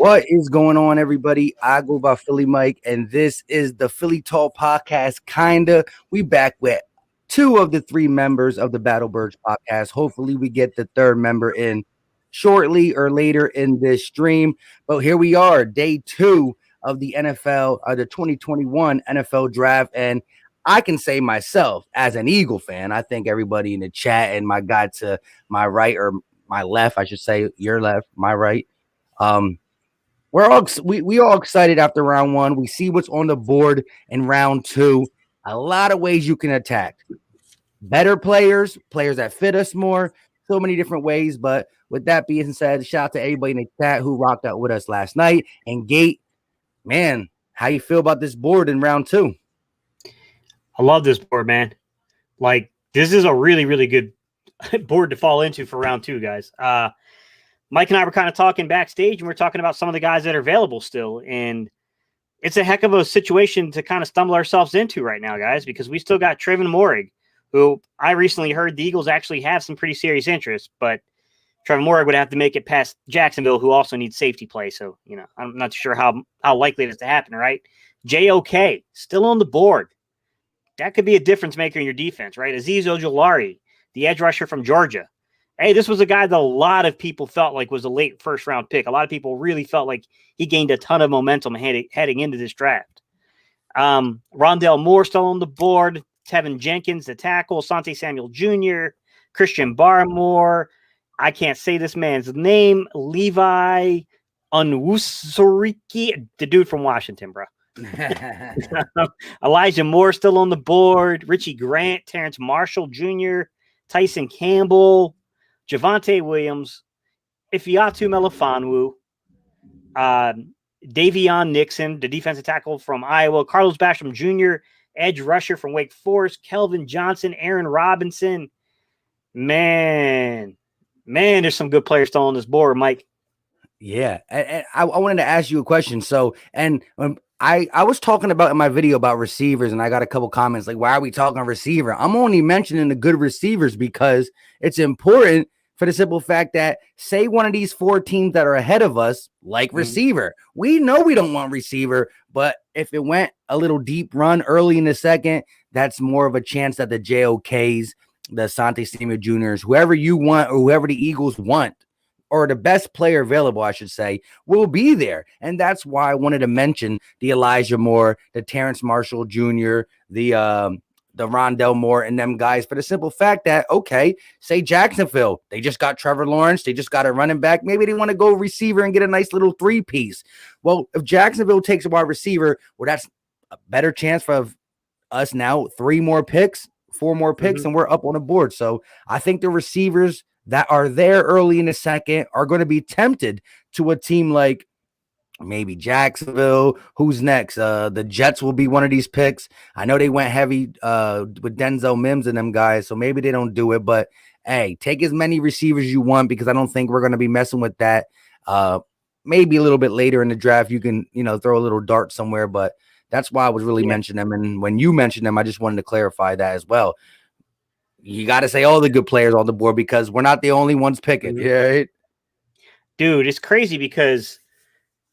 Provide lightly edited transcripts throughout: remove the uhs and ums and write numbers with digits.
What is going on, everybody? I go by Philly Mike, and this is the Philly Talk Podcast. Kinda, we back with two of the three members of the Battle Birds podcast. Hopefully, we get the third member in shortly or later in this stream. But here we are, day two of the NFL, the 2021 NFL Draft, and I can say myself as an Eagle fan, I think everybody in the chat and my guy to my right or my left, I should say, your left, my right. We all excited after round one. We see what's on the board in round two. A lot of ways you can attack. Better players that fit us more, so many different ways. But with that being said, shout out to everybody in the chat who rocked out with us last night. And Gate, man, how you feel about this board in round two? I love this board, man. Like, this is a really, really good board to fall into for round two, guys. Mike and I were kind of talking backstage, and we're talking about some of the guys that are available still. And it's a heck of a situation to kind of stumble ourselves into right now, guys, because we still got Trevin Moehrig, who I recently heard the Eagles actually have some pretty serious interest, but Trevin Moehrig would have to make it past Jacksonville, who also needs safety play. So, I'm not sure how likely it is to happen, right? JOK, still on the board. That could be a difference maker in your defense, right? Azeez Ojulari, the edge rusher from Georgia. Hey, this was a guy that a lot of people felt like was a late first-round pick. A lot of people really felt like he gained a ton of momentum heading into this draft. Rondale Moore still on the board. Tevin Jenkins, the tackle. Sante Samuel Jr., Christian Barmore. I can't say this man's name. Levi Onwuzurike, the dude from Washington, bro. Elijah Moore still on the board. Richie Grant, Terrence Marshall Jr., Tyson Campbell, Javonte Williams, Ifeatu Melifonwu, Davion Nixon, the defensive tackle from Iowa, Carlos Basham Jr., edge rusher from Wake Forest, Kelvin Johnson, Aaron Robinson. Man, there's some good players still on this board, Mike. Yeah, and I wanted to ask you a question. So, I was talking about in my video about receivers, and I got a couple comments like, why are we talking receiver? I'm only mentioning the good receivers because it's important for the simple fact that, say one of these four teams that are ahead of us, like receiver, we know we don't want receiver, but if it went a little deep run early in the second, that's more of a chance that the JOKs, the Sante Samuel Juniors, whoever you want or whoever the Eagles want, or the best player available, I should say, will be there. And that's why I wanted to mention the Elijah Moore, the Terrence Marshall Jr., the Rondale Moore and them guys, for the simple fact that, okay, say Jacksonville, they just got Trevor Lawrence, they just got a running back. Maybe they want to go receiver and get a nice little three-piece. Well, if Jacksonville takes a wide receiver, well, that's a better chance for us now, four more picks, and we're up on the board. So I think the receivers that are there early in the second are going to be tempted to a team like maybe Jacksonville. Who's next? The Jets will be one of these picks. I know they went heavy with Denzel Mims and them guys, so maybe they don't do it. But hey, take as many receivers you want because I don't think we're going to be messing with that. Maybe a little bit later in the draft, you can throw a little dart somewhere, but that's why I was really mentioning them. And when you mentioned them, I just wanted to clarify that as well. You got to say all the good players on the board because we're not the only ones picking. Yeah, dude, it's crazy because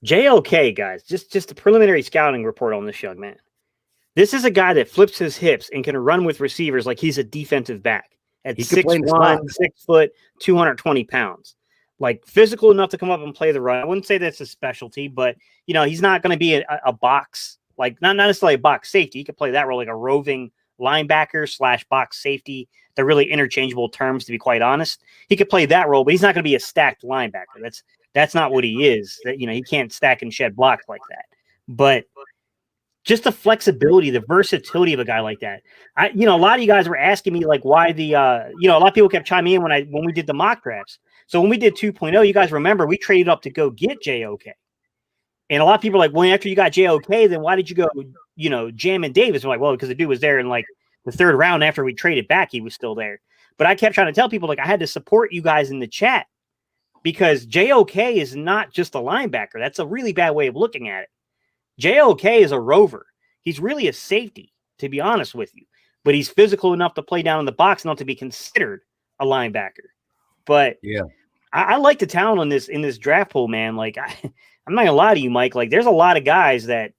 JOK, guys, just a preliminary scouting report on this young man. This is a guy that flips his hips and can run with receivers like he's a defensive back at 6'1", 6 foot, 220 pounds. Like physical enough to come up and play the run. I wouldn't say that's a specialty, but he's not going to be a box, like not necessarily a box safety. He could play that role like a roving linebacker / box safety. They're really interchangeable terms, to be quite honest. He could play that role, but he's not going to be a stacked linebacker. That's not what he is. He can't stack and shed blocks like that. But just the flexibility, the versatility of a guy like that. A lot of you guys were asking me like why the a lot of people kept chiming in when we did the mock drafts. So when we did 2.0, you guys remember we traded up to go get JOK. And a lot of people are like, well, after you got JOK, then why did you go, Jamin Davis? I'm like, well, because the dude was there in like the third round after we traded back, he was still there. But I kept trying to tell people, like, I had to support you guys in the chat because JOK is not just a linebacker. That's a really bad way of looking at it. JOK is a rover. He's really a safety, to be honest with you. But he's physical enough to play down in the box, not to be considered a linebacker. But yeah, I like the talent on this in this draft pool, man. Like I'm not gonna lie to you, Mike. Like there's a lot of guys that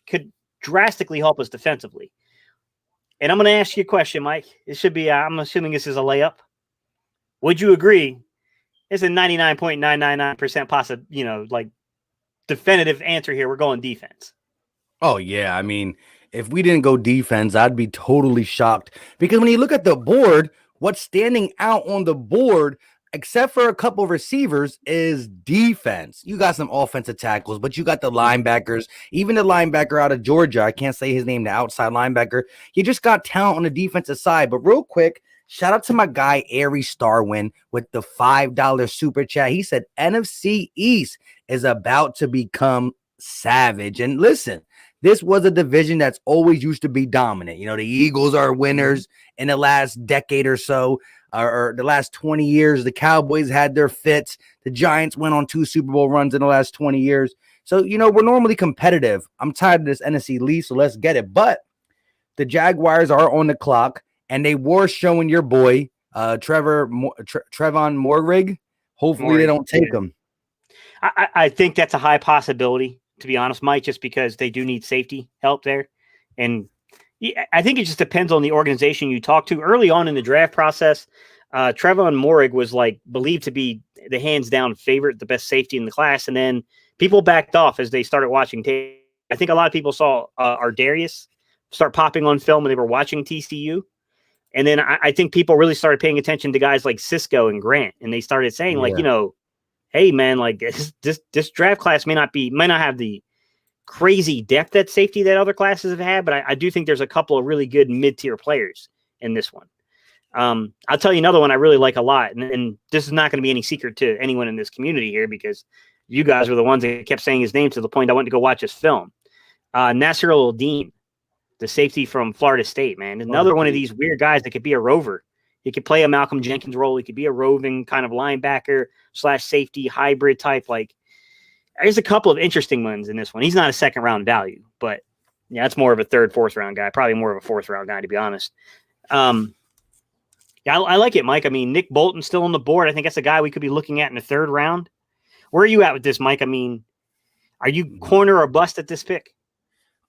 could drastically help us defensively. And I'm gonna ask you a question, Mike. It should be. I'm assuming this is a layup. Would you agree? It's a 99.999% possible. Like definitive answer here. We're going defense. Oh yeah, I mean, if we didn't go defense, I'd be totally shocked because when you look at the board, what's standing out on the board, except for a couple of receivers, is defense. You got some offensive tackles, but you got the linebackers, even the linebacker out of Georgia. I can't say his name, the outside linebacker. You just got talent on the defensive side. But real quick, shout out to my guy, Ari Starwin, with the $5 super chat. He said NFC East is about to become savage. And listen, this was a division that's always used to be dominant. You know, the Eagles are winners in the last decade or so, or the last 20 years. The Cowboys had their fits. The Giants went on 2 Super Bowl runs in the last 20 years. So, you know, we're normally competitive. I'm tired of this NFC lead, so let's get it. But the Jaguars are on the clock, and they were showing your boy, Trevon Moehrig. Hopefully they don't take him. I think that's a high possibility, to be honest, Mike, just because they do need safety help there. And I think it just depends on the organization you talk to. Early on in the draft process, Trevon Moehrig was like believed to be the hands down favorite, the best safety in the class. And then people backed off as they started watching tape. I think a lot of people saw Ardarius start popping on film when they were watching TCU. And then I think people really started paying attention to guys like Cisco and Grant. And they started saying like, hey man, like this draft class may not have the crazy depth at safety that other classes have had, but I do think there's a couple of really good mid-tier players in this one. I'll tell you another one I really like a lot, and this is not going to be any secret to anyone in this community here because you guys were the ones that kept saying his name to the point I went to go watch his film. Nasir Al-Din, the safety from Florida State, man. Another one of these weird guys that could be a rover. He could play a Malcolm Jenkins role. He could be a roving kind of linebacker / safety hybrid type. Like, there's a couple of interesting ones in this one. He's not a second round value, but yeah, it's more of a third, fourth round guy. Probably more of a fourth round guy, to be honest. Yeah, I like it, Mike. I mean, Nick Bolton's still on the board. I think that's a guy we could be looking at in the third round. Where are you at with this, Mike? I mean, are you corner or bust at this pick?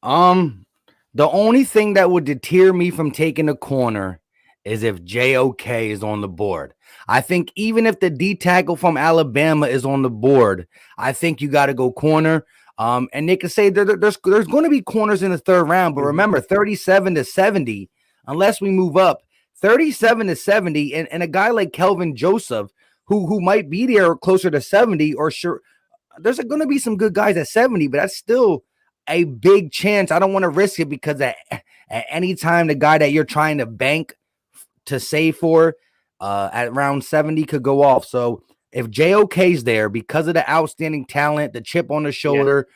The only thing that would deter me from taking a corner is if JOK is on the board. I think even if the D tackle from Alabama is on the board, I think you got to go corner. And they can say there's going to be corners in the third round, but remember 37-70, unless we move up, 37-70, and a guy like Kelvin Joseph, who might be there closer to 70, or sure, there's going to be some good guys at 70, but that's still a big chance. I don't want to risk it because at any time the guy that you're trying to bank to save for at around 70 could go off. So if JOK's there because of the outstanding talent, the chip on the shoulder,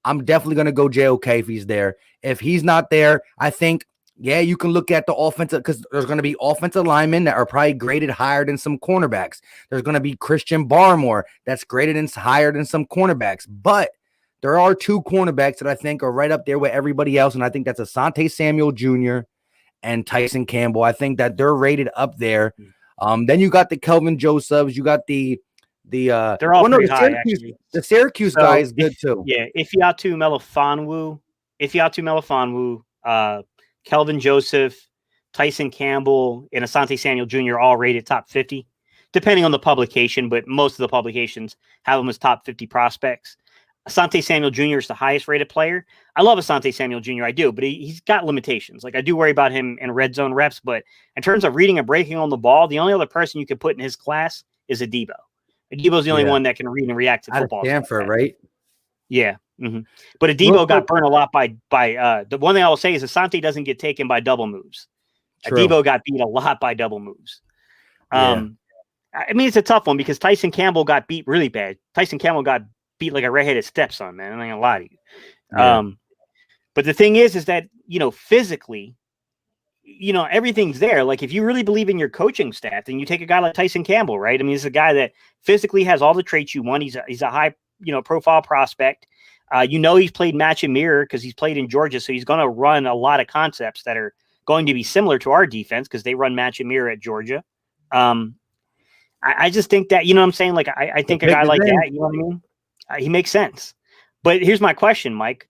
I'm definitely going to go JOK if he's there. If he's not there, I think, you can look at the offensive because there's going to be offensive linemen that are probably graded higher than some cornerbacks. There's going to be Christian Barmore that's graded higher than some cornerbacks. But there are 2 cornerbacks that I think are right up there with everybody else, and I think that's Asante Samuel Jr. and Tyson Campbell. I think that they're rated up there. Then you got the Kelvin Josephs. You got the they're all pretty high, actually. The Syracuse guy is good too. Yeah, Ifeatu Melifonwu, Kelvin Joseph, Tyson Campbell, and Asante Samuel Jr. all rated top 50, depending on the publication, but most of the publications have them as top 50 prospects. Asante Samuel Jr. is the highest rated player. I love Asante Samuel Jr. I do, but he's got limitations. Like I do worry about him in red zone reps, but in terms of reading and breaking on the ball, the only other person you can put in his class is Adebo. Adebo's the only one that can read and react to football. Stanford, right? Yeah. Mm-hmm. But Adebo got burned a lot by the one thing I will say is Asante doesn't get taken by double moves. True. Adebo got beat a lot by double moves. I mean, it's a tough one because Tyson Campbell got beat really bad. Tyson Campbell got beat like a redheaded stepson, man. I'm not gonna lie to you. But the thing is that, physically, everything's there. Like if you really believe in your coaching staff, then you take a guy like Tyson Campbell, right? I mean, he's a guy that physically has all the traits you want. He's a high, profile prospect. He's played match and mirror because he's played in Georgia. So he's going to run a lot of concepts that are going to be similar to our defense because they run match and mirror at Georgia. I just think that, you know what I'm saying? Like, I think a guy like that, you know what I mean? He makes sense. But here's my question, Mike.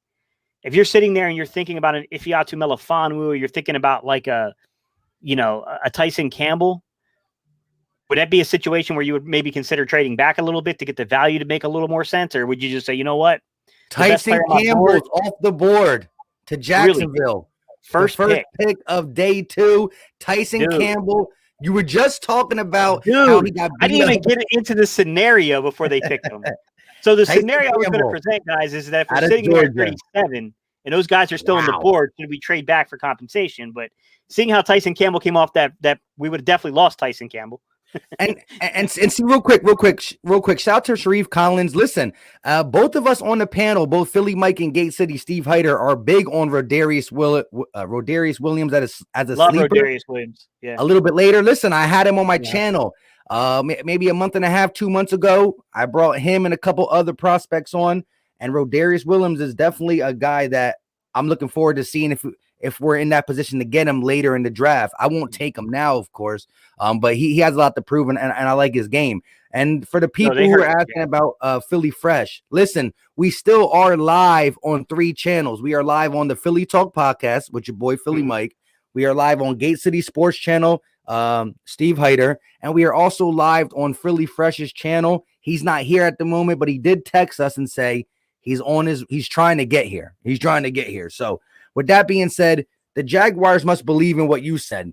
If you're sitting there and you're thinking about an Ifeatu Melifonwu, or you're thinking about like a Tyson Campbell, would that be a situation where you would maybe consider trading back a little bit to get the value to make a little more sense? Or would you just say, you know what? Tyson Campbell's off the board to Jacksonville. Really? First pick of day 2. Tyson Campbell. You were just talking about how he got beat. I didn't even get into the scenario before they picked him. So the scenario I was going to present, guys, is that if we're sitting there at 37 and those guys are still on the board, should we trade back for compensation? But seeing how Tyson Campbell came off that we would have definitely lost Tyson Campbell. and see real quick. Shout out to Sharif Collins. Listen, both of us on the panel, both Philly Mike and Gate City Steve Hyder, are big on Rodarius Williams as a sleeper. Rodarius Williams. Yeah. A little bit later. Listen, I had him on my channel. Maybe a month and a half, 2 months ago. I brought him and a couple other prospects on, and Rodarius Williams is definitely a guy that I'm looking forward to seeing if we're in that position to get him later in the draft. I won't take him now, of course, but he has a lot to prove, and I like his game. And for the people who are asking about Philly Fresh, listen, we still are live on 3 channels. We are live on the Philly Talk podcast with your boy Philly Mike. We are live on Gate City Sports Channel, Steve Hyder, and we are also live on Philly Fresh's channel. He's not here at the moment, but he did text us and say he's trying to get here. He's trying to get here. So with that being said, the Jaguars must believe in what you said.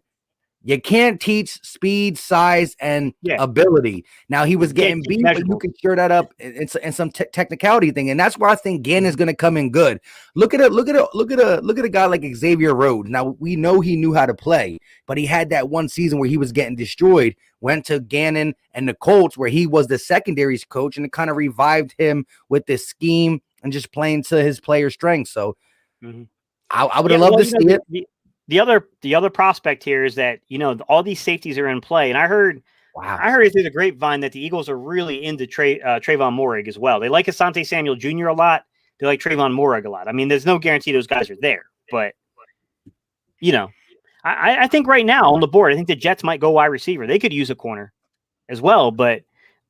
You can't teach speed, size, and ability. Now, he was getting beat, but you can sure that up in some technicality thing, and that's where I think Gannon is going to come in good. Look at a guy like Xavier Rhodes. Now, we know he knew how to play, but he had that one season where he was getting destroyed. Went to Gannon and the Colts, where he was the secondaries coach, and it kind of revived him with this scheme and just playing to his player strengths. So, I would have loved to see it. The other prospect here is that, all these safeties are in play. And I heard it through the grapevine that the Eagles are really into Trayvon Moehrig as well. They like Asante Samuel Jr. a lot. They like Trayvon Moehrig a lot. I mean, there's no guarantee those guys are there, but I think right now on the board, I think the Jets might go wide receiver. They could use a corner as well, but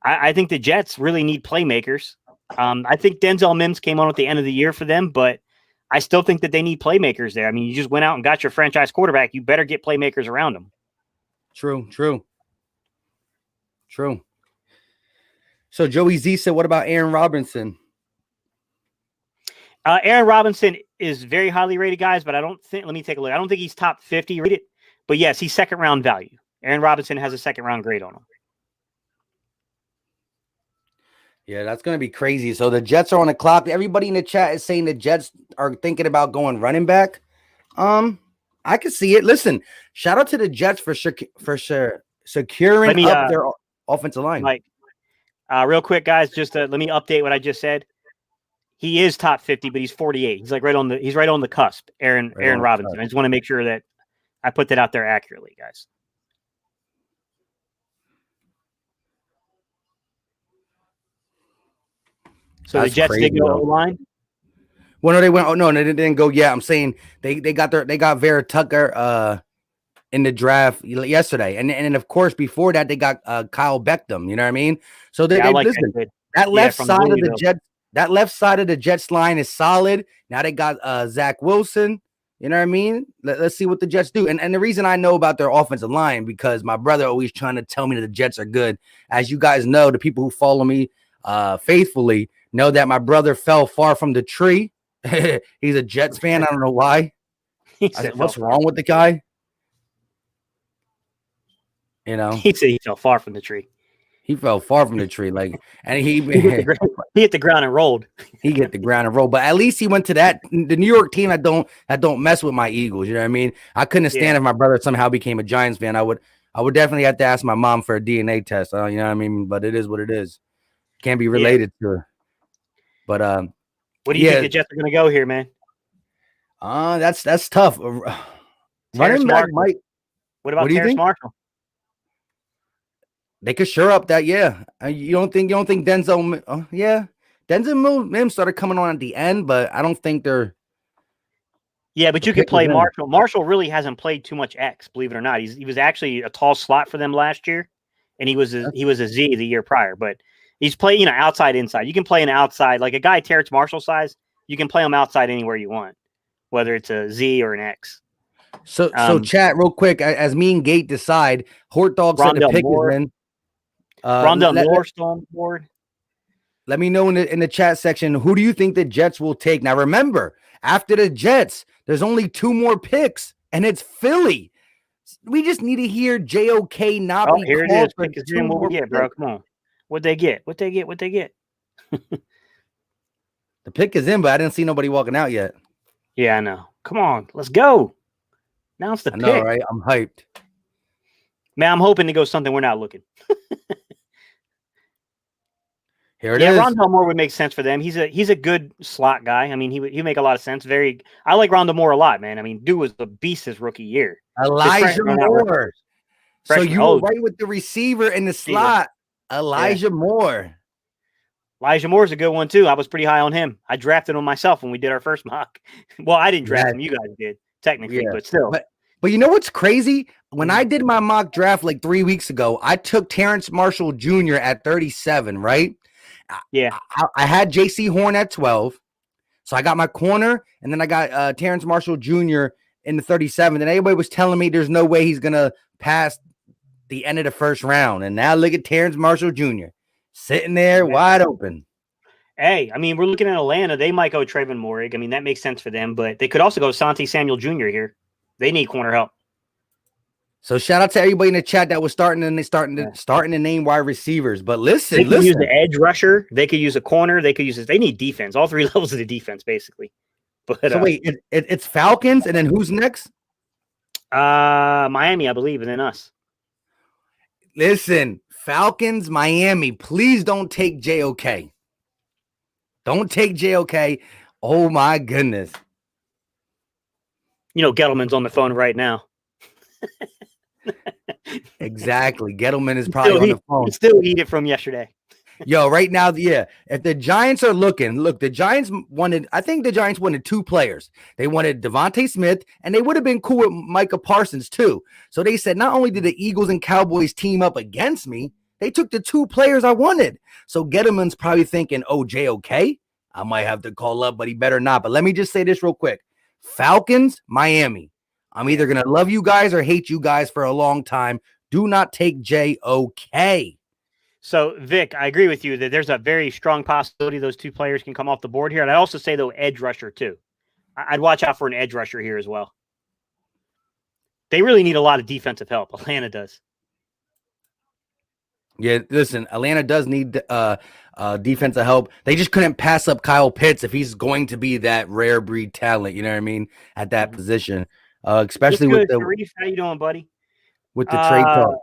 I think the Jets really need playmakers. I think Denzel Mims came on at the end of the year for them, but I still think that they need playmakers there. I mean, you just went out and got your franchise quarterback. You better get playmakers around him. True. So Joey Z said, what about Aaron Robinson? Aaron Robinson is very highly rated, guys, but let me take a look. I don't think he's top 50 rated, but yes, he's second round value. Aaron Robinson has a second round grade on him. Yeah, that's going to be crazy. So the Jets are on the clock. Everybody in the chat is saying the Jets are thinking about going running back. I can see it. Listen, shout out to the Jets for securing up their offensive line. Mike, real quick, guys, just let me update what I just said. He is top 50, but he's 48. He's like right on the cusp. Aaron Robinson. I just want to make sure that I put that out there accurately, guys. So that's the Jets did go O-line? Well, no, they went. Oh no, they didn't go. Yeah, I'm saying they got Vera Tucker in the draft yesterday, and of course before that they got Kyle Beckham. You know what I mean? So listen, that left side of the Jets. That left side of the Jets line is solid. Now they got Zach Wilson. You know what I mean? Let's see what the Jets do. And the reason I know about their offensive line because my brother always trying to tell me that the Jets are good. As you guys know, the people who follow me faithfully know that my brother fell far from the tree. He's a Jets fan. I don't know why. What's wrong with the guy? He said he fell far from the tree. He fell far from the tree, and he hit the ground and rolled. He hit the ground and rolled, but at least he went to the New York team that don't mess with my Eagles. You know what I mean? I couldn't stand if my brother somehow became a Giants fan. I would definitely have to ask my mom for a DNA test. You know what I mean? But it is what it is. Can't be related to her. But what do you think the Jets are going to go here, man? That's tough. Running back might. What about Terrace Marshall? They could sure up that, yeah. You don't think Denzel? Yeah, Denzel Mims started coming on at the end, but I don't think they're. Yeah, but you could play Marshall. Marshall really hasn't played too much X, believe it or not. He was actually a tall slot for them last year, and he was a Z the year prior. But he's playing, outside, inside. You can play an outside, like a guy Terrence Marshall size. You can play him outside anywhere you want, whether it's a Z or an X. So chat real quick as me and Gate decide. Hort Dog said the pick Moore. is in. Rondell Moore still on the board. Let me know in the chat section, who do you think the Jets will take? Now remember, after the Jets, there's only 2 more picks, and it's Philly. We just need to hear JOK not be here called. It is. What we get, bro? Come on. What they get? The pick is in, but I didn't see nobody walking out yet. Yeah, I know. Come on, let's go. Now it's the pick. Know, right? I'm hyped. Man, I'm hoping to go something we're not looking. Here it is. Yeah, Rondell Moore would make sense for them. He's a good slot guy. I mean, he make a lot of sense. I like Rondell Moore a lot, man. I mean, dude was a beast his rookie year. Elijah Moore. So you were right with the receiver in the slot. Elijah Moore. Elijah Moore's a good one too. I was pretty high on him. I drafted him myself when we did our first mock. Well, I didn't draft him. You guys did technically, but still. But you know what's crazy? When I did my mock draft like 3 weeks ago, I took Terrence Marshall Jr. at 37, right? Yeah. I had JC Horn at 12. So I got my corner, and then I got Terrence Marshall Jr. in the 37. And everybody was telling me there's no way he's going to pass the end of the first round. And now look at Terrence Marshall Jr. sitting there wide open. Hey, I mean, we're looking at Atlanta. They might go Trayvon Moehrig. I mean, that makes sense for them, but they could also go Santi Samuel Jr. here. They need corner help. So shout out to everybody in the chat that was starting to name wide receivers. But listen, they could use the edge rusher. They could use a corner. They could use this. They need defense. All 3 levels of the defense, basically. But so wait, it's Falcons, and then who's next? Miami, I believe, and then us. Listen, Falcons, Miami. Please don't take JOK. Don't take JOK. Oh my goodness. Gettleman's on the phone right now. Exactly. Gettleman is probably on the phone. Still eat it from yesterday. Yo, right now, if the Giants are looking, look, I think the Giants wanted 2 players. They wanted Devontae Smith, and they would have been cool with Micah Parsons too. So they said, not only did the Eagles and Cowboys team up against me, they took the 2 players I wanted. So Gettleman's probably thinking, oh, JOK, I might have to call up, but he better not. But let me just say this real quick. Falcons, Miami. I'm either going to love you guys or hate you guys for a long time. Do not take JOK. So, Vic, I agree with you that there's a very strong possibility those 2 players can come off the board here. And I also say, though, edge rusher, too. I'd watch out for an edge rusher here as well. They really need a lot of defensive help. Atlanta does. Yeah, listen, Atlanta does need defensive help. They just couldn't pass up Kyle Pitts if he's going to be that rare breed talent, you know what I mean, at that position. Especially with the Sharif, how you doing, buddy? With the trade talk.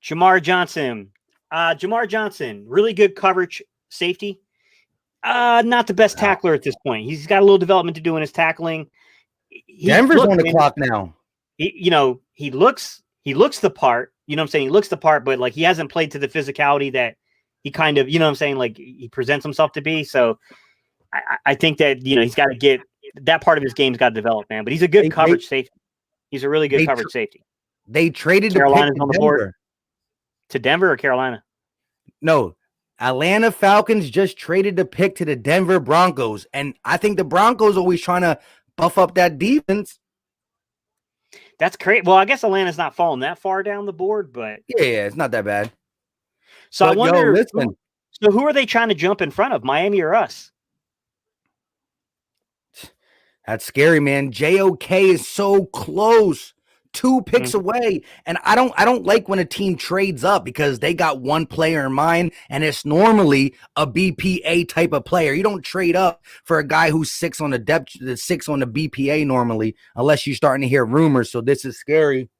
Jamar Johnson, really good coverage safety. Not the best tackler at this point. He's got a little development to do in his tackling. Denver's on the clock now. He looks the part. You know what I'm saying? He looks the part, but like he hasn't played to the physicality that he kind of, you know what I'm saying? Like he presents himself to be. So I think that, he's got to get that part of his game's got to develop, man. But he's a good coverage safety. He's a really good coverage safety. They traded Carolina's on the board. To Denver or Carolina? No, Atlanta Falcons just traded the pick to the Denver Broncos. And I think the Broncos are always trying to buff up that defense. That's great. Well, I guess Atlanta's not falling that far down the board, but yeah, it's not that bad. So I wonder, so who are they trying to jump in front of, Miami or us? That's scary, man. JOK is so close, 2 picks away. And I don't like when a team trades up because they got 1 player in mind, and it's normally a BPA type of player. You don't trade up for a guy who's 6 on the depth, 6 on the BPA normally, unless you're starting to hear rumors. So this is scary.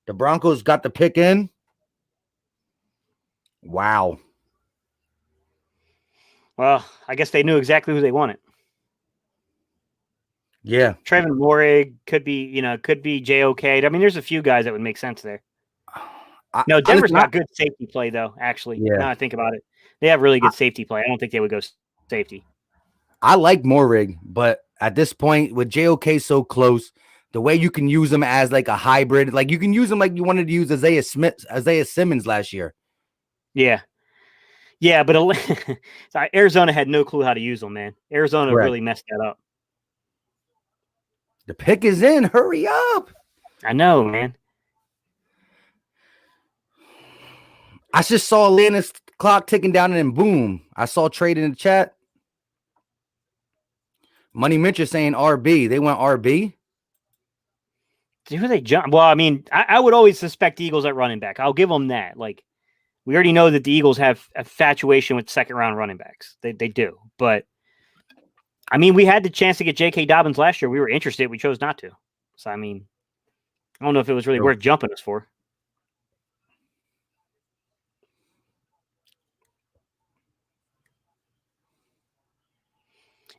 The Broncos got the pick in. Wow. Well, I guess they knew exactly who they wanted. Yeah. Trayvon Moehrig could be JOK. I mean, there's a few guys that would make sense there. No, Denver's not good safety play, though, actually. Yeah. Now I think about it. They have really good safety play. I don't think they would go safety. I like Moehrig, but at this point, with JOK so close, The way you can use him as like a hybrid, like you can use him like you wanted to use Isaiah Simmons last year. Yeah. Yeah, but Arizona had no clue how to use them, man. Arizona really messed that up. The pick is in. Hurry up. I know, man. I just saw Atlanta's clock ticking down and then boom. I saw trade in the chat. Money Mitchell saying RB. They went RB. Who they jump? Well, I mean, I would always suspect the Eagles at running back. I'll give them that. Like, we already know that the Eagles have a infatuation with second round running backs. They do. But I mean, we had the chance to get J.K. Dobbins last year. We were interested. We chose not to. So, I mean, I don't know if it was really worth jumping us for.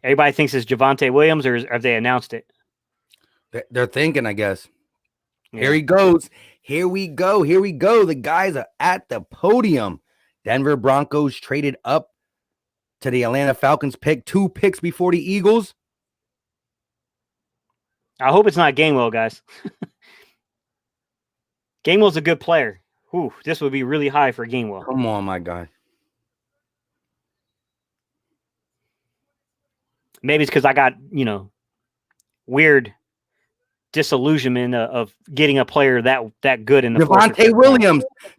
Everybody thinks it's Javonte Williams, or have they announced it? They're thinking, I guess. Yeah. Here he goes. Here we go. Here we go. The guys are at the podium. Denver Broncos traded up to the Atlanta Falcons pick, 2 picks before the Eagles. I hope it's not Gainwell, guys. Gainwell's a good player. Ooh, this would be really high for Gainwell. Come on, my guy. Maybe it's because I got, weird disillusionment of getting a player that good in the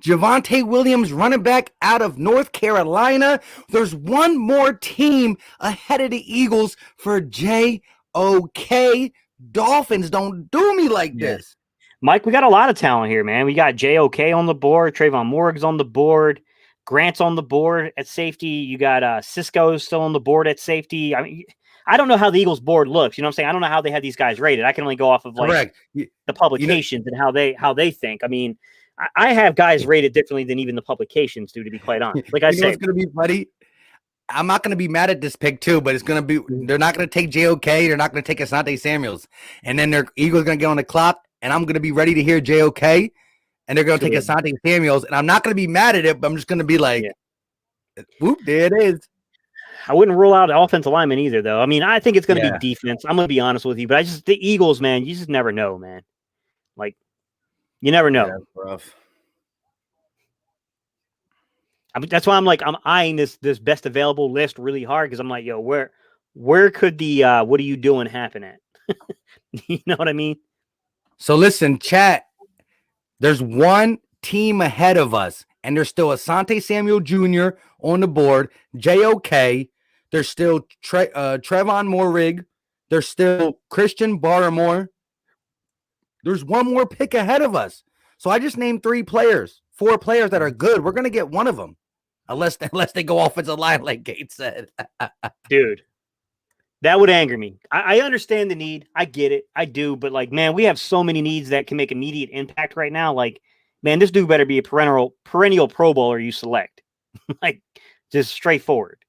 Javonte Williams, running back out of North Carolina. There's one more team ahead of the Eagles for JOK. Dolphins don't do me like this. Mike, we got a lot of talent here, man. We got JOK on the board. Trayvon Moorig's on the board. Grant's on the board at safety. You got Cisco still on the board at safety. I mean, I don't know how the Eagles board looks. You know what I'm saying? I don't know how they had these guys rated. I can only go off of the publications and how they think. I mean, I have guys rated differently than even the publications do, to be quite honest. Like I said, it's going to be funny. I'm not going to be mad at this pick too, but it's going to be, they're not going to take JOK. They're not going to take Asante Samuels. And then their Eagles going to get on the clock and I'm going to be ready to hear JOK and they're going to take Asante Samuels. And I'm not going to be mad at it, but I'm just going to be like, whoop, there it is. I wouldn't rule out offensive lineman either, though. I mean, I think it's going to be defense. I'm going to be honest with you, but the Eagles, man, you just never know, man. Like, you never know. That's rough. That's why I'm eyeing this best available list really hard because I'm like, yo, where could the what are you doing happen at? You know what I mean? So listen, chat. There's one team ahead of us, and there's still Asante Samuel Jr. on the board, JOK. There's still Trevon Moehrig. There's still Christian Barmore. There's one more pick ahead of us. So I just named 4 players that are good. We're going to get one of them. Unless they go offensive line, like Gates said. Dude, that would anger me. I understand the need. I get it. I do. But, like, man, we have so many needs that can make immediate impact right now. Like, man, this dude better be a perennial Pro Bowler you select. Like, just straightforward.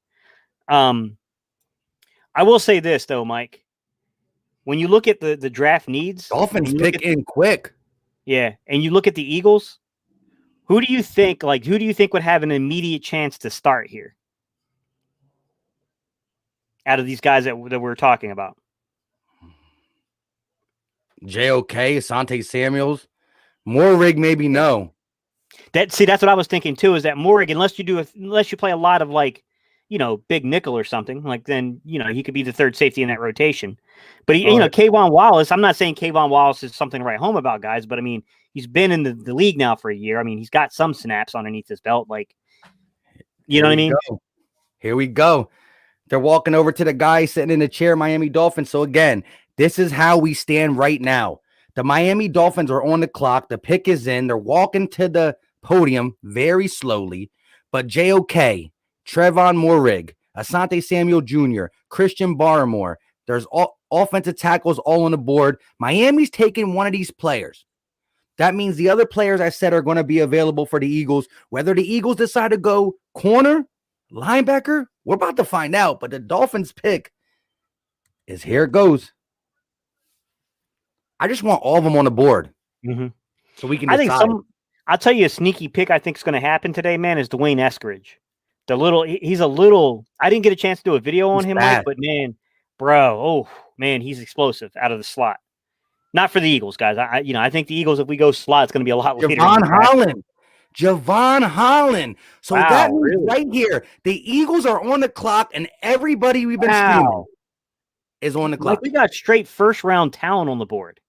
I will say this, though, Mike. When you look at the draft needs. Dolphins pick in quick. Yeah, and you look at the Eagles. Who do you think would have an immediate chance to start here? Out of these guys that we're talking about. JOK, Asante Samuels. Moehrig, maybe no. That's what I was thinking too, is that Moehrig, unless you play a lot of big nickel or something, like then, he could be the third safety in that rotation. But Kayvon Wallace, I'm not saying Kayvon Wallace is something to write home about, guys, but I mean, he's been in the league now for a year. I mean, he's got some snaps underneath his belt. Like, you know what I mean? Here we go. They're walking over to the guy sitting in the chair, Miami Dolphins. So again, this is how we stand right now. The Miami Dolphins are on the clock. The pick is in. They're walking to the podium very slowly. But JOK, Trevon Moehrig, Asante Samuel Jr., Christian Barmore, there's all offensive tackles all on the board. Miami's taking one of these players. That means the other players I said are going to be available for the Eagles. Whether the Eagles decide to go corner, linebacker, we're about to find out. But the Dolphins pick is here it goes. I just want all of them on the board. Mm-hmm. So we can decide. I'll tell you a sneaky pick I think is going to happen today, man, is Dwayne Eskridge. I didn't get a chance to do a video on him, Mike, but man, bro, he's explosive out of the slot. Not for the Eagles, guys. I think the Eagles, if we go slot, it's going to be a lot later. Javon Holland. So that Wow, means really? right here, the Eagles are on the clock, and everybody we've been streaming is on the clock. Like, we got straight first-round talent on the board.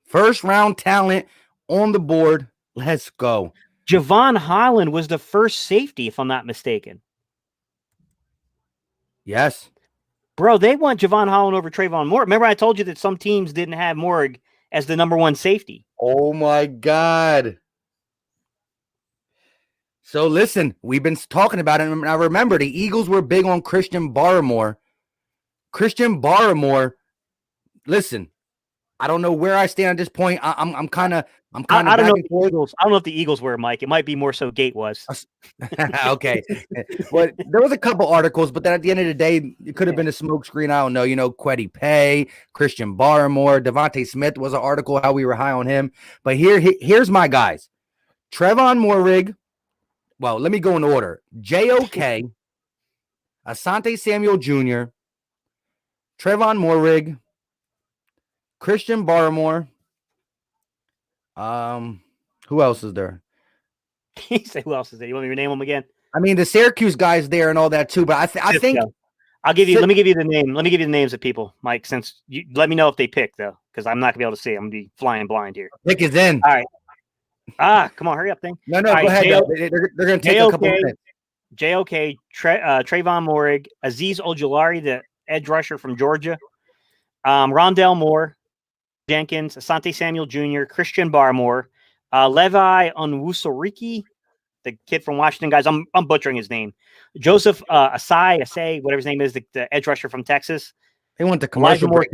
First-round talent on the board. Let's go. Javon Holland was the first safety, if I'm not mistaken. Yes. Bro, they want Javon Holland over Trayvon Moore. Remember I told you that some teams didn't have Morrig as the number one safety. Oh, my God. So, listen, we've been talking about it. And I remember the Eagles were big on Christian Barmore. Christian Barmore, listen, I don't know where I stand at this point. I'm kind of I don't know if the Eagles. I don't know if the Eagles were, Mike. It might be more so Gate was. Okay. Well, there was a couple articles, but then at the end of the day, it could have been a smokescreen. I don't know. Quetty Pay, Christian Barmore, Devontae Smith was an article how we were high on him. But here's my guys. Trevon Moehrig. Well, let me go in order. JOK, Asante Samuel Jr., Trevon Moehrig, Christian Barmore. Who else is there? He said, "Who else is there? You want me to name them again?" I mean, the Syracuse guys there and all that too. But I think I'll give you. Let me give you the name. Let me give you the names of people, Mike. Since you let me know if they pick though, because I'm not gonna be able to see. I'm gonna be flying blind here. Pick is in. All right. Come on, hurry up, thing. No, go ahead. They're gonna take a couple minutes. JOK, Trayvon Moehrig, Azeez Ojulari, the edge rusher from Georgia, Rondell Moore, Jenkins, Asante Samuel Jr., Christian Barmore, Levi Onwusoriki, the kid from Washington, guys. I'm butchering his name. Joseph Asai, whatever his name is, the edge rusher from Texas. They went to commercial break.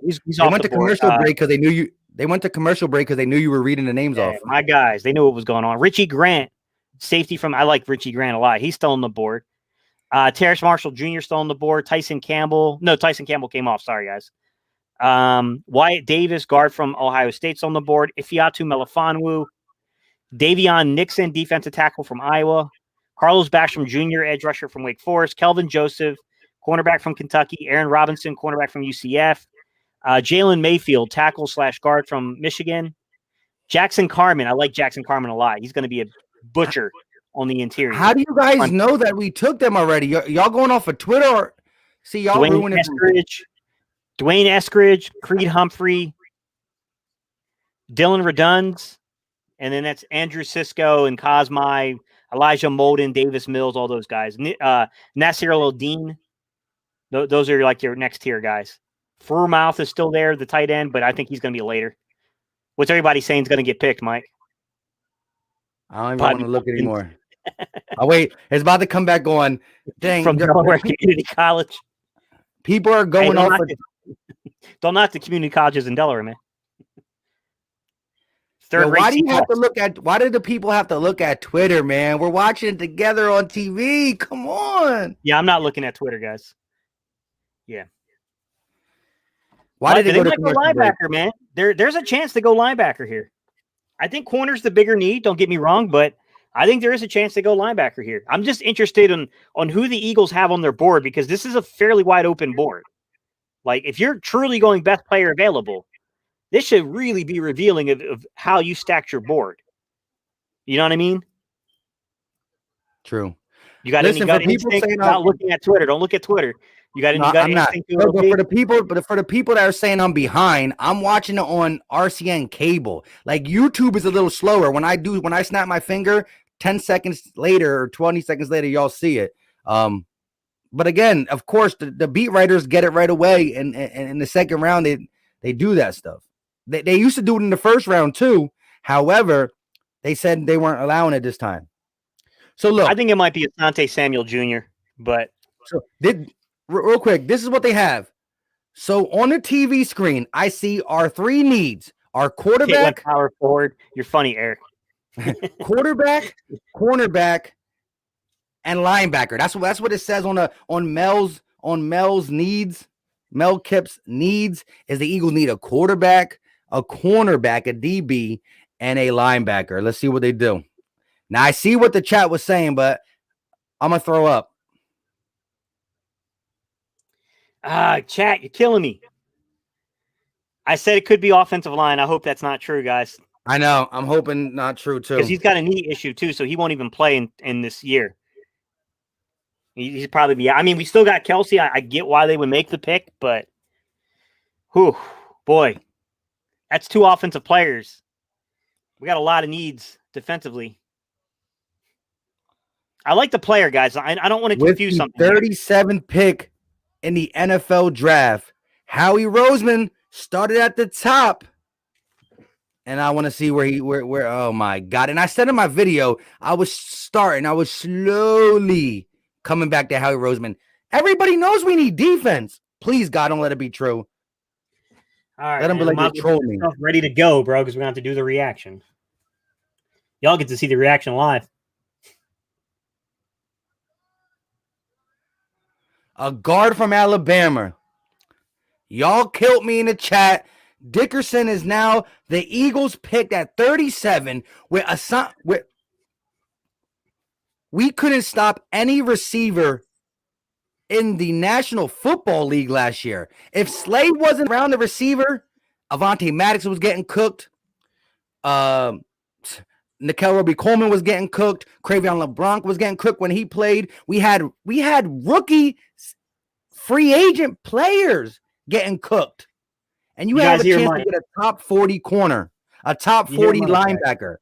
He's they went to commercial break because they knew you. They went to commercial break because they knew you were reading the names off. My guys, they knew what was going on. Richie Grant, safety from. I like Richie Grant a lot. He's still on the board. Terrace Marshall Jr. still on the board. Tyson Campbell came off. Sorry, guys. Wyatt Davis, guard from Ohio State's on the board. Ifeatu Melifonwu, Davion Nixon, defensive tackle from Iowa. Carlos Basham Jr., edge rusher from Wake Forest. Kelvin Joseph, cornerback from Kentucky. Aaron Robinson, cornerback from UCF. Jalen Mayfield, tackle/guard from Michigan. Jackson Carman. I like Jackson Carman a lot. He's going to be a butcher on the interior. How do you guys know that we took them already? Y'all going off of Twitter? Or see, y'all ruining it. Dwayne Eskridge, Creed Humphrey, Dylan Redunds, and then that's Andrew Sisko and Cosmi, Elijah Molden, Davis Mills, all those guys. Nasir Al-Din. Those are like your next tier guys. Freiermuth is still there, the tight end, but I think he's going to be later. What's everybody saying is going to get picked, Mike? I don't even want to look anymore. Oh, wait. It's about to come back on. Dang. From Delaware Community College. People are going off. Don't knock the community colleges in Delaware, man. Why do you have to look at? Why do the people have to look at Twitter, man? We're watching it together on TV. Come on. Yeah, I'm not looking at Twitter, guys. Yeah. Why did they go linebacker, man? There's a chance to go linebacker here. I think corner's the bigger need. Don't get me wrong, but I think there is a chance to go linebacker here. I'm just interested on who the Eagles have on their board because this is a fairly wide open board. Like, if you're truly going best player available, this should really be revealing of how you stacked your board. You know what I mean? True. You got any gut instinct about looking at Twitter? Don't look at Twitter. You got any gut instinct? But for the people that are saying I'm behind, I'm watching it on RCN cable. Like, YouTube is a little slower. When I snap my finger, 10 seconds later or 20 seconds later, y'all see it. But again, of course, the beat writers get it right away, and in the second round, they do that stuff. They used to do it in the first round too. However, they said they weren't allowing it this time. So look, I think it might be Asante Samuel Jr. But real quick, this is what they have. So on the TV screen, I see our three needs: our quarterback, power forward. You're funny, Eric. Quarterback, cornerback, and linebacker. That's what it says on Mel's needs. Mel Kipp's needs is the Eagles need a quarterback, a cornerback, a DB, and a linebacker. Let's see what they do. Now, I see what the chat was saying, but I'm going to throw up. Chat, you're killing me. I said it could be offensive line. I hope that's not true, guys, I know. I'm hoping not true because too. he's got a knee issue too, so he won't even play in this year. He's probably be. I mean, we still got Kelsey. I get why they would make the pick, but whew, boy, that's 2 offensive players. We got a lot of needs defensively. I like the player, guys. I don't want to confuse something. 37th pick in the NFL draft, Howie Roseman started at the top. And I want to see where oh my God. And I said in my video, I was slowly coming back to Howie Roseman. Everybody knows we need defense. Please, God, don't let it be true. All right, let him be like troll me. Ready to go, bro, because we're going to have to do the reaction. Y'all get to see the reaction live. A guard from Alabama. Y'all killed me in the chat. Dickerson is now the Eagles picked at 37 with we couldn't stop any receiver in the National Football League last year. If Slade wasn't around the receiver, Avonte Maddox was getting cooked. Nickel Roby-Coleman was getting cooked. Cravion LeBlanc was getting cooked when he played. We had rookie free agent players getting cooked. And you have a chance to get a top 40 corner, a top 40 linebacker.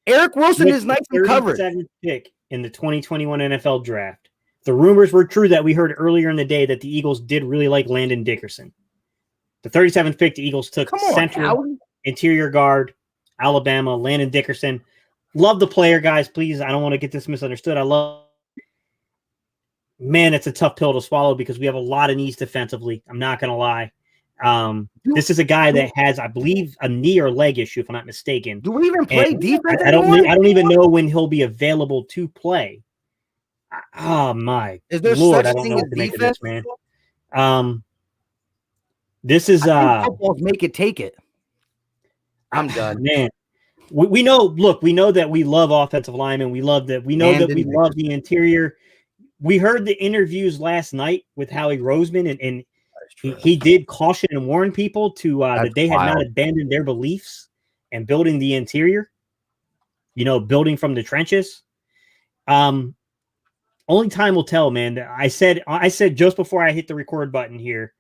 Eric Wilson is nice and covered. Pick in the 2021 NFL draft. The rumors were true that we heard earlier in the day that the Eagles did really like Landon Dickerson. The 37th pick, the Eagles took central interior guard, Alabama, Landon Dickerson. Love the player, guys. Please, I don't want to get this misunderstood. Man, it's a tough pill to swallow because we have a lot of needs defensively. I'm not going to lie. This is a guy that has, I believe, a knee or leg issue, if I'm not mistaken. Do we even play defense? I don't even know when he'll be available to play. Oh my Lord, I don't know what to make of this, man. This is football's make it take it. I'm done, man. We know. Look, we know that we love offensive linemen. We love that. We know that we love the interior. We heard the interviews last night with Howie Roseman, and he did caution and warn people to that they had not abandoned their beliefs and building the interior. Building from the trenches. Only time will tell, man. I said just before I hit the record button here,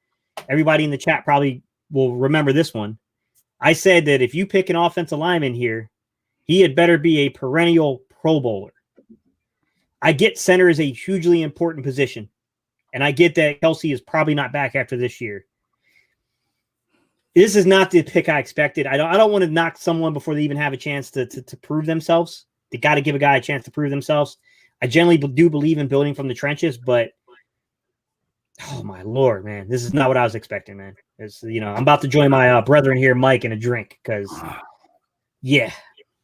everybody in the chat probably will remember this one. I said that if you pick an offensive lineman here, he had better be a perennial Pro Bowler. I get center is a hugely important position, and I get that Kelsey is probably not back after this year. This is not the pick I expected. I don't want to knock someone before they even have a chance to prove themselves. They got to give a guy a chance to prove themselves. I generally do believe in building from the trenches, but oh my Lord, man, this is not what I was expecting, man. It's, I'm about to join my brethren here, Mike, in a drink because, yeah,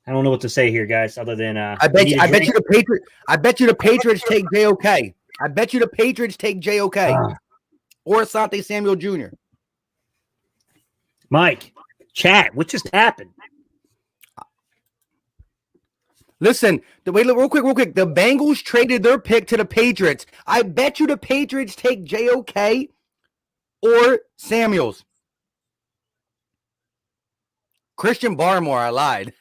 I don't know what to say here, guys. Other than I bet you the Patriots take JOK. I bet you the Patriots take JOK or Asante Samuel Jr. Mike, chat, what just happened? Listen, wait, real quick. The Bengals traded their pick to the Patriots. I bet you the Patriots take JOK or Samuels. Christian Barmore, I lied.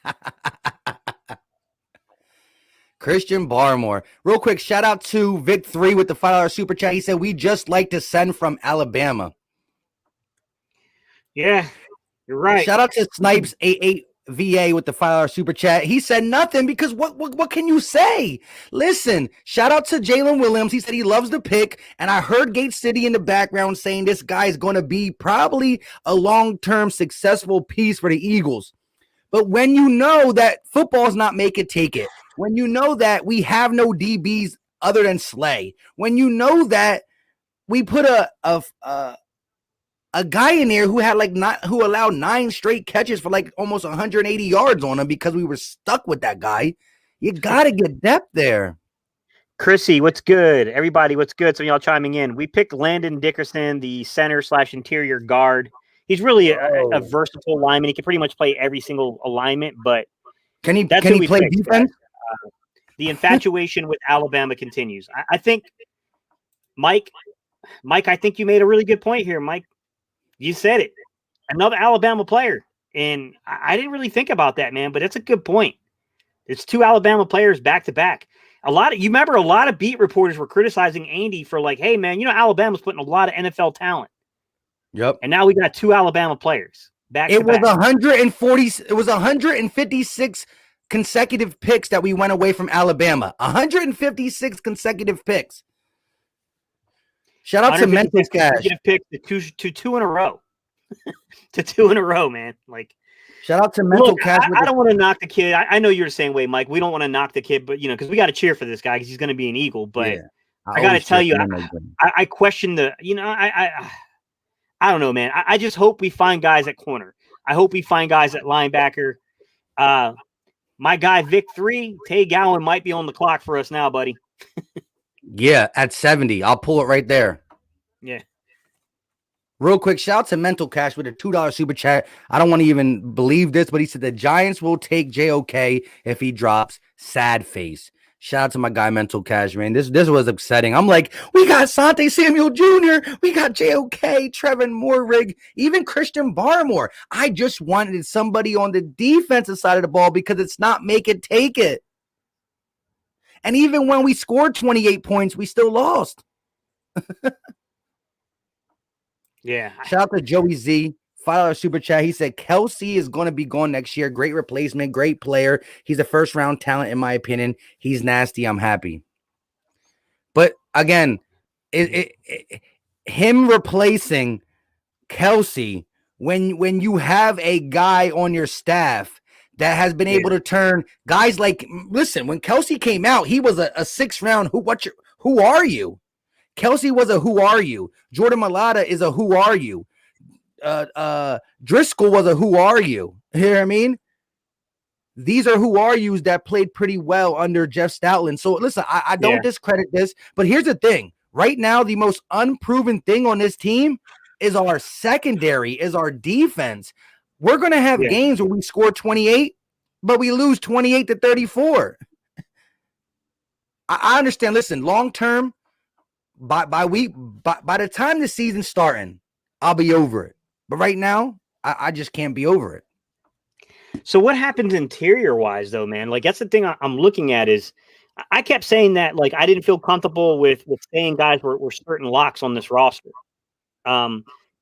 Christian Barmore. Real quick, shout out to Vic3 with the $5 super chat. He said, we just like to send from Alabama. Yeah, you're right. Shout out to Snipes 88 VA with the $5 super chat. He said nothing because what can you say? Listen, shout out to Jalen Williams. He said he loves the pick, and I heard Gate City in the background saying this guy is going to be probably a long-term successful piece for the Eagles. But when you know that football's not make it take it, when you know that we have no DBs other than Slay, when you know that we put a guy in there who allowed 9 straight catches for like almost 180 yards on him because we were stuck with that guy. You got to get depth there. Chrissy, what's good? Everybody, what's good? Some of y'all chiming in. We picked Landon Dickerson, the center/interior guard. He's really a versatile lineman. He can pretty much play every single alignment, but can he play defense? The infatuation with Alabama continues. I think, Mike, I think you made a really good point here, Mike. You said it. another Alabama player. And I didn't really think about that, man, but it's a good point. It's 2 Alabama players back to back. You remember a lot of beat reporters were criticizing Andy for like, hey man, Alabama's putting a lot of NFL talent. Yep. And now we got 2 Alabama players back to back. 156 consecutive picks that we went away from Alabama. 156 consecutive picks. Shout out to Mental Cash. Picks to two in a row. To 2 in a row, man. Like, shout out to Mental Cash. I don't want to knock the kid. I know you're the same way, Mike. We don't want to knock the kid, but because we got to cheer for this guy because he's going to be an Eagle. But I got to tell you, I question the. I don't know, man. I just hope we find guys at corner. I hope we find guys at linebacker. My guy Vic 3, Tay Gowan might be on the clock for us now, buddy. Yeah, at 70. I'll pull it right there. Yeah. Real quick, shout out to Mental Cash with a $2 super chat. I don't want to even believe this, but he said the Giants will take JOK if he drops. Sad face. Shout out to my guy Mental Cash, man. This was upsetting. I'm like, we got Sante Samuel Jr., we got JOK, Trevin Moehrig, even Christian Barmore. I just wanted somebody on the defensive side of the ball because it's not make it, take it. And even when we scored 28 points, we still lost. Yeah. Shout out to Joey Z. $5 super chat. He said Kelsey is going to be gone next year. Great replacement, great player. He's a first round talent, in my opinion. He's nasty. I'm happy. But again, him replacing Kelsey when you have a guy on your staff that has been able to turn guys like, listen, when Kelsey came out, he was a 6th round. Who are you? Kelsey was a who are you? Jordan Mailata is a who are you? Driscoll was a who are you? You know what I mean? These are who are yous that played pretty well under Jeff Stoutland. So listen, I don't discredit this, but here's the thing. Right now, the most unproven thing on this team is our secondary, is our defense. We're going to have games where we score 28, but we lose 28-34. I understand. Listen, long term, by the time the season's starting, I'll be over it. But right now, I just can't be over it. So what happens interior wise though, man? Like that's the thing I'm looking at is I kept saying that like I didn't feel comfortable with saying guys were certain locks on this roster.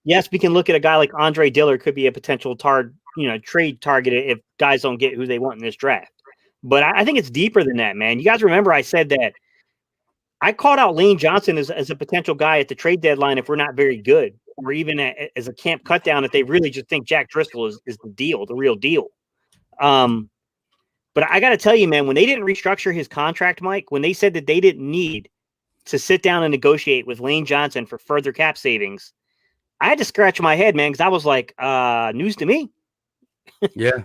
Yes, we can look at a guy like Andre Dillard could be a potential trade target if guys don't get who they want in this draft. But I think it's deeper than that, man. You guys remember I said that I called out Lane Johnson as a potential guy at the trade deadline if we're not very good, or even as a camp cutdown if they really just think Jack Driscoll is the real deal. But I got to tell you, man, when they didn't restructure his contract, Mike, when they said that they didn't need to sit down and negotiate with Lane Johnson for further cap savings, I had to scratch my head, man, because I was like, news to me. Yeah.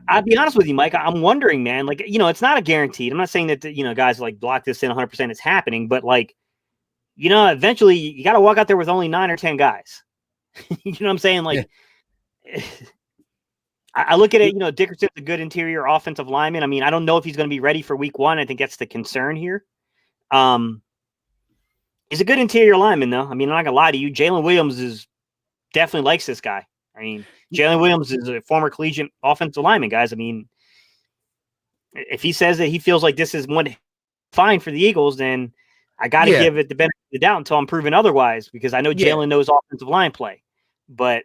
I'll be honest with you, Mike. I'm wondering, man, like, it's not a guaranteed. I'm not saying that, guys like block this in 100% it's happening, but like, eventually you got to walk out there with only 9 or 10 guys. You know what I'm saying? Like, I look at it, Dickerson's a good interior offensive lineman. I mean, I don't know if he's going to be ready for week 1. I think that's the concern here. He's a good interior lineman, though. I mean, I'm not going to lie to you. Jalen Williams definitely likes this guy. I mean, Jalen Williams is a former collegiate offensive lineman, guys. I mean, if he says that he feels like this is one fine for the Eagles, then I got to give it the benefit of the doubt until I'm proven otherwise, because I know Jalen knows offensive line play. But,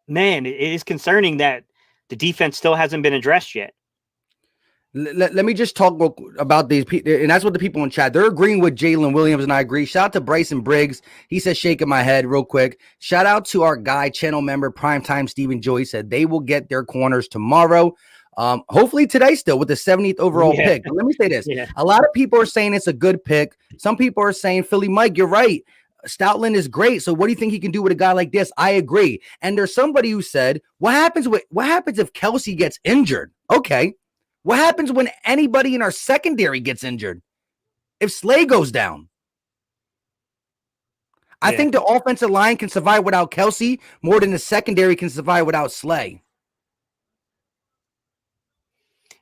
man, it is concerning that the defense still hasn't been addressed yet. Let me just talk about these people, and that's what the people in chat, they're agreeing with Jalen Williams, and I agree. Shout out to Bryson Briggs. He said, shaking my head real quick. Shout out to our guy, channel member, Primetime Stephen Joy, said they will get their corners tomorrow. Hopefully today still with the 70th overall pick. But let me say this. A lot of people are saying it's a good pick. Some people are saying, Philly Mike, you're right. Stoutland is great. So what do you think he can do with a guy like this? I agree. And there's somebody who said, what happens if Kelsey gets injured? Okay. What happens when anybody in our secondary gets injured? If Slay goes down? I think the offensive line can survive without Kelsey more than the secondary can survive without Slay.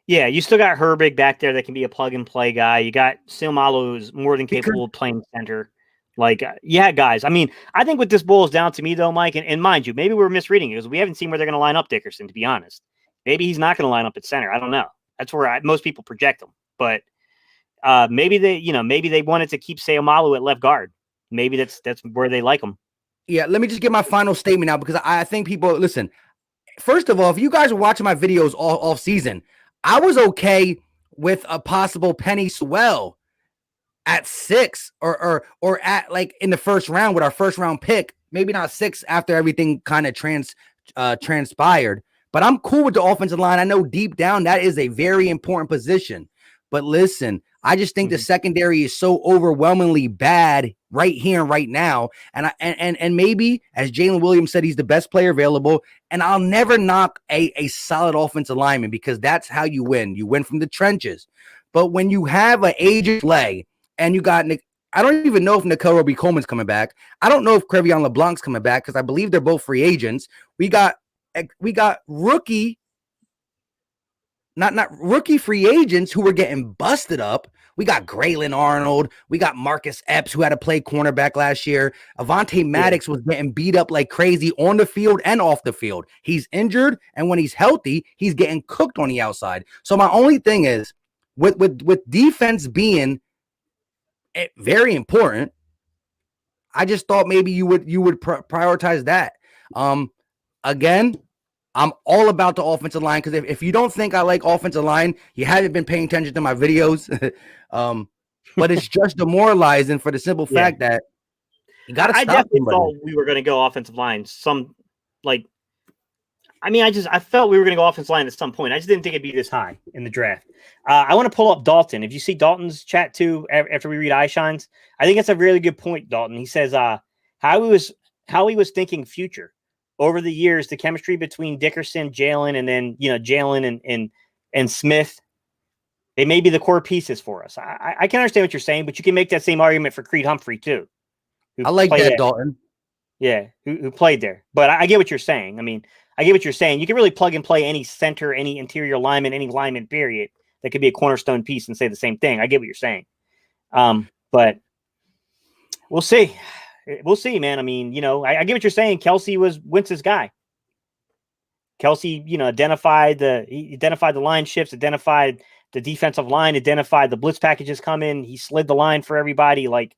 Yeah, you still got Herbig back there that can be a plug-and-play guy. You got Silmalo, who's more than capable of playing center. Like, yeah, guys. I mean, I think what this boils down to me, though, Mike, and mind you, maybe we're misreading it because we haven't seen where they're going to line up Dickerson, to be honest. Maybe he's not going to line up at center. I don't know. That's where most people project him. But maybe they wanted to keep Seumalo at left guard. Maybe that's where they like him. Yeah, let me just get my final statement now because I think people listen. First of all, if you guys are watching my videos all season, I was okay with a possible Penny Sewell at 6 or at like in the first round with our first round pick. Maybe not 6 after everything kind of transpired, but I'm cool with the offensive line. I know deep down that is a very important position. But listen, I just think the secondary is so overwhelmingly bad right here and right now. And maybe, as Jalen Williams said, he's the best player available. And I'll never knock a solid offensive lineman because that's how you win. You win from the trenches. But when you have an aged leg and you got Nick, I don't even know if Nicole Roby-Coleman's coming back. I don't know if Crevion LeBlanc's coming back because I believe they're both free agents. We got rookie. Not rookie free agents who were getting busted up. We got Graylin Arnold. We got Marcus Epps, who had to play cornerback last year. Avonte Maddox was getting beat up like crazy on the field and off the field. He's injured, and when he's healthy, he's getting cooked on the outside. So my only thing is, with defense being very important, I just thought maybe you would prioritize that. Again, I'm all about the offensive line because if you don't think I like offensive line, you haven't been paying attention to my videos. But it's just demoralizing for the simple fact that you got to stop. I definitely thought we were going to go offensive line. I felt we were going to go offensive line at some point. I just didn't think it'd be this high in the draft. I want to pull up Dalton. If you see Dalton's chat too, after we read Eyeshines, I think it's a really good point, Dalton. He says how he was thinking future. Over the years, the chemistry between Dickerson, Jalen, and then Jalen and Smith, they may be the core pieces for us. I can understand what you're saying, but you can make that same argument for Creed Humphrey too. I like that, there. Dalton. Yeah, who played there. But I get what you're saying. I mean, I get what you're saying. You can really plug and play any center, any interior lineman, any lineman, period, that could be a cornerstone piece and say the same thing. I get what you're saying. But we'll see. We'll see, man. I mean, I get what you're saying. Kelsey was Wentz's guy. Kelsey, identified the line shifts, identified the defensive line, identified the blitz packages coming. He slid the line for everybody. Like,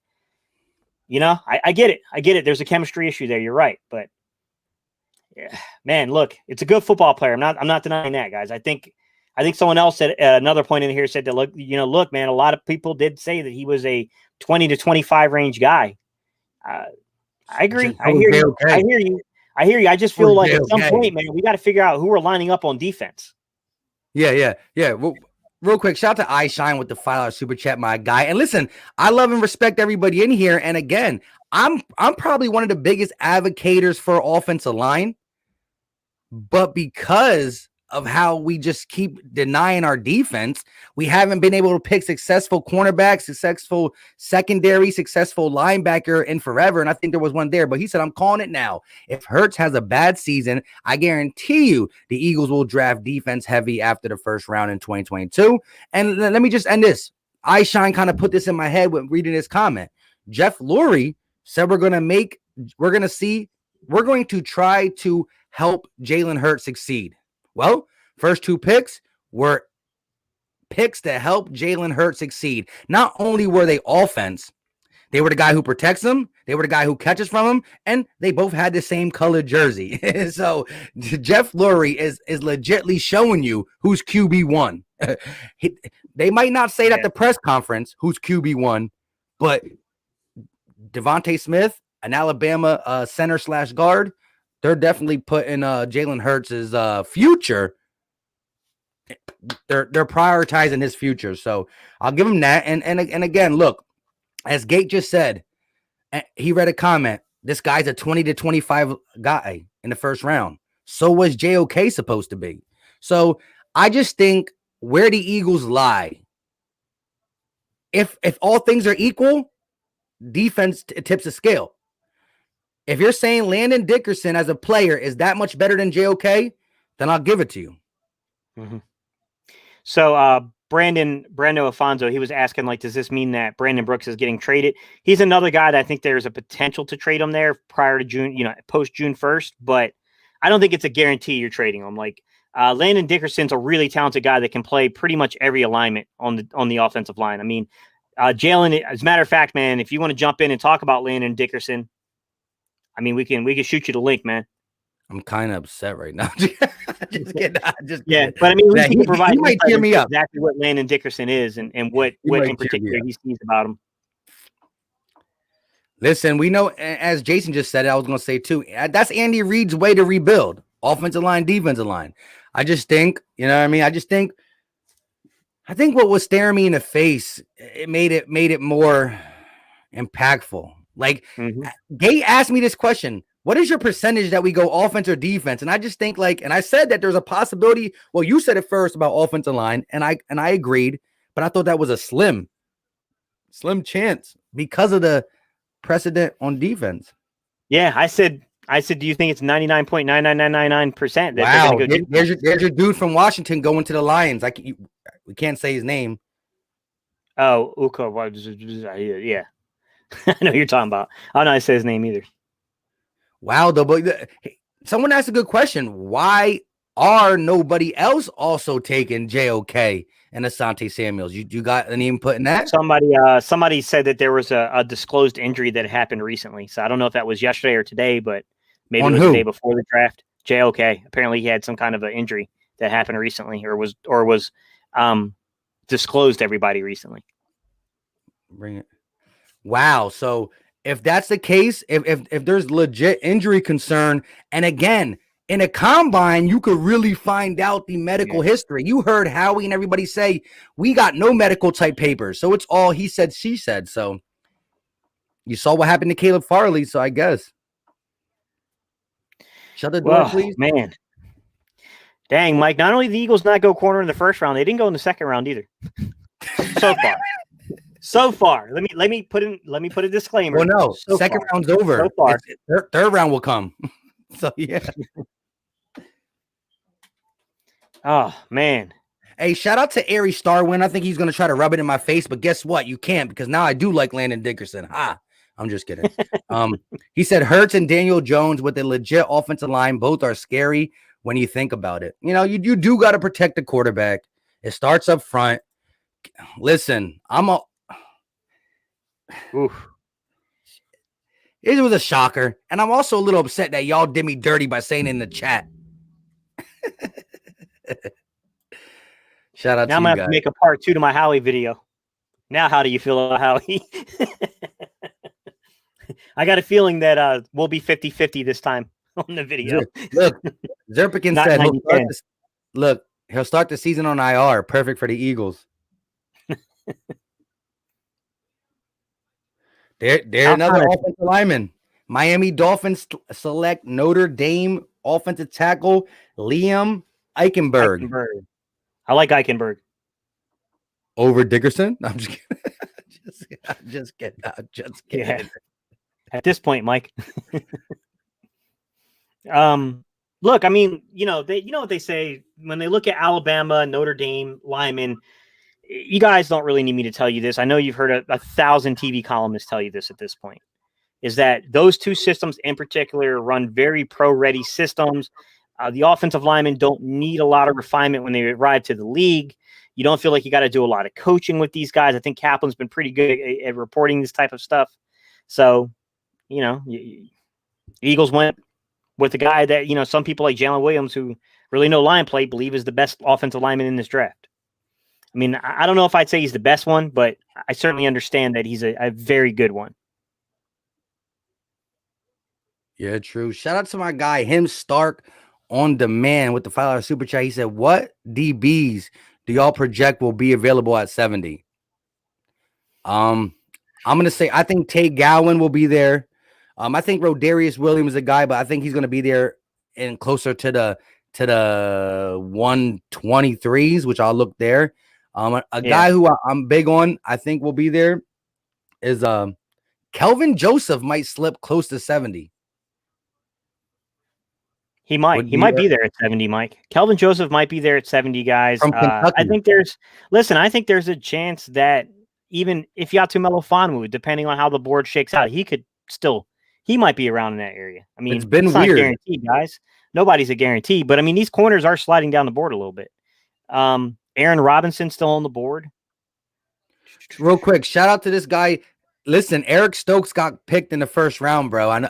I get it. I get it. There's a chemistry issue there. You're right. But yeah, man, look, it's a good football player. I'm not denying that, guys. I think someone else at another point in here said that, look, man, a lot of people did say that he was a 20 to 25 range guy. I agree. I hear you. I hear you. I just feel like at some point, man, we got to figure out who we're lining up on defense. Yeah. Well, real quick, shout out to iShine with the $5 super chat, my guy. And listen, I love and respect everybody in here. And again, I'm probably one of the biggest advocates for offensive line, but because of how we just keep denying our defense, we haven't been able to pick successful cornerbacks, successful secondary, successful linebacker in forever. And I think there was one there, but he said, I'm calling it now. If Hurts has a bad season, I guarantee you the Eagles will draft defense heavy after the first round in 2022. And let me just end this. iShine kind of put this in my head when reading this comment. Jeff Lurie said we're going to try to help Jalen Hurts succeed. Well, first 2 picks were picks to help Jalen Hurts succeed. Not only were they offense, they were the guy who protects him, they were the guy who catches from him, and they both had the same colored jersey. So Jeff Lurie is legitly showing you who's QB1. They might not say it at the press conference who's QB1, but Devontae Smith, an Alabama center / guard, they're definitely putting Jalen Hurts' future. They're prioritizing his future. So I'll give him that. And again, look, as Gate just said, he read a comment. This guy's a 20 to 25 guy in the first round. So was JOK supposed to be. So I just think where the Eagles lie, if all things are equal, defense tips the scale. If you're saying Landon Dickerson as a player is that much better than JOK, then I'll give it to you. Mm-hmm. So Brando Alfonso, he was asking, like, does this mean that Brandon Brooks is getting traded? He's another guy that I think there's a potential to trade him there prior to June, post June 1st, but I don't think it's a guarantee you're trading him. Like, Landon Dickerson's a really talented guy that can play pretty much every alignment on the offensive line. I mean, Jalen, as a matter of fact, man, if you want to jump in and talk about Landon Dickerson, I mean, we can shoot you the link, man. I'm kind of upset right now. just kidding. Yeah, but I mean, he might cheer me up. Exactly what Landon Dickerson is, and what in particular he sees about him. Listen, we know, as Jason just said, I was going to say too, that's Andy Reid's way to rebuild offensive line, defensive line. I just think, you know what I mean? I think what was staring me in the face, it made it more impactful. Like, Gay asked me this question: what is your percentage that we go offense or defense? And I just think, like, and I said that there's a possibility. Well, you said it first about offensive line, and I agreed, but I thought that was a slim chance because of the precedent on defense. Yeah, I said, do you think it's 99.99999% that wow, they're going to go? There's your dude from Washington going to the Lions. We can't say his name. Oh, Uko. Yeah, I know who you're talking about. I don't know how to say his name either. Wow, though, but someone asked a good question. Why are nobody else also taking JOK and Asante Samuels? You got any input in that? Somebody said that there was a disclosed injury that happened recently. So I don't know if that was yesterday or today, but maybe it was the day before the draft. JOK. Apparently he had some kind of an injury that happened recently or was disclosed to everybody recently. Bring it. Wow. So if that's the case, if there's legit injury concern, and again, in a combine, you could really find out the medical history. You heard Howie and everybody say, we got no medical type papers. So it's all he said, she said. So you saw what happened to Caleb Farley. So I guess. Shut the door, please. Man. Dang, Mike, not only the Eagles not go corner in the first round, they didn't go in the second round either. So far. Let me put a disclaimer. Well, no, second round's over. So far. Third round will come. So yeah. Oh man. Hey, shout out to Ari Starwin. I think he's gonna try to rub it in my face, but guess what? You can't, because now I do like Landon Dickerson. I'm just kidding. He said Hurts and Daniel Jones with a legit offensive line, both are scary when you think about it. You know, you do got to protect the quarterback. It starts up front. Listen, it was a shocker, and I'm also a little upset that y'all did me dirty by saying it in the chat. Shout out now to I'm you gonna guys. have to make a part 2 to my Howie video. Now, how do you feel about Howie? I got a feeling that we'll be 50-50 this time on the video. Look, Zerpikin said he'll start the season on IR. Perfect for the Eagles. They're another offensive lineman. Miami Dolphins select Notre Dame offensive tackle Liam Eichenberg. I like Eichenberg over Dickerson. I'm just kidding. I'm just kidding. Yeah. At this point, Mike. Look, I mean, you know what they say when they look at Alabama, Notre Dame linemen. You guys don't really need me to tell you this. I know you've heard 1,000 TV columnists tell you this at this point. Is that those two systems in particular run very pro-ready systems. The offensive linemen don't need a lot of refinement when they arrive to the league. You don't feel like you got to do a lot of coaching with these guys. I think Kaplan's been pretty good at reporting this type of stuff. So, you know, Eagles went with the guy that, you know, some people like Jalen Williams, who really know line play, believe is the best offensive lineman in this draft. I mean, I don't know if I'd say he's the best one, but I certainly understand that he's a very good one. Yeah, true. Shout out to my guy, him Stark on demand with the $5 super chat. He said, what DBs do y'all project will be available at 70? I'm going to say, I think Tay Gowan will be there. I think Rodarius Williams is a guy, but I think he's going to be there and closer to the 123s, which I'll look there. Guy who I'm big on, I think will be there is Kelvin Joseph might slip close to 70. He might. Would He be might be there at 70, Mike. Kelvin Joseph might be there at 70, guys. from I Kentucky. think there's a chance that even if Yatumelo Fonwu, depending on how the board shakes out, he might be around in that area. I mean, It's been not weird. guaranteed, guys. Nobody's a guarantee, but I mean, these corners are sliding down the board a little bit. Aaron Robinson still on the board. Real quick, shout out to this guy. Listen, Eric Stokes got picked in the first round, bro. I know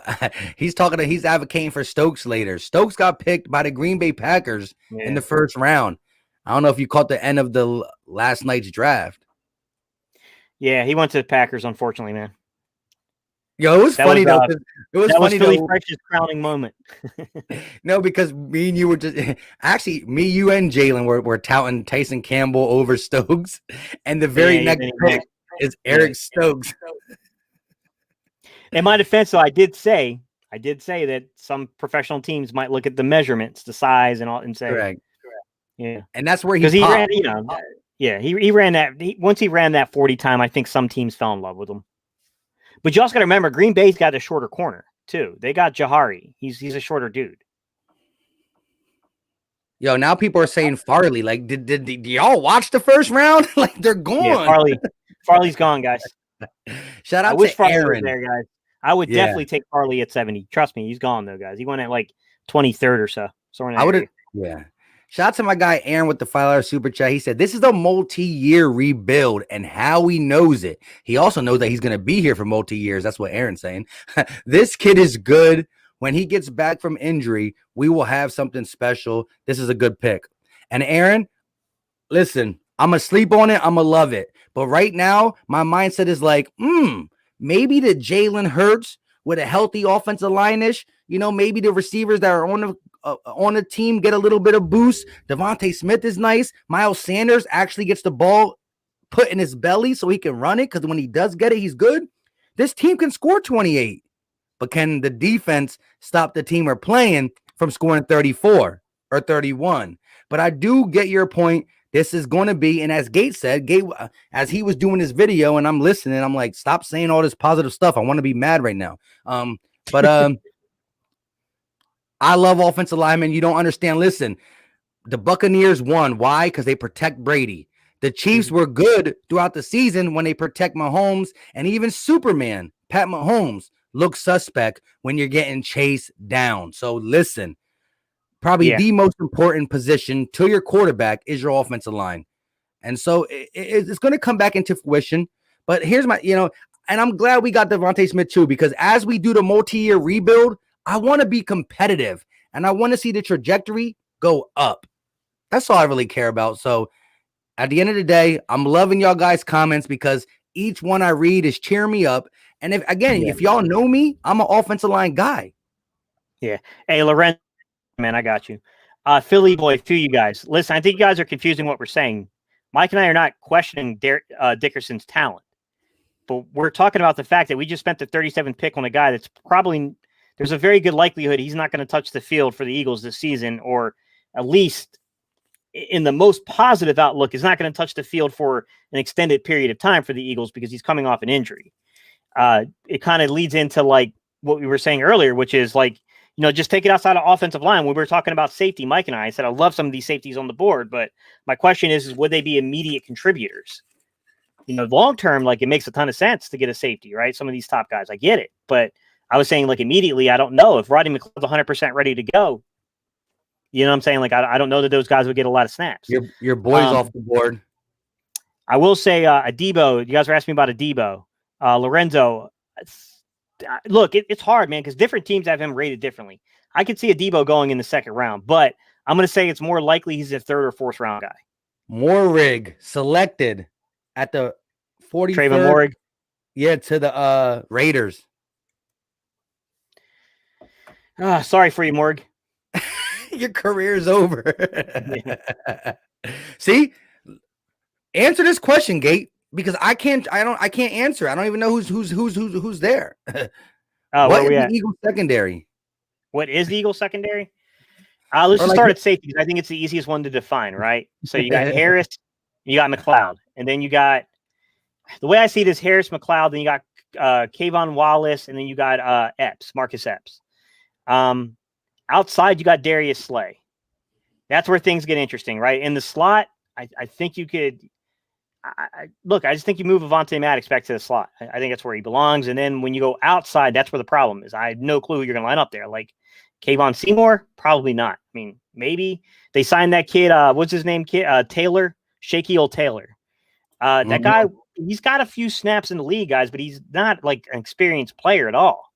he's advocating for Stokes later. Stokes got picked by the Green Bay Packers in the first round. I don't know if you caught the end of the last night's draft. Yeah, he went to the Packers, unfortunately, man. Yo, it was funny though. It was funny Philly though. Fresh's crowning moment. No, because me and you were just actually me, you, and Jalen were touting Tyson Campbell over Stokes, and the very next pick is Eric Stokes. In my defense, though, I did say that some professional teams might look at the measurements, the size, and all, and say, correct. Yeah, and that's where he ran. He ran that. Once he ran that 40 time, I think some teams fell in love with him. But you also got to remember, Green Bay's got a shorter corner too. They got Jahari. He's a shorter dude. Yo, now people are saying Farley. Like, did y'all watch the first round? Like, they're gone. Yeah, Farley's gone, guys. Shout out to Farley Aaron there, guys. I would definitely take Farley at 70. Trust me, he's gone though, guys. He went at like 23rd or so. I would have. Yeah. Shout out to my guy Aaron with the $5 super chat. He said, this is a multi-year rebuild, and how he knows it. He also knows that he's going to be here for multi-years. That's what Aaron's saying. This kid is good. When he gets back from injury, we will have something special. This is a good pick. And Aaron, listen, I'm going to sleep on it. I'm going to love it. But right now, my mindset is like, maybe the Jalen Hurts with a healthy offensive line-ish, maybe the receivers that are on the team get a little bit of boost. Devontae Smith is nice. Miles Sanders actually gets the ball put in his belly so he can run it, because when he does get it, he's good. This team can score 28, but can the defense stop the team we're playing from scoring 34 or 31? But I do get your point. This is going to be, and as Gate said, as he was doing his video and I'm listening, I'm like, stop saying all this positive stuff. I want to be mad right now. But I love offensive linemen. You don't understand. Listen, the Buccaneers won. Why? Because they protect Brady. The Chiefs were good throughout the season when they protect Mahomes, and even Superman, Pat Mahomes, looks suspect when you're getting chased down. So listen, probably the most important position to your quarterback is your offensive line. And so it's going to come back into fruition. But here's my, and I'm glad we got Devontae Smith too, because as we do the multi-year rebuild, I want to be competitive, and I want to see the trajectory go up. That's all I really care about. So at the end of the day, I'm loving y'all guys' comments, because each one I read is cheering me up. And if y'all know me, I'm an offensive line guy. Yeah. Hey, Lorenzo, man, I got you. Philly boy, to you guys. Listen, I think you guys are confusing what we're saying. Mike and I are not questioning Dickerson's talent, but we're talking about the fact that we just spent the 37th pick on a guy that's probably – there's a very good likelihood he's not going to touch the field for the Eagles this season, or at least in the most positive outlook, is not going to touch the field for an extended period of time for the Eagles because he's coming off an injury. It kind of leads into like what we were saying earlier, which is like, just take it outside of offensive line. When we were talking about safety, Mike and I said, I love some of these safeties on the board, but my question is would they be immediate contributors? Long term, like, it makes a ton of sense to get a safety, right? Some of these top guys, I get it, but I was saying, like, immediately, I don't know if Rodney McLeod's 100% ready to go. You know what I'm saying? Like, I don't know that those guys would get a lot of snaps. Your boy's off the board. I will say Adebo. You guys were asking me about Adebo. Lorenzo, look, it's hard, man, because different teams have him rated differently. I could see Adebo going in the second round, but I'm going to say it's more likely he's a third or fourth round guy. Morrig selected at the 43rd. Trayvon Morrig. Yeah, to the Raiders. Sorry for you, Morg. Your career's over. See, answer this question, Gate, because I can't answer. I don't even know who's there. What is the Eagles secondary? What is the Eagles secondary? Let's just start at safety. I think it's the easiest one to define, right? So you got Harris, you got McLeod, and then you got, the way I see it is Harris, McLeod, then you got Kayvon Wallace, and then you got Epps, Marcus Epps. Outside, you got Darius Slay. That's where things get interesting, right? In the slot, I think you could look. I just think you move Avonte Maddox back to the slot. I think that's where he belongs. And then when you go outside, that's where the problem is. I have no clue who you're going to line up there. Like Kayvon Seymour, probably not. I mean, maybe they signed that kid. What's his name? Kid Taylor, Shaky old Taylor. That guy, he's got a few snaps in the league, guys, but he's not like an experienced player at all.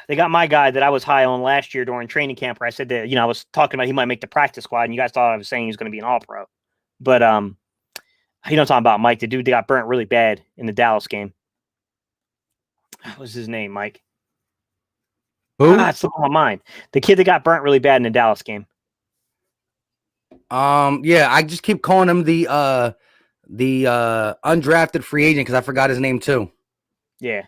They got my guy that I was high on last year during training camp, where I said that, I was talking about he might make the practice squad, and you guys thought I was saying he was going to be an all-pro. But you know what I'm talking about, Mike, the dude that got burnt really bad in the Dallas game. What was his name, Mike? Who? It's slipping my mind. The kid that got burnt really bad in the Dallas game. Yeah, I just keep calling him the undrafted free agent because I forgot his name too. Yeah.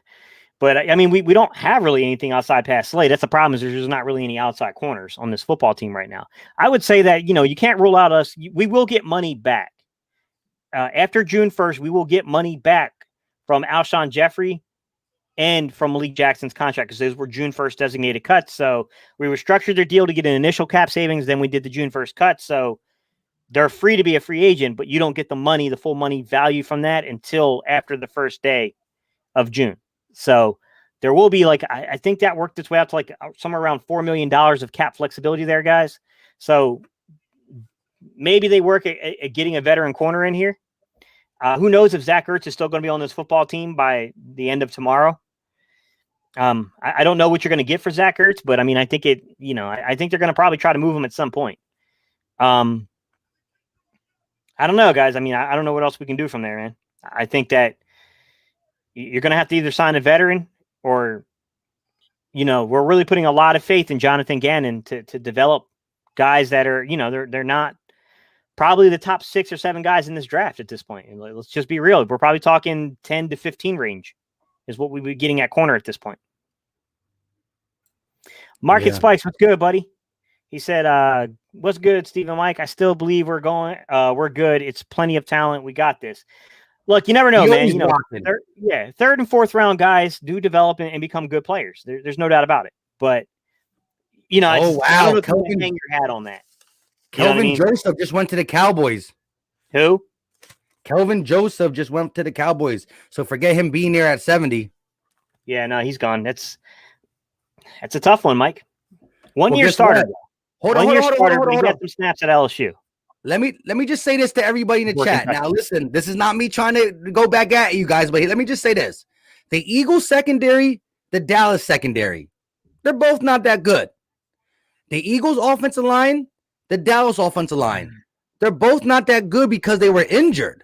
But I mean, we don't have really anything outside past Slay. That's the problem, is there's just not really any outside corners on this football team right now. I would say that, you can't rule out us. We will get money back. After June 1st, we will get money back from Alshon Jeffrey and from Malik Jackson's contract, because those were June 1st designated cuts. So we restructured their deal to get an initial cap savings. Then we did the June 1st cut. So they're free to be a free agent, but you don't get the full money value from that until after the first day of June. So there will be I think that worked its way out to somewhere around $4 million of cap flexibility there, guys. So maybe they work at getting a veteran corner in here. Who knows if Zach Ertz is still going to be on this football team by the end of tomorrow. I don't know what you're going to get for Zach Ertz, but I mean, I think I think they're going to probably try to move him at some point. I don't know, guys. I mean, I don't know what else we can do from there, man. I think that you're going to have to either sign a veteran or, we're really putting a lot of faith in Jonathan Gannon to develop guys that are, they're not probably the top 6 or 7 guys in this draft at this point. And let's just be real. We're probably talking 10 to 15 range is what we'd be getting at corner at this point. Market Spikes, what's good, buddy? He said, what's good, Stephen Mike? I still believe we're good. It's plenty of talent. We got this. Look, you never know, man. Third and fourth round guys do develop and become good players. There's no doubt about it. But, I don't know if you can hang your hat on that. Kelvin Joseph just went to the Cowboys. Who? Kelvin Joseph just went to the Cowboys. So forget him being there at 70. Yeah, no, he's gone. That's a tough one, Mike. One year starter. Hold on. He got some snaps at LSU. Let me just say this to everybody in the chat. Now, listen, this is not me trying to go back at you guys, but let me just say this. The Eagles secondary, the Dallas secondary, they're both not that good. The Eagles offensive line, the Dallas offensive line, they're both not that good because they were injured.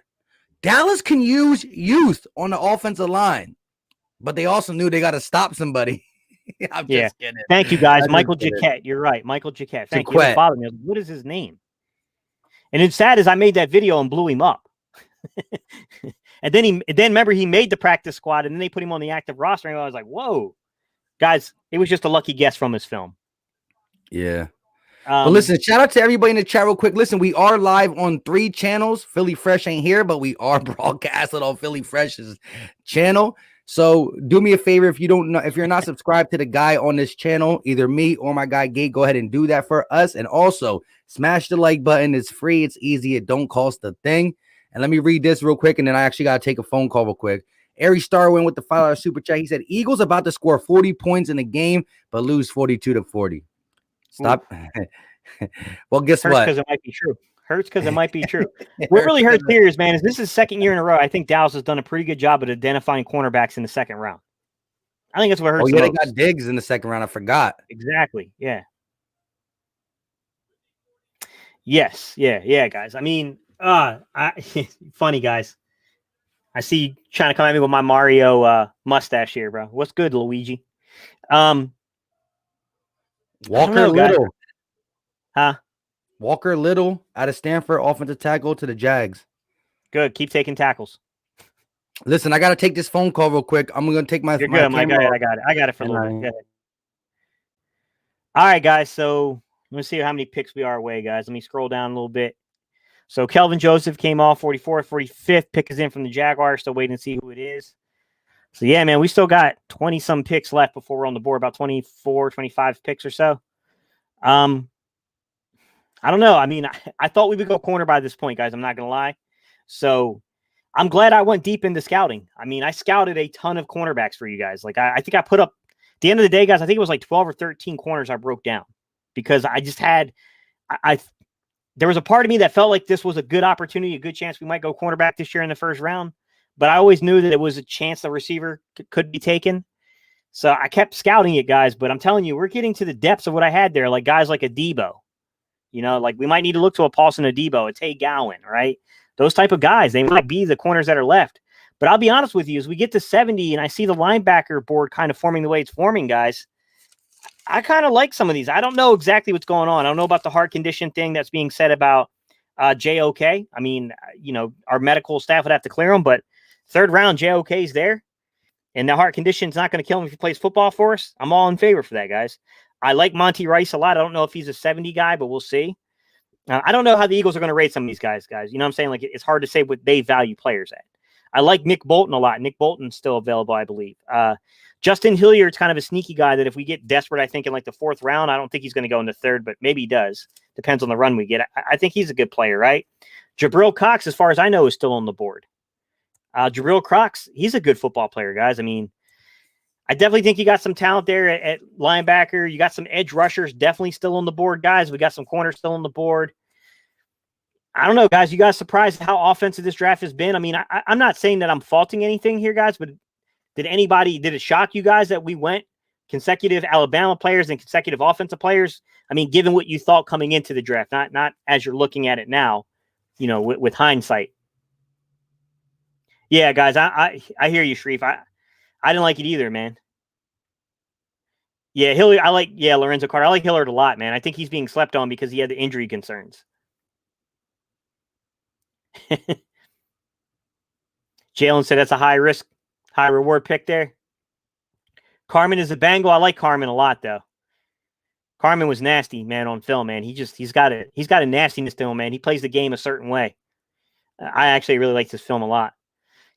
Dallas can use youth on the offensive line, but they also knew they got to stop somebody. I'm just kidding. Thank you, guys. Michael Jaquette. You're right. Michael Jaquette. Thank you. What is his name? And it's sad as I made that video and blew him up. and then remember he made the practice squad and then they put him on the active roster. And I was like, whoa, guys, it was just a lucky guess from his film. Yeah. But listen, shout out to everybody in the chat real quick. Listen, we are live on 3 channels. Philly Fresh ain't here, but we are broadcasted on Philly Fresh's channel. So do me a favor, if you're not subscribed to the guy on this channel, either me or my guy Gate, go ahead and do that for us. And also smash the like button. It's free. It's easy. It don't cost a thing. And let me read this real quick. And then I actually got to take a phone call real quick. Ari Starwin with the $5 super chat. He said, Eagles about to score 40 points in the game, but lose 42-40. Stop. Well, guess what? Because it might be true. Hurts because it might be true. What really hurts here is, man, is this is second year in a row. I think Dallas has done a pretty good job at identifying cornerbacks in the second round. I think that's what hurts. Oh, yeah, they got Diggs in the second round. I forgot. Exactly. Yeah. Yes. Yeah, guys. I mean, funny, guys. I see you trying to come at me with my Mario mustache here, bro. What's good, Luigi? Walker Little. Huh? Walker Little out of Stanford, offensive tackle to the Jags. Good. Keep taking tackles. Listen, I got to take this phone call real quick. I'm going to take my. You're good, my guy. I got it for a little bit. All right, guys. So let's see how many picks we are away, guys. Let me scroll down a little bit. So Kelvin Joseph came off 44th, 45th. Pick is in from the Jaguars. Still waiting to see who it is. So, yeah, man, we still got 20-some picks left before we're on the board, about 24, 25 picks or so. I don't know. I mean, I thought we would go corner by this point, guys. I'm not going to lie. So I'm glad I went deep into scouting. I mean, I scouted a ton of cornerbacks for you guys. Like, I think I put up, at the end of the day, guys, I think it was like 12 or 13 corners I broke down because I just had, there was a part of me that felt like this was a good opportunity, a good chance we might go cornerback this year in the first round. But I always knew that it was a chance the receiver could be taken. So I kept scouting it, guys. But I'm telling you, we're getting to the depths of what I had there, like guys like a Debo. You know, like we might need to look to a Paulson Adebo, a Tay Gowan, right? Those type of guys, they might be the corners that are left. But I'll be honest with you, as we get to 70 and I see the linebacker board kind of forming the way it's forming, guys, I kind of like some of these. I don't know exactly what's going on. I don't know about the heart condition thing that's being said about JOK. I mean, you know, our medical staff would have to clear him, but third round, JOK's there. And the heart condition's not going to kill him if he plays football for us. I'm all in favor for that, guys. I like Monty Rice a lot. I don't know if he's a 70 guy, but we'll see. I don't know how the Eagles are going to rate some of these guys. You know what I'm saying? Like, it's hard to say what they value players at. I like Nick Bolton a lot. Nick Bolton's still available, I believe. Justin Hilliard's kind of a sneaky guy that if we get desperate, I think in like the fourth round, I don't think he's going to go in the third, but maybe he does. Depends on the run we get. I think he's a good player, right? Jabril Cox, as far as I know, is still on the board. Jabril Cox, he's a good football player, guys. I mean, I definitely think you got some talent there at linebacker. You got some edge rushers definitely still on the board, guys. We got some corners still on the board. I don't know, guys. You guys surprised how offensive this draft has been? I mean, I'm not saying that I'm faulting anything here, guys, but did it shock you guys that we went consecutive Alabama players and consecutive offensive players? I mean, given what you thought coming into the draft, not as you're looking at it now, you know, with hindsight. Yeah, guys, I hear you, Sharif. I didn't like it either, man. Yeah, Hilliard. Lorenzo Carter. I like Hilliard a lot, man. I think he's being slept on because he had the injury concerns. Jalen said that's a high risk, high reward pick there. Carmen is a Bengal. I like Carmen a lot, though. Carmen was nasty, man, on film, man. He's got a nastiness to him, man. He plays the game a certain way. I actually really like this film a lot.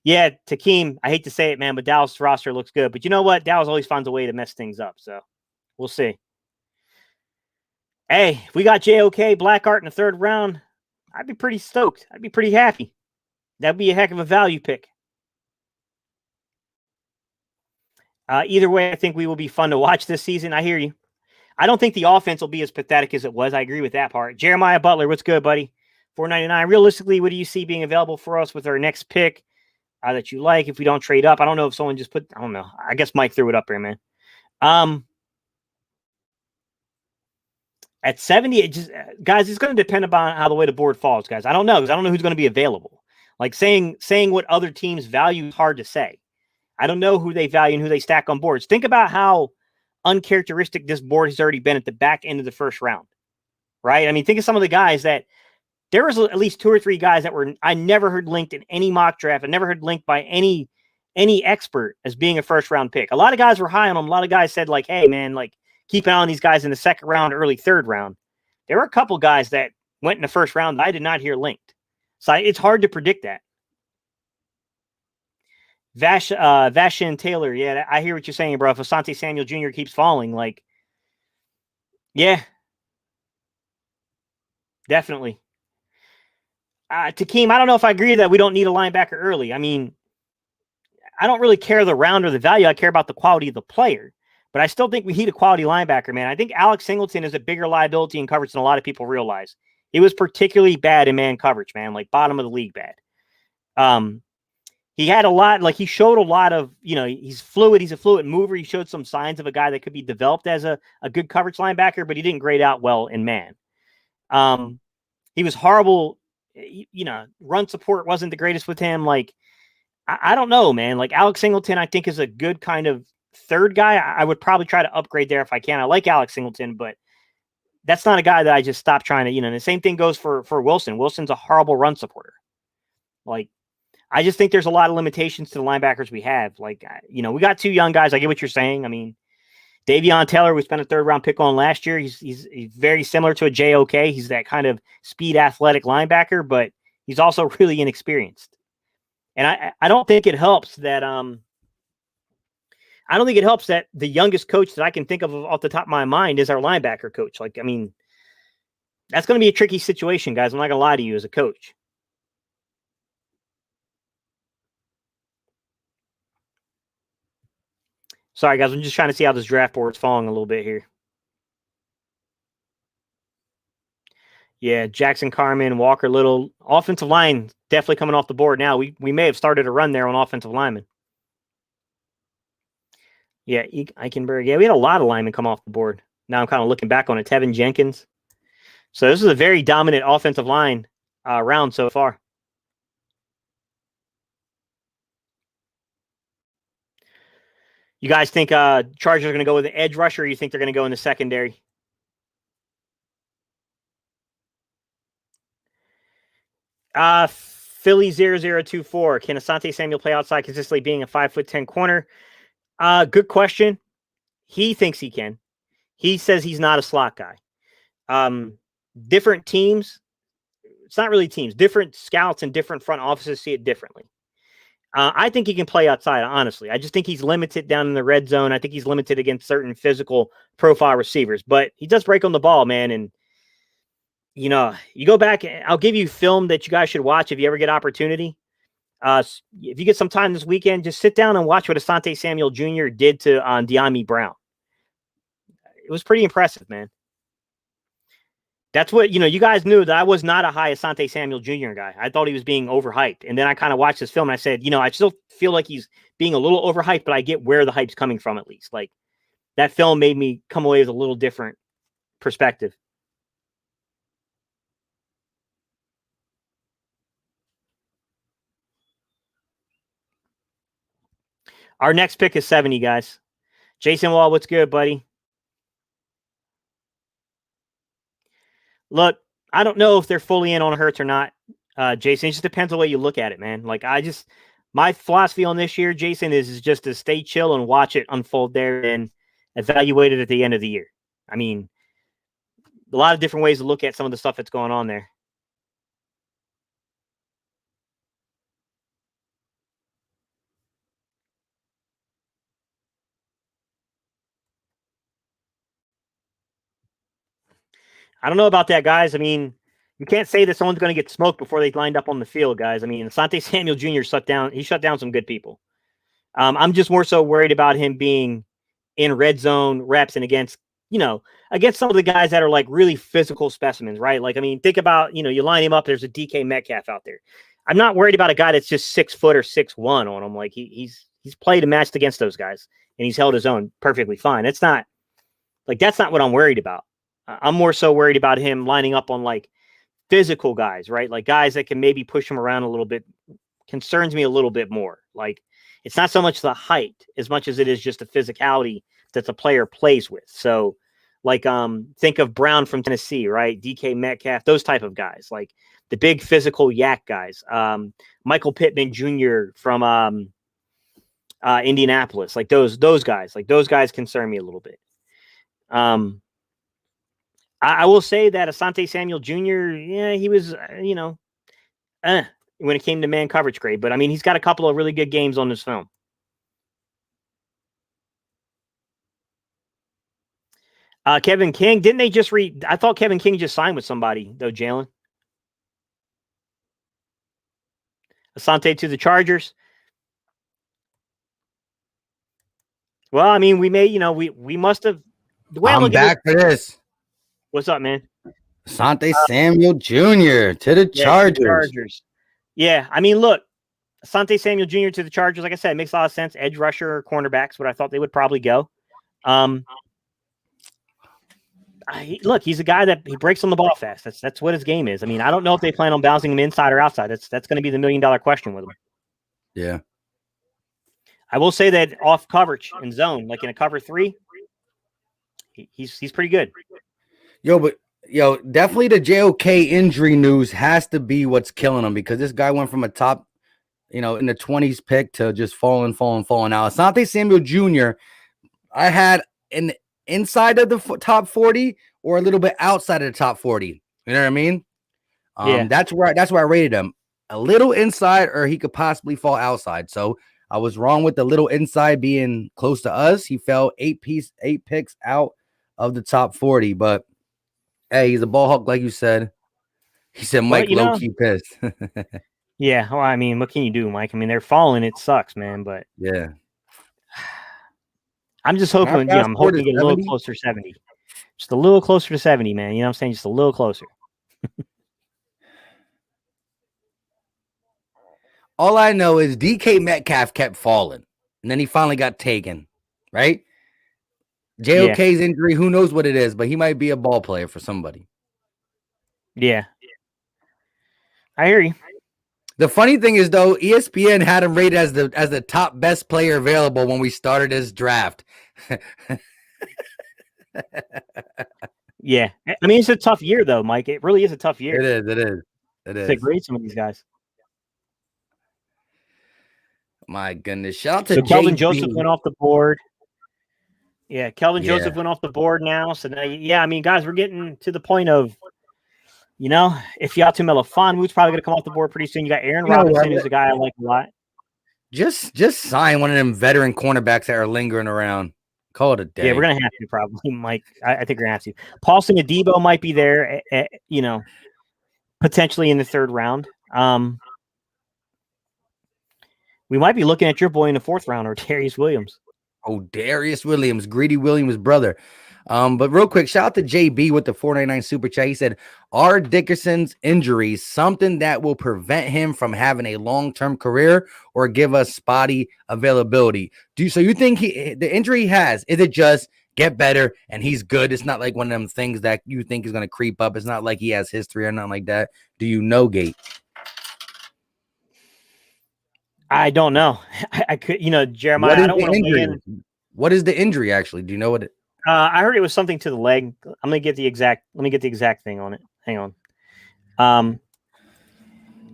Yeah, Takeem, I hate to say it, man, but Dallas' roster looks good. But you know what? Dallas always finds a way to mess things up. So we'll see. Hey, if we got JOK Blackheart in the third round, I'd be pretty stoked. I'd be pretty happy. That'd be a heck of a value pick. Either way, I think we will be fun to watch this season. I hear you. I don't think the offense will be as pathetic as it was. I agree with that part. Jeremiah Butler, what's good, buddy? $4.99. Realistically, what do you see being available for us with our next pick? That you like if we don't trade up. I don't know if someone just put, I don't know. I guess Mike threw it up there, man. At 70, guys, it's going to depend upon how the way the board falls, guys. I don't know, because I don't know who's going to be available. Like saying what other teams value is hard to say. I don't know who they value and who they stack on boards. Think about how uncharacteristic this board has already been at the back end of the first round, right? I mean, think of some of the guys that there was at least 2 or 3 guys that I never heard linked in any mock draft. I never heard linked by any expert as being a first round pick. A lot of guys were high on them. A lot of guys said like, hey man, like keep an eye on these guys in the second round, early third round. There were a couple guys that went in the first round that I did not hear linked. So it's hard to predict that. Vashin Taylor. Yeah, I hear what you're saying, bro. If Asante Samuel Jr. keeps falling, like, yeah, definitely. Takeem, I don't know if I agree that we don't need a linebacker early. I mean, I don't really care the round or the value. I care about the quality of the player. But I still think we need a quality linebacker, man. I think Alex Singleton is a bigger liability in coverage than a lot of people realize. He was particularly bad in man coverage, man, like bottom of the league bad. He had a lot, like he showed a lot of, you know, he's fluid. He's a fluid mover. He showed some signs of a guy that could be developed as a good coverage linebacker, but he didn't grade out well in man. He was horrible. You know, run support wasn't the greatest with him. Like, I don't know, man. Like Alex Singleton, I think is a good kind of third guy. I would probably try to upgrade there if I can. I like Alex Singleton, but that's not a guy that I just stopped trying to, you know, and the same thing goes for Wilson. Wilson's a horrible run supporter. Like, I just think there's a lot of limitations to the linebackers we have. Like, you know, we got 2 young guys. I get what you're saying. I mean, Davion Taylor, we spent a 3rd round pick on last year. He's very similar to a JOK. He's that kind of speed athletic linebacker, but he's also really inexperienced. And I don't think it helps that I don't think it helps that the youngest coach that I can think of off the top of my mind is our linebacker coach. Like, I mean, that's going to be a tricky situation, guys. I'm not going to lie to you as a coach. Sorry, guys. I'm just trying to see how this draft board's falling a little bit here. Yeah, Jackson Carman, Walker Little. Offensive line definitely coming off the board now. We may have started a run there on offensive linemen. Yeah, Eichenberg. Yeah, we had a lot of linemen come off the board. Now I'm kind of looking back on it. Tevin Jenkins. So this is a very dominant offensive line round so far. You guys think Chargers are going to go with the edge rusher, or you think they're going to go in the secondary? Philly 0024. Can Asante Samuel play outside consistently being a 5'10" corner? Good question. He thinks he can. He says he's not a slot guy. Different teams, it's not really teams, different scouts and different front offices see it differently. I think he can play outside, honestly. I just think he's limited down in the red zone. I think he's limited against certain physical profile receivers, but he does break on the ball, man. And, you know, you go back, I'll give you film that you guys should watch if you ever get opportunity. If you get some time this weekend, just sit down and watch what Asante Samuel Jr. did to De'Ami Brown. It was pretty impressive, man. That's what, you know, you guys knew that I was not a high Asante Samuel Jr. guy. I thought he was being overhyped. And then I kind of watched this film and I said, you know, I still feel like he's being a little overhyped, but I get where the hype's coming from at least. Like, that film made me come away with a little different perspective. Our next pick is 70, guys. Jason Wall, what's good, buddy? Look, I don't know if they're fully in on Hurts or not, Jason. It just depends on the way you look at it, man. Like, my philosophy on this year, Jason, is just to stay chill and watch it unfold there and evaluate it at the end of the year. I mean, a lot of different ways to look at some of the stuff that's going on there. I don't know about that, guys. I mean, you can't say that someone's going to get smoked before they lined up on the field, guys. I mean, Asante Samuel Jr. shut down some good people. I'm just more so worried about him being in red zone reps and against some of the guys that are like really physical specimens, right? Like, I mean, think about, you line him up. There's a DK Metcalf out there. I'm not worried about a guy that's just 6 foot or 6'1" on him. Like, he's played and matched against those guys and he's held his own perfectly fine. That's not what I'm worried about. I'm more so worried about him lining up on like physical guys, right? Like guys that can maybe push him around a little bit. Concerns me a little bit more. Like, it's not so much the height as much as it is just the physicality that the player plays with. So, like, think of Brown from Tennessee, right? DK Metcalf, those type of guys, like the big physical yak guys. Michael Pittman Jr. from Indianapolis, like those guys. Like, those guys concern me a little bit. I will say that Asante Samuel Jr., yeah, he was, when it came to man coverage grade. But, I mean, he's got a couple of really good games on this film. Kevin King, didn't they just I thought Kevin King just signed with somebody, though, Jalen. Asante to the Chargers. Well, I mean, we may, we must have. I'm back for this. What's up, man? Asante Samuel Jr. to the Chargers. Yeah, I mean, look, Asante Samuel Jr. to the Chargers, like I said, it makes a lot of sense. Edge rusher or cornerbacks, what I thought they would probably go. Look, he's a guy that he breaks on the ball fast. That's what his game is. I mean, I don't know if they plan on bouncing him inside or outside. That's going to be the $1 million question with him. Yeah. I will say that off coverage and zone, like in a cover 3, he's pretty good. Definitely the JOK injury news has to be what's killing him, because this guy went from a top, in the 20s pick to just falling. Now, Asante Samuel Jr., I had an inside of the top 40 or a little bit outside of the top 40. You know what I mean? Yeah. That's where I rated him. A little inside, or he could possibly fall outside. So I was wrong with the little inside being close to us. He fell 8 picks out of the top 40. But hey, he's a ball hawk, like you said. He said Mike low-key pissed. Yeah, well, I mean, what can you do, Mike? I mean, they're falling. It sucks, man. But yeah, I'm just hoping, I'm hoping to get a little closer to 70. Just a little closer to 70, man. You know what I'm saying? Just a little closer. All I know is DK Metcalf kept falling, and then he finally got taken, right? JOK's injury, who knows what it is, but he might be a ball player for somebody. Yeah. I hear you. The funny thing is, though, ESPN had him rated as the top best player available when we started his draft. Yeah. I mean, it's a tough year, though, Mike. It really is a tough year. It is. To grade some of these guys. My goodness. Shout out to Kelvin Joseph went off the board. Yeah, Kelvin Joseph went off the board now. So now, I mean, guys, we're getting to the point of, if Yatu Melifonwu's probably going to come off the board pretty soon. You got Aaron Robinson, who's a guy I like a lot. Just sign one of them veteran cornerbacks that are lingering around. Call it a day. Yeah, we're going to have to probably, Mike. I think we're going to have to. Paulson Adebo might be there, potentially in the third round. We might be looking at your boy in the fourth round, or Darius Williams. Oh, Darius Williams, Greedy Williams' brother. But real quick, shout out to JB with the 499 super chat. He said, "Are Dickerson's injuries something that will prevent him from having a long-term career or give us spotty availability?" So you think the injury he has, is it just get better and he's good? It's not like one of them things that you think is going to creep up. It's not like he has history or nothing like that. Do you know, Gate? I don't know. I could, Jeremiah. I don't want to weigh in. What is the injury actually? Do you know what it? I heard it was something to the leg. Let me get the exact thing on it. Hang on.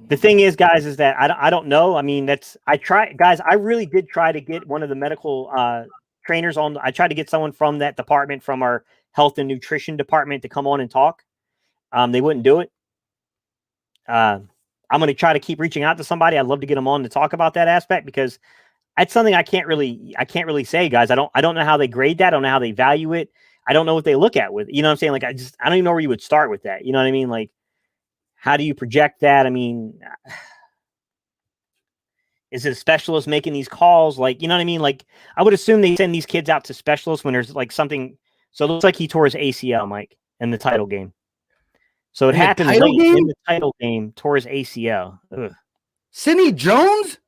The thing is, guys, is that I don't know. I mean, I really did try to get one of the medical trainers on. I tried to get someone from that department, from our health and nutrition department, to come on and talk. They wouldn't do it. I'm going to try to keep reaching out to somebody. I'd love to get them on to talk about that aspect, because that's something I can't really say, guys. I don't know how they grade that. I don't know how they value it. I don't know what they look at with, you know what I'm saying? Like, I don't even know where you would start with that. You know what I mean? Like, how do you project that? I mean, is it a specialist making these calls? Like, you know what I mean? Like, I would assume they send these kids out to specialists when there's like something. So it looks like he tore his ACL, Mike, in the title game. So it happened late in the title game, tore his ACL. Ugh. Sidney Jones?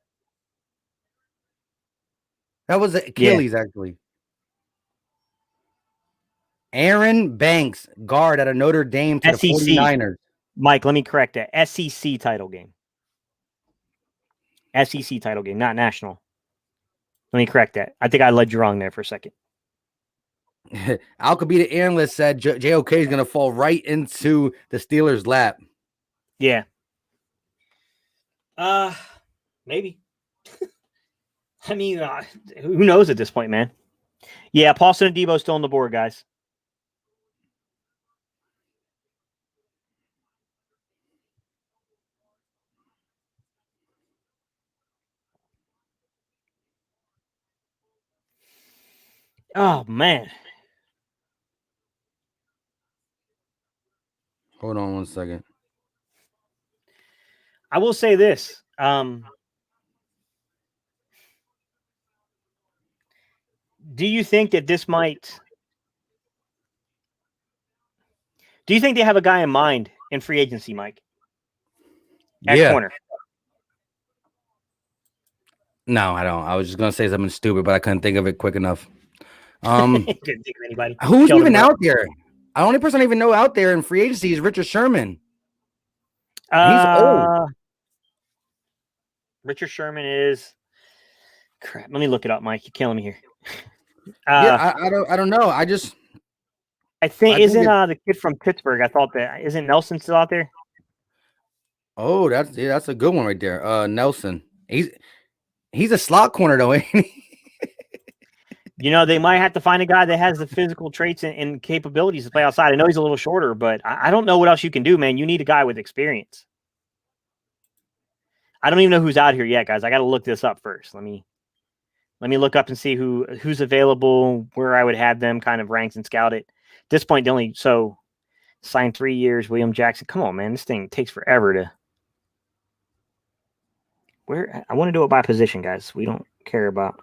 That was Achilles, actually. Aaron Banks, guard at a Notre Dame to SEC. the 49ers. Mike, let me correct that. SEC title game. SEC title game, not national. Let me correct that. I think I led you wrong there for a second. Alka the analyst said JOK is going to fall right into the Steelers' lap. Yeah. Maybe. I mean, who knows at this point, man? Yeah, Paulson Adebo still on the board, guys. Oh, man. Hold on one second. I will say this. Do you think that this might... Do you think they have a guy in mind in free agency, Mike? At corner? No, I don't. I was just going to say something stupid, but I couldn't think of it quick enough. Couldn't think of anybody. Who's even out there? The only person I even know out there in free agency is Richard Sherman. He's old. Richard Sherman is... Crap. Let me look it up, Mike. You're killing me here. I don't know. I think isn't the kid from Pittsburgh? I thought that isn't Nelson still out there? Oh, that's a good one right there. Nelson. He's a slot corner though, ain't he? They might have to find a guy that has the physical traits and capabilities to play outside. I know he's a little shorter, but I don't know what else you can do, man. You need a guy with experience. I don't even know who's out here yet, guys. I got to look this up first. Let me Let me look up and see who's available, where I would have them kind of ranked and scouted. At this point, signed 3 years, William Jackson. Come on, man. This thing takes forever to. Where I want to do it by position, guys. We don't care about.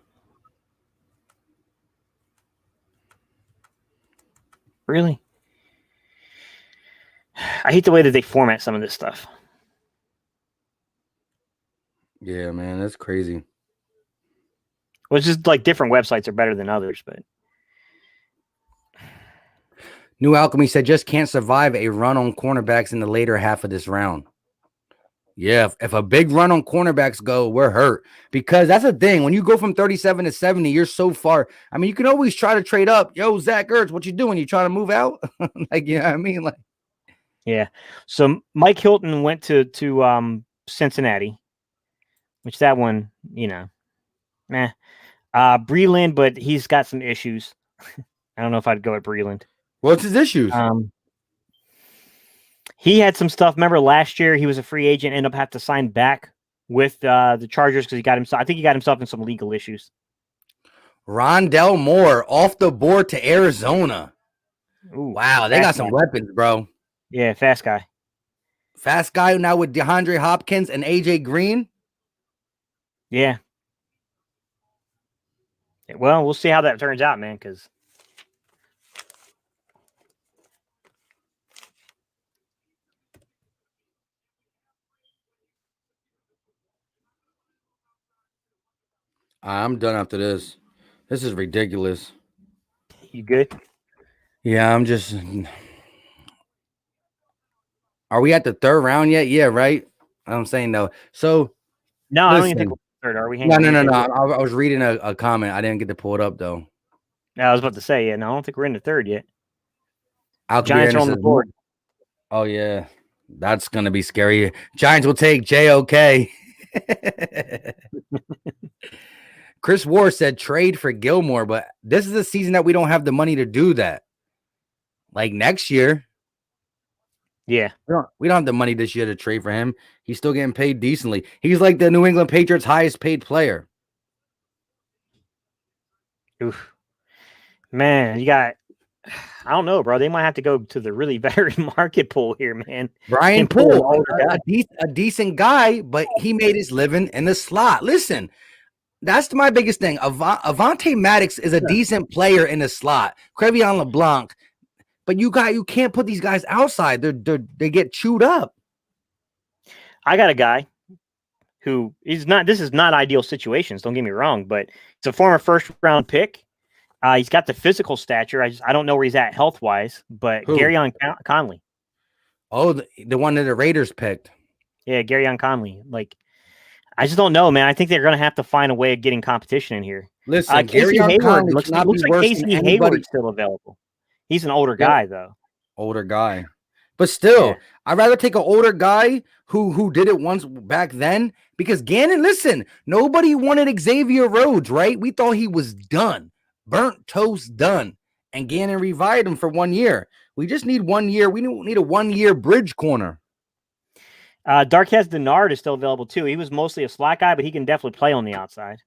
Really? I hate the way that they format some of this stuff. Yeah, man, that's crazy. Well, it's just like different websites are better than others, but. New Alchemy said just can't survive a run on cornerbacks in the later half of this round. Yeah, if a big run on cornerbacks go, we're hurt. Because that's the thing. When you go from 37 to 70, you're so far. I mean, you can always try to trade up. Yo, Zach Ertz, what you doing? You trying to move out? Like, you know what I mean? Like, yeah. So Mike Hilton went to Cincinnati, which that one, meh. Breland, but he's got some issues. I don't know if I'd go at Breland. What's his issues? He had some stuff. Remember last year he was a free agent, ended up having to sign back with the Chargers because I think he got himself in some legal issues. Rondell Moore off the board to Arizona. Ooh, wow, they got some weapons, bro. Yeah, fast guy. Fast guy now with DeAndre Hopkins and AJ Green. Yeah. Well, we'll see how that turns out, man, because I'm done after this. This is ridiculous. You good? Yeah, I'm just. Are we at the third round yet? Yeah, right. I'm saying though. So no, I don't even think we're third. Are we? No. I was reading a comment. I didn't get to pull it up though. I was about to say, yeah, no, I don't think we're in the third yet. Giants are on the board. Oh yeah, that's gonna be scary. Giants will take JOK. Chris Ward said trade for Gilmore, but this is a season that we don't have the money to do that. Like next year. Yeah. We don't have the money this year to trade for him. He's still getting paid decently. He's like the New England Patriots' highest paid player. Oof. Man, I don't know, bro. They might have to go to the really veteran market pool here, man. Brian Poole, a decent guy, but he made his living in the slot. Listen, that's my biggest thing. Avonte Maddox is a decent player in the slot. Crevion LeBlanc. But you can't put these guys outside. They get chewed up. I got a guy who is not. This is not ideal situations. Don't get me wrong, but it's a former first round pick. He's got the physical stature. I don't know where he's at health wise, but Garyon Conley. Oh, the one that the Raiders picked. Yeah, Garyon Conley. Like, I just don't know, man. I think they're going to have to find a way of getting competition in here. Listen, Casey Hayward looks like Casey Hayward's still available. He's an older guy, though. Older guy. But still, I'd rather take an older guy who did it once back then. Because Gannon, listen, nobody wanted Xavier Rhodes, right? We thought he was done. Burnt toast done. And Gannon revived him for 1 year. We just need 1 year. We need a 1 year bridge corner. Darqueze Dennard is still available, too. He was mostly a slot guy, but he can definitely play on the outside.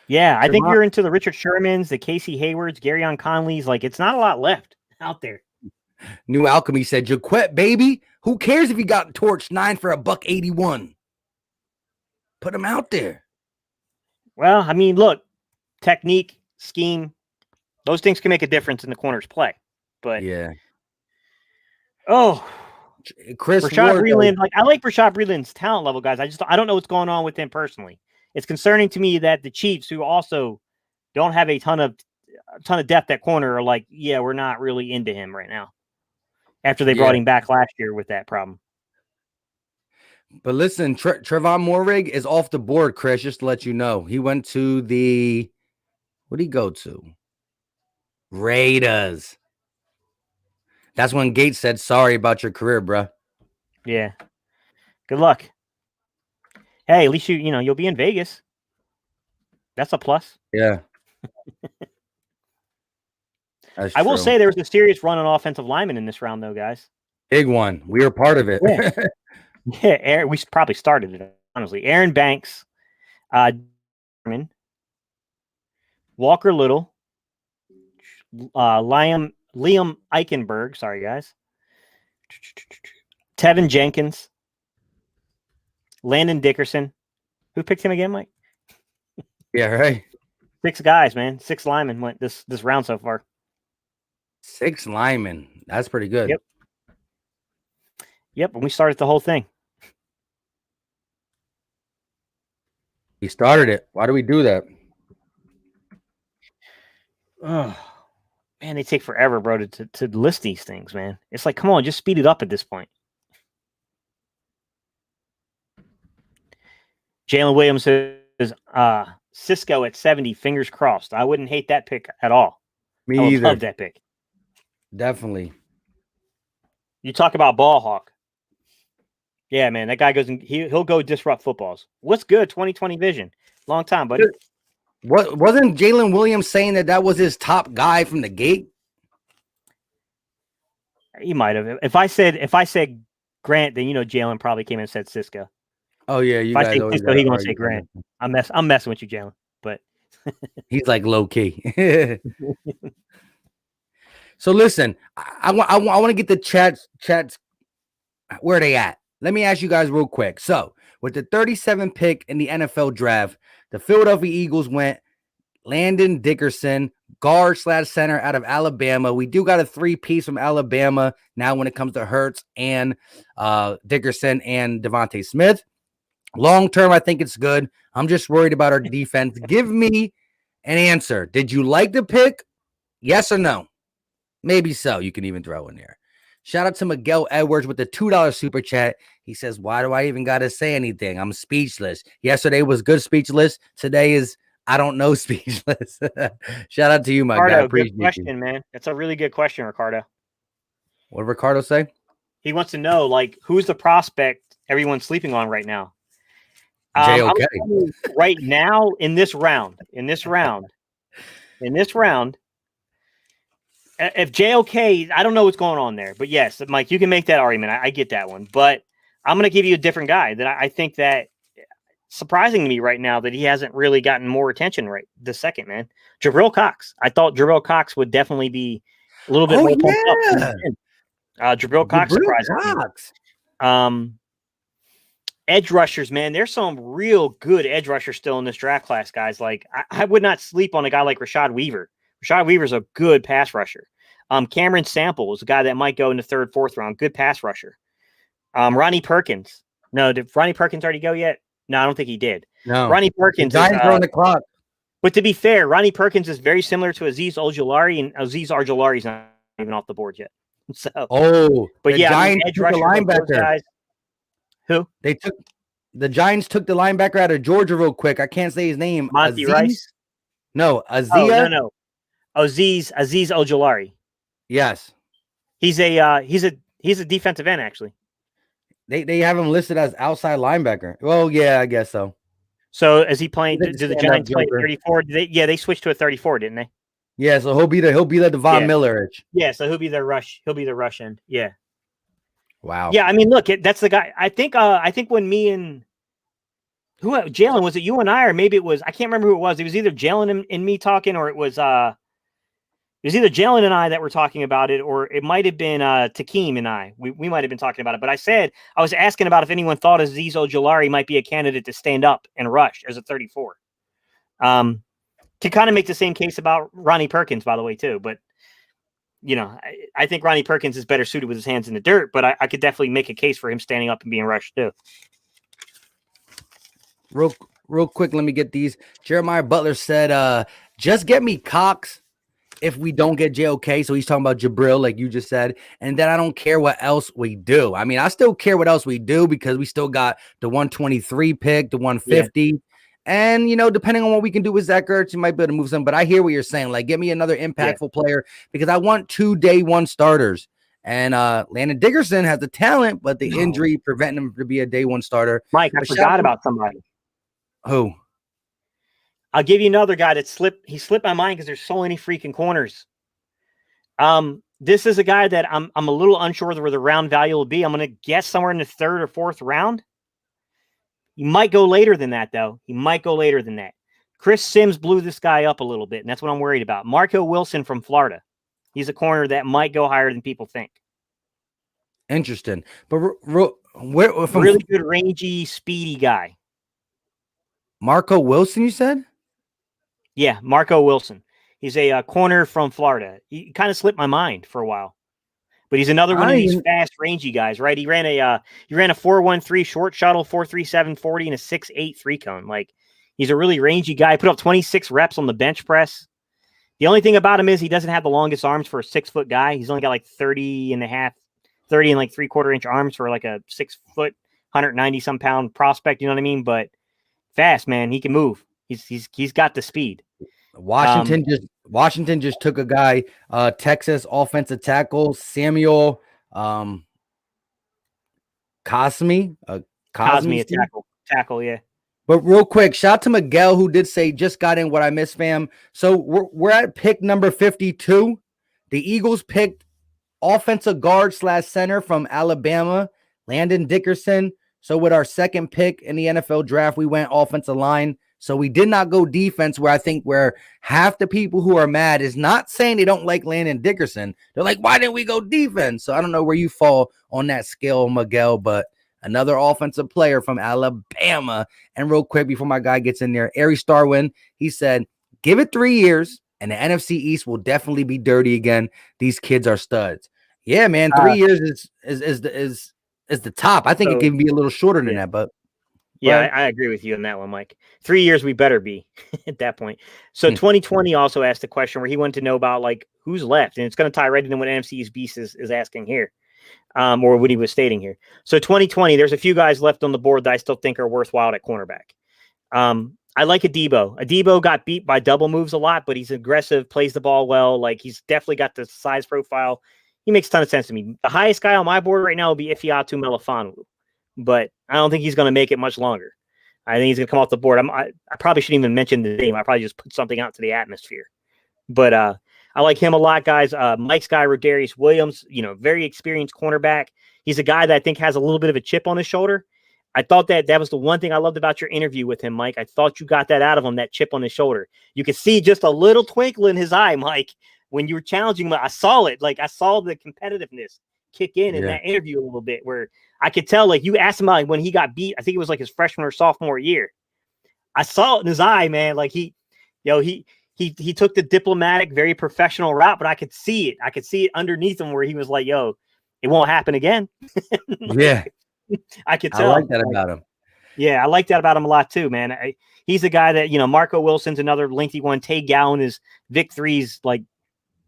Yeah, I think you're into the Richard Shermans, the Casey Haywards, Garyon Conleys. Like, it's not a lot left out there. New Alchemy said, Jaquette, baby. Who cares if you got torched 9 for $181? Put him out there. Well, I mean, look, technique, scheme, those things can make a difference in the corner's play. But yeah. Oh, Chris Rashad Breeland. Like, I like Rashad Breeland's talent level, guys. I don't know what's going on with him personally. It's concerning to me that the Chiefs, who also don't have a ton of depth at corner, are like, yeah, we're not really into him right now. After they brought him back last year with that problem. But listen, Trevon Moehrig is off the board, Chris, just to let you know. He went to what did he go to? Raiders. That's when Gates said, sorry about your career, bro. Yeah. Good luck. Hey, at least you'll be in Vegas. That's a plus. Yeah. I will say there was a serious run on offensive linemen in this round, though, guys. Big one. We were part of it. Yeah, we probably started it, honestly. Aaron Banks, Walker Little, Liam Eichenberg. Sorry, guys. Tevin Jenkins, Landon Dickerson. Who picked him again, Mike? Yeah, right. 6 guys, man. 6 linemen went this round so far. 6 linemen. That's pretty good. Yep. And we started the whole thing. He started it. Why do we do that? Oh, man, they take forever, bro, to list these things, man. It's like, come on, just speed it up at this point. Jalen Williams says, Cisco at 70, fingers crossed. I wouldn't hate that pick at all. Me I would either. love that pick. Definitely. You talk about ball hawk. Yeah, man, that guy goes and he'll go disrupt footballs. What's good? 2020 vision. Long time, buddy. What wasn't Jalen Williams saying that was his top guy from the gate? He might have. If I said Grant, then Jalen probably came and said Cisco. Oh yeah, you if guys. I say Cisco, he gonna say Grant. I'm messing with you, Jalen. But he's like low key. So listen, I want to get the chats. Where are they at? Let me ask you guys real quick. So with the 37th pick in the NFL draft, the Philadelphia Eagles went Landon Dickerson, guard/center out of Alabama. We do got a 3-piece from Alabama now when it comes to Hurts and Dickerson and Devontae Smith. Long term, I think it's good. I'm just worried about our defense. Give me an answer. Did you like the pick? Yes or no? Maybe so. You can even throw in there. Shout out to Miguel Edwards with the $2 super chat. He says, why do I even got to say anything? I'm speechless. Yesterday was good speechless. Today is, I don't know, speechless. Shout out to you, my Ricardo, guy. Appreciate good question, you. Man. That's a really good question, Ricardo. What did Ricardo say? He wants to know, like, who's the prospect everyone's sleeping on right now? JOK. Right now, in this round, if JOK, I don't know what's going on there, but yes, Mike, you can make that argument. I get that one, but I'm going to give you a different guy that I think that surprising to me right now that he hasn't really gotten more attention right this second, man. Jabril Cox. I thought Jabril Cox would definitely be a little bit more pumped up. Jabril Cox surprised me. Edge rushers, man. There's some real good edge rushers still in this draft class, guys. Like I would not sleep on a guy like Rashad Weaver. Rashad Weaver's a good pass rusher. Cameron Sample is a guy that might go in the 3rd, 4th round. Good pass rusher. Ronnie Perkins. No, did Ronnie Perkins already go yet? No, I don't think he did. No. Ronnie Perkins is on the clock. But to be fair, Ronnie Perkins is very similar to Azeez Ojulari, and Azeez Ojulari's not even off the board yet. So, but yeah, Giants edge rusher linebacker. Guys, who the Giants took the linebacker out of Georgia real quick. I can't say his name. Monty Rice. No, Azia. No. Azeez Ojulari. Yes, he's a defensive end actually. They have him listed as outside linebacker. Well, yeah, I guess so. So is he playing? Did the Giants play 34? They switched to a 34, didn't they? Yeah, so he'll be the Devon Miller. Yeah, so he'll be the rush. He'll be the rush end. Yeah. Wow. Yeah, I mean, look, that's the guy. I think when me and Jalen, was it you and I, or maybe it was, I can't remember who it was. It was either Jalen and me talking, or it was either Jalen and I that were talking about it, or it might have been Takeem and I. We might have been talking about it. But I was asking about if anyone thought Azeez Ojulari might be a candidate to stand up and rush as a 34. To kind of make the same case about Ronnie Perkins, by the way, too. But I think Ronnie Perkins is better suited with his hands in the dirt, but I could definitely make a case for him standing up and being rushed too. Real quick, let me get these. Jeremiah Butler said, just get me Cox if we don't get JOK. So he's talking about Jabril, like you just said. And then I don't care what else we do. I mean, I still care what else we do because we still got the 123 pick, the 150. Yeah. And, depending on what we can do with Zach Ertz, you might be able to move some. But I hear what you're saying. Like, get me another impactful player because I want 2 day 1 starters. And Landon Dickerson has the talent, but the injury preventing him to be a day 1 starter. Mike, I forgot about somebody. Who? I'll give you another guy that slipped my mind because there's so many freaking corners. This is a guy that I'm a little unsure where the round value will be. I'm going to guess somewhere in the 3rd or 4th round. He might go later than that, though. He might go later than that. Chris Sims blew this guy up a little bit, and that's what I'm worried about. Marco Wilson from Florida. He's a corner that might go higher than people think. Interesting. But where from really good, rangy, speedy guy. Marco Wilson, you said? Yeah, Marco Wilson. He's a corner from Florida. He kind of slipped my mind for a while. But he's another one of these fast, rangy guys, right? He ran a 4.13 short shuttle, 4.37 40, and a 6.8 3-cone. Like, he's a really rangy guy. Put up 26 reps on the bench press. The only thing about him is he doesn't have the longest arms for a 6-foot guy. He's only got like 30 and like 3/4 inch arms for like a 6 foot, 190 some pound prospect. You know what I mean? But fast, man. He can move. He's got the speed. Washington just took a guy, Texas offensive tackle Samuel Cosme, a tackle, yeah. But real quick, shout out to Miguel who did say just got in what I missed, fam. So we're at pick number 52. The Eagles picked offensive guard / center from Alabama, Landon Dickerson. So with our second pick in the NFL draft, we went offensive line. So we did not go defense, where I think where half the people who are mad is not saying they don't like Landon Dickerson. They're like, why didn't we go defense? So I don't know where you fall on that scale, Miguel, but another offensive player from Alabama. And real quick, before my guy gets in there, Ari Starwin, he said, give it 3 years and the NFC East will definitely be dirty again. These kids are studs. Yeah, man, 3 years is the top. I think it can be a little shorter than that, but yeah, I agree with you on that one, Mike. 3 years we better be at that point. So 2020 also asked a question where he wanted to know about like who's left, and it's going to tie right into what NFC East Beast is asking here, or what he was stating here. So 2020, there's a few guys left on the board that I still think are worthwhile at cornerback. I like Adebo. Adebo got beat by double moves a lot, but he's aggressive, plays the ball well. Like, he's definitely got the size profile. He makes a ton of sense to me. The highest guy on my board right now will be Ifeatu Melifonwu, but I don't think he's going to make it much longer. I think he's going to come off the board. I probably shouldn't even mention the name. I probably just put something out to the atmosphere. But I like him a lot, guys. Mike's guy, Rodarius Williams, very experienced cornerback. He's a guy that I think has a little bit of a chip on his shoulder. I thought that was the one thing I loved about your interview with him, Mike. I thought you got that out of him, that chip on his shoulder. You could see just a little twinkle in his eye, Mike, when you were challenging him. I saw it. Like, I saw the competitiveness kick in that interview a little bit, where I could tell, like, you asked him about when he got beat. I think it was like his freshman or sophomore year. I saw it in his eye, man. Like, he took the diplomatic, very professional route, but I could see it. I could see it underneath him where he was like, yo, it won't happen again. Yeah. I could tell. I like that about him. Yeah, I like that about him a lot too, man. He's a guy that, Marco Wilson's another lengthy one. Tay Gowan is Vic 3's, like,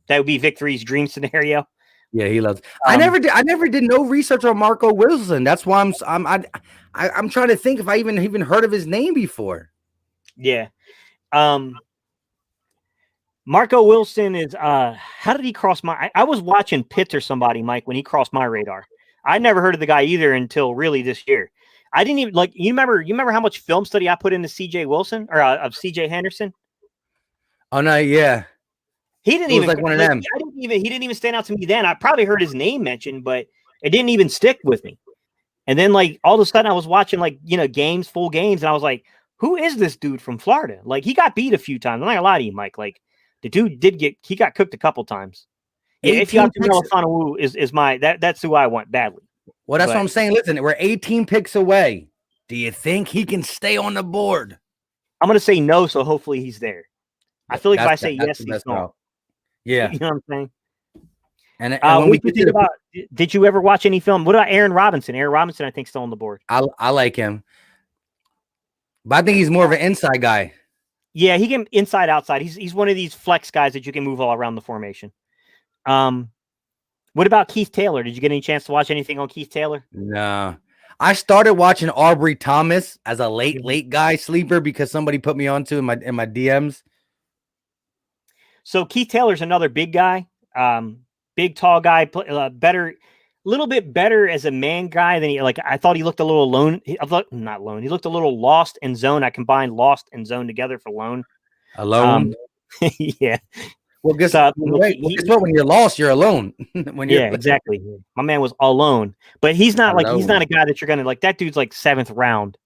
that would be Vic 3's dream scenario. Yeah, he loves. I never did no research on Marco Wilson. That's why I'm trying to think if I even heard of his name before. Yeah. Marco Wilson is how did he cross my I was watching Pitts or somebody, Mike, when he crossed my radar. I never heard of the guy either until really this year. I didn't even you remember how much film study I put into CJ Wilson or of CJ Henderson? Oh no, yeah. He didn't even like one of them. He didn't even stand out to me then. I probably heard his name mentioned, but it didn't even stick with me. And then, like, all of a sudden I was watching, like, full games, and I was like, who is this dude from Florida? Like, he got beat a few times. I'm not gonna lie to you, Mike. Like, the dude he got cooked a couple times. If you have to know Melifonwu is my that's who I want badly. Well, that's what I'm saying. Listen, we're 18 picks away. Do you think he can stay on the board? I'm gonna say no, so hopefully he's there. I feel like if I say yes, he's gone. Yeah, you know what I'm saying. And when we get to did you ever watch any film? What about Aaron Robinson? Aaron Robinson, I think, still on the board. I like him, but I think he's more of an inside guy. Yeah, he can inside outside. He's one of these flex guys that you can move all around the formation. What about Keith Taylor? Did you get any chance to watch anything on Keith Taylor? No. I started watching Aubrey Thomas as a late guy sleeper because somebody put me onto in my DMs. So Keith Taylor's another big guy, big tall guy, little bit better as a man guy than I thought he looked a little alone. Not lone. He looked a little lost in zone. I combined lost and zone together for lone. Alone. Yeah. Well, guess what? When you're lost, you're alone. Exactly. My man was alone, but he's not he's not a guy that you're gonna like. That dude's like 7th round.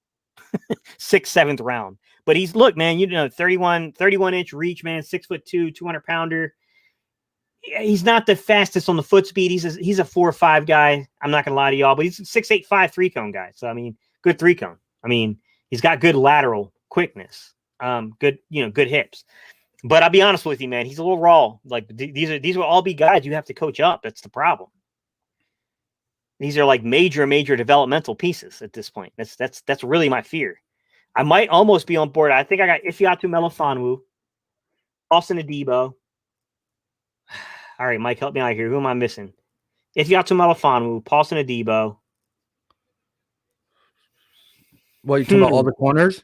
6th, 7th round. But look, man, 31-inch reach, man, 6'2", 200-pounder. He's not the fastest on the foot speed. He's a 4.5 guy. I'm not gonna lie to y'all, but he's a 6'8", 3-cone guy. So I mean, good 3-cone. I mean, he's got good lateral quickness. Good hips. But I'll be honest with you, man, he's a little raw. Like these will all be guys you have to coach up. That's the problem. These are like major developmental pieces at this point. That's really my fear. I might almost be on board. I think I got Ifeatu Melifonwu, Austin Adebo. All right, Mike, help me out here. Who am I missing? Ifeatu Melifonwu, Paulson Adebo. Well, you talking about all the corners?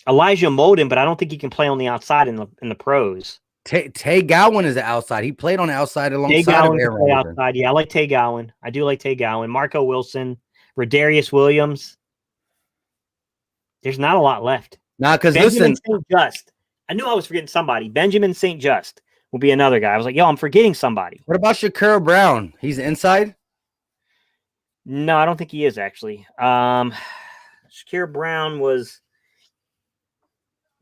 Elijah Molden, but I don't think he can play on the outside in the pros. Tay Gowan is the outside. He played on the outside alongside of Aaron Robinson. Outside. Yeah, I like Tay Gowan. I do like Tay Gowan. Marco Wilson, Rodarius Williams. There's not a lot left. Nah, because Benjamin listen, St. Just. I knew I was forgetting somebody. Benjamin St. Just will be another guy. I was like, yo, I'm forgetting somebody. What about Shakur Brown? He's inside? No, I don't think he is actually. Shakur Brown was.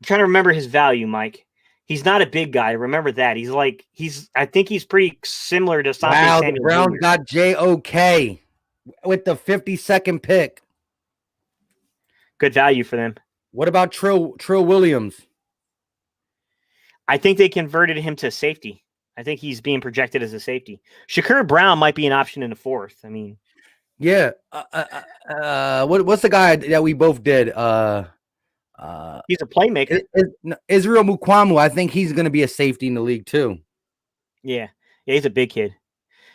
I'm trying to remember his value, Mike. He's not a big guy. Remember that. I think he's pretty similar to Asante Wow, the Samuel Browns Jr. got JOK with the 52nd pick. Good value for them. What about Trill Williams? I think they converted him to safety. I think he's being projected as a safety. Shakur Brown might be an option in the 4th. I mean, yeah. What's the guy that we both did? He's a playmaker. Israel Mukwamu. I think he's going to be a safety in the league too. Yeah, he's a big kid.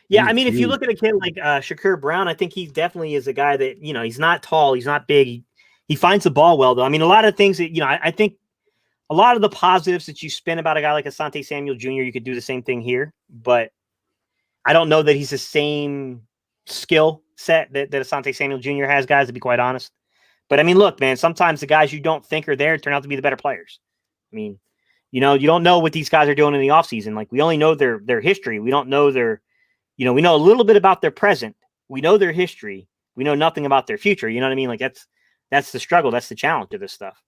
Yeah, He's I mean, if you huge. look at a kid like Shakur Brown, I think he definitely is a guy that, he's not tall, he's not big. He finds the ball well, though. I mean, a lot of things that, I think a lot of the positives that you spin about a guy like Asante Samuel Jr., you could do the same thing here, but I don't know that he's the same skill set that Asante Samuel Jr. has, guys, to be quite honest. But I mean, look, man, sometimes the guys you don't think are there turn out to be the better players. I mean, you don't know what these guys are doing in the offseason. Like, we only know their history. We don't know we know a little bit about their present. We know their history. We know nothing about their future. You know what I mean? Like, that's the struggle. That's the challenge of this stuff.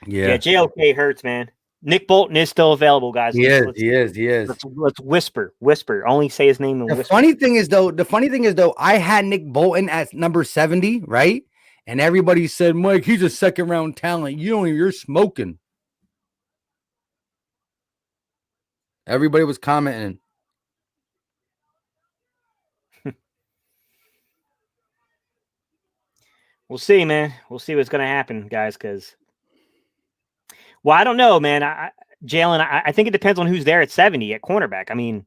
Yeah, JOK hurts, man. Nick Bolton is still available, guys. He is. Let's whisper. Only say his name and The whisper. funny thing is, though, I had Nick Bolton at number 70, right? And everybody said, Mike, he's a 2nd round talent. You're smoking. Everybody was commenting. We'll see, man. We'll see what's going to happen, guys, because I don't know, man. Jalen, I think it depends on who's there at 70 at cornerback. I mean,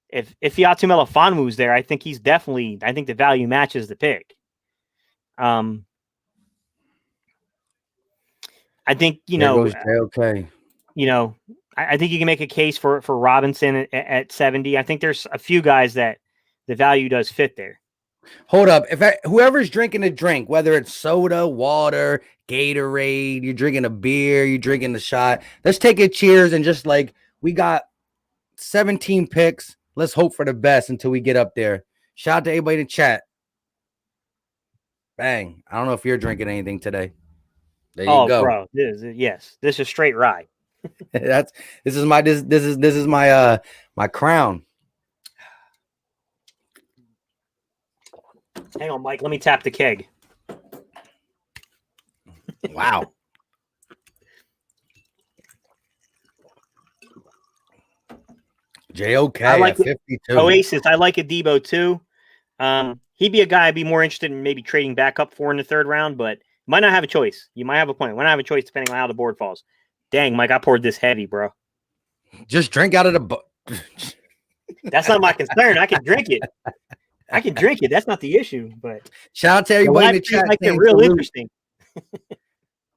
if Ifeatu Melifonwu's there, I think the value matches the pick. I think, Okay. I think you can make a case for Robinson at 70. I think there's a few guys that the value does fit there. Hold up. Whoever's drinking a drink, whether it's soda, water, Gatorade, you're drinking a beer, you're drinking a shot, let's take a cheers and just we got 17 picks. Let's hope for the best until we get up there. Shout out to everybody in the chat. Bang. I don't know if you're drinking anything today. There you go. Bro. This is a straight ride. This is my my crown. Hang on, Mike. Let me tap the keg. Wow. JOK I like at 52. Oasis. I like Adebo too. He'd be a guy I'd be more interested in maybe trading back up for in the 3rd round, but might not have a choice. You might have a point. Might not have a choice depending on how the board falls. Dang, Mike, I poured this heavy, bro. Just drink out of the That's not my concern. I can drink it. That's not the issue. But shout out to everybody in the chat. Like they're real interesting.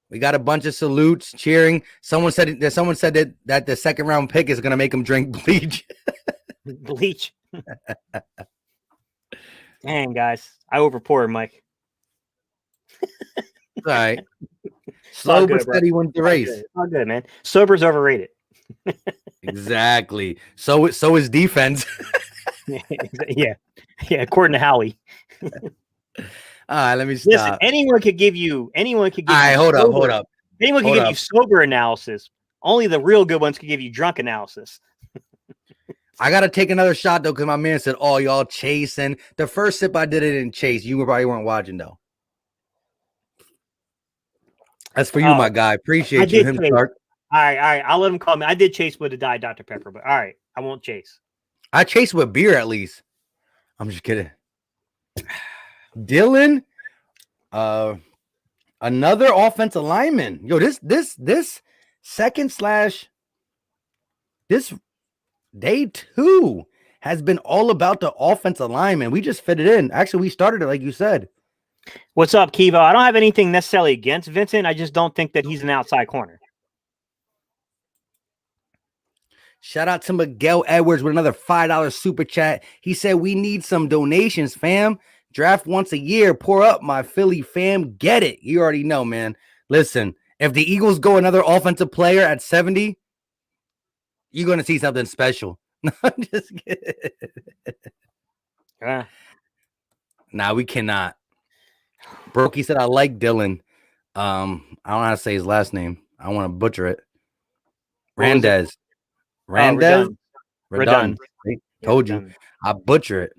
We got a bunch of salutes, cheering. Someone said that the 2nd round pick is gonna make him drink bleach. Bleach. Dang, guys, I overpoured, Mike. All right. Slow but steady wins the race. All good, man. Sober's overrated. Exactly. So is defense. Yeah. According to Howie. All right, let me Listen, stop. anyone could give you. Anyone could give All right, you. hold up, sober- hold up. Anyone can Hold give up. you sober analysis. Only the real good ones can give you drunk analysis. I gotta take another shot though, because my man said, "Oh, y'all chasing." The first sip I did it in chase. You probably weren't watching though. That's for you, my guy. I Appreciate you, did him chase. Stark. All right. I'll let him call me. I did chase with a Diet Dr. Pepper, but all right, I won't chase. I chase with beer at least. I'm just kidding. Dylan, another offensive lineman. Yo, this second slash this day 2 has been all about the offensive lineman. We just fit it in. Actually, we started it like you said. What's up, Kivo? I don't have anything necessarily against Vincent. I just don't think that he's an outside corner. Shout out to Miguel Edwards with another $5 super chat. He said, "We need some donations, fam. Draft once a year. Pour up, my Philly fam. Get it." You already know, man. Listen, if the Eagles go another offensive player at 70, you're going to see something special. No, I'm just kidding. Nah, we cannot. Brokey said, "I like Dylan." I don't know how to say his last name. I don't want to butcher it. Randez. Randez? Redund. Told you. I butcher it.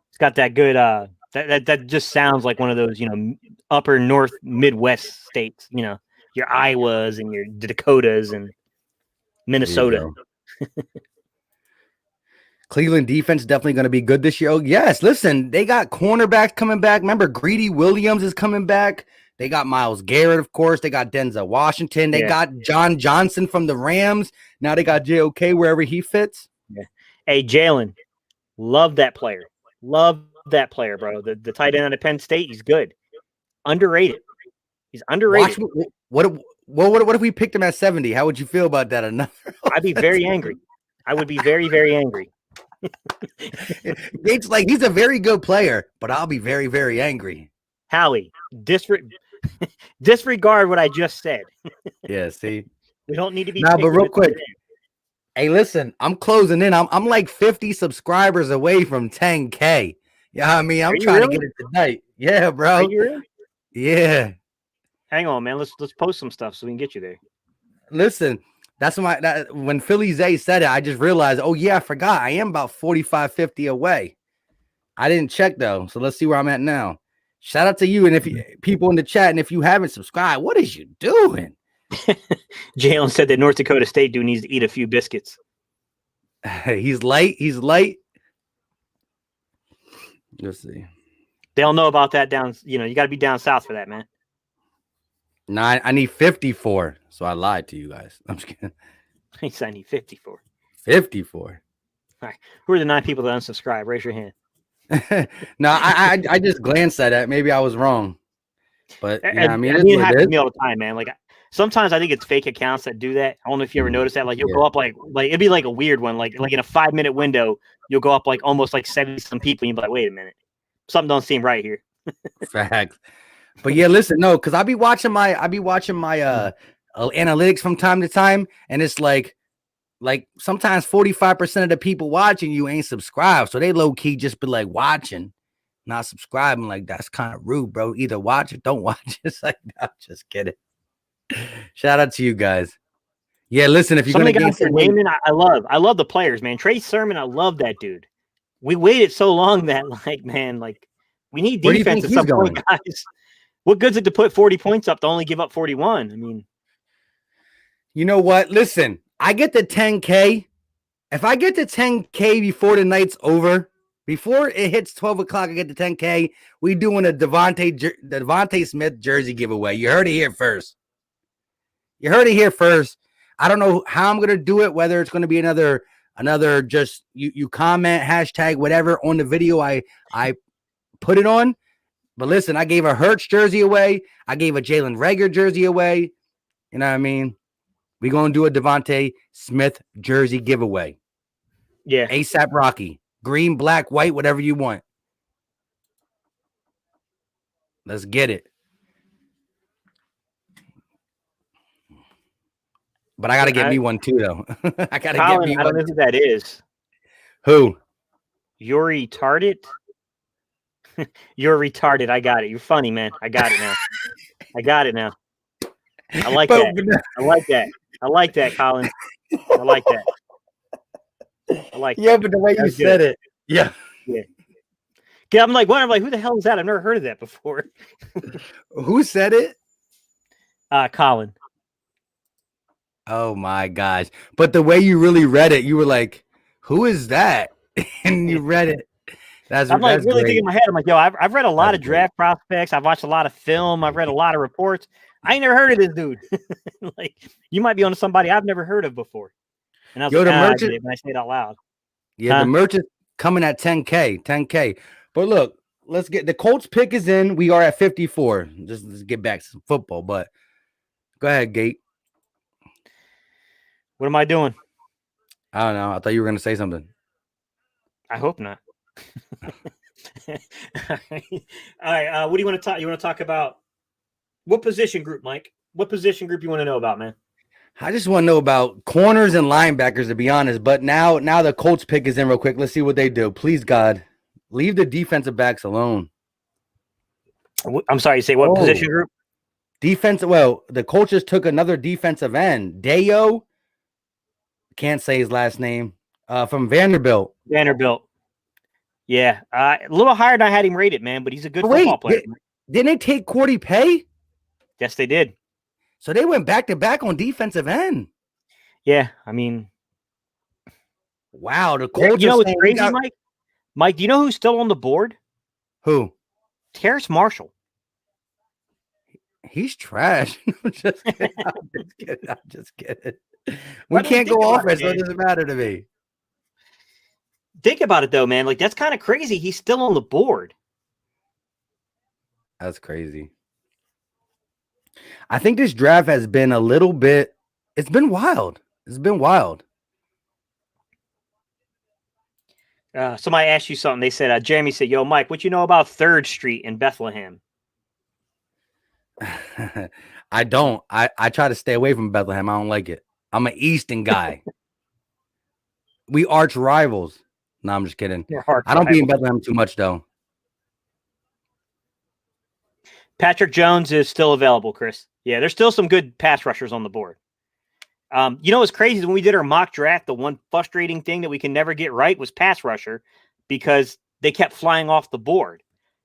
It's got that good that just sounds like one of those, upper north Midwest states, your Iowas and your Dakotas and Minnesota. Cleveland defense definitely going to be good this year. Oh, yes. Listen, they got cornerbacks coming back. Remember, Greedy Williams is coming back. They got Myles Garrett, of course. They got Denzel Washington. They got John Johnson from the Rams. Now they got JOK wherever he fits. Yeah. Hey, Jalen, love that player. Love that player, bro. The tight end out of Penn State, he's good. Underrated. He's underrated. What if we picked him at 70? How would you feel about that? I'd be very angry. I would be very, very angry. Gates, like, he's a very good player, but I'll be very, very angry. Howie, disregard what I just said. Yeah, see, we don't need to be. Nah, but real quick, hey, listen, I'm closing in. I'm like 50 subscribers away from 10K. Yeah, I mean, I'm trying to get it tonight. Yeah, bro. Are you really? Yeah. Hang on, man. Let's post some stuff so we can get you there. Listen. That's when Philly Zay said it, I just realized, oh, yeah, I forgot. I am about 45, 50 away. I didn't check, though. So let's see where I'm at now. Shout out to you. And if people in the chat, and if you haven't subscribed, what is you doing? Jalen said that North Dakota State dude needs to eat a few biscuits. He's light. Let's see. They don't know about that down. You got to be down south for that, man. No, I need 54. So I lied to you guys. I'm just kidding. He said I need 54. 54. All right. Who are the 9 people that unsubscribe? Raise your hand. No, I just glanced at it. Maybe I was wrong. But yeah, I mean, it happens to me all the time, man. Like sometimes I think it's fake accounts that do that. I don't know if you ever noticed that. Like you'll go up like it'd be like a weird one. Like in a 5-minute window, you'll go up like almost like 70-some people. And you'll be like, wait a minute, something don't seem right here. Facts. But yeah, listen, no, because I be watching my analytics from time to time, and it's like sometimes 45% of the people watching you ain't subscribed, so they low key just be like watching, not subscribing. Like that's kind of rude, bro. Either watch or don't watch. It's like, no, just kidding. Shout out to you guys. Yeah, listen, if you're gonna get naming, I love the players, man. Trey Sermon, I love that dude. We waited so long that we need defense at some point, guys. What good's it to put 40 points up to only give up 41? I mean, you know what? Listen, I get the 10K. If I get to 10K before the night's over, before it hits 12 o'clock, I get the 10K. We doing a Devontae Smith jersey giveaway. You heard it here first. I don't know how I'm going to do it, whether it's going to be another just you comment, hashtag, whatever on the video I put it on. But listen, I gave a Hurts jersey away. I gave a Jalen Reagor jersey away. You know what I mean? We're going to do a Devontae Smith jersey giveaway. Yeah. ASAP Rocky. Green, black, white, whatever you want. Let's get it. But I got to get me one too, though. I got to get me one. I don't know who that is. Who? Yuri Tardit. You're retarded. I got it. You're funny, man. I got it now. I got it now. I like But- that. I like that. I like that, Colin. I like that. I like Yeah, that. but the way you That's good. said it. Yeah. Yeah, I'm like, what? I'm like, who the hell is that? I've never heard of that before. Who said it? Colin. Oh my gosh. But the way you really read it, you were like, who is that? And you read it. That's I'm like that's really great. thinking in my head. I'm like, yo, I've read a lot That's of draft prospects. I've watched a lot of film. I've read a lot of reports. I ain't never heard of this dude. Like, you might be on somebody I've never heard of before. And I was Yo, like, the I merchant- get it when I say it out loud. Yeah, Huh? the merch is coming at 10K. But look, let's get the Colts pick is in. We are at 54. Just let's get back to some football. But go ahead, Gate. What am I doing? I don't know. I thought you were gonna say something. I hope not. All right. What do you want to talk? You want to talk about what position group, Mike? What position group you want to know about, man? I just want to know about corners and linebackers, to be honest. But now the Colts pick is in real quick. Let's see what they do. Please, God, leave the defensive backs alone. I'm sorry. You say what Oh. position group? Defense. Well, the Colts just took another defensive end, Dayo. Can't say his last name. From Vanderbilt. Vanderbilt. Yeah, a little higher than I had him rated, man. But he's a good Wait, football player. Didn't they take Cordy Pay? Yes, they did. So they went back to back on defensive end. Yeah, I mean, Wow, the Colts. you know are what's saying we crazy, got- Mike? Mike, do you know who's still on the board? Who? Terrace Marshall. He's trash. I'm just kidding. I'm just kidding. We What do you can't go think about offense, it, so it man? doesn't matter to me. Think about it though, man. Like that's kind of crazy. He's still on the board. That's crazy. I think this draft has been a little bit. It's been wild. It's been wild. Somebody asked you something. They said, Jeremy said, "Yo, Mike, what you know about 3rd Street in Bethlehem?" I don't. I try to stay away from Bethlehem. I don't like it. I'm an Easton guy. We arch rivals. No, I'm just kidding. I don't be in Bethlehem too much though. Patrick Jones is still available, Chris. Yeah, there's still some good pass rushers on the board. You know what's crazy is when we did our mock draft, the one frustrating thing that we can never get right was pass rusher because they kept flying off the board.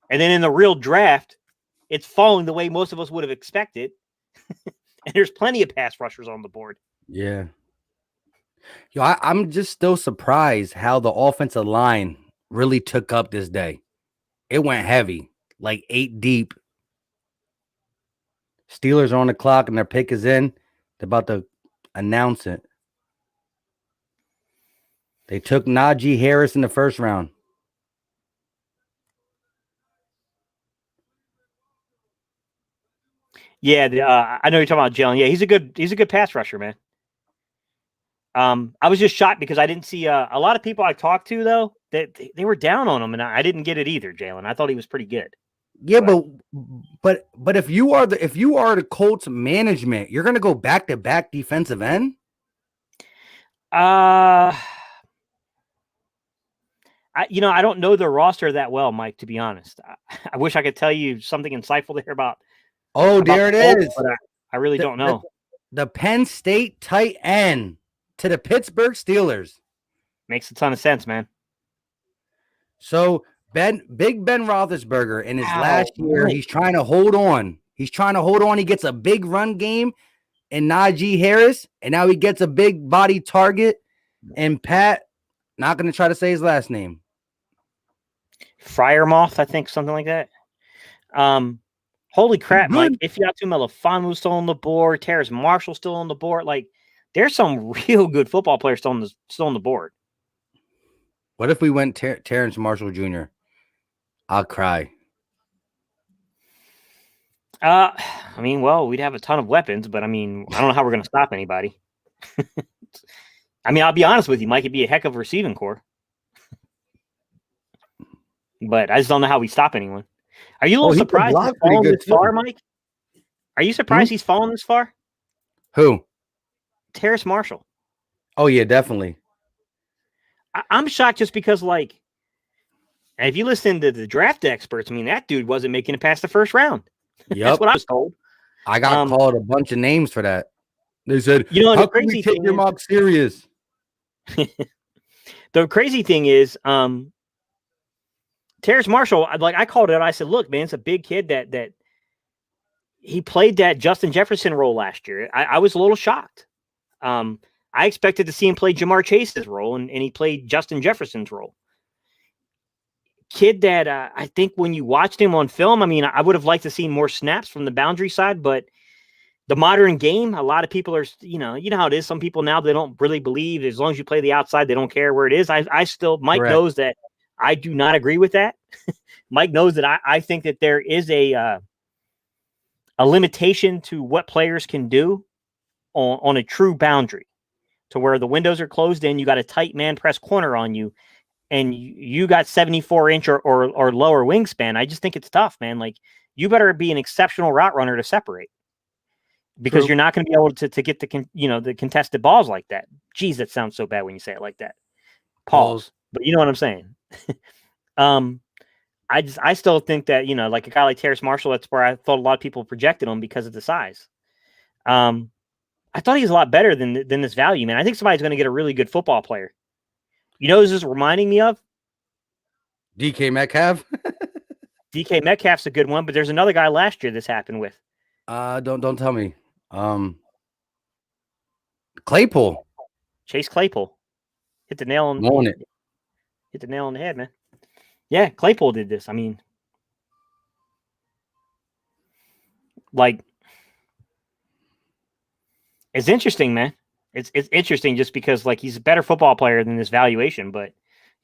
And then in the real draft, it's falling the way most of us would have expected. And there's plenty of pass rushers on the board. Yeah. Yo, I'm just still surprised how the offensive line really took up this day. It went heavy, like 8 deep. Steelers are on the clock and their pick is in. They're about to announce it. They took Najee Harris in the first round. Yeah, I know you're talking about Jalen. Yeah, he's a good pass rusher, man. I was just shocked because I didn't see a lot of people I talked to though that they were down on him, and I didn't get it either. Jalen, I thought he was pretty good. Yeah, but if you are the Colts management, you're gonna go back to back defensive end. I don't know the roster that well, Mike. To be honest, I wish I could tell you something insightful there about. Oh, about there it the Colts, is. but I really don't know. The Penn State tight end to the Pittsburgh Steelers. Makes a ton of sense, man. So Big Ben Roethlisberger in his Ow, last year, Mike. he's trying to hold on. He gets a big run game in Najee Harris, and now he gets a big body target. And Pat, not going to try to say his last name. Fryermoth, I think, something like that. Holy crap, Good. Mike! Ifeatu Melifonwu still on the board. Terrace Marshall still on the board. Like, there's some real good football players still on the board. What if we went Terrence Marshall Jr.? I'll cry. I mean, well, we'd have a ton of weapons, but I mean, I don't know how we're going to stop anybody. I mean, I'll be honest with you, Mike. It'd be a heck of a receiving core, but I just don't know how we stop anyone. Are you a little he can surprised block he's pretty fallen good, this far, too. Mike? Are you surprised he's fallen this far? Who? Terrace Marshall. Oh, yeah, definitely. I'm shocked just because, like, And if you listen to the draft experts, I mean, that dude wasn't making it past the first round. That's Yep. what I was told. I got called a bunch of names for that. They said, You know, how the can we crazy take thing your is, mock serious? the crazy thing is, Terrace Marshall, like I called it out. I said, look, man, it's a big kid that he played that Justin Jefferson role last year. I was a little shocked. I expected to see him play Jamar Chase's role, and he played Justin Jefferson's role. Kid that I think when you watched him on film, I mean, I would have liked to see more snaps from the boundary side, but the modern game, a lot of people are, you know how it is. Some people now, they don't really believe as long as you play the outside, they don't care where it is. I still, Mike Correct. knows that I do not agree with that. Mike knows that I think that there is a limitation to what players can do on a true boundary, to where the windows are closed in, you got a tight man press corner on you, and you got 74-inch or lower wingspan. I just think it's tough, man. Like, you better be an exceptional route runner to separate, because True. you're not going to be able to get the contested balls like that. Geez, that sounds so bad when you say it like that. Pause. But you know what I'm saying. I still think that, like a guy like Terrace Marshall, that's where I thought a lot of people projected him because of the size. I thought he was a lot better than this value, man. I think somebody's going to get a really good football player. You know, who's this reminding me of? DK Metcalf. DK Metcalf's a good one, but there's another guy last year this happened with. Don't tell me. Claypool. Chase Claypool. Hit the nail on it. Hit the nail on the head, man. Yeah, Claypool did this. I mean, like, it's interesting, man. It's interesting just because, like, he's a better football player than this valuation, but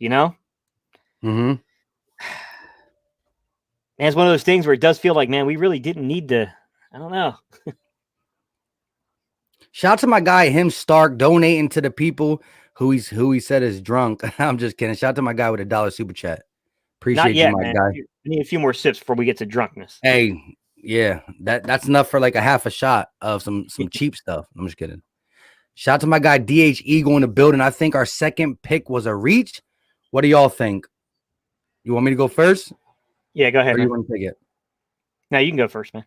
Mm-hmm. And it's one of those things where it does feel like, man, we really didn't need to. I don't know. Shout out to my guy, him Stark, donating to the people who he said is drunk. I'm just kidding. Shout out to my guy with $1 super chat. Appreciate Not yet, you, my man. guy. I need a few more sips before we get to drunkenness. Hey, yeah, that's enough for like a half a shot of some cheap stuff. I'm just kidding. Shout out to my guy DH Eagle in the building. I think our second pick was a reach. What do y'all think? You want me to go first? Yeah, go ahead. Or you want to take it? No, you can go first, man.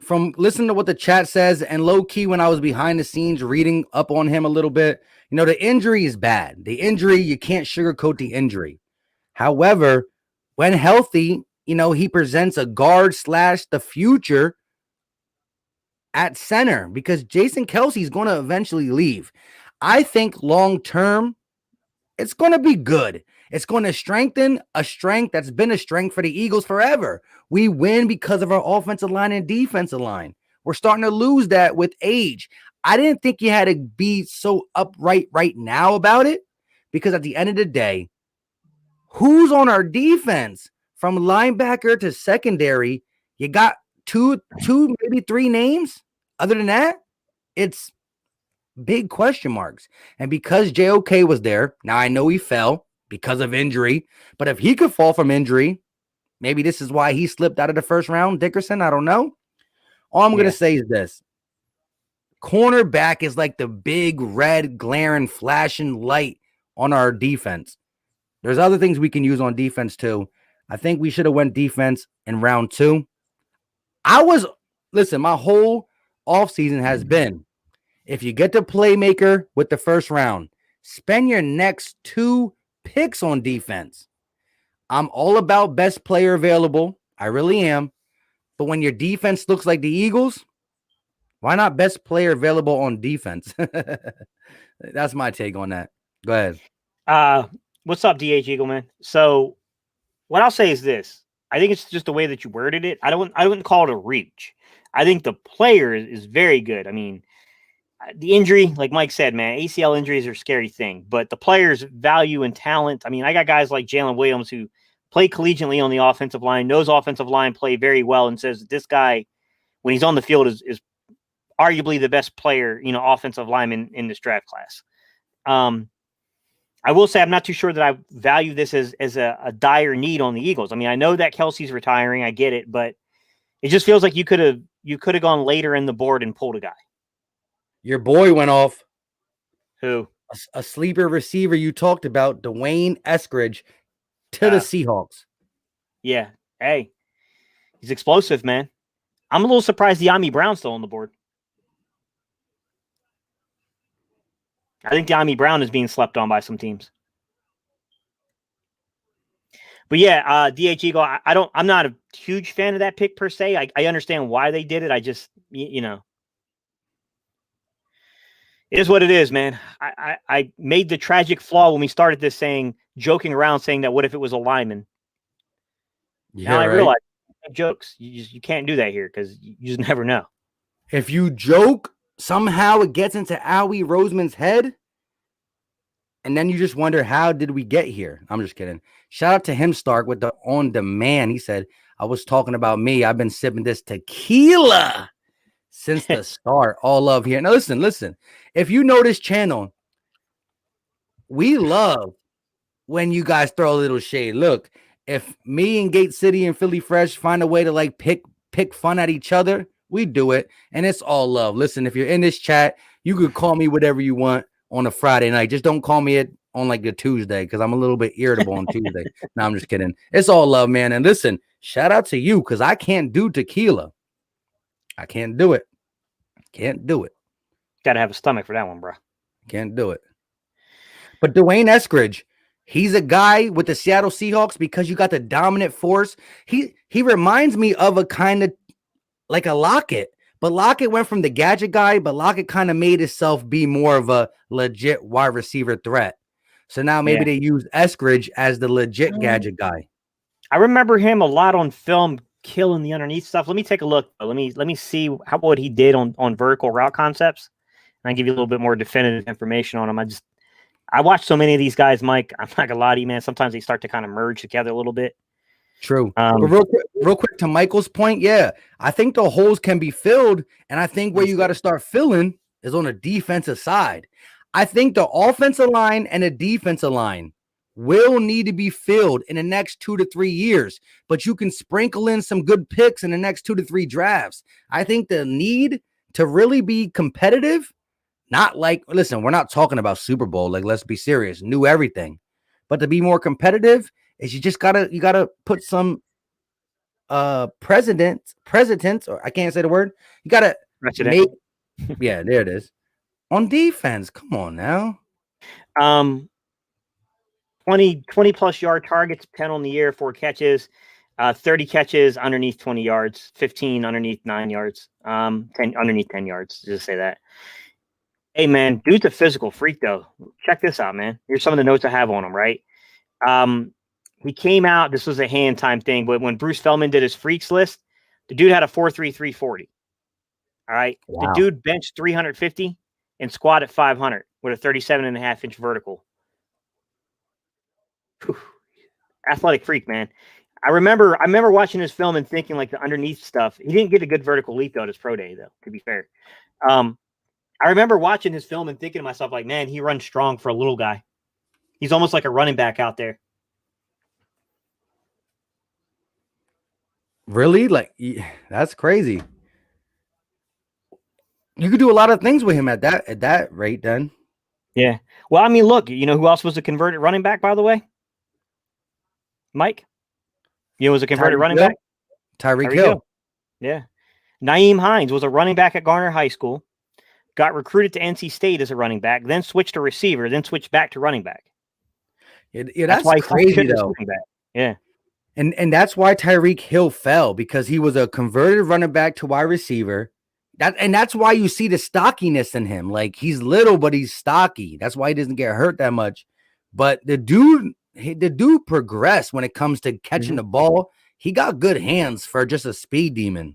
From listening to what the chat says, and low key when I was behind the scenes reading up on him a little bit, the injury is bad. The injury, you can't sugarcoat the injury. However, when healthy, he presents a guard / the future at center, because Jason Kelce is going to eventually leave. I think long term, it's going to be good. It's going to strengthen a strength that's been a strength for the Eagles forever. We win because of our offensive line and defensive line. We're starting to lose that with age. I didn't think you had to be so upright right now about it, because at the end of the day, who's on our defense from linebacker to secondary? You got two, maybe three names. Other than that, it's big question marks. And because JOK was there, now I know he fell because of injury, but if he could fall from injury, maybe this is why he slipped out of the first round. Dickerson, I don't know. All I'm going to say is this. Cornerback is like the big red glaring flashing light on our defense. There's other things we can use on defense too. I think we should have went defense in round 2. My whole offseason has been, if you get the playmaker with the first round, spend your next 2 picks on defense. I'm all about best player available. I really am. But when your defense looks like the Eagles, why not best player available on defense? That's my take on that. Go ahead. What's up, DH Eagle, man? So what I'll say is this. I think it's just the way that you worded it. I wouldn't call it a reach. I think the player is very good. I mean, the injury, like Mike said, man, ACL injuries are a scary thing, but the player's value and talent. I mean, I got guys like Jalen Williams who play collegiately on the offensive line, knows offensive line play very well, and says that this guy, when he's on the field, is arguably the best player, offensive lineman in this draft class. I will say I'm not too sure that I value this as a dire need on the Eagles. I mean, I know that Kelce's retiring, I get it, but it just feels like you could have gone later in the board and pulled a guy. Your boy went off. Who? A sleeper receiver you talked about, Dwayne Eskridge to the Uh, Seahawks. yeah. Hey, he's explosive, man. I'm a little surprised De'Ami Brown's still on the board. I think De'Ami Brown is being slept on by some teams. But yeah, DH Eagle, I'm not a huge fan of that pick per se. I understand why they did it. I just, you know, it is what it is, man. I made the tragic flaw when we started this joking around saying that what if it was a lineman? Yeah, Now I right. realize jokes. You can't do that here because you just never know. If you joke, somehow it gets into Howie Roseman's head. And then you just wonder, how did we get here? I'm just kidding. Shout out to him, Stark, with the on demand. He said, I was talking about me. I've been sipping this tequila since the start. All love here. Now, listen. If you know this channel, we love when you guys throw a little shade. Look, if me and Gate City and Philly Fresh find a way to like pick fun at each other, we do it. And it's all love. Listen, if you're in this chat, you could call me whatever you want on a Friday night. Just don't call me it on like a Tuesday because I'm a little bit irritable on Tuesday. No, I'm just kidding. It's all love, man. And listen, shout out to you because I can't do tequila. I can't do it. Can't do it. Got to have a stomach for that one, bro. Can't do it. But Dwayne Eskridge, he's a guy with the Seattle Seahawks because you got the dominant force. He reminds me of a kind of like a Lockett. But Lockett went from the gadget guy, but Lockett kind of made himself be more of a legit wide receiver threat. So now maybe they use Eskridge as the legit gadget guy. I remember him a lot on film killing the underneath stuff. Let me take a look. Let me see what he did on vertical route concepts. And I give you a little bit more definitive information on him. I watched so many of these guys, Mike. I'm not gonna lie to you, man. Sometimes they start to kind of merge together a little bit. True. But real quick to Michael's point, yeah, I think the holes can be filled, and I think where you got to start filling is on the defensive side. I think the offensive line and the defensive line will need to be filled in the next 2 to 3 years, but you can sprinkle in some good picks in the next 2 to 3 drafts. I think the need to really be competitive, not like, listen, we're not talking about Super Bowl, like let's be serious, new everything, but to be more competitive is you gotta put some presidents, or I can't say the word. You gotta make yeah, there it is. On defense. Come on now. 20 plus yard targets, 10 on the year, 4 catches, 30 catches underneath 20 yards, 15 underneath 9 yards, 10 underneath 10 yards. Just say that. Hey man, dude's a physical freak though. Check this out, man. Here's some of the notes I have on him, right? He came out, this was a hand time thing, but when Bruce Feldman did his freaks list, the dude had a 4.33 40. All right. Wow. The dude benched 350 and squatted 500 with a 37.5-inch vertical. Whew. Athletic freak, man. I remember watching his film and thinking like the underneath stuff. He didn't get a good vertical leap though at his pro day, though, to be fair. I remember watching his film and thinking to myself, like, man, he runs strong for a little guy. He's almost like a running back out there. Really? Like, that's crazy. You could do a lot of things with him at that rate, then. Yeah. Well, I mean, look, you know who else was a converted running back, by the way? Mike? You know, was a converted running back? Tyreek Hill. Yeah. Nyheim Hines was a running back at Garner High School, got recruited to NC State as a running back, then switched to receiver, then switched back to running back. Yeah, that's why crazy, though. Yeah. And that's why Tyreek Hill fell, because he was a converted running back to wide receiver. That's why you see the stockiness in him. Like, he's little, but he's stocky. That's why he doesn't get hurt that much. But the dude progressed when it comes to catching the ball. He got good hands for just a speed demon.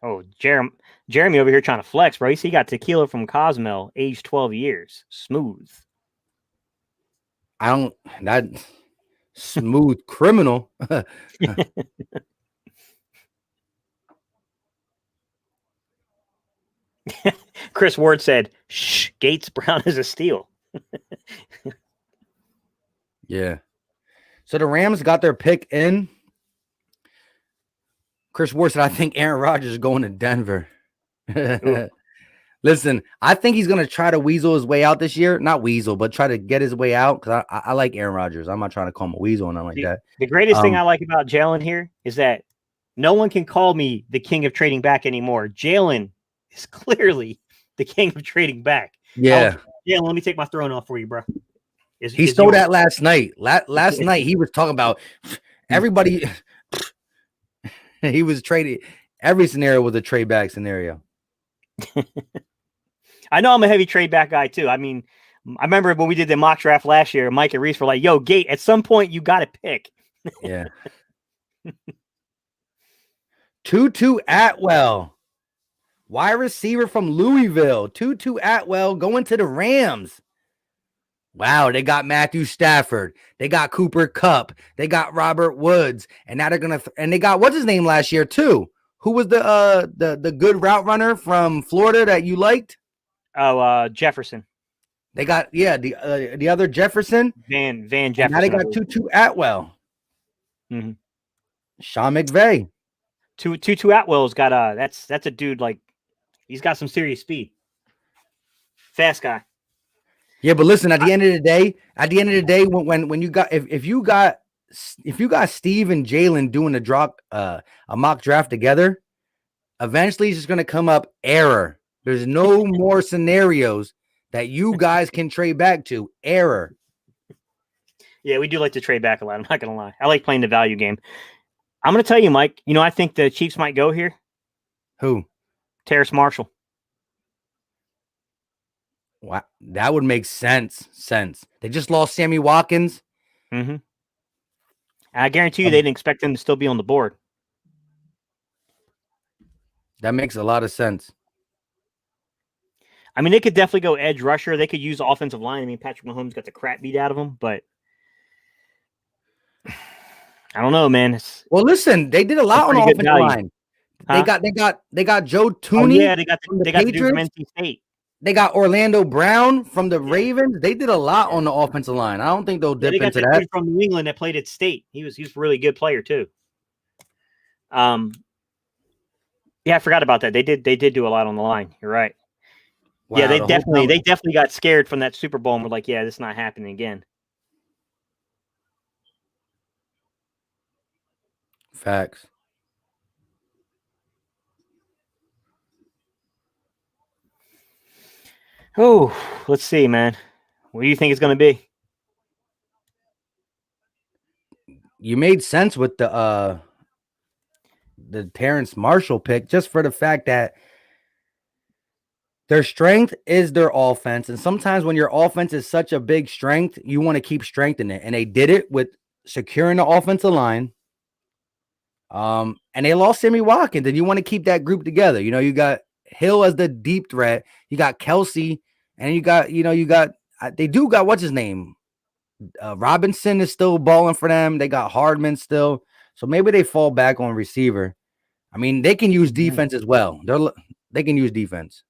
Oh, Jeremy over here trying to flex, bro. He got tequila from Cozumel, age 12 years. Smooth. That smooth criminal. Chris Ward said, "Shh, Gates Brown is a steal." Yeah. So the Rams got their pick in. Chris Ward said, "I think Aaron Rodgers is going to Denver." Listen, I think he's gonna try to weasel his way out this year. Not weasel, but try to get his way out. Because I like Aaron Rodgers. I'm not trying to call him a weasel and nothing like that. The greatest thing I like about Jalen here is that no one can call me the king of trading back anymore. Jalen is clearly the king of trading back. Yeah. Jalen, let me take my throne off for you, bro. He stole that last night. Last night he was talking about everybody. He was trading. Every scenario was a trade back scenario. I know I'm a heavy trade back guy too. I mean, I remember when we did the mock draft last year, Mike and Reese were like, yo, Gate, at some point you got to pick. Yeah. Tutu Atwell, wide receiver from Louisville. Tutu Atwell going to the Rams. Wow, they got Matthew Stafford. They got Cooper Kupp. They got Robert Woods. And now they're gonna and they got what's his name last year too. Who was the good route runner from Florida that you liked? Oh, Jefferson. They got the other Jefferson. Van Jefferson. Now they got Tutu Atwell. Mm-hmm. Sean McVay. Tutu Atwell's got that's a dude, like, he's got some serious speed. Fast guy. Yeah, but listen, at the end of the day, when you got if you got Steve and Jalen doing a mock draft together, eventually it's just gonna come up error. There's no more scenarios that you guys can trade back to. Error. Yeah, we do like to trade back a lot. I'm not gonna lie. I like playing the value game. I'm gonna tell you, Mike. You know, I think the Chiefs might go here. Who? Terrace Marshall. Wow, that would make sense. They just lost Sammy Watkins. Mm-hmm. I guarantee you they didn't expect him to still be on the board. That makes a lot of sense. I mean, they could definitely go edge rusher. They could use offensive line. I mean, Patrick Mahomes got the crap beat out of him, but I don't know, man. Well, listen, they did a lot on the offensive line. Huh? They got Joe Tooney. Oh, yeah, they got the dude from NC State. They got Orlando Brown from the Ravens. They did a lot on the offensive line. I don't think they'll dip into that. Dude from New England that played at State. He was a really good player too. Yeah, I forgot about that. They did do a lot on the line. You're right. Wow, yeah, they definitely got scared from that Super Bowl and were like, yeah, this is not happening again. Facts. Oh, let's see, man. What do you think it's going to be? You made sense with the Terrace Marshall pick, just for the fact that their strength is their offense. And sometimes when your offense is such a big strength, you want to keep strengthening it. And they did it with securing the offensive line. And they lost Sammy Watkins, and you want to keep that group together. You know, you got Hill as the deep threat. You got Kelsey, and you got they do got what's his name? Robinson is still balling for them. They got Hardman still. So maybe they fall back on receiver. I mean, they can use defense as well. They can use defense.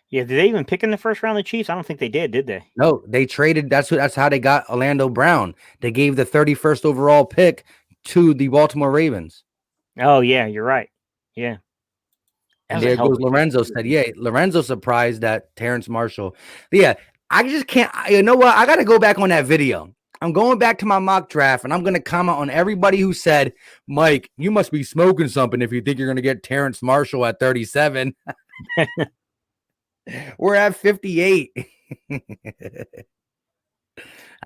Yeah, did they even pick in the first round of the Chiefs? I don't think they did they? No, they traded. That's how they got Orlando Brown. They gave the 31st overall pick to the Baltimore Ravens. Oh, yeah, you're right. Yeah. And there goes Lorenzo said, yeah, Lorenzo surprised that Terrace Marshall. But yeah, I just can't. You know what? I got to go back on that video. I'm going back to my mock draft, and I'm going to comment on everybody who said, Mike, you must be smoking something if you think you're going to get Terrace Marshall at 37. We're at 58.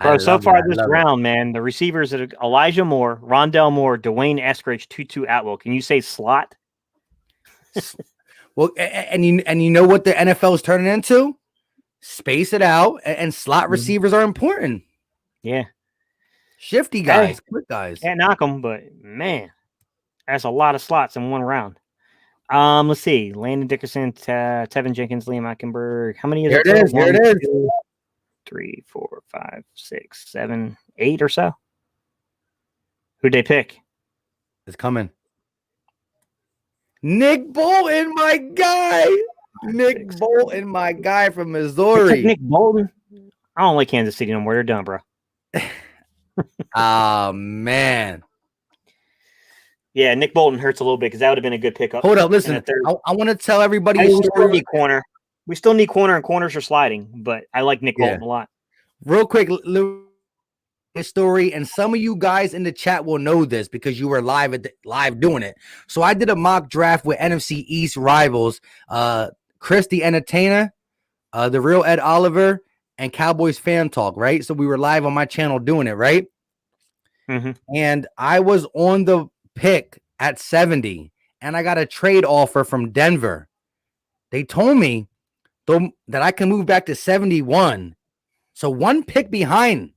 Bro, so far this round, man, the receivers are Elijah Moore, Rondell Moore, Dwayne Eskridge, Tutu Atwell. Can you say slot? Well, and you know what the NFL is turning into? Space it out, and slot receivers are important. Yeah. Shifty guys, quick guys. Can't knock them, but man, that's a lot of slots in one round. Let's see. Landon Dickerson, Tevin Jenkins, Liam Eichenberg. How many is it? Here it is. 2, 3, 4, 5, 6, 7, 8 or so. Who'd they pick? It's coming. Nick Bolton, my guy. Nick Bolton, my guy from Missouri. Nick Bolton. I don't like Kansas City no more. They're done, bro. Oh, man. Yeah, Nick Bolton hurts a little bit because that would have been a good pickup. Hold up, in listen. the third. I want to tell everybody I a mean, we still story. need corner. We still need corner, and corners are sliding. But I like Nick Yeah. Bolton a lot. Real quick, story, and some of you guys in the chat will know this because you were live doing it. So I did a mock draft with NFC East rivals, Chris the Entertainer, the real Ed Oliver, and Cowboys Fan Talk, right? So we were live on my channel doing it, right? Mm-hmm. And I was on the pick at 70, and I got a trade offer from Denver. They told me that I can move back to 71. So one pick behind,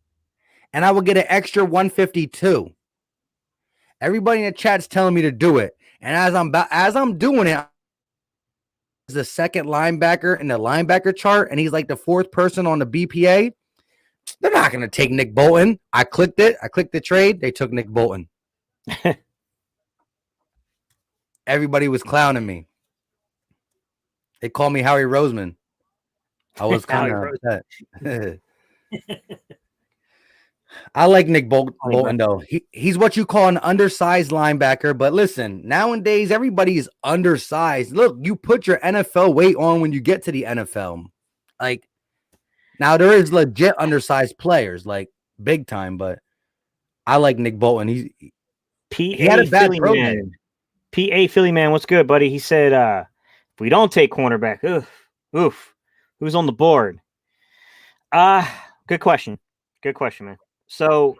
and I will get an extra 152. Everybody in the chat's telling me to do it. And as I'm doing it, the second linebacker in the linebacker chart, and he's like the fourth person on the BPA. They're not going to take Nick Bolton. I clicked it. I clicked the trade. They took Nick Bolton. Everybody was clowning me. They called me Howie Roseman. I was kind of upset. I like Nick Bolton, though. He's what you call an undersized linebacker. But listen, nowadays, everybody is undersized. Look, you put your NFL weight on when you get to the NFL. Like, now there is legit undersized players, like big time, but I like Nick Bolton. He had a bad pro day. PA Philly man, what's good, buddy? He said, if we don't take cornerback, who's on the board? Good question. Good question, man. So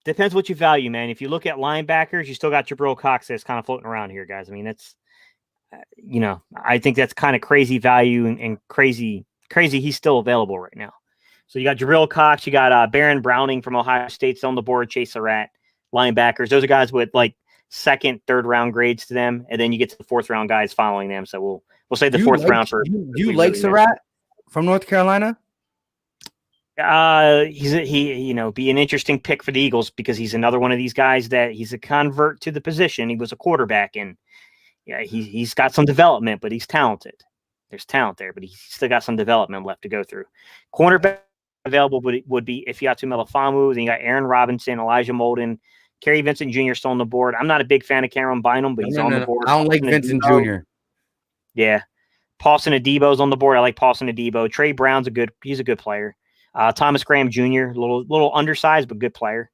depends what you value, man. If you look at linebackers, you still got Jabril Cox that's kind of floating around here, guys. I mean, that's, I think that's kind of crazy value and crazy he's still available right now. So you got Jabril Cox, you got Baron Browning from Ohio State's on the board, Chase Surratt, linebackers. Those are guys with like second, third round grades to them, and then you get to the fourth round guys following them. So we'll say the fourth round for. Do you like Surratt from North Carolina? He be an interesting pick for the Eagles because he's another one of these guys that he's a convert to the position. He was a quarterback, and he's got some development, but he's talented. There's talent there, but he's still got some development left to go through. Cornerback available would be Ifeatu Melifonwu. Then you got Aaron Robinson, Elijah Molden, Kerry Vincent Jr. still on the board. I'm not a big fan of Cameron Bynum, but he's on the board. I don't like Vincent Jr. Yeah. Paulson Adebo's on the board. I like Paulson Adebo. Trey Brown's he's a good player. Thomas Graham Jr., a little undersized, but good player.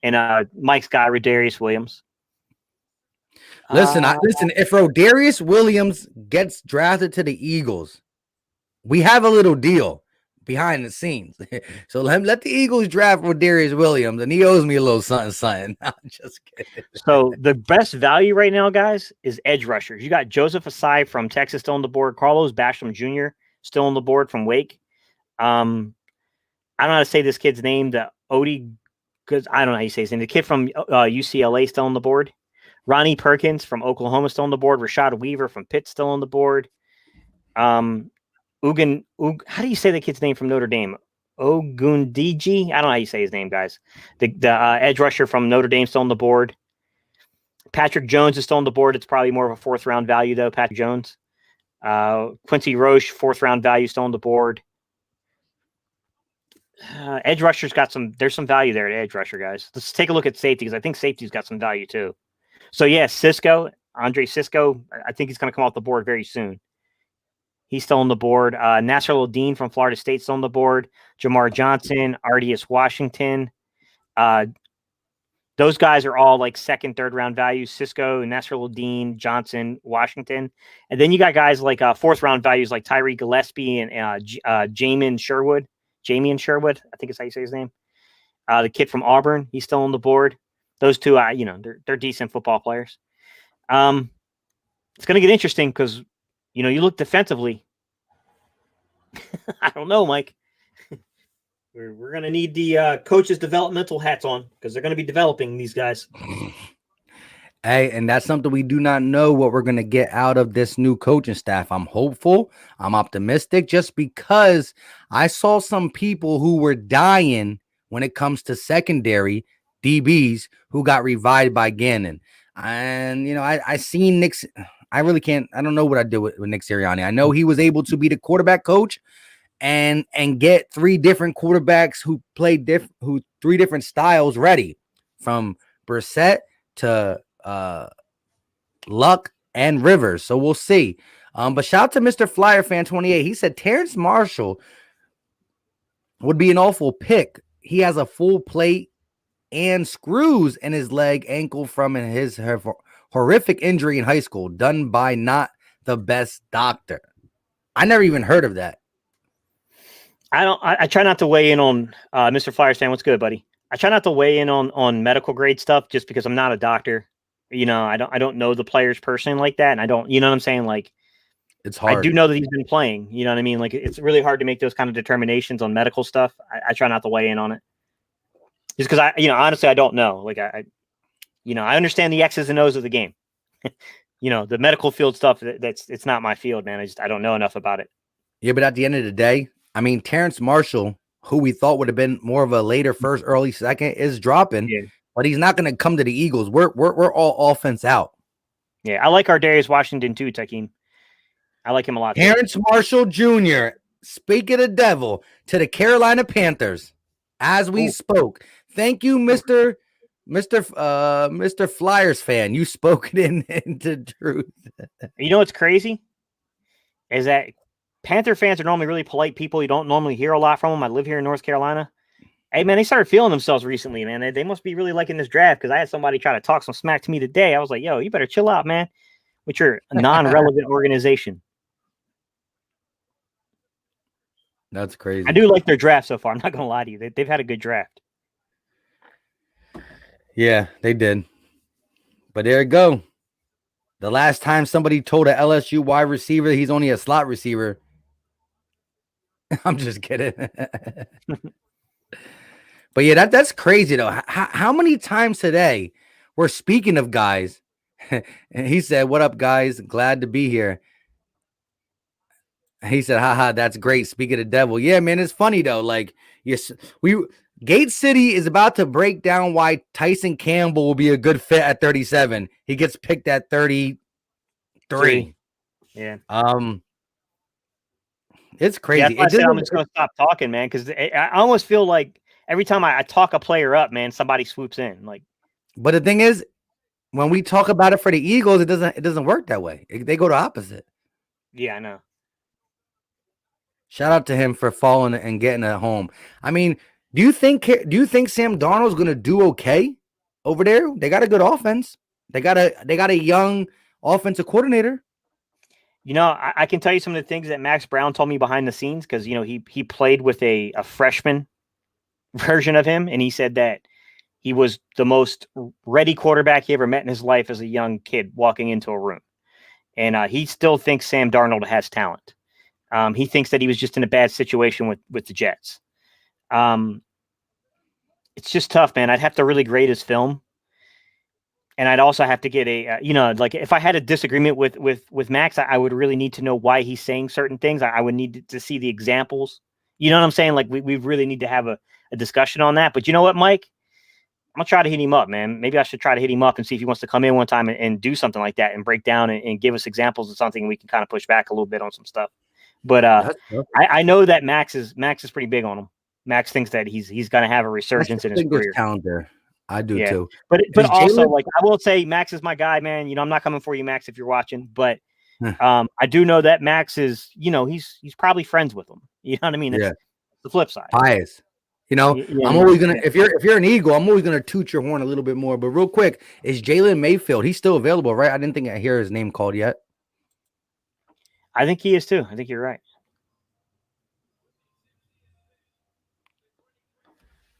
And Mike's guy, Rodarius Williams. Listen, if Rodarius Williams gets drafted to the Eagles, we have a little deal behind the scenes. So let the Eagles draft Rodarius Williams, and he owes me a little something. I'm just kidding. So the best value right now, guys, is edge rushers. You got Joseph Asai from Texas still on the board. Carlos Basham Jr. still on the board from Wake. I don't know how to say this kid's name. The Odie, because I don't know how you say his name. The kid from UCLA still on the board. Ronnie Perkins from Oklahoma still on the board. Rashad Weaver from Pitt still on the board. How do you say the kid's name from Notre Dame? Ogundiji? I don't know how you say his name, guys. The edge rusher from Notre Dame still on the board. Patrick Jones is still on the board. It's probably more of a fourth round value, though. Patrick Jones. Quincy Roche, fourth round value still on the board. Edge rusher's there's some value there at edge rusher, guys. Let's take a look at safety because I think safety's got some value too. So yeah, Andre Cisco, I think he's going to come off the board very soon. He's still on the board. Nasser Ladine from Florida State's on the board. Jamar Johnson, Ardius Washington. Those guys are all like second, third round values. Cisco, Nasser Ladine, Johnson, Washington. And then you got guys like fourth round values like Tyree Gillespie and Jamian Sherwood, I think is how you say his name. The kid from Auburn, he's still on the board. Those two, they're decent football players. It's going to get interesting because, you look defensively. I don't know, Mike. We're going to need the coaches' developmental hats on because they're going to be developing these guys. Hey, and that's something we do not know what we're going to get out of this new coaching staff. I'm hopeful. I'm optimistic just because I saw some people who were dying when it comes to secondary DBs who got revived by Gannon. And, I seen Nick. I really can't. I don't know what I did with Nick Sirianni. I know he was able to be the quarterback coach and get three different quarterbacks who played three different styles ready, from Brissett to Luck and Rivers. So we'll see. But shout out to Mr. Flyer Fan 28. He said Terrence Marshall would be an awful pick. He has a full plate and screws in his leg ankle from his horrific injury in high school, done by not the best doctor. I never even heard of that. I try not to weigh in on Mr. Flyers fan. What's good, buddy? I try not to weigh in on medical grade stuff just because I'm not a doctor. You know, I don't know the players personally like that, and I don't, you know what I'm saying? Like, it's hard. I do know that he's been playing. You know what I mean? Like, it's really hard to make those kind of determinations on medical stuff. I try not to weigh in on it, just because honestly, I don't know. Like, I understand the X's and O's of the game. The medical field stuff. It's not my field, man. I don't know enough about it. Yeah, but at the end of the day, I mean, Terrence Marshall, who we thought would have been more of a later first, early second, is dropping. Yeah. But he's not going to come to the Eagles. We're all offense out. Yeah, I like our Darius Washington too, Takeem. I like him a lot. Terrence Marshall Jr., speak of the devil, to the Carolina Panthers as we spoke. Thank you, Mr. Flyers fan. You spoke it into truth. You know what's crazy? Is that Panther fans are normally really polite people. You don't normally hear a lot from them. I live here in North Carolina. Hey, man, they started feeling themselves recently, man. They must be really liking this draft because I had somebody try to talk some smack to me today. I was like, yo, you better chill out, man, with your non-relevant organization. That's crazy. I do like their draft so far. I'm not going to lie to you. They've had a good draft. Yeah, they did. But there you go. The last time somebody told a LSU wide receiver he's only a slot receiver. I'm just kidding. But yeah, that's crazy though. How many times today we're speaking of guys? And he said, "What up, guys? Glad to be here." He said, "Haha, that's great." Speak of the devil. Yeah, man, it's funny though. Like, yes, Gate City is about to break down why Tyson Campbell will be a good fit at 37. He gets picked at 33. Yeah. It's crazy. Yeah, I'm just going to stop talking, man, because I almost feel like every time I talk a player up, man, somebody swoops in. Like, but the thing is, when we talk about it for the Eagles, it doesn't work that way. They go the opposite. Yeah, I know. Shout out to him for falling and getting it home. I mean, do you think Sam Darnold's going to do okay over there? They got a good offense. They got a young offensive coordinator. You know, I can tell you some of the things that Max Brown told me behind the scenes because, he played with a freshman version of him, and he said that he was the most ready quarterback he ever met in his life as a young kid walking into a room. And he still thinks Sam Darnold has talent. He thinks that he was just in a bad situation with the Jets. It's just tough, man. I'd have to really grade his film. And I'd also have to get like if I had a disagreement with Max, I would really need to know why he's saying certain things. I would need to see the examples. You know what I'm saying? Like we really need to have a discussion on that. But you know what, Mike? I'm going to try to hit him up, man. Maybe I should try to hit him up and see if he wants to come in one time and do something like that and break down and give us examples of something. And we can kind of push back a little bit on some stuff. But I know that Max is pretty big on him. Max thinks that he's going to have a resurgence in his career. Calendar. I do too. But also, like, I will say Max is my guy, man. I'm not coming for you, Max, if you're watching. But I do know that Max is, he's probably friends with him. You know what I mean? It's the flip side. Bias. I'm always gonna if you're an Eagle, I'm always gonna toot your horn a little bit more. But real quick, is Jalen Mayfield? He's still available, right? I didn't think I hear his name called yet. I think he is too. I think you're right.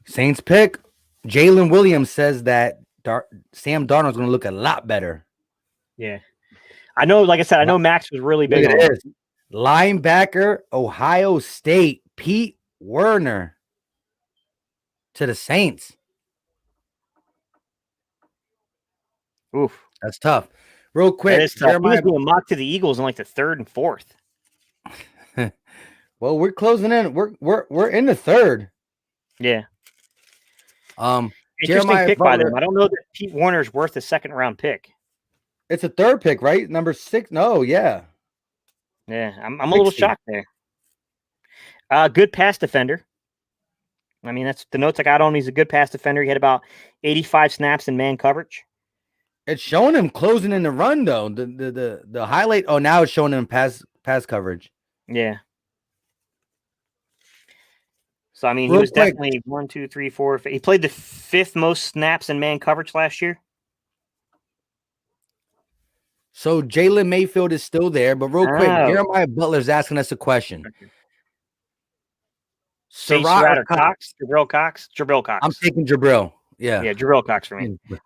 Saints pick. Jalen Williams says that Sam Darnold's going to look a lot better. Yeah. I know, like I said, I know Max was really big on it. Linebacker, Ohio State, Pete Werner to the Saints. Oof. That's tough. Real quick. That is tough. He was being mocked to the Eagles in like the 3rd and 4th. Well, we're closing in. We're in the 3rd. Yeah. Interesting Jeremiah pick by them. I don't know that Pete Werner's worth a 2nd round pick. It's a 3rd pick, right? Number 6. No, yeah. Yeah, I'm a little shocked there. Good pass defender. I mean, that's the notes I got on him. He's a good pass defender. He had about 85 snaps in man coverage. It's showing him closing in the run though. The highlight. Oh, now it's showing him pass coverage. Yeah. So I mean, he Real was quick. definitely 1, 2, 3, 4. He played the 5th most snaps in man coverage last year. So Jalen Mayfield is still there, but real quick, Oh. Jeremiah Butler's asking us a question. Chase Surratt Surratt or or Cox? Jabril Cox? Jabril Cox. I'm taking Jabril. Yeah. Yeah, Jabril Cox for me. Take it,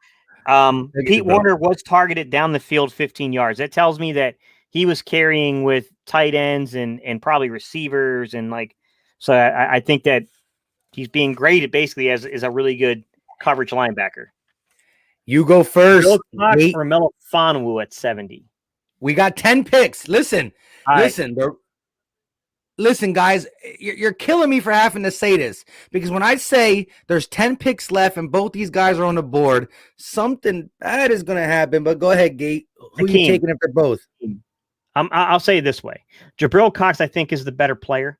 Pete Jabril. Warner was targeted down the field 15 yards. That tells me that he was carrying with tight ends and probably receivers and like. So I think that he's being graded basically as a really good coverage linebacker. You go first. Jabril Cox Nate. or Melifonwu at 70. We got 10 picks. Listen, All right. listen, guys, you're killing me for having to say this because when I say there's 10 picks left and both these guys are on the board, something bad is going to happen. But go ahead, Gate. Who are you taking it for both? I'll say it this way. Jabril Cox, I think, is the better player.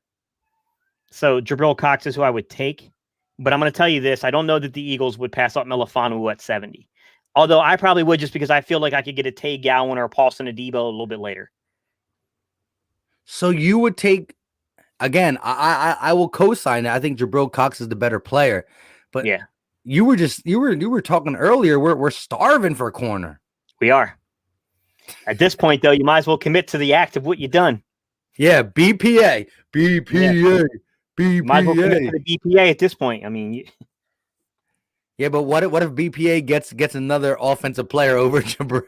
So Jabril Cox is who I would take. But I'm going to tell you this. I don't know that the Eagles would pass up Melifonwu at 70. Although I probably would just because I feel like I could get a Tay Gowan or a Paulson Adebo a little bit later. So you would take, again, I will co-sign it. I think Jabril Cox is the better player. But yeah, you were talking earlier. We're starving for a corner. We are. At this point, though, you might as well commit to the act of what you've done. Yeah, BPA. BPA. Might as well commit to the BPA at this point. I mean, yeah, but what if BPA gets another offensive player over Jabril?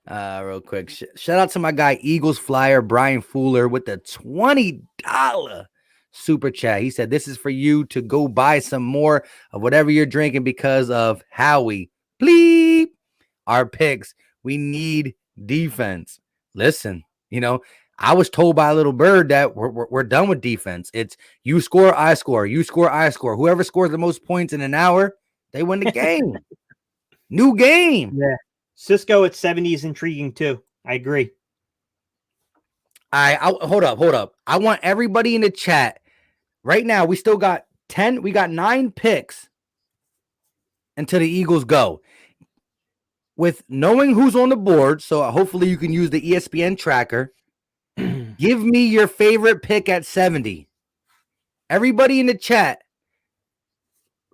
Real quick, shout out to my guy Eagles Flyer Brian Fuller with the $20 super chat. He said, "This is for you to go buy some more of whatever you're drinking because of Howie. Bleep our picks. We need defense. Listen, I was told by a little bird that we're done with defense. It's you score, I score. You score, I score. Whoever scores the most points in an hour, they win the game. New game. Yeah. Cisco at 70 is intriguing too. I agree. I hold up. I want everybody in the chat right now. We still got 10. We got 9 picks until the Eagles go. With knowing who's on the board, so hopefully you can use the ESPN tracker. Give me your favorite pick at 70. Everybody in the chat,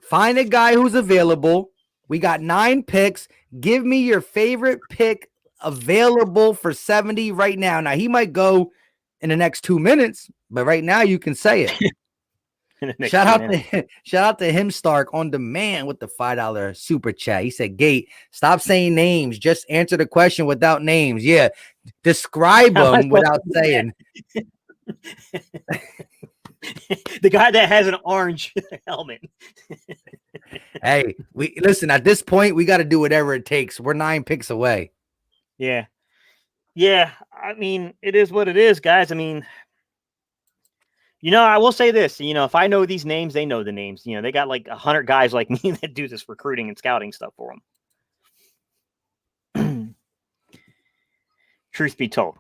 find a guy who's available. We got 9 picks. Give me your favorite pick available for 70 right now. Now, he might go in the next 2 minutes, but right now you can say it. Shout out to him, Stark, on demand with the $5 super chat. He said, "Gate, stop saying names. Just answer the question without names." Yeah, describe them without saying. The guy that has an orange helmet. Hey, we listen. At this point, we got to do whatever it takes. We're 9 picks away. Yeah. I mean, it is what it is, guys. I mean, I will say this. If I know these names, they know the names. They got like 100 guys like me that do this recruiting and scouting stuff for them. Truth be told.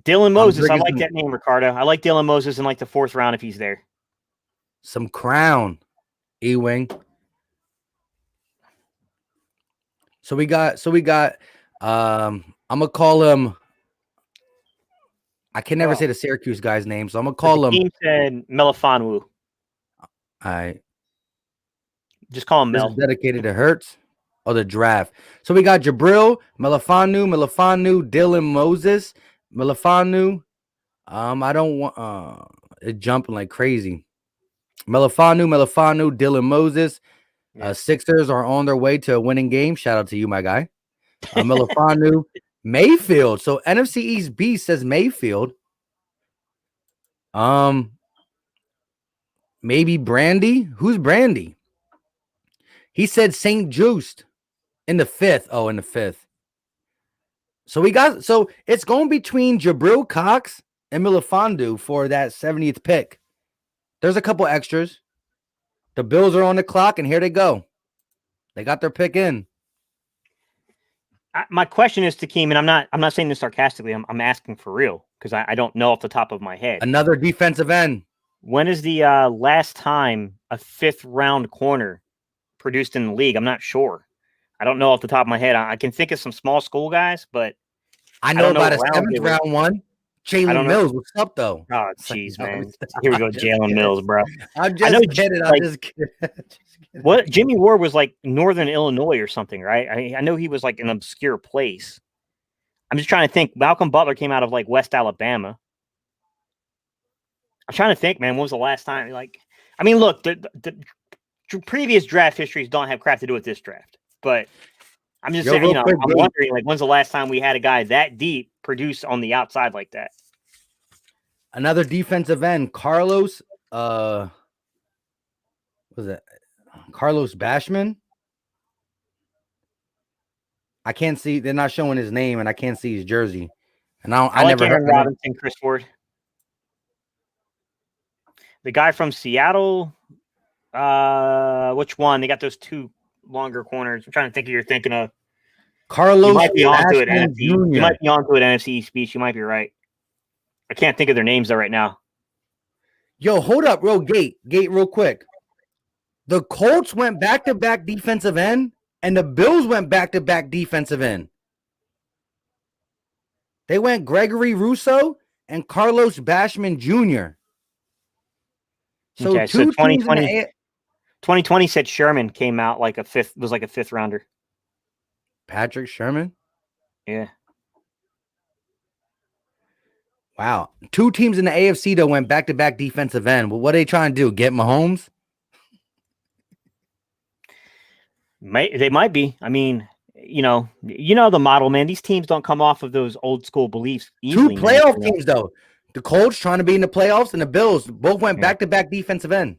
Dylan Moses, I like that name, Ricardo. I like Dylan Moses in like the 4th round if he's there. Some crown, E-Wing. So we got I'm gonna call him. I can never say the Syracuse guy's name, so I'm gonna call him. Team said Melifonwu. I just call him Mel. Dedicated to Hurts or the draft. So we got Jabril, Melifonwu, Dylan Moses, Melifonwu. I don't want it jumping like crazy. Melifonwu, Dylan Moses. Sixers are on their way to a winning game. Shout out to you, my guy. Melifonwu, Mayfield. So NFC East B says Mayfield. Maybe Brandy. Who's Brandy? He said St. Just in the 5th. Oh, in the 5th. So it's going between Jabril Cox and Melifonwu for that 70th pick. There's a couple extras. The Bills are on the clock, and here they go. They got their pick in. My question is to Keem, and I'm not saying this sarcastically. I'm asking for real because I don't know off the top of my head. Another defensive end. When is the last time a 5th round corner produced in the league? I'm not sure. I don't know off the top of my head. I can think of some small school guys, but I I know don't know about a what round they seventh were. round one. I Jalen don't know. Mills, what's up though? Oh, It's like, jeez, no, man. stop. Here we go, I'm just Jalen kidding. Mills, bro. I'm I know, just kidding. I'm like, just kidding. Just kidding. what Jimmy Ward was like Northern Illinois or something, right? I know he was like an obscure place. I'm just trying to think. Malcolm Butler came out of like West Alabama. I'm trying to think, man. When was the last time? Like, I mean, look, the previous draft histories don't have crap to do with this draft, but I'm just saying, real quick, I'm Gabe. wondering, like, when's the last time we had a guy that deep produce on the outside like that? Another defensive end, Carlos. Was it Carlos Bashman? I can't see. They're not showing his name, and I can't see his jersey. And I I like never Aaron heard. Robinson, Chris Ford, the guy from Seattle. Which one? They got those 2 longer corners. I'm trying to think of you're thinking of. Carlos You might be onto it, Bashman NFC. You Jr. might be onto it, NFC East Beach. You might be right. I can't think of their names though right now. Yo, hold up, Gate, real quick. The Colts went back-to-back defensive end, and the Bills went back-to-back defensive end. They went Gregory Rousseau and Carlos Bashman Jr. So Okay, so two teams in 2020, the 2020 said Sherman came out like a 5th rounder. Patrick Sherman. Yeah. Wow. 2 teams in the AFC though went back-to-back defensive end. Well, what are they trying to do? Get Mahomes? They might be. I mean, you know the model, man. These teams don't come off of those old school beliefs easily. 2 playoff teams though. The Colts trying to be in the playoffs, and the Bills both went back-to-back defensive end.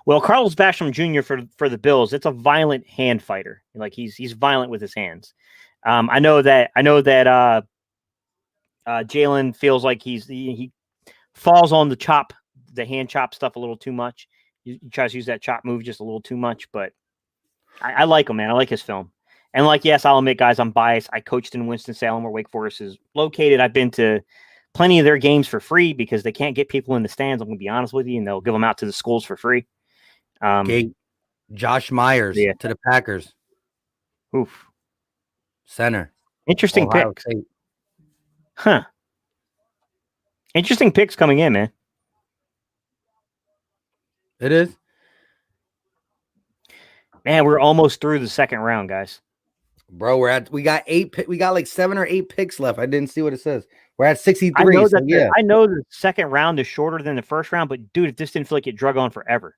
Well, Carlos Basham Jr. for the Bills, it's a violent hand fighter. Like he's violent with his hands. I know that Jalen feels like he falls on the hand chop stuff a little too much. He tries to use that chop move just a little too much, but I like him, man. I like his film. And like, yes, I'll admit, guys, I'm biased. I coached in Winston-Salem, where Wake Forest is located. I've been to plenty of their games for free because they can't get people in the stands. I'm going to be honest with you, and they'll give them out to the schools for free. Josh Myers to the Packers. Oof. Center. Interesting Ohio pick. State. Huh. Interesting picks coming in, man. It is. Man, we're almost through the 2nd round, guys. Bro, we got like 7 or 8 picks left. I didn't see what it says. We're at 63. I know I know the 2nd round is shorter than the 1st round, but dude, it just didn't feel like it drug on forever.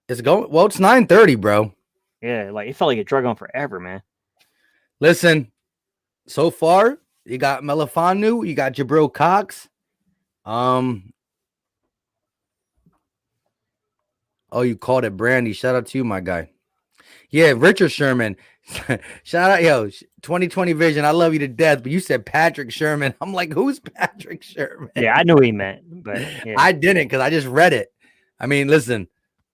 It's 9:30, bro. Yeah, like it felt like it drug on forever, man. Listen, so far you got Melifanu, you got Jabril Cox. Oh, you called it Brandy. Shout out to you, my guy. Yeah, Richard Sherman. Shout out, 2020 vision. I love you to death, but you said Patrick Sherman. I'm like, who's Patrick Sherman? Yeah, I knew what he meant, but yeah. I didn't because I just read it. I mean, listen,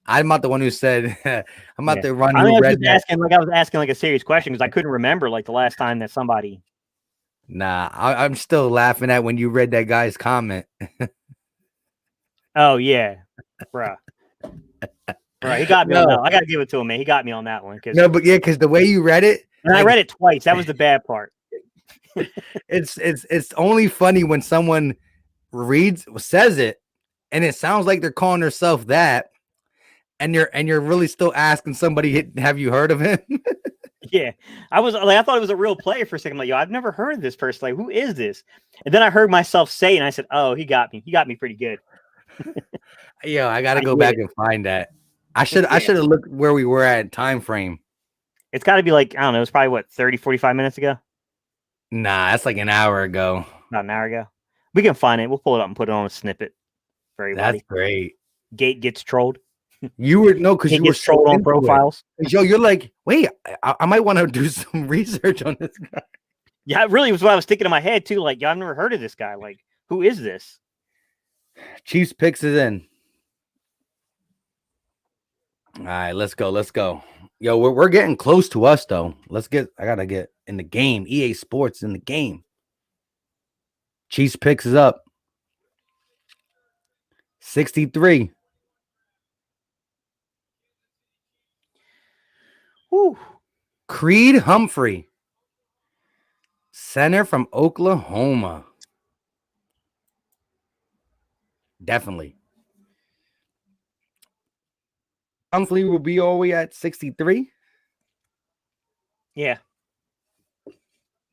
I'm not the one who said I'm not the one who read that. I was asking like a serious question because I couldn't remember like the last time that somebody. Nah, I'm still laughing at when you read that guy's comment. Oh yeah, bruh. Right, he got me on that. I gotta give it to him, man. He got me on that one. Because the way you read it, and I read it twice. That was the bad part. It's only funny when someone says it, and it sounds like they're calling themselves that, and you're really still asking somebody, have you heard of him? Yeah, I thought it was a real player for a second. I'm like, yo, I've never heard of this person. Like, who is this? And then I heard myself say, and I said, oh, he got me. He got me pretty good. Yo, I gotta go back and find that. I should have looked where we were at time frame. It's got to be like, I don't know, it's probably 30, 45 minutes ago? Nah, that's like an hour ago. About an hour ago. We can find it. We'll pull it up and put it on a snippet for everybody. That's great. Gate gets trolled. Because you were trolled on profiles. Yo, you're like, wait, I might want to do some research on this guy. Yeah, it really was what I was thinking in my head too. Like, I've never heard of this guy. Like, who is this? Chiefs picks is in. All right, let's go. Yo, we're getting close to us though. I gotta get in the game. EA Sports in the game. Chiefs picks is up. 63. Whew. Creed Humphrey, center from Oklahoma. Definitely. Humphrey will be all the way at 63. Yeah.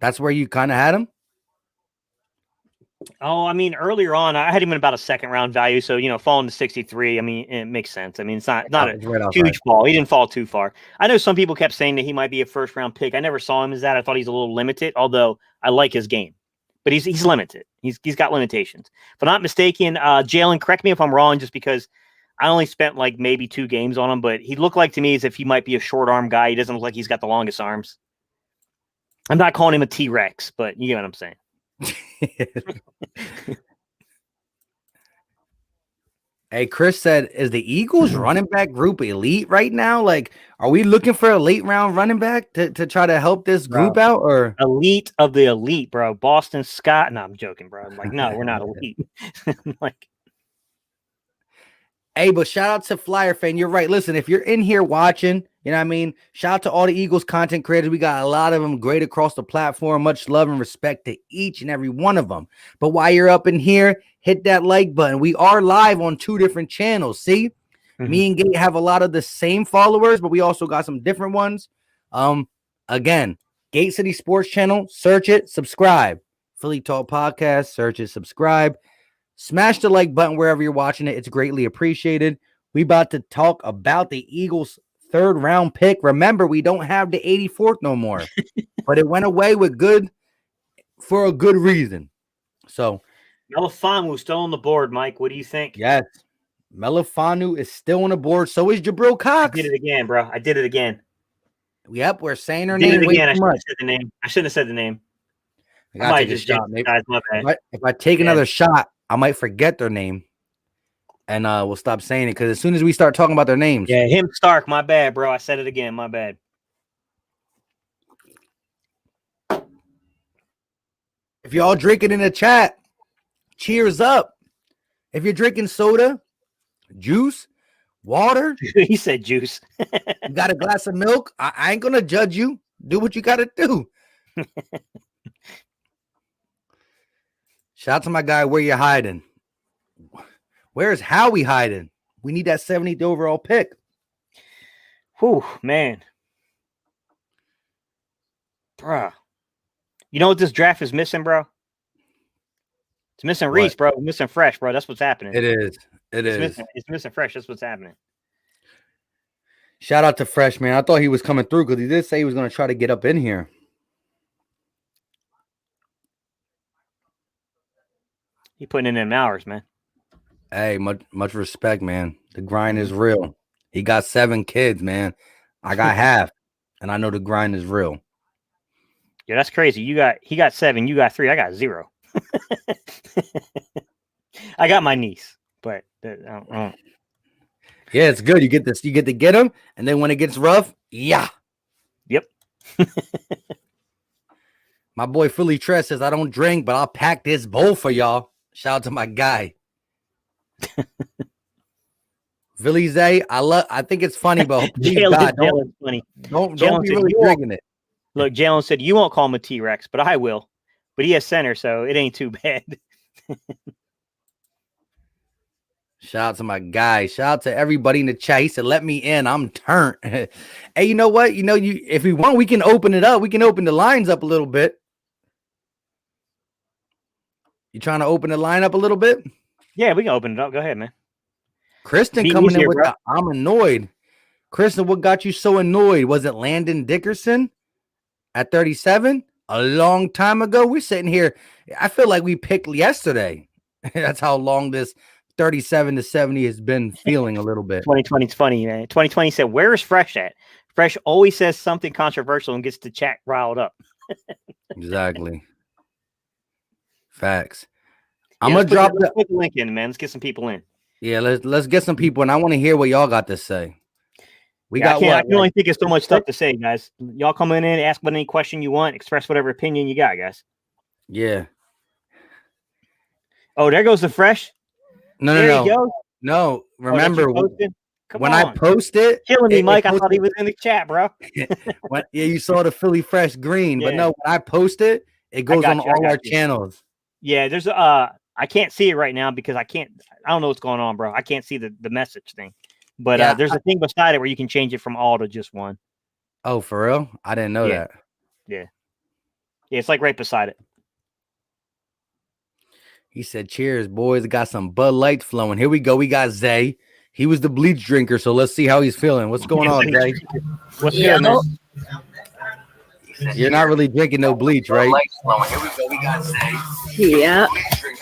That's where you kind of had him. Oh, I mean, earlier on, I had him in about a second round value. So, falling to 63, I mean, it makes sense. I mean, it's not It's a right huge fall. He didn't fall too far. I know some people kept saying that he might be a first round pick. I never saw him as that. I thought he's a little limited, although I like his game. But he's limited. He's got limitations. If I'm not mistaken, Jalen, correct me if I'm wrong, just because I only spent like maybe 2 games on him, but he looked like to me as if he might be a short arm guy. He doesn't look like he's got the longest arms. I'm not calling him a T-Rex, but you get what I'm saying. Hey, Chris said, is the Eagles running back group elite right now? Like, are we looking for a late round running back to try to help this group out? Or elite of the elite, bro? Boston Scott. No, I'm joking, bro. I'm like, no, we're not elite. Like, hey, but shout out to Flyer Fan. You're right. Listen, if you're in here watching, you know what I mean? Shout out to all the Eagles content creators. We got a lot of them great across the platform. Much love and respect to each and every one of them. But while you're up in here, hit that like button. We are live on 2 different channels. See, me and Gate have a lot of the same followers, but we also got some different ones. Again, Gate City Sports Channel, search it, subscribe. Philly Talk Podcast, search it, subscribe. Smash the like button wherever you're watching it. It's greatly appreciated. We about to talk about the Eagles' 3rd round pick. Remember, we don't have the 84th no more, but it went away for a good reason. So, Melifonwu still on the board, Mike. What do you think? yes, Melifonwu is still on the board. So is Jabril Cox. I did it again, bro. I did it again. Yep, we're saying her I did name it again. way too much. I shouldn't have said the name. I gotta take a shot. Maybe. If I take another shot, I might forget their name, and we'll stop saying it because as soon as we start talking about their names, yeah, him Stark. My bad, bro. I said it again. My bad. If y'all drinking in the chat, cheers up. If you're drinking soda, juice, water, He said juice. you got a glass of milk, I ain't gonna judge you. Do what you gotta do. Shout out to my guy. Where you hiding? Where's Howie hiding? We need that 70th overall pick. Whew, man. Bruh. You know what this draft is missing, bro? It's missing Reese, bro. It's missing Fresh, bro. That's what's happening. It is. It's missing Fresh. That's what's happening. Shout out to Fresh, man. I thought he was coming through because he did say he was going to try to get up in here. He putting in them hours, man. Hey, much respect, man. The grind is real. He got 7 kids, man. I got half, and I know the grind is real. Yeah, that's crazy. He got 7, you got 3, I got 0. I got my niece, but yeah, it's good. You get this, you get to get them, and then when it gets rough, yeah. Yep. My boy Philly Tress says I don't drink, but I'll pack this bowl for y'all. Shout out to my guy. Philly Zay, I think it's funny, but please God, don't be really drinking it. Look, Jalen said you won't call him a T-Rex, but I will. But he has center, so it ain't too bad. Shout out to my guy. Shout out to everybody in the chat. He said, let me in. I'm turned. Hey, you know what? If we want, we can open it up. We can open the lines up a little bit. You trying to open the line up a little bit? Yeah, we can open it up. Go ahead, man. Kristen coming in with I'm annoyed. Kristen, what got you so annoyed? Was it Landon Dickerson at 37? A long time ago? We're sitting here. I feel like we picked yesterday. That's how long this 37 to 70 has been feeling a little bit. 2020 is funny, man. 2020 said, where is Fresh at? Fresh always says something controversial and gets the chat riled up. Exactly. Facts. I'm gonna drop the link in, man. Let's get some people in. Yeah, let's get some people, and I want to hear what y'all got to say. I can only think of so much stuff to say, guys. Y'all come in and ask any question you want, express whatever opinion you got, guys. Yeah. Oh, there goes the Fresh. No, There no, you no, go. no. Oh, that's Remember you posted? Come when on. I post it, Killing me, it Mike. I goes thought he was in the chat, bro. yeah, you saw the Philly Fresh green, but Yeah. no, when I post it, it goes got on you, I all got our you. channels. Yeah, there's I can't see it right now because I don't know what's going on, bro. I can't see the message thing. But Yeah, there's a thing beside it where you can change it from all to just one. Oh, for real? I didn't know Yeah. that. Yeah, it's like right beside it. He said, "Cheers, boys. Got some Bud Light flowing. Here we go. We got Zay. He was the bleach drinker, so let's see how he's feeling. What's going on, Zay? What's good, man? You're not really drinking no bleach, right? Here we go. We got Zay. Yeah.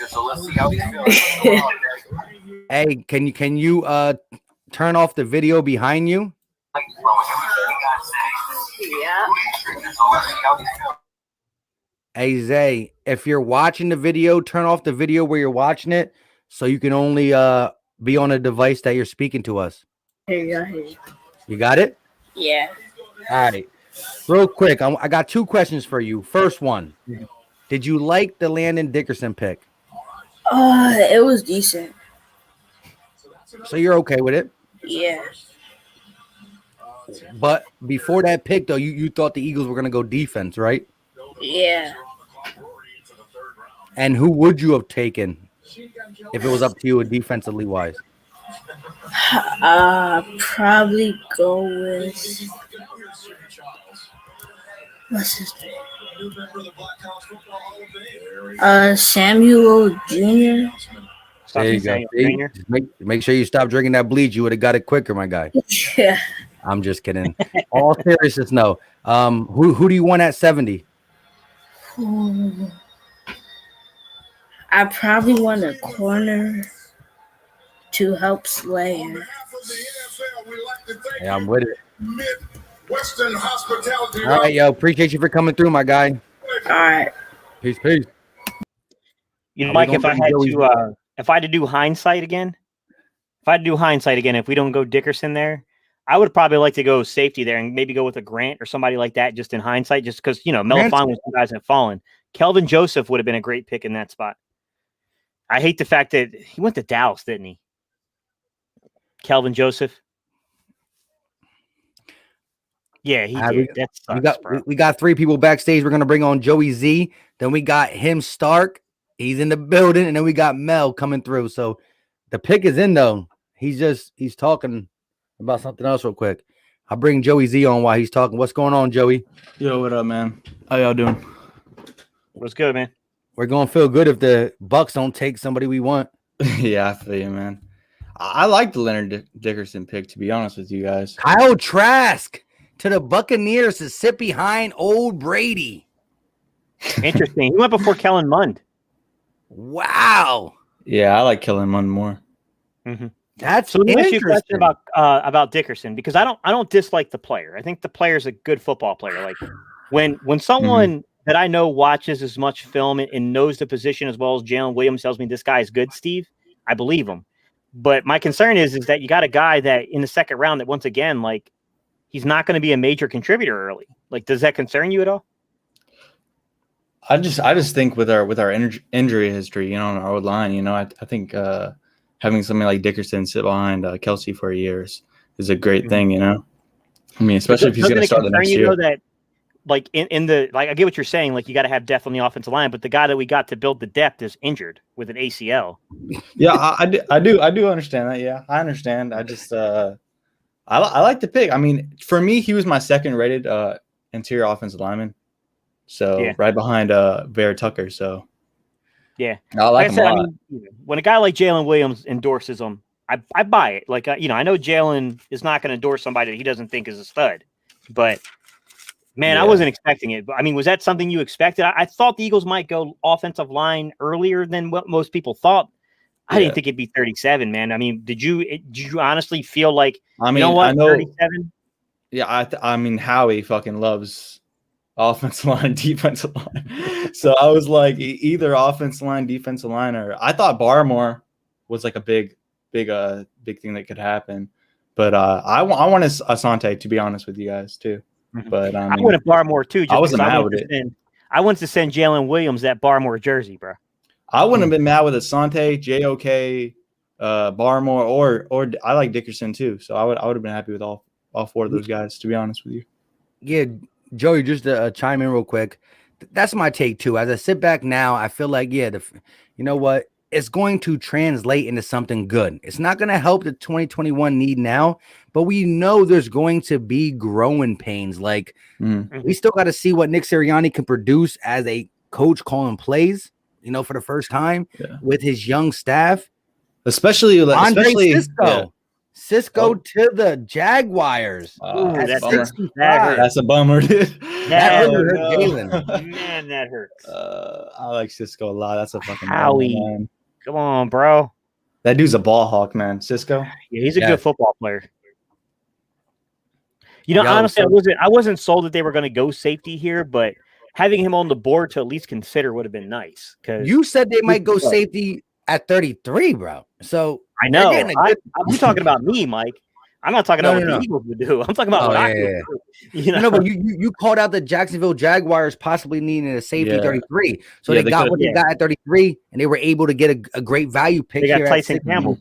So let's see how he's feeling. What's going on, Zay? Hey, can you turn off the video behind you? Yeah. Hey, Zay, if you're watching the video, turn off the video where you're watching it, so you can only be on a device that you're speaking to us. Here you go. Here you go. You got it? Yeah. All right. Real quick, I got 2 questions for you. First one, did you like the Landon Dickerson pick? It was decent. So you're okay with it? Yeah. But before that pick, though, you thought the Eagles were going to go defense, right? Yeah. And who would you have taken if it was up to you defensively wise? Probably go with what's his name? Samuel Jr. There you go. See? Just make sure you stop drinking that bleach. You would have got it quicker, my guy. Yeah. I'm just kidding. All seriousness, no. Who do you want at 70? I probably want a corner to help Slayer. Yeah, I'm with it. Western Hospitality. All right, yo. Appreciate you for coming through, my guy. All right. Peace, peace. You know, Are we Mike, gonna if I bring had Joey to, if I had to do hindsight again, if we don't go Dickerson there, I would probably like to go safety there and maybe go with a Grant or somebody like that just in hindsight, just because, you know, Melifon was 2 guys that have fallen. Kelvin Joseph would have been a great pick in that spot. I hate the fact that he went to Dallas, didn't he? Kelvin Joseph. Yeah, he did. That sucks, we got 3 people backstage. We're going to bring on Joey Z. Then we got him, Stark. He's in the building. And then we got Mel coming through. So the pick is in, though. He's talking about something else real quick. I'll bring Joey Z on while he's talking. What's going on, Joey? Yo, what up, man? How y'all doing? What's good, man? We're going to feel good if the Bucks don't take somebody we want. Yeah, I feel you, man. I like the Leonard Dickerson pick, to be honest with you guys. Kyle Trask to the Buccaneers to sit behind old Brady. Interesting. He went before Kellen Mond. Wow. Yeah, I like Kellen Mond more. Mm-hmm. That's so. Let me ask you a interesting. question about Dickerson, because I don't dislike the player. I think the player is a good football player. Like when someone that I know watches as much film and knows the position as well as Jalen Williams tells me this guy is good, Steve, I believe him. But my concern is that you got a guy that in the second round that once again, like, he's not going to be a major contributor early. Like, does that concern you at all? I just think with our injury history, you know, on our old line, you know, I think having somebody like Dickerson sit behind Kelsey for a year is a great thing, you know. I mean, especially if he's going to start the next year. That, like in the I get what you're saying. Like, you got to have depth on the offensive line, but the guy that we got to build the depth is injured with an ACL. Yeah, I do understand that. Yeah, I understand. I just I like the pick. I mean, for me, he was my second rated interior offensive lineman. So yeah. Right behind Vera Tucker. So yeah, I like him a lot. I mean, when a guy like Jalen Williams endorses him, I buy it. Like, you know, I know Jalen is not going to endorse somebody that he doesn't think is a stud, but man, I wasn't expecting it. But I mean, was that something you expected? I thought the Eagles might go offensive line earlier than what most people thought. I didn't think it'd be 37, man. I mean, did you honestly feel like, I mean, you know what, I know, 37? Yeah, I mean, Howie fucking loves offensive line, defensive line. So I was like, either offensive line, defensive line, or I thought Barmore was like a big thing that could happen. But I wanted Asante, to be honest with you guys, too. But I mean, I wanted Barmore too. I wasn't mad with it. I wanted to send Jalen Williams that Barmore jersey, bro. I wouldn't have been mad with Asante, JOK, Barmore, or I like Dickerson too. So I would have been happy with all four of those guys, to be honest with you. Yeah, Joey, just to chime in real quick. That's my take too. As I sit back now, I feel like, yeah, you know what? It's going to translate into something good. It's not going to help the 2021 need now, but we know there's going to be growing pains. Like, we still got to see what Nick Sirianni can produce as a coach calling plays, you know, for the first time with his young staff. Especially Cisco. Cisco Oh. to the Jaguars. Ooh, At that's 65. That's a bummer, dude. That Oh, really hurt no. Jalen. Man, that hurts. I like Cisco a lot. That's a fucking Howie. bummer, man. Come on, bro. That dude's a ball hawk, man. Cisco. Yeah, he's a Yeah. good football player. You know, Yo, honestly, so- I wasn't sold that they were going to go safety here, but having him on the board to at least consider would have been nice. Because You said they might go What? safety at 33, bro. So I know they're getting a good- I'm talking about me, Mike. I'm not talking about what No. the Eagles would do. I'm talking about Oh, what I yeah, would yeah. do. You know, no, but you called out the Jacksonville Jaguars possibly needing a safety Yeah. 33. So Yeah, they they got could- what they got at 33, and they were able to get a great value pick they got here Tyson at 65. Campbell.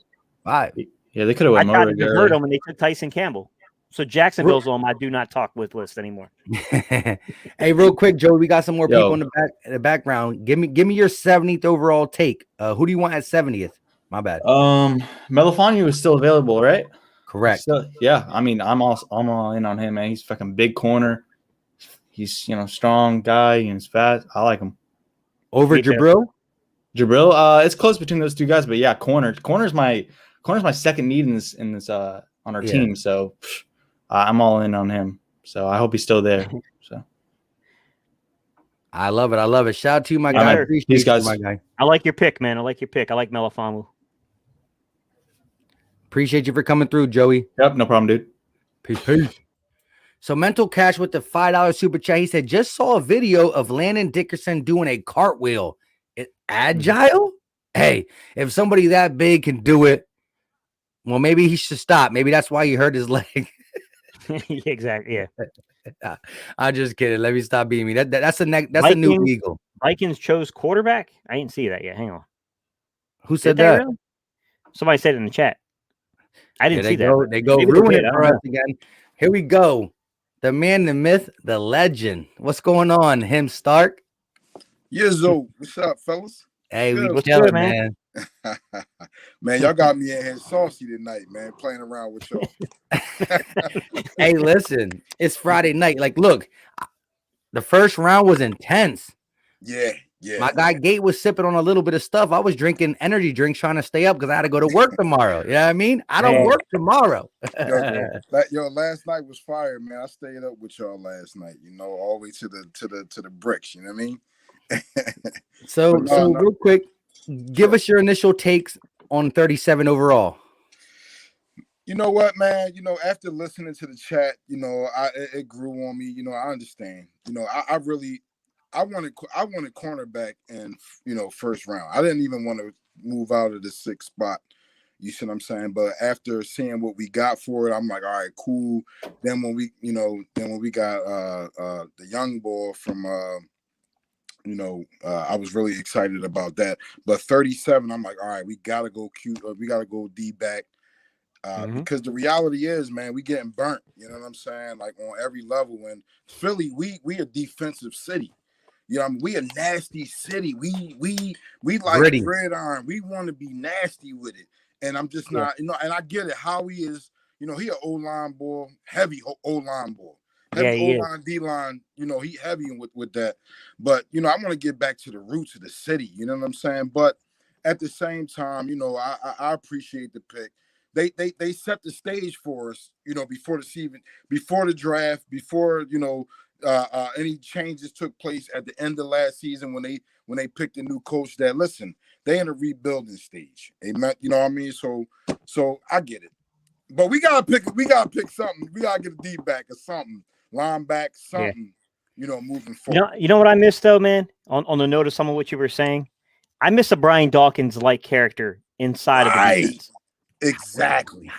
Yeah, they could have I went tried to Murray. divert them, and they took Tyson Campbell. So Jacksonville's on my do not talk with list anymore. Hey, real quick, Joe, we got some more Yo. people in the background. Give me your 70th overall take. Who do you want at 70th? My bad. Melifonwu is still available, right? Correct. So, yeah, I mean, I'm all in on him, man. He's fucking big corner. He's strong guy and he's fast. I like him. Over Me too. Jabril? It's close between those two guys, but yeah, corner's my second need in this on our Yeah. team. So I'm all in on him. So I hope he's still there. So I love it. Shout out to you, my Yeah, guy. man. Appreciate Peace, you, guys. my guy. I like your pick, man. I like Melifonwu. Appreciate you for coming through, Joey. yep, no problem, dude. Peace. So Mental Cash with the $5 super chat. He said, just saw a video of Landon Dickerson doing a cartwheel. Agile? Hey, if somebody that big can do it, well, maybe he should stop. Maybe that's why he hurt his leg. Exactly. Yeah. I'm just kidding. Let me stop being me. That's a new Vikings- eagle. Vikings chose quarterback. I didn't see that yet. Hang on. Who Did said they that? really? Somebody said it in the chat. I didn't Yeah, see that. They go Maybe they ruin did, it I for don't us again. Here we go. The man, the myth, the legend. What's going on, him Stark? Yizzo, what's up, fellas? Hey, we What's chilling, good, man? man. Man, y'all got me in here saucy tonight, man, playing around with y'all. Hey, listen, it's Friday night. Like, look, the first round was intense. Yeah. My guy Gate was sipping on a little bit of stuff. I was drinking energy drinks trying to stay up because I had to go to work tomorrow. You know what I mean? I don't Man. work tomorrow. Yo, last night was fire, man. I stayed up with y'all last night, all the way to the bricks, you know what I mean? So No. real quick, give us your initial takes on 37 overall. You know what, man? After listening to the chat, it grew on me. I understand. I wanted cornerback in first round. I didn't even want to move out of the sixth spot. You see what I'm saying? But after seeing what we got for it, I'm like, all right, cool. Then when we got the young boy from I was really excited about that. But 37, I'm like, all right, we gotta go we gotta go D back. Because the reality is, man, we getting burnt. You know what I'm saying? Like on every level. And Philly, we a defensive city. We a nasty city. We like Gritty. gridiron. We want to be nasty with it. And I'm just not, and I get it. Howie is, he an O-line boy, heavy O-line boy. Heavy he is. O-line, D-line, he heavy with that. But, I want to get back to the roots of the city. You know what I'm saying? But at the same time, I appreciate the pick. They set the stage for us, before the season, before the draft, before any changes took place at the end of last season when they picked a new coach. That listen, they in a rebuilding stage. You know what I mean? So I get it, but we gotta pick something. We gotta get a D back or something, line back, something. Moving forward. You know what I missed though, man? On the note of some of what you were saying, I miss a Brian Dawkins like character inside of the Right. defense. Exactly.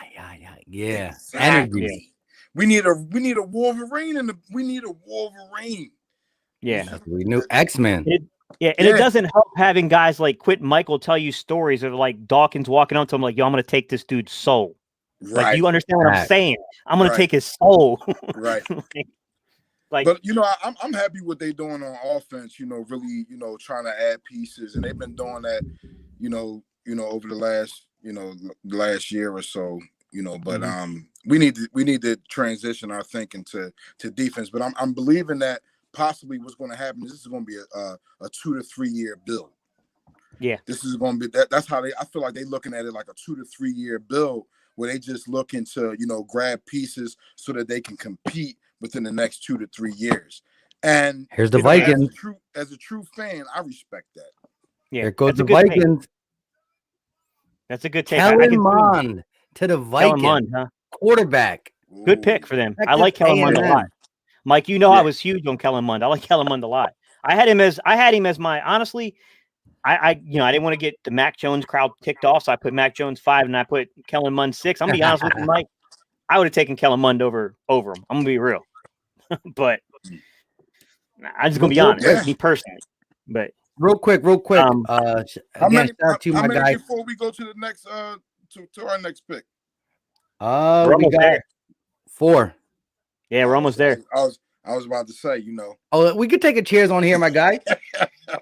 Yeah. Exactly. Energy. We need a Wolverine we need a Wolverine. Yeah. We knew X-Men. Yeah, and Yeah. it doesn't help having guys like Quentin Michael tell you stories of like Dawkins walking up to him like, "Yo, I'm going to take this dude's soul." Like, Right. do you understand what I'm Right. saying? I'm going Right. to take his soul. Right. like, But I'm happy what they doing on offense. Really, trying to add pieces, and they've been doing that. Over the last year or so. But we need to transition our thinking to defense. But I'm believing that possibly what's going to happen is this is going to be a 2 to 3 year build. Yeah. This is going to be that's how I feel like they're looking at it, like a 2 to 3 year build where they just looking to grab pieces so that they can compete within the next 2 to 3 years. And Here's the Vikings. As a true fan, I respect that. yeah, Here goes that's a the good take. Vikings. That's a good take. I Kellen can see Mond to the Kellen Vikings. Mond, huh? Quarterback. Good pick for them. I Texas like Kellen Mond a A&M. lot. Mike, I Yeah. was huge on Kellen Mond. I like Kellen Mond a lot. I had him as my honestly. I didn't want to get the Mac Jones crowd kicked off, so I put Mac Jones 5 and I put Kellen Mond 6. I'm gonna be honest with you, Mike. I would have taken Kellen Mond over him. I'm gonna be real, but I'm just gonna be honest, Yeah. me personally. But Real quick. How Again, many, shout out to how my many guy. before we go to the next to our next pick? we're We almost got there. 4. Yeah, we're almost there. I was about to say, Oh, we could take a cheers on here, my guy.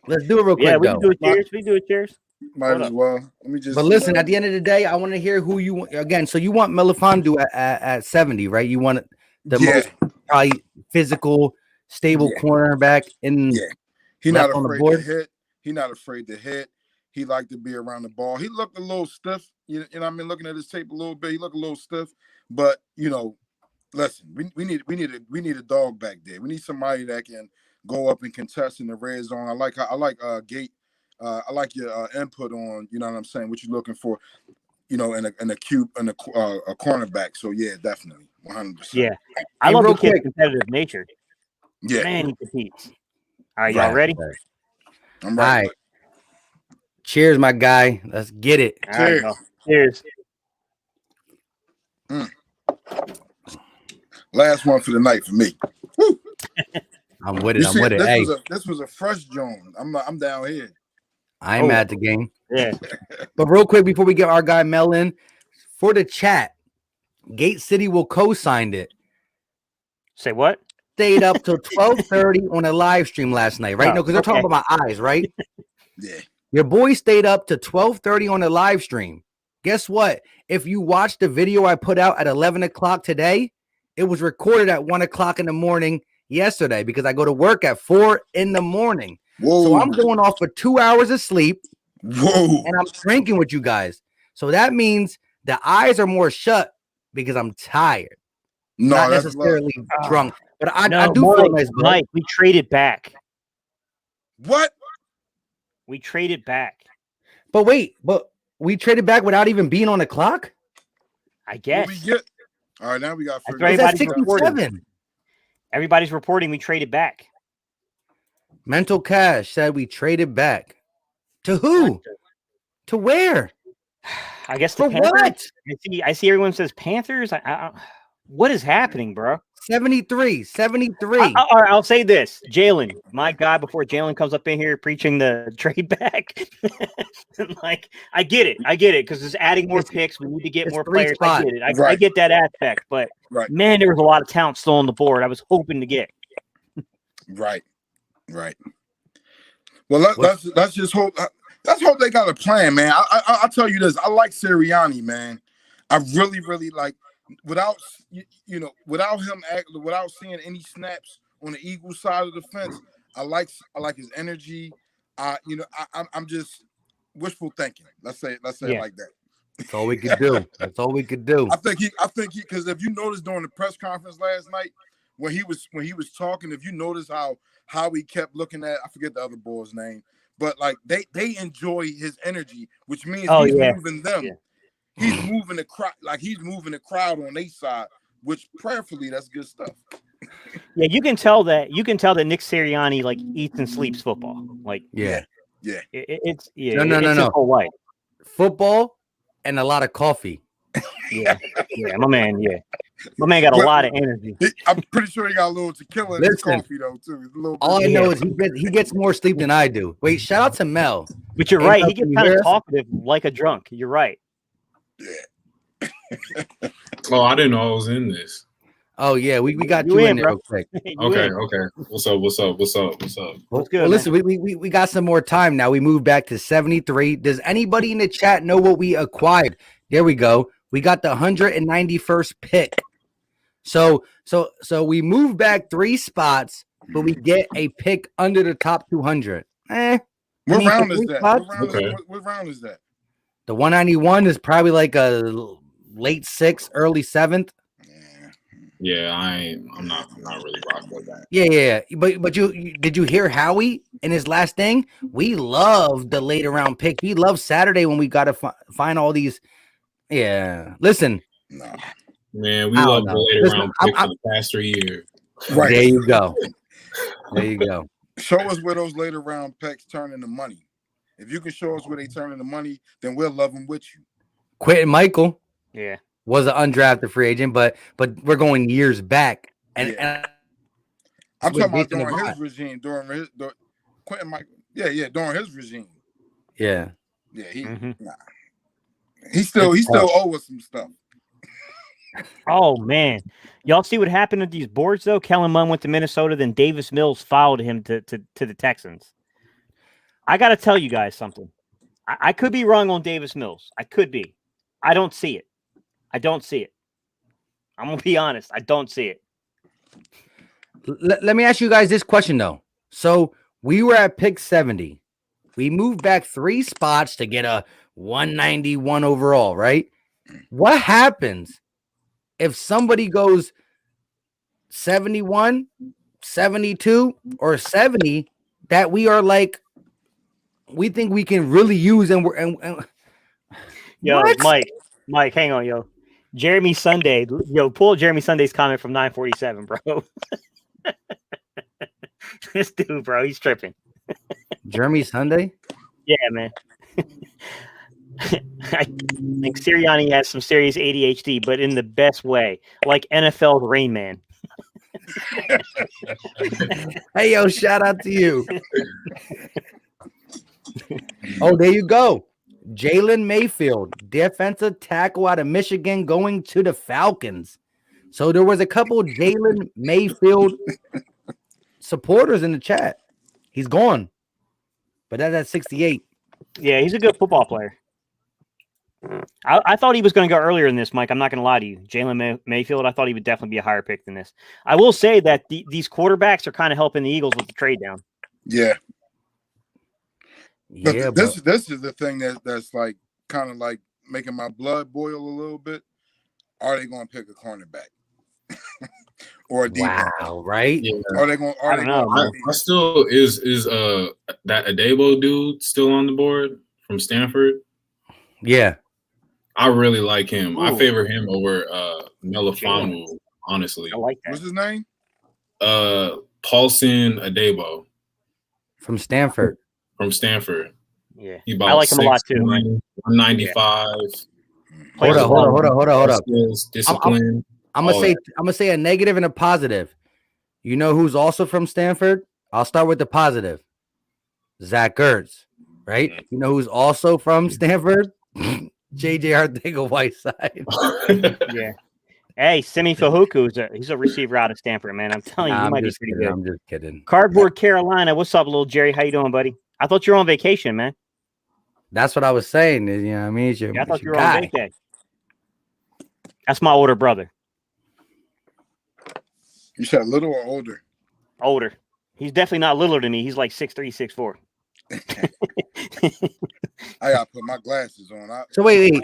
Let's do it real quick, Yeah, we though. can do it. Cheers. We can do it. Cheers. might Hold as up. well. Let me just. But listen, at the end of the day, I want to hear who you want. Again, so you want Melifondu at 70, right? You want the most probably physical, stable Yeah. cornerback in Yeah. He left not on the afraid board? to hit. He not afraid to hit. He liked to be around the ball. He looked a little stiff. You know what I mean? Looking at his tape a little bit, he looked a little stiff. But listen, we need a dog back there. We need somebody that can go up and contest in the red zone. I like Gate. I like your input on, you know what I'm saying, what you're looking for, in a cube and a cornerback. So yeah, definitely, 100%. Yeah, I Hey, love the real kid's quick. competitive nature. Yeah, Man, he competes. All right, y'all ready? I'm All right. right. Cheers, my guy. Let's get it. All right, y'all. Cheers. Last one for the night for me. Woo. I'm with You it. I'm see, with it. Hey, this was a fresh Joan. I'm down here. I ain't mad at the game. Yeah. But real quick, before we get our guy Mel in, for the chat, Gate City will co-sign it. Say what? Stayed up till 12:30 on a live stream last night, right? Oh, No, because they're talking okay. about my eyes, right? Yeah. Your boy stayed up to 12:30 on the live stream. Guess what? If you watch the video I put out at 11 o'clock today, it was recorded at 1 o'clock in the morning yesterday because I go to work at 4 in the morning. Whoa. So I'm going off for 2 hours of sleep Whoa. and I'm drinking with you guys. So that means the eyes are more shut because I'm tired. No, Not that's necessarily love. drunk, but I No, do Mike, feel nice, bud. Mike, we traded back. what? We traded back. But wait, but we traded back without even being on the clock? I What guess. we get? All right, now we got. That's figure right, It's at Everybody's reporting. 67. Everybody's reporting we traded back. Mental Cash said we traded back. To who? To where? I guess the For Panthers. what? I see everyone says Panthers. What is happening, bro? 73. I'll say this, Jalen, my guy. Before Jalen comes up in here preaching the trade back, like I get it because it's adding more picks. We need to get it's more 3 players. I spots. get it. I Right. get that aspect, but Right. man, there was a lot of talent still on the board. I was hoping to get. Right. Well, let's just hope. Let's hope they got a plan, man. I'll tell you this. I like Sirianni, man. I really, really like. Without without seeing any snaps on the Eagles side of the fence, I like his energy. I'm just wishful thinking. Let's say it like that. That's all we could do. That's all we could do. I think he because if you noticed during the press conference last night when he was talking, if you notice how he kept looking at, I forget the other boy's name, but like they enjoy his energy, which means he's moving them. Yeah. He's moving the crowd, like he's moving the crowd on their side, which prayerfully that's good stuff. Yeah, you can tell that Nick Sirianni like eats and sleeps football. Like Yeah. it's No. his whole life. Football and a lot of coffee. Yeah, yeah, my man. Yeah, my man got a But- lot of energy. I'm pretty sure he got a little tequila in his Listen, coffee though too. It's a little All I bit. know is he gets more sleep than I do. Wait, shout out to Mel. But you're Hey, right. Mel, He can gets you kind hear of us? talkative, like a drunk. You're right. Oh, I didn't know I was in this. Oh yeah, we got You you in in, there bro. real quick. You Okay, in. okay. What's up? What's up? What's up? What's up? Well, good, well, man? listen, we got some more time now. We moved back to 73. Does anybody in the chat know what we acquired? There we go. We got the 191st pick. So we moved back 3 spots, but we get a pick under the top 200. What mean, round for is three that? spots? Okay. What round is that? The 191 is probably like a late 6th, early 7th. Yeah. Yeah, I'm not really rocking with that. Yeah. But you did you hear Howie in his last thing? We love the later round pick. We love Saturday when we got to find all these. Yeah, listen. No. Man, we I love don't the know. later Listen, round pick for the past 3 years. Right. There you go. There you go. Show us where those later round picks turn into money. If you can show us where they turn into money, then we'll love them with you. Quentin Michael Yeah. was an undrafted free agent, but we're going years back. And, Yeah. and I'm With talking about Nathan during Levine. his regime, during Quentin Michael. Yeah, during his regime. yeah. Yeah, Mhm. he still owe us some stuff. Oh man, y'all see what happened with these boards though? Kellen Mond went to Minnesota, then Davis Mills followed him to the Texans. I got to tell you guys something. I could be wrong on Davis Mills. I could be. I don't see it. I don't see it. I'm gonna be honest. I don't see it. Let me ask you guys this question though. So we were at pick 70. We moved back 3 spots to get a 191 overall, right? What happens if somebody goes 71, 72, or 70 that we are like, we think we can really use and we're and Yo, What? Mike, hang on, yo. Jeremy Sunday, yo, pull Jeremy Sunday's comment from 947, bro. This dude, bro, he's tripping. Jeremy Sunday? Yeah, man. I think Sirianni has some serious ADHD, but in the best way, like NFL's Rain Man. Hey, yo, shout out to you. Oh, there you go. Jalen Mayfield, defensive tackle out of Michigan, going to the Falcons. So there was a couple Jalen Mayfield supporters in the chat. He's gone, but that's at 68. Yeah, he's a good football player. I thought he was going to go earlier in this, Mike. I'm not going to lie to you. Jalen Mayfield, I thought he would definitely be a higher pick than this. I will say that these quarterbacks are kind of helping the Eagles with the trade down. Yeah. But Yeah, this is the thing that's like kind of like making my blood boil a little bit. Are they going to pick a cornerback or a defense? wow, right? Yeah. Are they going? I don't know, man. I still is that Adebo dude still on the board from Stanford? Yeah. I really like him. I Ooh. favor him over Melifonwu, honestly. I like What's that. his name? Paulson Adebo From Stanford. from Stanford. Yeah, He I like him a lot too. 6'9", 195. Plays Hold well. up. Skills, discipline. I'm all gonna say a negative and a positive. You know who's also from Stanford? I'll start with the positive. Zach Ertz, right? You know who's also from Stanford? JJ Arcega-Whiteside. that. Yeah. Hey, Simi Fahuku he's a receiver out of Stanford, man. I'm telling you, he might be pretty good. I'm just kidding. Cardboard Carolina, what's up, little Jerry? How you doing, buddy? I thought you were on vacation, man. That's what I was saying. You know what I mean? It's your, Yeah, I thought it's you your were on guy. vacation. That's my older brother. You said little or older? Older. He's definitely not littler than me. He's like 6'3", 6'4". I gotta put my glasses on. So wait.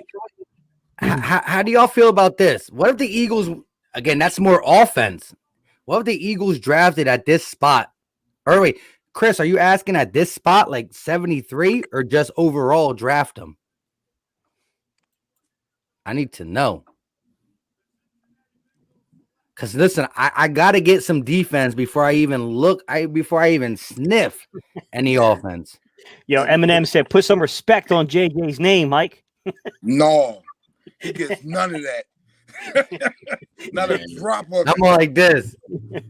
How do y'all feel about this? What if the Eagles, again, that's more offense. What if the Eagles drafted at this spot? Or wait, Chris, are you asking at this spot, like 73, or just overall draft them? I need to know. Because listen, I got to get some defense before I even before I even sniff any offense. Yo, Eminem said, put some respect on JJ's name, Mike. No, He gets none of that. Not a drop of I'm it. like this. No.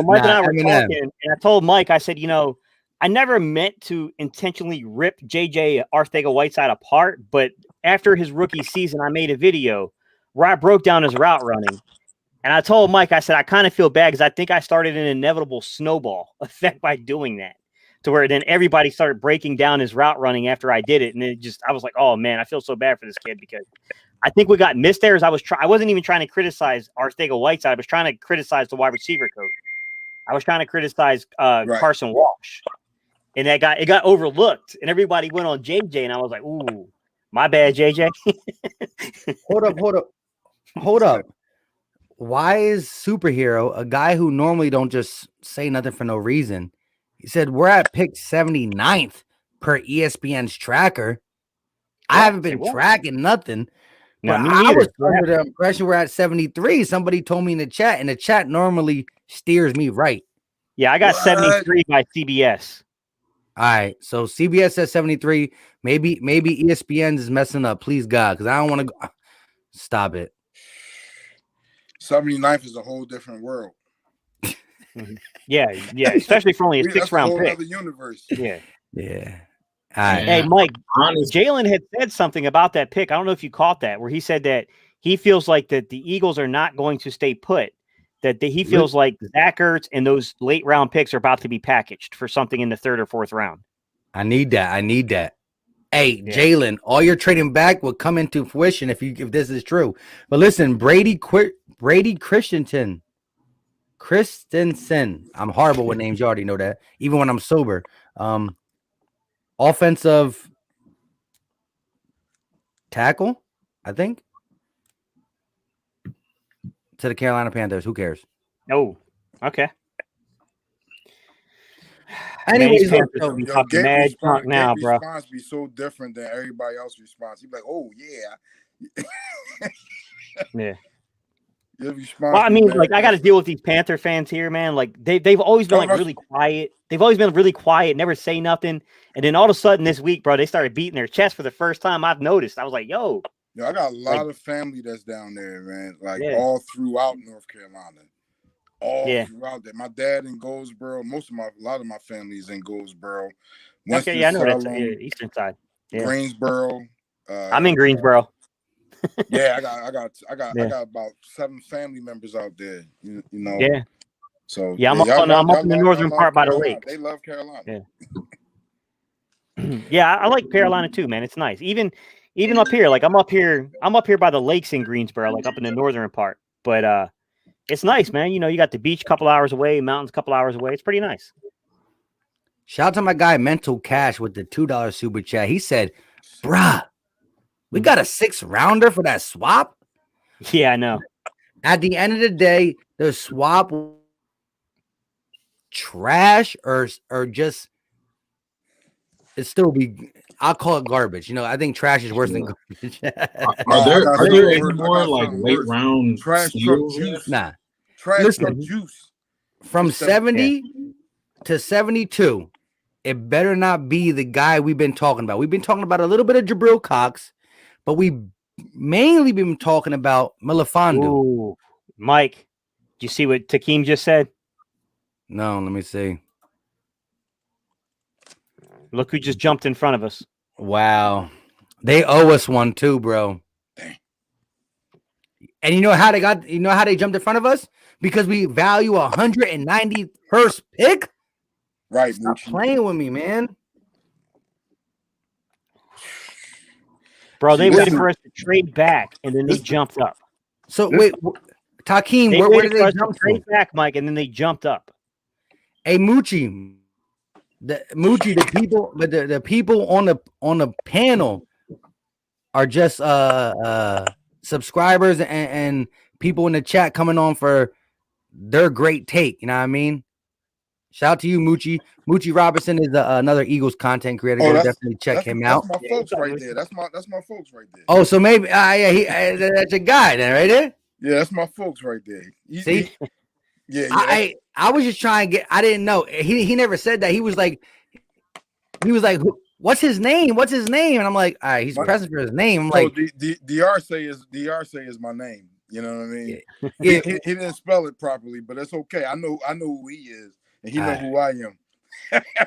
Mike and I were Eminem. talking, and I told Mike, I said, I never meant to intentionally rip JJ Arcega-Whiteside apart, but after his rookie season, I made a video where I broke down his route running. And I told Mike, I said, I kind of feel bad because I think I started an inevitable snowball effect by doing that, to where then everybody started breaking down his route running after I did it. And then I was like, oh man, I feel so bad for this kid, because I think we got missed there. I wasn't even trying to criticize Arcega-Whiteside. I was trying to criticize the wide receiver coach. I was trying to criticize Carson Walsh. And it got overlooked, and everybody went on JJ, and I was like, ooh, my bad, JJ. Hold up. Why is Superhero, a guy who normally don't just say nothing for no reason, he said we're at pick 79th per ESPN's tracker. I haven't been tracking nothing. No, but me I neither. was under the impression we're at 73. Somebody told me in the chat, and the chat normally steers me right. Yeah, I got 73 by CBS. All right, so CBS says 73. Maybe ESPN is messing up. Please God, because I don't want to go. Stop it. 79th is a whole different world. Yeah, especially for only a sixth-round pick. Other universe. Yeah. All right. Hey, Mike, Honestly, Jalen had said something about that pick. I don't know if you caught that, where he said that he feels like that the Eagles are not going to stay put. That he feels like Zach Ertz and those late round picks are about to be packaged for something in the third or fourth round. I need that. Hey, yeah. Jalen, all your trading back will come into fruition if this is true. But listen, Brady Christensen. I'm horrible with names. You already know that. Even when I'm sober. Offensive tackle, I think. To the Carolina Panthers. Who cares? Oh, okay. Anyways, mad talk now, bro. Response be so different than everybody else's response. He'd be like, "Oh yeah, yeah." Well, I mean, like, I got to deal with these Panther fans here, man. Like, they've always been really quiet. They've always been really quiet, never say nothing. And then all of a sudden this week, bro, they started beating their chest for the first time I've noticed. I was like, yo. I got a lot of family that's down there, man. Like all throughout North Carolina, throughout there. My dad in Goldsboro. A lot of my family is in Goldsboro. Okay, I know that's eastern side. Yeah. Greensboro. I'm in Greensboro. Yeah, I got about 7 family members out there. You know. Yeah. So I'm up in the northern part by the lake. They love Carolina. Yeah. Yeah, I like Carolina too, man. It's nice. Even up here, like I'm up here by the lakes in Greensboro, like up in the northern part. But it's nice, man. You got the beach a couple hours away, mountains a couple hours away. It's pretty nice. Shout out to my guy Mental Cash with the $2 super chat. He said, "Bruh, we got a 6-rounder for that swap." Yeah, I know. At the end of the day, the swap trash or just it still be. I'll call it garbage. I think trash is worse than garbage. Are there any more like late round trash truck juice? Nah. Trash truck juice. From 70 to 72, it better not be the guy we've been talking about. We've been talking about a little bit of Jabril Cox, but we mainly been talking about Melifonwu. Ooh, Mike, did you see what Takeem just said? No, let me see. Look who just jumped in front of us. Wow. They owe us one too, bro. And you know how they jumped in front of us? Because we value 191st pick? Right. Stop playing with me, man. Bro, they waited for us to trade back, and then they jumped up. So, wait, Takeem, where did they jump trade back, Mike, and then they jumped up? Hey, Moochie. The people, but the people on the panel are just subscribers and people in the chat coming on for their great take. You know what I mean? Shout out to you, Moochie. Moochie Robinson is another Eagles content creator. Definitely check him out. That's my folks right there. That's my folks right there. Oh, so maybe that's a guy then, right there. Yeah, that's my folks right there. See. Yeah. I was just trying to get. I didn't know. He never said that. He was like, what's his name? What's his name? And I'm like, all right, he's My- pressing for his name. I'm So like, D'Arce is my name. You know what I mean? yeah, He didn't spell it properly, but that's okay. I know who he is, and he know Alright. who I am.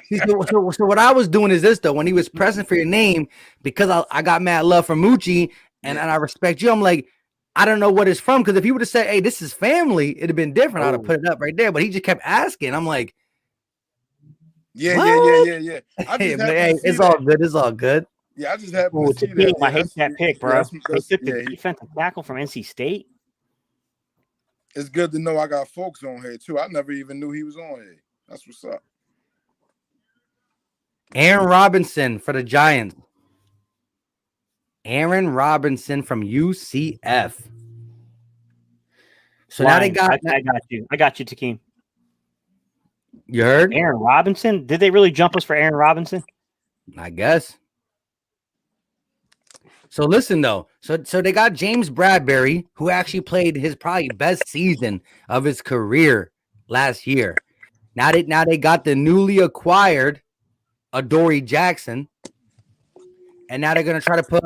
see, so what I was doing is this though. When he was pressing for your name, because I got mad love for Moochie and I respect you. I'm like, I don't know what it's from, because if he would have said, "Hey, this is family," it'd have been different. I'd have put it up right there. But he just kept asking. I'm like, Yeah. I hey, just man, happened hey, to see it's that. all good. It's all good. Yeah, I just happened Oh, to see to that. me, I Yeah, hate that pick, bro. that's- They took the yeah, defensive tackle from NC State. it's good to know I got folks on here too. I never even knew he was on here. That's what's up. Aaron Robinson for the Giants. Aaron Robinson from UCF. So now they Lions. got. I got you. I got you, Takeem. You heard? Aaron Robinson. Did they really jump us for Aaron Robinson? I guess. So listen though, so they got James Bradbury, who actually played his probably best season of his career last year. Now they got the newly acquired Adoree Jackson, and now they're gonna try to put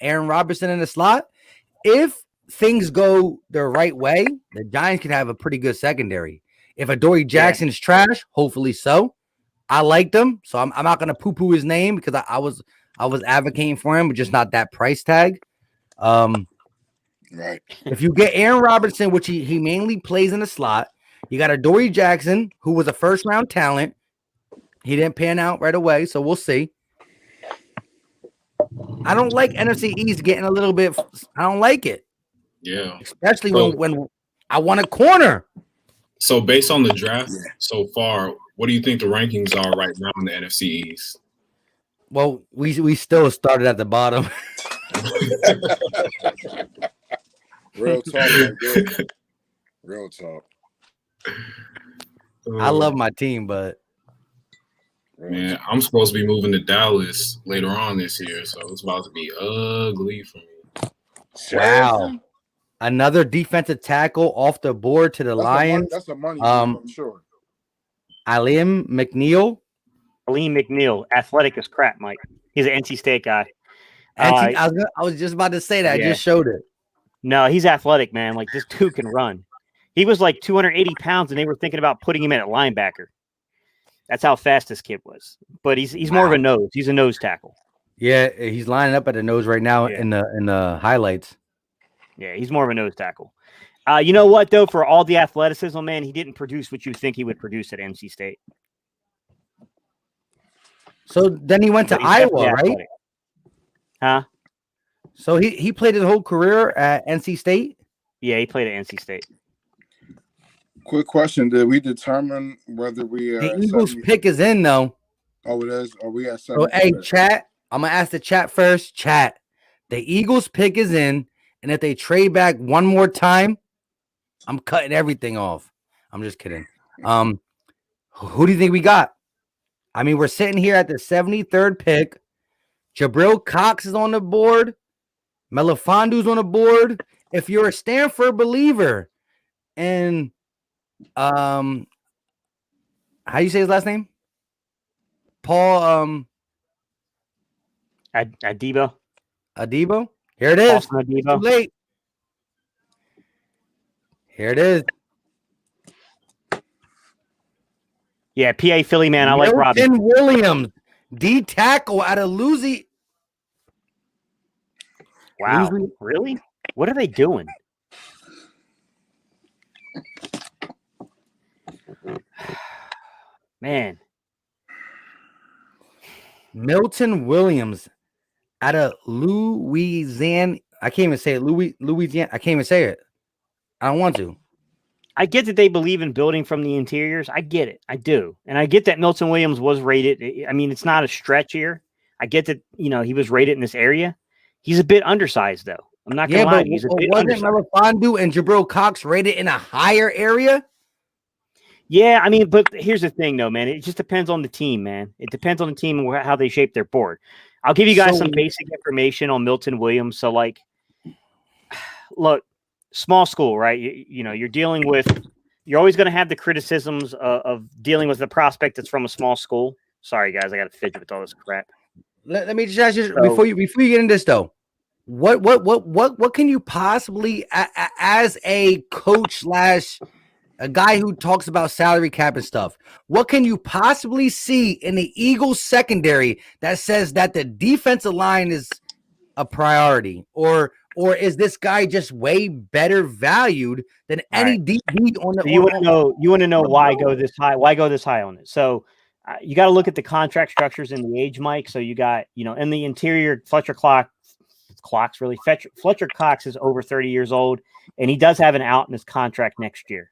Aaron Robinson in the slot. If things go the right way, the Giants can have a pretty good secondary. If Adoree Jackson is trash, hopefully so. I liked him, so I'm not gonna poo-poo his name because I was advocating for him, but just not that price tag. Right. If you get Aaron Robinson, which he mainly plays in the slot, you got Adoree Jackson, who was a first-round talent. He didn't pan out right away, so we'll see. I don't like NFC East getting a little bit. I don't like it, Yeah. especially when I want a corner. So based on the draft so far, what do you think the rankings are right now in the NFC East? Well, we still started at the bottom. Real talk right there. Real talk. I love my team, but Man, I'm supposed to be moving to Dallas later on this year, so it's about to be ugly for me. wow. Another defensive tackle off the board to the Lions. That's a money move, I'm sure. Alim McNeil. Aleem McNeil, athletic as crap, Mike. He's an NC State guy. I was just about to say that. I just showed it. No, he's athletic, man. Like, this dude can run. He was like 280 pounds, and they were thinking about putting him in at linebacker. That's how fast this kid was. But he's more of a nose. He's a nose tackle. Yeah, he's lining up at the nose right now in the highlights. Yeah, he's more of a nose tackle. You know what, though? For all the athleticism, man, he didn't produce what you think he would produce at NC State. So then he went to Iowa, right? Athletic. Huh? So he played his whole career at NC State? Yeah, he played at NC State. Quick question: did we determine whether we are? The Eagles pick is in though. Oh, it is. Are we at 7? So hey, chat. I'm gonna ask the chat first. Chat. The Eagles pick is in, and if they trade back one more time, I'm cutting everything off. I'm just kidding. Who do you think we got? I mean, we're sitting here at the 73rd pick. Jabril Cox is on the board. Melifondu's on the board. If you're a Stanford believer, and how you say his last name? Paul Adebo. Here it is. Austin Adebo. Too late. Here it is. Yeah, PA Philly, man. I like Robbie. Milton Williams, D tackle out of Louisiana. Wow. Really? What are they doing? Man. Milton Williams out of Louisiana. I can't even say it. Louisiana. I can't even say it. I don't want to. I get that they believe in building from the interiors. I get it. I do. And I get that Milton Williams was rated. I mean, it's not a stretch here. I get that, he was rated in this area. He's a bit undersized, though. I'm not going to lie. He's a bit undersized. Wasn't Melifondu and Jabril Cox rated in a higher area? Yeah, I mean, but here's the thing, though, man. It just depends on the team, man. It depends on the team and how they shape their board. I'll give you guys some basic information on Milton Williams. So, look, small school, right? You're dealing with – you're always going to have the criticisms of dealing with the prospect that's from a small school. Sorry, guys. I got to fidget with all this crap. let me just ask you So- before you get into this though. What can you possibly as a coach slash a guy who talks about salary cap and stuff, what can you possibly see in the Eagles secondary that says that the defensive line is a priority, or is this guy just way better valued than any DB on the? So you want to know why go this high? Why go this high on it? So you got to look at the contract structures and the age, Mike. So you got in the interior, Fletcher Cox is over 30 years old, and he does have an out in his contract next year.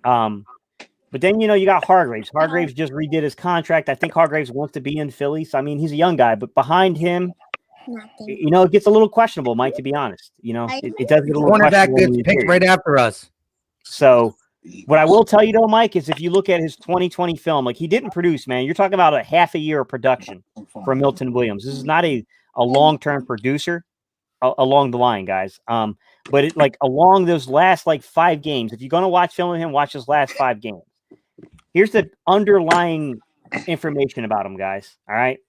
But then you got Hargraves. Hargraves just redid his contract. I think Hargraves wants to be in Philly. So I mean, he's a young guy, but behind him, it gets a little questionable, Mike. To be honest, it does get a little cornerback questionable. gets picked right after us. So what I will tell you though, Mike, is if you look at his 2020 film, like he didn't produce, man. You're talking about a half a year of production from Milton Williams. This is not a long-term producer along the line, guys. But it like along those last 5 games, if you're going to watch film of him, watch his last 5 games. Here's the underlying information about him, guys. All right.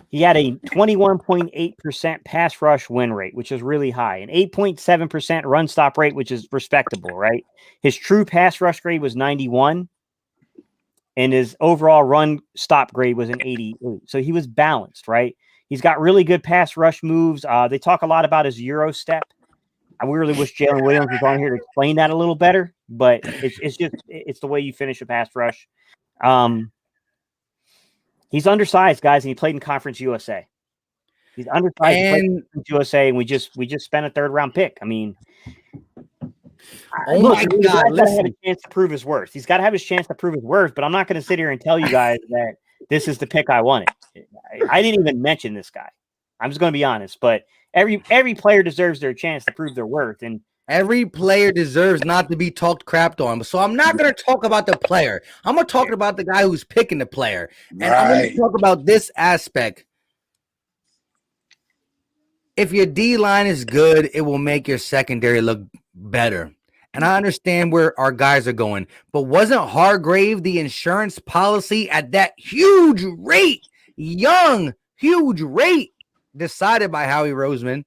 He had a 21.8% pass rush win rate, which is really high, an 8.7% run stop rate, which is respectable, right? His true pass rush grade was 91, and his overall run stop grade was an 88. So he was balanced, right? He's got really good pass rush moves. They talk a lot about his Euro step. I really wish Jalen Williams was on here to explain that a little better, but it's the way you finish a pass rush. He's undersized, guys, and he played in Conference USA. He's undersized in Conference USA, and we just spent a 3rd round pick. I mean, my God, he's got to have a chance to prove his worth. He's got to have his chance to prove his worth, but I'm not going to sit here and tell you guys that this is the pick I wanted. I didn't even mention this guy. I'm just going to be honest, but every player deserves their chance to prove their worth, and every player deserves not to be talked crapped on. So I'm not going to talk about the player. I'm going to talk about the guy who's picking the player. And I'm going to talk about this aspect. If your D-line is good, it will make your secondary look better. And I understand where our guys are going. But wasn't Hargrave the insurance policy at that huge rate, huge rate, decided by Howie Roseman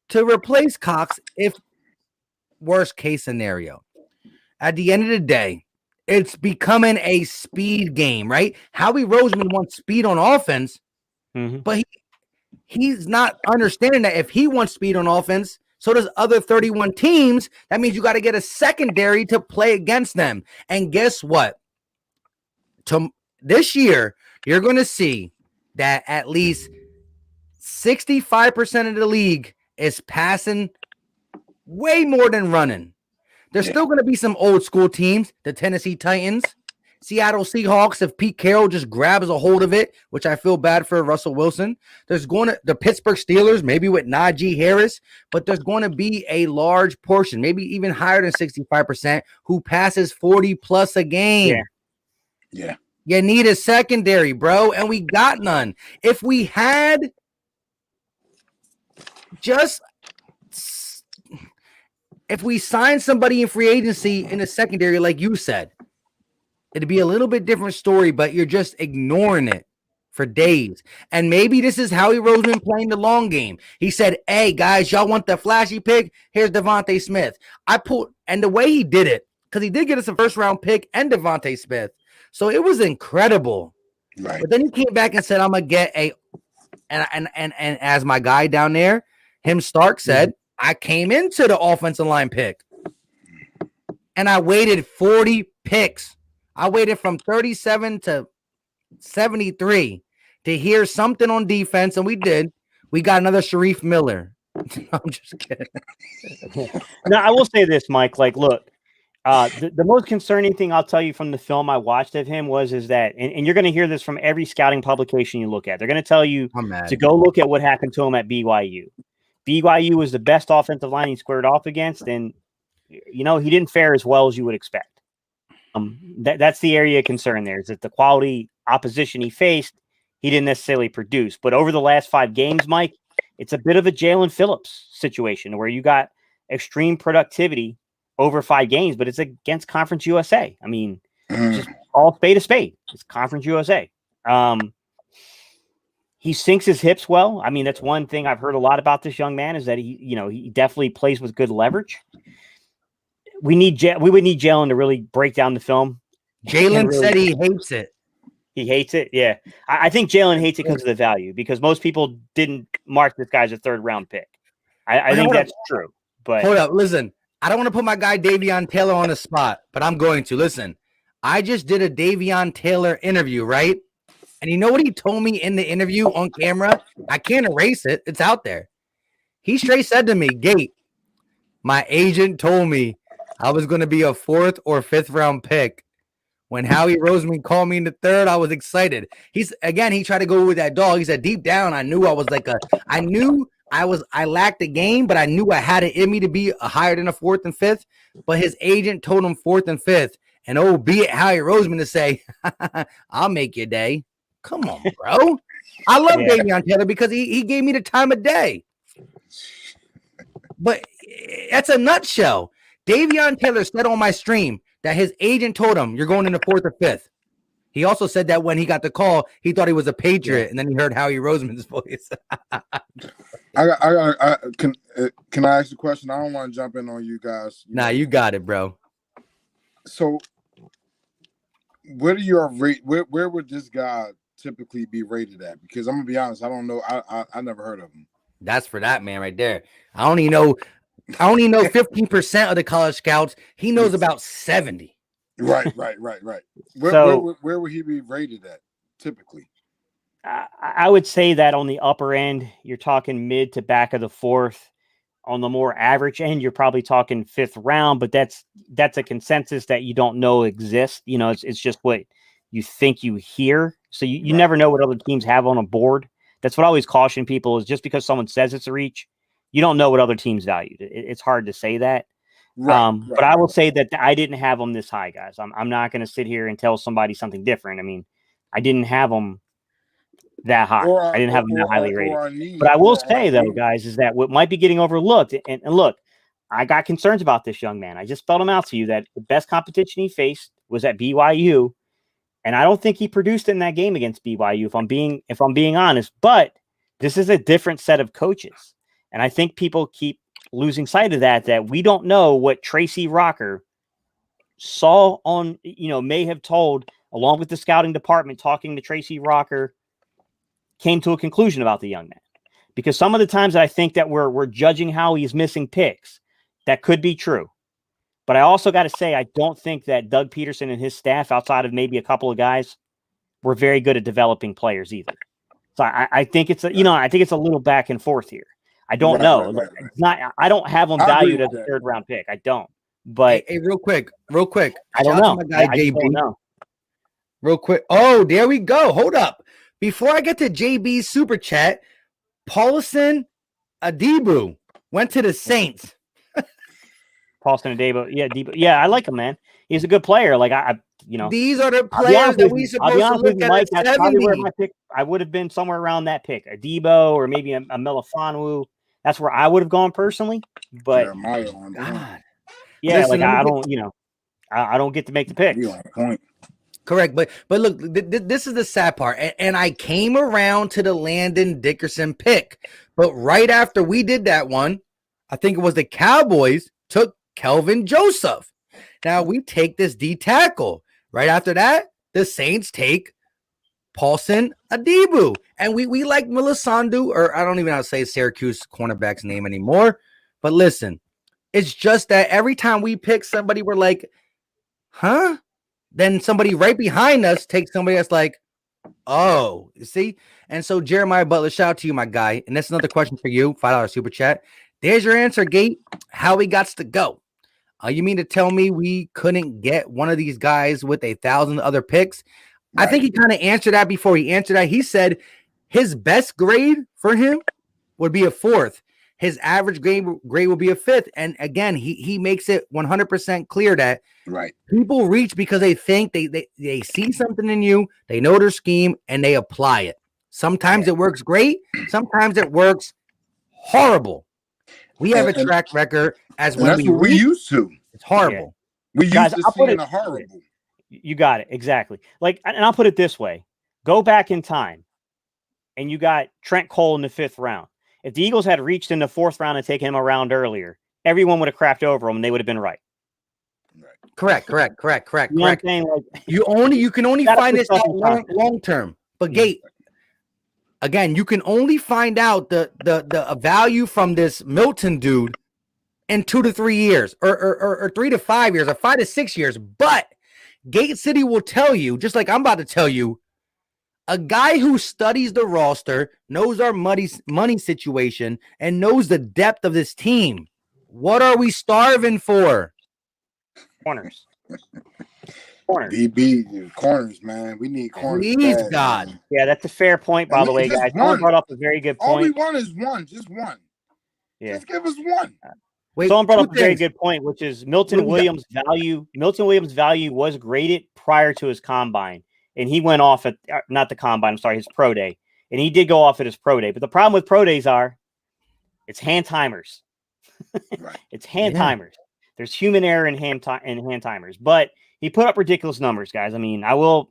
to replace Cox if worst case scenario? At the end of the day, it's becoming a speed game, right? Howie Roseman wants speed on offense, but he's not understanding that if he wants speed on offense, so does other 31 teams. That means you got to get a secondary to play against them. And guess what? This year, you're going to see that at least 65% of the league is passing way more than running. There's still going to be some old school teams, the Tennessee Titans, Seattle Seahawks, if Pete Carroll just grabs a hold of it, which I feel bad for Russell Wilson. There's going to the Pittsburgh Steelers, maybe with Najee Harris, but there's going to be a large portion, maybe even higher than 65%, who passes 40 plus a game. Yeah. You need a secondary, bro, and we got none. If we had if we signed somebody in free agency in the secondary, like you said, it'd be a little bit different story, but you're just ignoring it for days. And maybe this is Howie Roseman playing the long game. He said, hey, guys, y'all want the flashy pick? Here's Devontae Smith. And the way he did it, because he did get us a 1st-round pick and Devontae Smith. So it was incredible. Right. But then he came back and said, I'm going to get and as my guy down there, Stark said, I came into the offensive line pick. And I waited 40 picks. I waited from 37 to 73 to hear something on defense, and we did. We got another Sharif Miller. I'm just kidding. Now, I will say this, Mike. Like, look, the most concerning thing I'll tell you from the film I watched of him is that, and you're going to hear this from every scouting publication you look at. They're going to tell you to go look at what happened to him at BYU. BYU was the best offensive line he squared off against, and he didn't fare as well as you would expect. That's the area of concern there, is that the quality opposition he faced, he didn't necessarily produce. But over the last 5 games, Mike, it's a bit of a Jalen Phillips situation where you got extreme productivity over 5 games, but it's against Conference USA. I mean, just all spade a spade. It's Conference USA. He sinks his hips well. I mean, that's one thing I've heard a lot about this young man is that he definitely plays with good leverage. We would need Jalen to really break down the film. Jalen said he hates it. He hates it. Yeah. I think Jalen hates it because of the value, because most people didn't mark this guy as a 3rd round pick. I think that's true. But hold up, listen. I don't want to put my guy Davion Taylor on the spot, but I'm going to. Listen, I just did a Davion Taylor interview, right? And you know what he told me in the interview on camera? I can't erase it. It's out there. He straight said to me, Gate, my agent told me I was going to be a 4th or 5th round pick. When Howie Roseman called me in the 3rd, I was excited. He tried to go with that dog. He said, deep down, I lacked the game, but I knew I had it in me to be higher than a 4th and 5th. But his agent told him 4th and 5th. And be it Howie Roseman to say, I'll make your day. Come on, bro. I love Davion Taylor because he gave me the time of day. But that's a nutshell. Davion Taylor said on my stream that his agent told him, you're going in the 4th or 5th. He also said that when he got the call, he thought he was a Patriot, and then he heard Howie Roseman's voice. Can I ask a question? I don't want to jump in on you guys. You got it, bro. So, what are your rate? Where would this guy typically be rated at? Because I'm gonna be honest, I don't know. I never heard of him. That's for that man right there. I only know 15% of the college scouts. He knows about 70. Right. Where would he be rated at typically? I would say that on the upper end, you're talking mid to back of the 4th. On the more average end, you're probably talking 5th round, but that's a consensus that you don't know exists. It's just what you think you hear. So you never know what other teams have on a board. That's what I always caution people, is just because someone says it's a reach, you don't know what other teams valued. It's hard to say that. But I will say that I didn't have them this high, guys. I'm not going to sit here and tell somebody something different. I mean, I didn't have them that high. I didn't have them that highly rated. But I will say, though, guys, is that what might be getting overlooked, and look, I got concerns about this young man. I just spelled him out to you that the best competition he faced was at BYU. And I don't think he produced in that game against BYU, if I'm being honest. But this is a different set of coaches. And I think people keep losing sight of that we don't know what Tracy Rocker saw on, may have told, along with the scouting department talking to Tracy Rocker, came to a conclusion about the young man. Because some of the times that I think that we're judging how he's missing picks, that could be true. But I also got to say, I don't think that Doug Peterson and his staff, outside of maybe a couple of guys, were very good at developing players either. So I think it's a little back and forth here. I don't know. It's not. I don't have him valued as a 3rd round pick. I don't. But hey, real quick. I don't know. My guy I JB. don't know. Real quick. Oh, there we go. Hold up. Before I get to JB's super chat, Paulson Adebo went to the Saints. Paulson Adebo. Yeah, I like him, man. He's a good player. Like these are the players that we supposed to look at. Mike, that's probably where my pick. I would have been somewhere around that pick, Adebo or maybe a Melifonwu. That's where I would have gone personally. But God. Yeah, Listen, I don't, I don't get to make the picks. You on point. Correct, but look, this is the sad part, and I came around to the Landon Dickerson pick, but right after we did that one, I think it was the Cowboys took Kelvin Joseph. Now we take this D tackle. Right after that, the Saints take Paulson Adebo, and we like Melissandu, or I don't even know how to say Syracuse cornerback's name anymore. But listen, it's just that every time we pick somebody, we're like, huh? Then somebody right behind us takes somebody that's like, oh, you see? And so Jeremiah Butler, shout out to you, my guy. And that's another question for you, $5 super chat. There's your answer, Gate. How we got to go. You mean to tell me we couldn't get one of these guys with 1,000 other picks? Right. I think he kind of answered that before he answered that. He said his best grade for him would be a 4th. His average grade will be a 5th. And again, he makes it 100% clear that people reach because they think they see something in you, they know their scheme, and they apply it. Sometimes it works great. Sometimes it works horrible. We have a track record as when that's what we used to. It's horrible. Yeah. We used to see a horrible. You got it. Exactly. And I'll put it this way. Go back in time and you got Trent Cole in the 5th round. If the Eagles had reached in the 4th round and taken him a round earlier, everyone would have crapped over him and they would have been right. Correct. You know what I'm saying? Like, You can only Gotta find put this stuff out in long context. long term. But Gate, again, you can only find out the value from this Milton dude in 2 to 3 years, or 3 to 5 years, or 5 to 6 years. But Gate City will tell you, just like I'm about to tell you, a guy who studies the roster, knows our money situation, and knows the depth of this team. What are we starving for? corners. DB corners, man. We need corners. Please, bad, God. man. Yeah, that's a fair point, by And the we way, just guys. Someone won. brought up a very good All we point. want is one, just one. Yeah. Just give us one. Wait, Someone brought two up a very things. good point, which is Milton What do we Williams' value. Milton Williams' value was graded prior to his combine, and he went off at not the combine. I'm sorry, his pro day, and he did go off at his pro day. But the problem with pro days are, it's hand timers. Right. It's hand Yeah. timers. There's human error in hand timers, but he put up ridiculous numbers, guys. I mean, I'll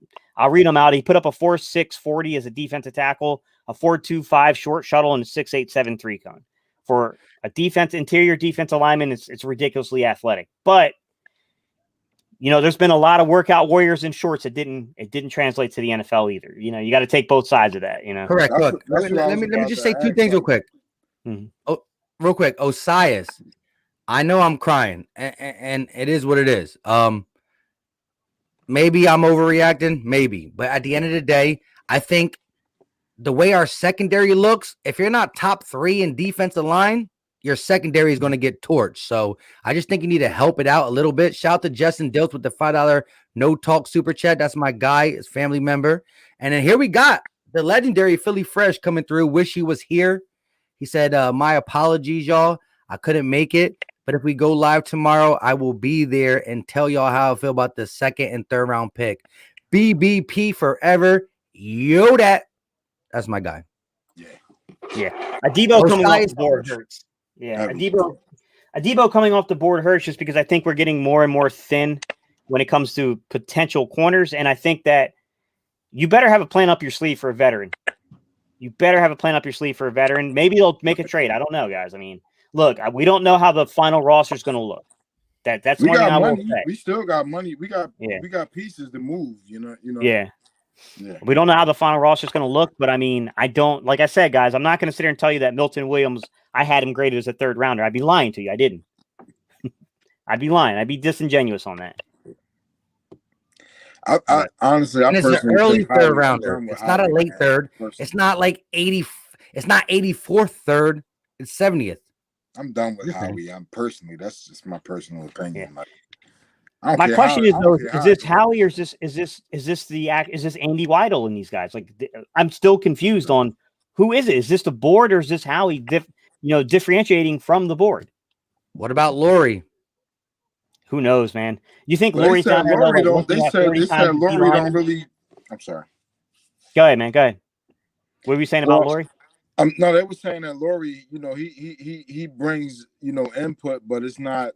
read them out. He put up a 4.6 40 as a defensive tackle, a 4.25 short shuttle, and a 6.87 3-cone. For a interior defensive lineman, it's ridiculously athletic. But you know, there's been a lot of workout warriors in shorts that didn't translate to the NFL either. You know, you got to take both sides of that. You know, Correct. That's Look, what- that's what I let was me about just to say two ask, things real like- quick. Mhm. Oh, real quick. Osias, I know I'm crying, and it is what it is. Maybe I'm overreacting, maybe, but at the end of the day, I think the way our secondary looks, if you're not top 3 in defensive line, your secondary is going to get torched. So I just think you need to help it out a little bit. Shout out to Justin Dilts with the $5 no talk super chat. That's my guy, his family member. And then here we got the legendary Philly Fresh coming through. Wish he was here. He said, my apologies, y'all. I couldn't make it. But if we go live tomorrow, I will be there and tell y'all how I feel about the 2nd and 3rd round pick. BBP forever. Yo, that's my guy. Adebo coming off Osias the board hurts. Yeah, Heavy. Adebo coming off the board hurts just because I think we're getting more and more thin when it comes to potential corners, and I think that you better have a plan up your sleeve for a veteran. You better have a plan up your sleeve for a veteran. Maybe they'll make a trade. I don't know, guys. I mean, look, we don't know how the final roster is going to look. That's We one thing I got will money. say. We still got money. We got Yeah. pieces to move. You know. Yeah. Yeah. We don't know how the final roster is going to look, but I mean, like I said, guys, I'm not going to sit here and tell you that Milton Williams, I had him graded as a 3rd rounder. I'd be lying to you. I didn't. I'd be lying. I'd be disingenuous on that. I honestly, I And it's an personally early think 3rd Howie- rounder. I'm with It's not a Howie, late man, 3rd. personally. It's not like 80. It's not 84th 3rd. It's 70th. I'm done with Okay. Howie. I'm personally. That's just my personal opinion. Yeah. Like, I don't My care question how- is I though, don't care is how this it Howie or is this Andy Weidel and these guys? Like, I'm still confused on who is it? Is this the board or is this Howie differentiating from the board? What about Lori? Who knows, man? You think Well, they Lori's said down there though, Lori like, don't. looking They at said 30 times the Lori D-lineman? don't really. I'm sorry. Go ahead, man. Go ahead. What were you saying about Well, Lori? No, they were saying that Lori, he brings, input, but it's not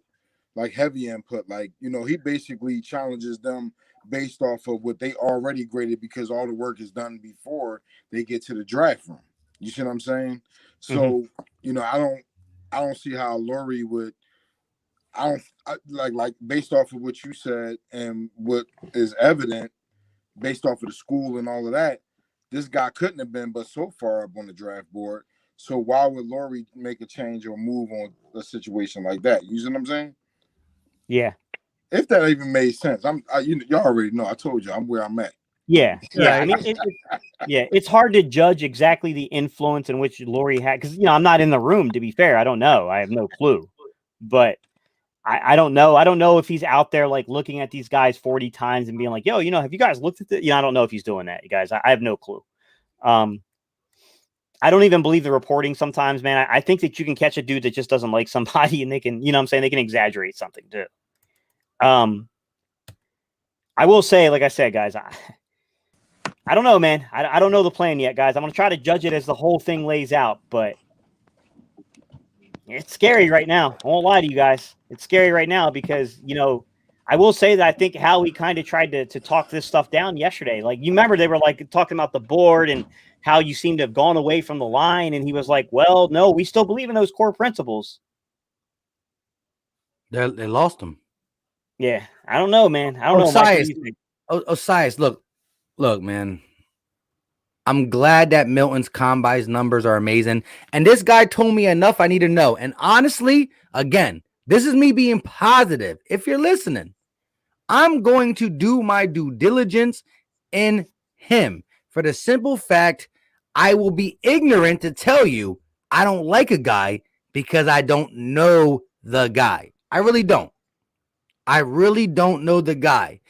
like heavy input. Like, he basically challenges them based off of what they already graded because all the work is done before they get to the draft room. You see what I'm saying? So, I don't see how Lori would. Like based off of what you said and what is evident based off of the school and all of that. This guy couldn't have been but so far up on the draft board. So why would Lori make a change or move on a situation like that? You see what I'm saying? Yeah. If that even made sense. Y'all already know. I told you I'm where I'm at. Yeah. Yeah. I mean, it's hard to judge exactly the influence in which Lori had because I'm not in the room. To be fair, I don't know. I have no clue. But I don't know. I don't know if he's out there like looking at these guys 40 times and being like, "Yo, have you guys looked at this?" I don't know if he's doing that, you guys. I have no clue. I don't even believe the reporting sometimes, man. I think that you can catch a dude that just doesn't like somebody and they can, what I'm saying, they can exaggerate something too. I will say, like I said, guys, I don't know, man. I don't know the plan yet, guys. I'm going to try to judge it as the whole thing lays out, but it's scary right now. I won't lie to you guys. It's scary right now because, I will say that I think Howie kind of tried to talk this stuff down yesterday. Like, you remember they were like talking about the board and how you seem to have gone away from the line. And he was like, well, no, we still believe in those core principles. They lost him. Yeah. I don't know, man. I don't know. Mike, what do you think? Osias, look, man. I'm glad that Milton's combine's numbers are amazing. And this guy told me enough I need to know. And honestly, again, this is me being positive. If you're listening, I'm going to do my due diligence in him for the simple fact I will be ignorant to tell you I don't like a guy because I don't know the guy. I really don't. I really don't know the guy.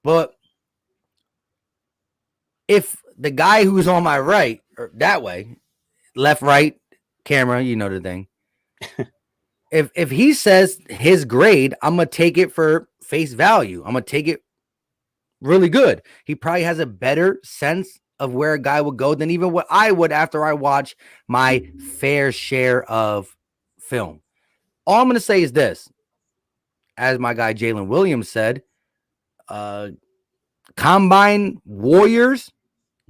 But if the guy who's on my right, or that way, left, right, camera, you know the thing. if he says his grade, I'm gonna take it for face value. I'm gonna take it really good. He probably has a better sense of where a guy would go than even what I would after I watch my fair share of film. All I'm gonna say is this, as my guy Jalen Williams said, combine warriors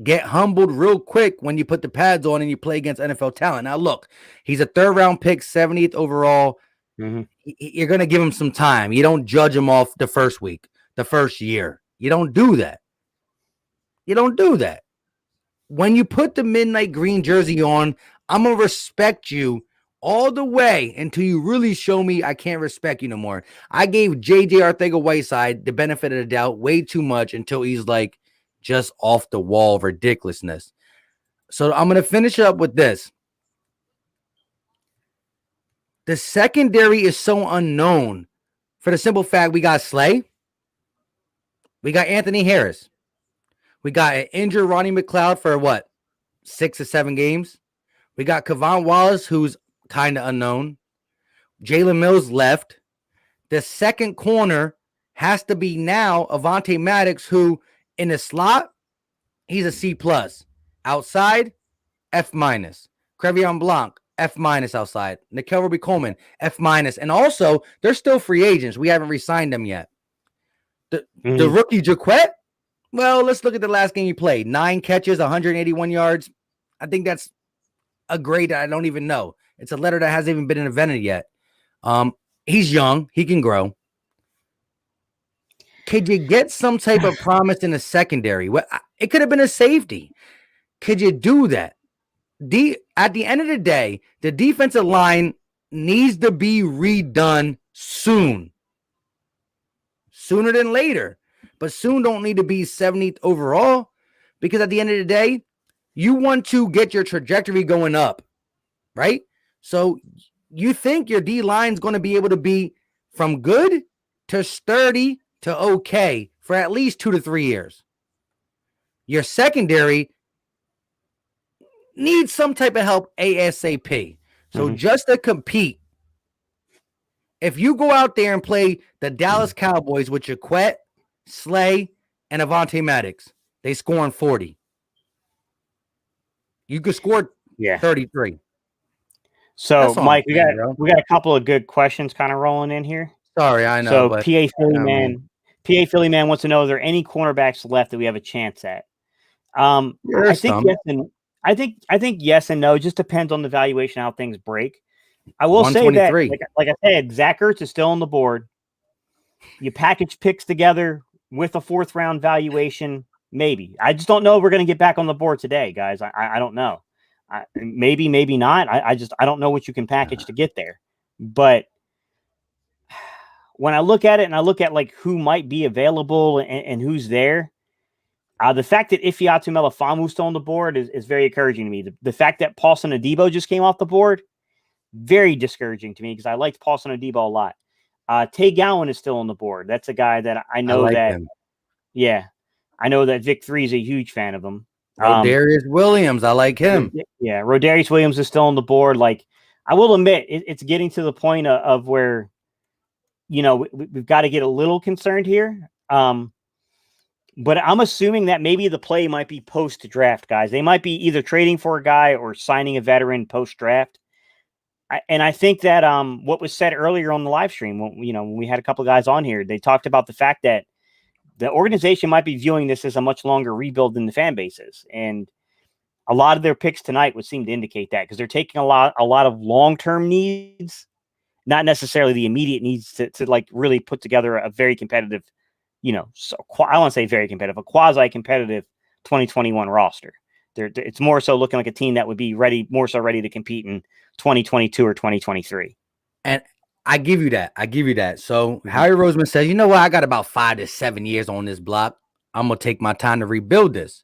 get humbled real quick when you put the pads on and you play against NFL talent. Now, look, he's a 3rd round pick, 70th overall. Mm-hmm. You're going to give him some time. You don't judge him off the first week, the first year. You don't do that. You don't do that. When you put the midnight green jersey on, I'm going to respect you all the way until you really show me I can't respect you no more. I gave JJ Arcega-Whiteside the benefit of the doubt way too much until he's like, just off the wall ridiculousness. So I'm going to finish up with this. The secondary is so unknown for the simple fact we got Slay. We got Anthony Harris. We got an injured Ronnie McLeod for what? 6 or 7 games. We got Kevon Wallace, who's kind of unknown. Jalen Mills left. The second corner has to be now Avonte Maddox, who in the slot, he's a C+. Outside, F-. Crevion Blanc, F- outside. Nickel Roby Coleman, F-. And also, they're still free agents. We haven't re-signed them yet. The rookie Jaquette, well, let's look at the last game he played. 9 catches, 181 yards. I think that's a grade that I don't even know. It's a letter that hasn't even been invented yet. He's young. He can grow. Could you get some type of promise in the secondary? Well, it could have been a safety. Could you do that? At the end of the day, the defensive line needs to be redone soon. Sooner than later. But soon don't need to be 70th overall, because at the end of the day, you want to get your trajectory going up, right? So you think your D-line is going to be able to be from good to sturdy to okay for at least 2 to 3 years. Your secondary needs some type of help ASAP. So just to compete, if you go out there and play the Dallas Cowboys with Jaquette, Slay, and Avonte Maddox, they scoring 40. You could score 33. So, Mike, we got a couple of good questions kind of rolling in here. Sorry, I know. So, PA Philly Man wants to know: are there any cornerbacks left that we have a chance at? I think yes and no. It just depends on the valuation, how things break. I will say that, like I said, Zach Ertz is still on the board. You package picks together with a 4th round valuation, maybe. I just don't know if we're going to get back on the board today, guys. I don't know. Maybe not. I don't know what you can package to get there. But when I look at it and I look at like who might be available and who's there, the fact that Ifeatu Melifonwu still on the board is very encouraging to me. The fact that Paulson Adebo just came off the board, very discouraging to me because I liked Paulson Adebo a lot. Tay Gowan is still on the board. That's a guy that I know I know that Vic 3 is a huge fan of him. Rodarius Williams, I like him. Yeah, Rodarius Williams is still on the board. Like, I will admit, it's getting to the point of where, you know, we've got to get a little concerned here. But I'm assuming that maybe the play might be post-draft, guys. They might be either trading for a guy or signing a veteran post-draft. And I think that what was said earlier on the live stream, when we had a couple of guys on here, they talked about the fact that the organization might be viewing this as a much longer rebuild than the fan bases. And A lot of their picks tonight would seem to indicate that because they're taking a lot of long-term needs, not necessarily the immediate needs to like really put together a very competitive, I want to say very competitive, a quasi-competitive 2021 roster. It's more so looking like a team that would be ready to compete in 2022 or 2023. And I give you that. So Harry Roseman says, you know what? I got about 5 to 7 years on this block. I'm going to take my time to rebuild this.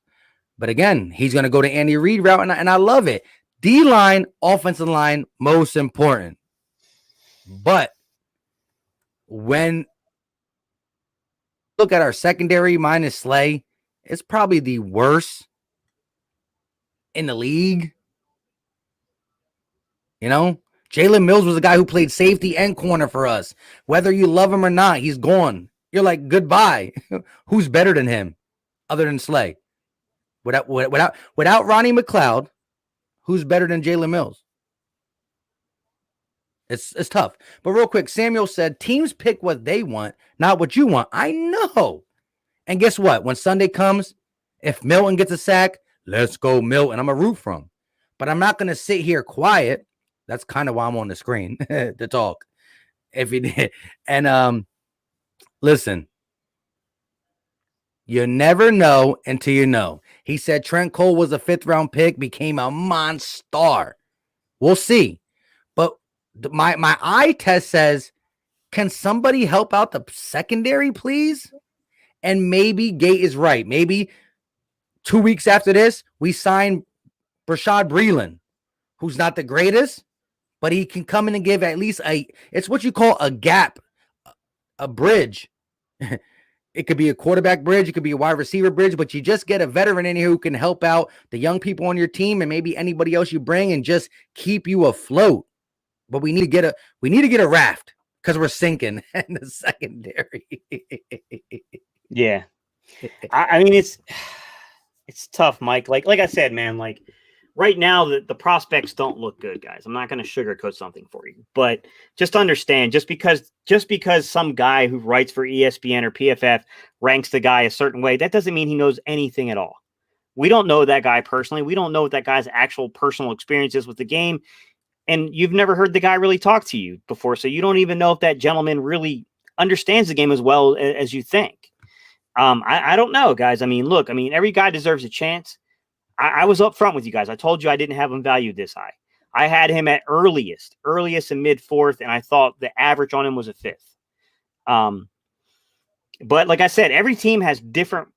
But again, he's going to go to Andy Reid route, and I love it. D-line, offensive line, most important. But when look at our secondary minus Slay, it's probably the worst in the league. Jalen Mills was a guy who played safety and corner for us. Whether you love him or not, he's gone. You're like, goodbye. Who's better than him other than Slay? Without Ronnie McLeod, who's better than Jalen Mills? It's tough. But real quick, Samuel said, teams pick what they want, not what you want. I know. And guess what? When Sunday comes, if Milton gets a sack, let's go Milton. I'm a root for him. But I'm not going to sit here quiet. That's kind of why I'm on the screen to talk. If he did. And listen, you never know until you know. He said Trent Cole was a 5th-round pick, became a monster. We'll see. But my eye test says, can somebody help out the secondary, please? And maybe Gate is right. Maybe 2 weeks after this, we sign Rashad Breeland, who's not the greatest, but he can come in and give at least it's what you call a gap, a bridge. It could be a quarterback bridge. It could be a wide receiver bridge, but you just get a veteran in here who can help out the young people on your team and maybe anybody else you bring and just keep you afloat. But we need to get a raft because we're sinking in the secondary. Yeah. I mean, it's tough, Mike. Like I said, man, like right now the prospects don't look good, guys. I'm not going to sugarcoat something for you, but just understand, just because some guy who writes for ESPN or PFF ranks the guy a certain way, that doesn't mean he knows anything at all. We don't know that guy personally. We don't know what that guy's actual personal experience is with the game. And you've never heard the guy really talk to you before. So you don't even know if that gentleman really understands the game as well as you think. I don't know, guys. I mean, look, every guy deserves a chance. I was up front with you guys. I told you I didn't have him valued this high. I had him at earliest in mid 4th, and I thought the average on him was a 5th. But like I said, every team has different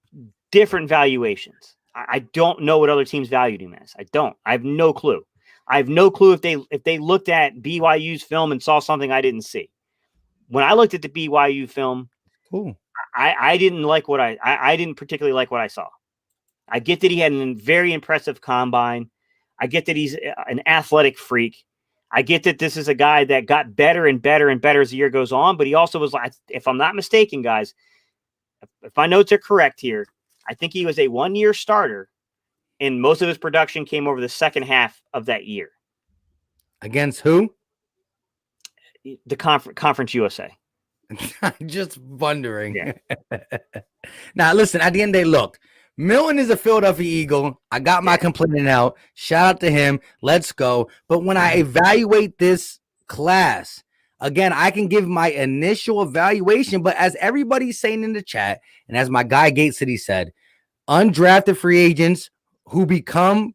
valuations. I don't know what other teams valued him as. I don't. I have no clue. I have no clue if they looked at BYU's film and saw something I didn't see. When I looked at the BYU film, cool. I didn't like I didn't particularly like what I saw. I get that he had a very impressive combine. I get that he's an athletic freak. I get that this is a guy that got better and better and better as the year goes on, but he also was like, if I'm not mistaken, guys, if my notes are correct here, I think he was a 1-year starter, and most of his production came over the second half of that year. Against who? The Conference USA. I'm just wondering. Yeah. Now, listen, at the end of the day, look, Milton is a Philadelphia Eagle. I got my complaining out. Shout out to him. Let's go. But when I evaluate this class, again, I can give my initial evaluation, but as everybody's saying in the chat, and as my guy Gate City said, undrafted free agents who become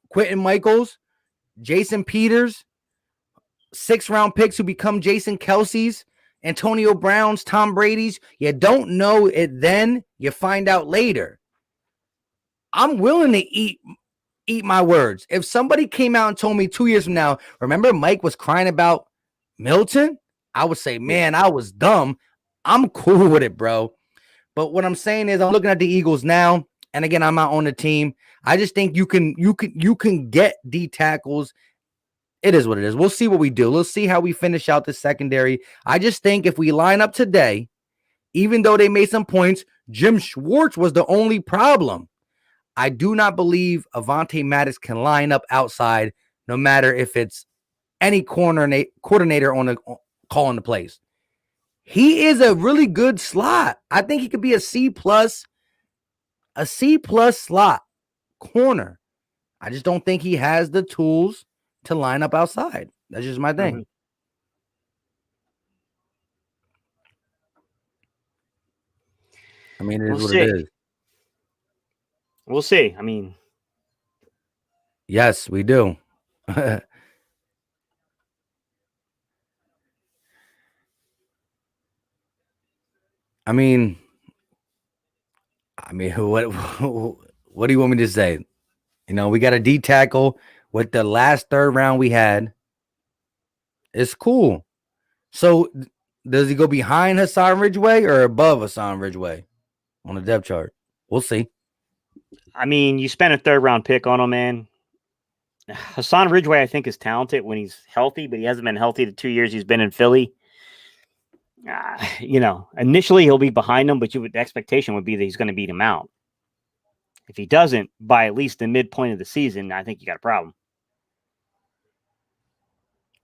Quentin Michaels, Jason Peters, 6th-round picks who become Jason Kelsey's, Antonio Brown's, Tom Brady's. You don't know it then, you find out later. I'm willing to eat my words. If somebody came out and told me 2 years from now, remember Mike was crying about Milton? I would say, man, I was dumb. I'm cool with it, bro. But what I'm saying is I'm looking at the Eagles now, and again, I'm not on the team. I just think you can get D tackles. It is what it is. We'll see what we do. Let's see how we finish out the secondary. I just think if we line up today, even though they made some points, Jim Schwartz was the only problem. I do not believe Avonte Maddox can line up outside, no matter if it's any coordinator on the calling the plays. He is a really good slot. I think he could be a C+ slot corner. I just don't think he has the tools to line up outside. That's just my thing. I mean, it is what it is. We'll see. I mean, yes, we do. I mean, what do you want me to say? You know, we got a D tackle with the last third round we had. It's cool. So does he go behind Hassan Ridgeway or above Hassan Ridgeway on the depth chart? We'll see. I mean, you spent a third round pick on him, man. Hassan Ridgeway, I think, is talented when he's healthy, but he hasn't been healthy the 2 years he's been in Philly. You know, initially he'll be behind him, but the expectation would be that he's going to beat him out. If he doesn't, by at least the midpoint of the season, I think you got a problem.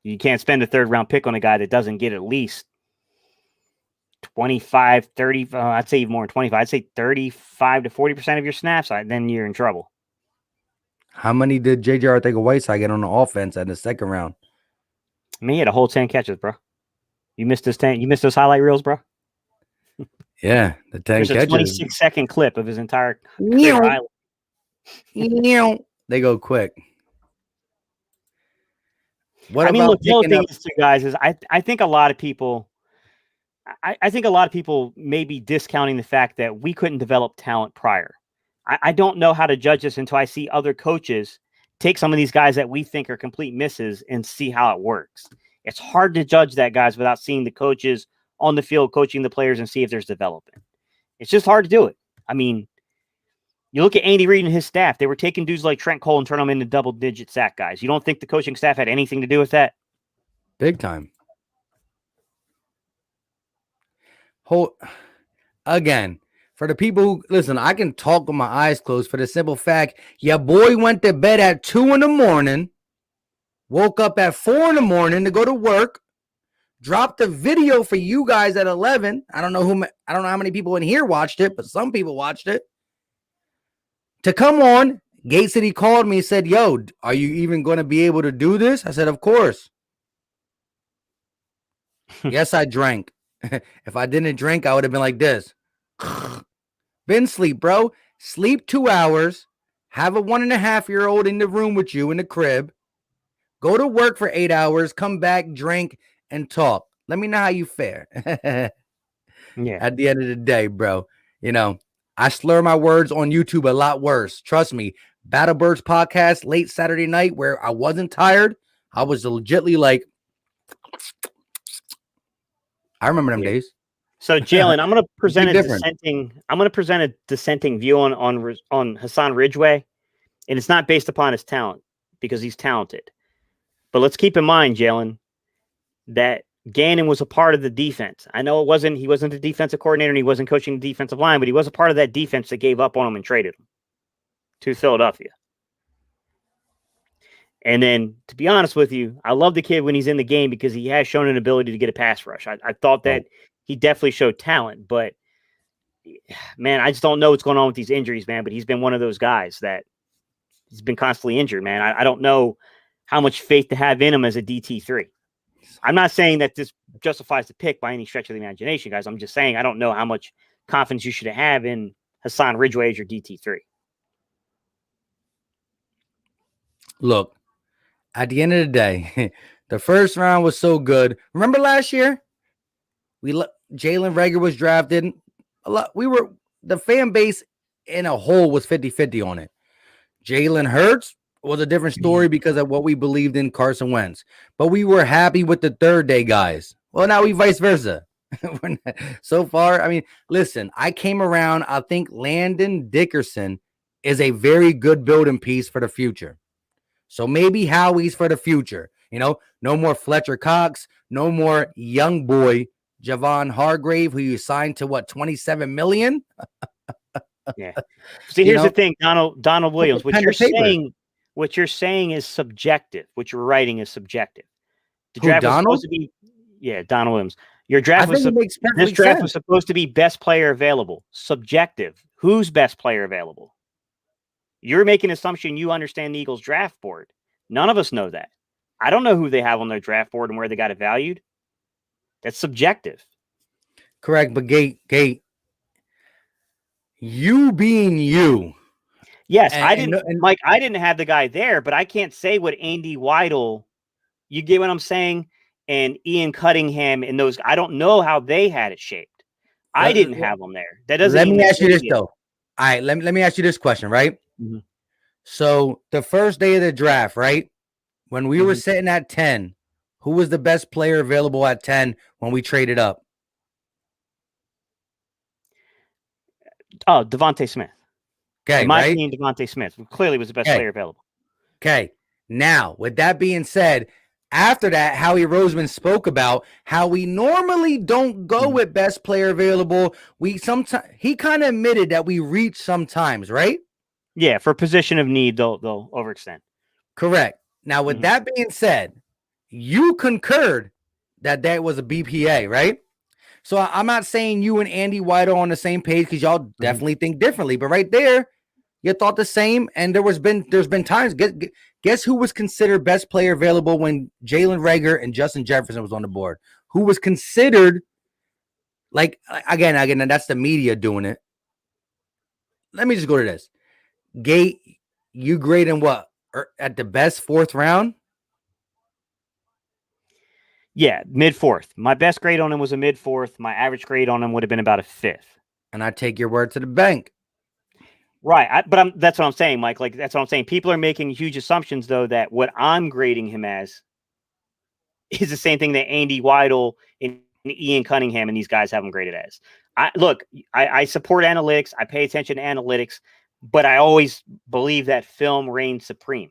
You can't spend a third round pick on a guy that doesn't get at least 25, 30, I'd say even more than 25. I'd say 35 to 40% of your snaps. Then you're in trouble. How many did J.J. Arcega-Whiteside get on the offense in the second round? I mean, he had a whole 10 catches, bro. You missed those 10. You missed those highlight reels, bro. Yeah, the 10 There's catches. a 26-second clip of his entire career. They go quick. What I mean, about look, the other picking thing up? is, too, guys, is I think a lot of people, I think a lot of people may be discounting the fact that we couldn't develop talent prior. I don't know how to judge this until I see other coaches take some of these guys that we think are complete misses and see how it works. It's hard to judge that, guys, without seeing the coaches on the field coaching the players and see if there's development. It's just hard to do it. I mean, you look at Andy Reid and his staff. They were taking dudes like Trent Cole and turn them into double-digit sack guys. You don't think the coaching staff had anything to do with that? Big time. Again, for the people who listen, I can talk with my eyes closed for the simple fact, your boy went to bed at 2 a.m, woke up at 4 a.m to go to work, dropped a video for you guys at 11. I don't know how many people in here watched it, but some people watched it. To come on, Gate City called me and said, yo, are you even going to be able to do this? I said, of course. Yes, I drank. If I didn't drink, I would have been like this. Been sleep, bro. Sleep 2 hours. Have a 1.5-year-old in the room with you in the crib. Go to work for 8 hours. Come back, drink, and talk. Let me know how you fare. Yeah. At the end of the day, bro, you know, I slur my words on YouTube a lot worse. Trust me. Battlebirds podcast late Saturday night where I wasn't tired. I was legitly like, I remember them days. So, Jalen, I'm going to present a dissenting view on Hassan Ridgeway, and it's not based upon his talent because he's talented. But let's keep in mind, Jalen, that Gannon was a part of the defense. I know he wasn't the defensive coordinator and he wasn't coaching the defensive line, but he was a part of that defense that gave up on him and traded him to Philadelphia. And then, to be honest with you, I love the kid when he's in the game because he has shown an ability to get a pass rush. I thought that he definitely showed talent, but man, I just don't know what's going on with these injuries, man. But he's been one of those guys that he's been constantly injured, man. I don't know how much faith to have in him as a DT3. I'm not saying that this justifies the pick by any stretch of the imagination, guys. I'm just saying I don't know how much confidence you should have in Hassan Ridgeway as your DT3. Look, at the end of the day, the first round was so good. Remember last year? Jalen Reagor was drafted. The fan base in a whole was 50-50 on it. Jalen Hurts was a different story because of what we believed in Carson Wentz. But we were happy with the third day guys. Well, now we vice versa. So far, I mean, listen, I came around. I think Landon Dickerson is a very good building piece for the future. So maybe Howie's for the future. You know, no more Fletcher Cox, no more young boy Javon Hargrave, who you signed to what, $27 million? Yeah. See, here's the thing, Donald Williams. What you're saying is subjective. What you're writing is subjective. The draft was supposed to be, Donald Williams. Your draft was supposed to be best player available. Subjective. Who's best player available? You're making an assumption you understand the Eagles draft board. None of us know that. I don't know who they have on their draft board and where they got it valued. That's subjective. Correct, but Gate, you being you. Yes, And- I didn't, and- Mike. I didn't have the guy there, but I can't say what Andy Weidel. You get what I'm saying? And Ian Cunningham and those. I don't know how they had it shaped. I didn't have them there. That doesn't. Let me even ask you say this it. though. All right, let me ask you this question, right? Mhm. So the first day of the draft, right? When we were sitting at 10, who was the best player available at 10 when we traded up? Oh, Devontae Smith. Okay, In my right? opinion, Devontae Smith clearly was the best Okay. player available. Okay. Now, with that being said, after that, Howie Roseman spoke about how we normally don't go with best player available. We sometimes he kind of admitted that we reach sometimes, right? Yeah, for position of need, they'll overextend. Correct. Now, with Mhm. that being said, you concurred that that was a BPA, right? So I'm not saying you and Andy White are on the same page because y'all definitely think differently, but right there, you thought the same. And there's been times. Guess who was considered best player available when Jalen Reagor and Justin Jefferson was on the board? Who was considered like again, and that's the media doing it. Let me just go to this. Gate, you grading what at the best fourth round? Yeah, mid-4th. My best grade on him was a mid-4th. My average grade on him would have been about a 5th. And I take your word to the bank. Right. That's what I'm saying, Mike. Like, that's what I'm saying. People are making huge assumptions, though, that what I'm grading him as is the same thing that Andy Weidel and Ian Cunningham and these guys have him graded as. I support analytics. I pay attention to analytics, but I always believe that film reigns supreme.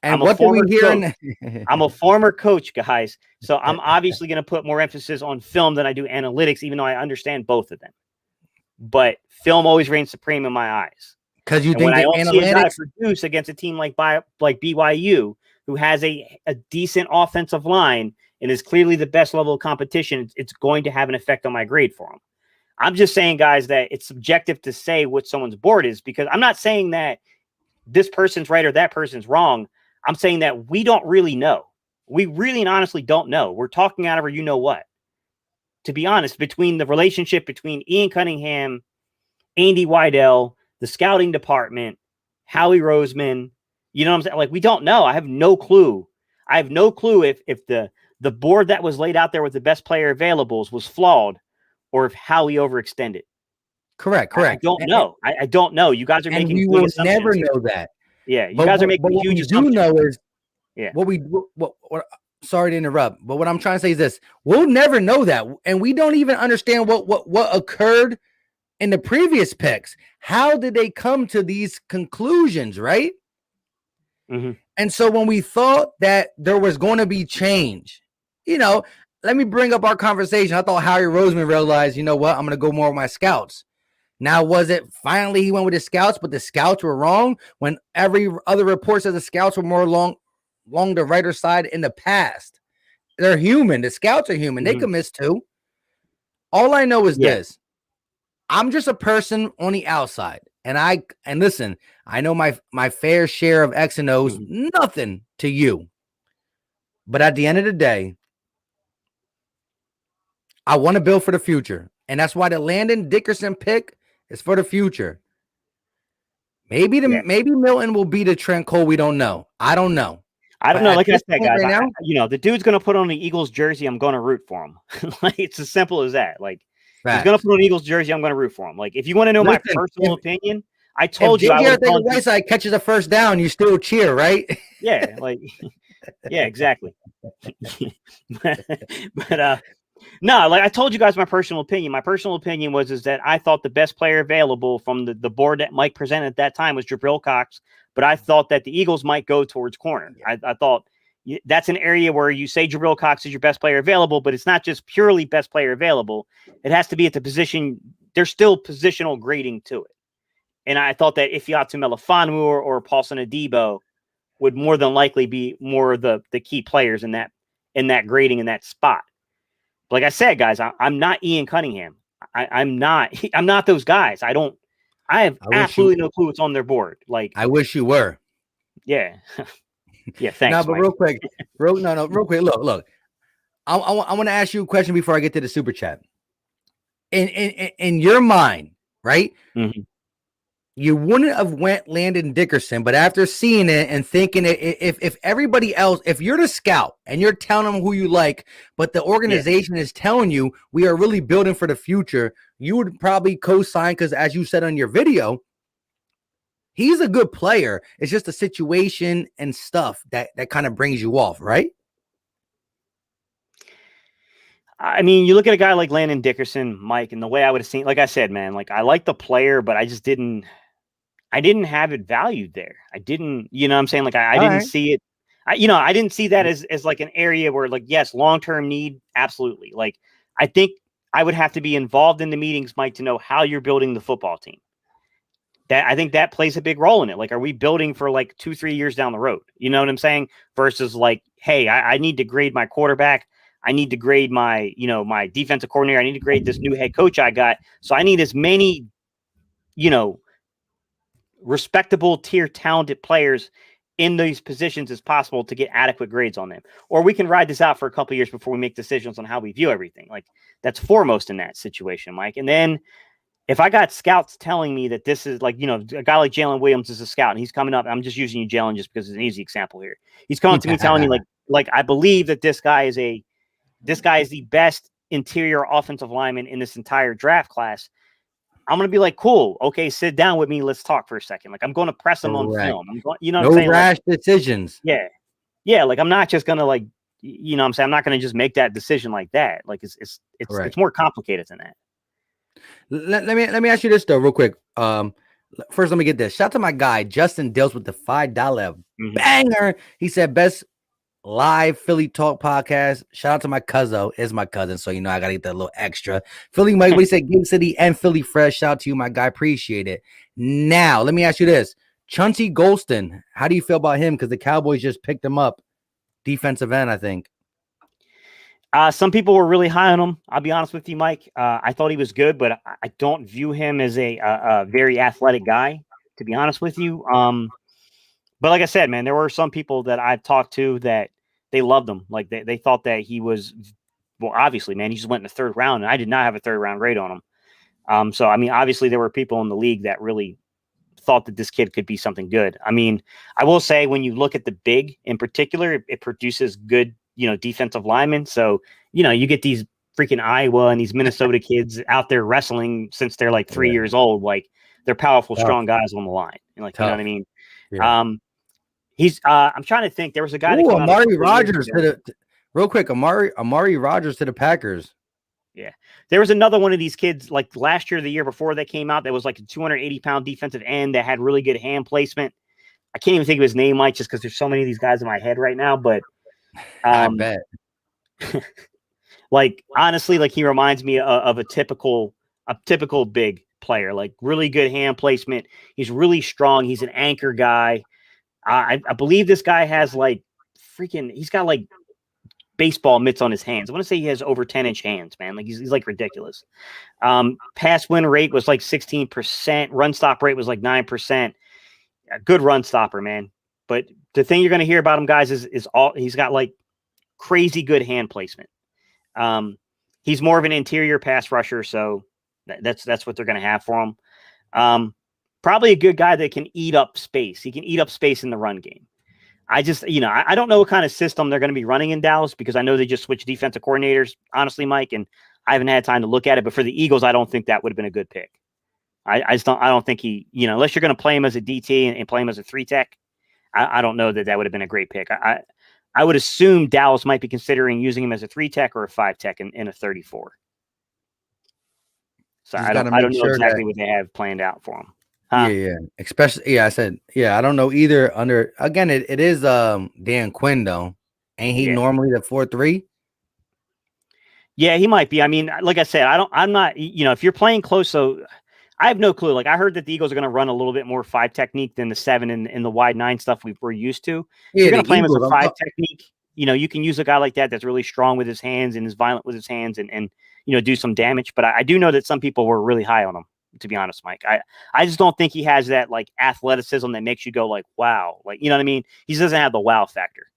And I'm a what do we former hear? I'm a former coach, guys. So I'm obviously going to put more emphasis on film than I do analytics, even though I understand both of them. But film always reigns supreme in my eyes. Because you And think when I that don't see a guy analytics. produce against a team like BYU, who has a decent offensive line and is clearly the best level of competition, it's going to have an effect on my grade for him. I'm just saying, guys, that it's subjective to say what someone's board is, because I'm not saying that this person's right or that person's wrong. I'm saying that we don't really know. We really and honestly don't know. We're talking out of our you know what. To be honest, between the relationship between Ian Cunningham, Andy Weidel, the scouting department, Howie Roseman, you know what I'm saying? Like, we don't know. I have no clue. I have no clue if the board that was laid out there with the best player availables was flawed or if Howie overextended. Correct. I don't know. I don't know. You guys are And making we big will assumptions never here. know that. Yeah, you But guys are what- making but what huge we assumptions. do know is, Yeah. what sorry to interrupt, but what I'm trying to say is this: we'll never know that, and we don't even understand what occurred in the previous picks. How did they come to these conclusions, right? Mhm. And so when we thought that there was going to be change, let me bring up our conversation. I thought Howie Roseman realized, you know what, I'm going to go more with my scouts. Now, was it finally he went with his scouts, but the scouts were wrong when every other report says the scouts were more along the writer side in the past? They're human. The scouts are human. They Mhm. can miss too. All I know is Yeah. this. I'm just a person on the outside. And listen, I know my fair share of X and O's, nothing to you. But at the end of the day, I want to build for the future. And that's why the Landon Dickerson pick is for the future. Maybe Milton will be the Trent Cole. We don't know. I don't know. I don't But know. at Like I this said, point guys, right now- the dude's going to put on the Eagles jersey. I'm going to root for him. Like, it's as simple as that. Like, he's Facts. going to put on an Eagles jersey. I'm going to root for him. Like, if you want to know my Listen, personal if- opinion, I told you I If was JJ going to. Whiteside catches a first down, you still cheer, right? Yeah, like, yeah, exactly. but no, like I told you guys my personal opinion. My personal opinion was that I thought the best player available from the board that Mike presented at that time was Jabril Cox, but I thought that the Eagles might go towards corner. I thought that's an area where you say Jabril Cox is your best player available, but it's not just purely best player available. It has to be at the position. There's still positional grading to it. And I thought that Ifeatu Melifonwu or Paulson Adebo would more than likely be more of the key players in that grading in that spot. Like I said, guys, I'm not Ian Cunningham. I'm not those guys. I I have I wish absolutely no clue what's on their board. Like, I wish you were. yeah. Yeah, thanks. No, but Mike. real quick, real quick. Look. I want to ask you a question before I get to the super chat. In your mind, right? Mhm. You wouldn't have went Landon Dickerson, but after seeing it and thinking if everybody else, if you're the scout and you're telling them who you like, but the organization is telling you we are really building for the future, you would probably co-sign because, as you said on your video, he's a good player. It's just a situation and stuff that kind of brings you off, right? I mean, you look at a guy like Landon Dickerson, Mike, and the way I would have seen, like I said, man, like I like the player, but I just didn't have it valued there. I didn't, you know what I'm saying? Like I didn't right. see it. I didn't see that as like an area where like, yes, long-term need. Absolutely. Like, I think I would have to be involved in the meetings, Mike, to know how you're building the football team. That I think that plays a big role in it. Like, are we building for like 2-3 years down the road? You know what I'm saying? Versus like, hey, I need to grade my quarterback. I need to grade my, my defensive coordinator. I need to grade this new head coach I got. So I need as many, respectable tier talented players in these positions as possible to get adequate grades on them. Or we can ride this out for a couple of years before we make decisions on how we view everything. Like, that's foremost in that situation, Mike. And then if I got scouts telling me that this is like, a guy like Jalen Williams is a scout and he's coming up, I'm just using you, Jalen, just because it's an easy example here. He's coming to me telling me like, I believe that this guy is the best interior offensive lineman in this entire draft class. I'm going to be like, cool. Okay. Sit down with me. Let's talk for a second. Like, I'm going to press him on film. I'm going, no rash decisions. Yeah. Yeah. Like, I'm not just going to like, what I'm saying, I'm not going to just make that decision like that. Like, it's more complicated than that. Let me ask you this though, real quick. First, let me get this. Shout out to my guy Justin Dills with the $5 banger. He said best live Philly talk podcast. Shout out to my cousin. Is my cousin, so I gotta get that little extra. Philly Mike, we said Game City and Philly Fresh. Shout out to you, my guy. Appreciate it. Now, let me ask you this: Chauncey Golston. How do you feel about him? Because the Cowboys just picked him up, defensive end, I think. Some people were really high on him. I'll be honest with you, Mike. I thought he was good, but I don't view him as a very athletic guy, to be honest with you. But like I said, man, there were some people that I've talked to that they loved him. Like they thought that he was, well, obviously, man, he just went in the third round, and I did not have a third round grade on him. So, I mean, obviously there were people in the league that really thought that this kid could be something good. I mean, I will say when you look at the big in particular, it produces good, defensive linemen. So, you get these freaking Iowa and these Minnesota kids out there wrestling since they're like 3 years old. Like, they're powerful, strong guys on the line. Like, you know what I mean? Yeah. He's I'm trying to think. There was a guy that Amari Rogers real quick. Amari Rogers to the Packers. Yeah. There was another one of these kids like last year, the year before that came out, that was like a 280-pound defensive end that had really good hand placement. I can't even think of his name, Mike, just because there's so many of these guys in my head right now. But I bet. Like, honestly, like, he reminds me of a typical big player, like really good hand placement. He's really strong. He's an anchor guy. I believe this guy has he's got like baseball mitts on his hands. I want to say he has over 10-inch hands, man. Like, he's like ridiculous. Pass win rate was like 16%. Run stop rate was like 9%. A good run stopper, man. But the thing you're going to hear about him, guys, is he's got like crazy good hand placement. He's more of an interior pass rusher, so that's what they're going to have for him. Probably a good guy that can eat up space. He can eat up space in the run game. I just, I don't know what kind of system they're going to be running in Dallas, because I know they just switched defensive coordinators, honestly, Mike, and I haven't had time to look at it. But for the Eagles, I don't think that would have been a good pick. I don't think he, unless you're going to play him as a DT and play him as a 3-tech, I don't know that would have been a great pick. I would assume Dallas might be considering using him as a 3-tech or a 5-tech in a 34. So I don't know exactly what they have planned out for him. Huh? Yeah. Especially, I said, I don't know either. Again, it is Dan Quinn though. Ain't he normally the 4-3? Yeah, he might be. I mean, like I said, I'm not, if you're playing close, so I have no clue. Like, I heard that the Eagles are going to run a little bit more 5 technique than the 7 and the wide 9 stuff we're used to. You're going to play him as a 5 technique. You can use a guy like that that's really strong with his hands and is violent with his hands and do some damage. But I do know that some people were really high on him. to be honest, Mike. I just don't think he has that like athleticism that makes you go like, wow. Like, you know what I mean? He doesn't have the wow factor.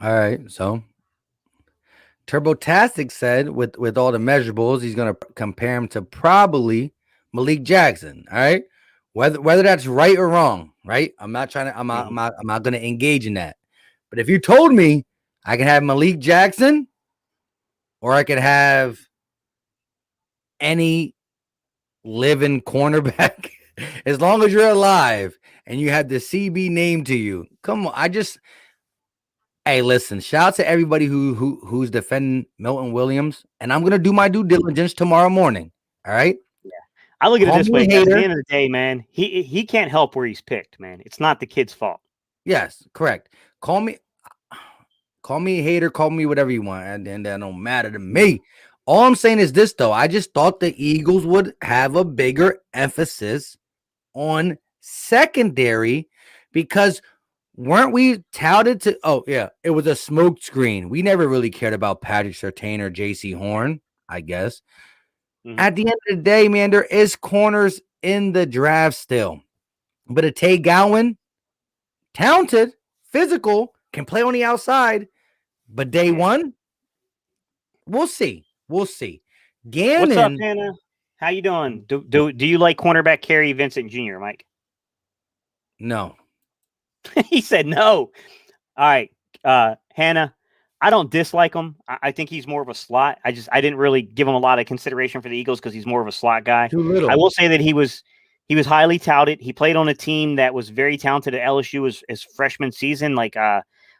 All right, so TurboTastic said with all the measurables, he's gonna compare him to probably Malik Jackson. All right, whether that's right or wrong, right? I'm not gonna engage in that. But if you told me I can have Malik Jackson, or I could have any living cornerback, as long as you're alive and you have the CB name to you, come on. Hey, listen, shout out to everybody who's defending Milton Williams, and I'm gonna do my due diligence tomorrow morning. All right. Yeah. I look at it this way. At the hater. end of the day, man, he can't help where he's picked, man. It's not the kid's fault. Yes, correct. Call me a hater, call me whatever you want, and that don't matter to me. All I'm saying is this, though. I just thought the Eagles would have a bigger emphasis on secondary because weren't we touted to? Oh, yeah, it was a smoke screen. We never really cared about Patrick Surtain or JC Horn, I guess. Mm-hmm. At the end of the day, man, there is corners in the draft still. But a Tay Gowan, talented, physical, can play on the outside. But day one, we'll see. We'll see. Gannon, what's up, Hannah? How you doing? Do you like cornerback Kerry Vincent Jr., Mike? No. He said no. All right, Hannah, I don't dislike him. I think he's more of a slot. I didn't really give him a lot of consideration for the Eagles because he's more of a slot guy. Too little. I will say that he was highly touted. He played on a team that was very talented at LSU his freshman season. Like,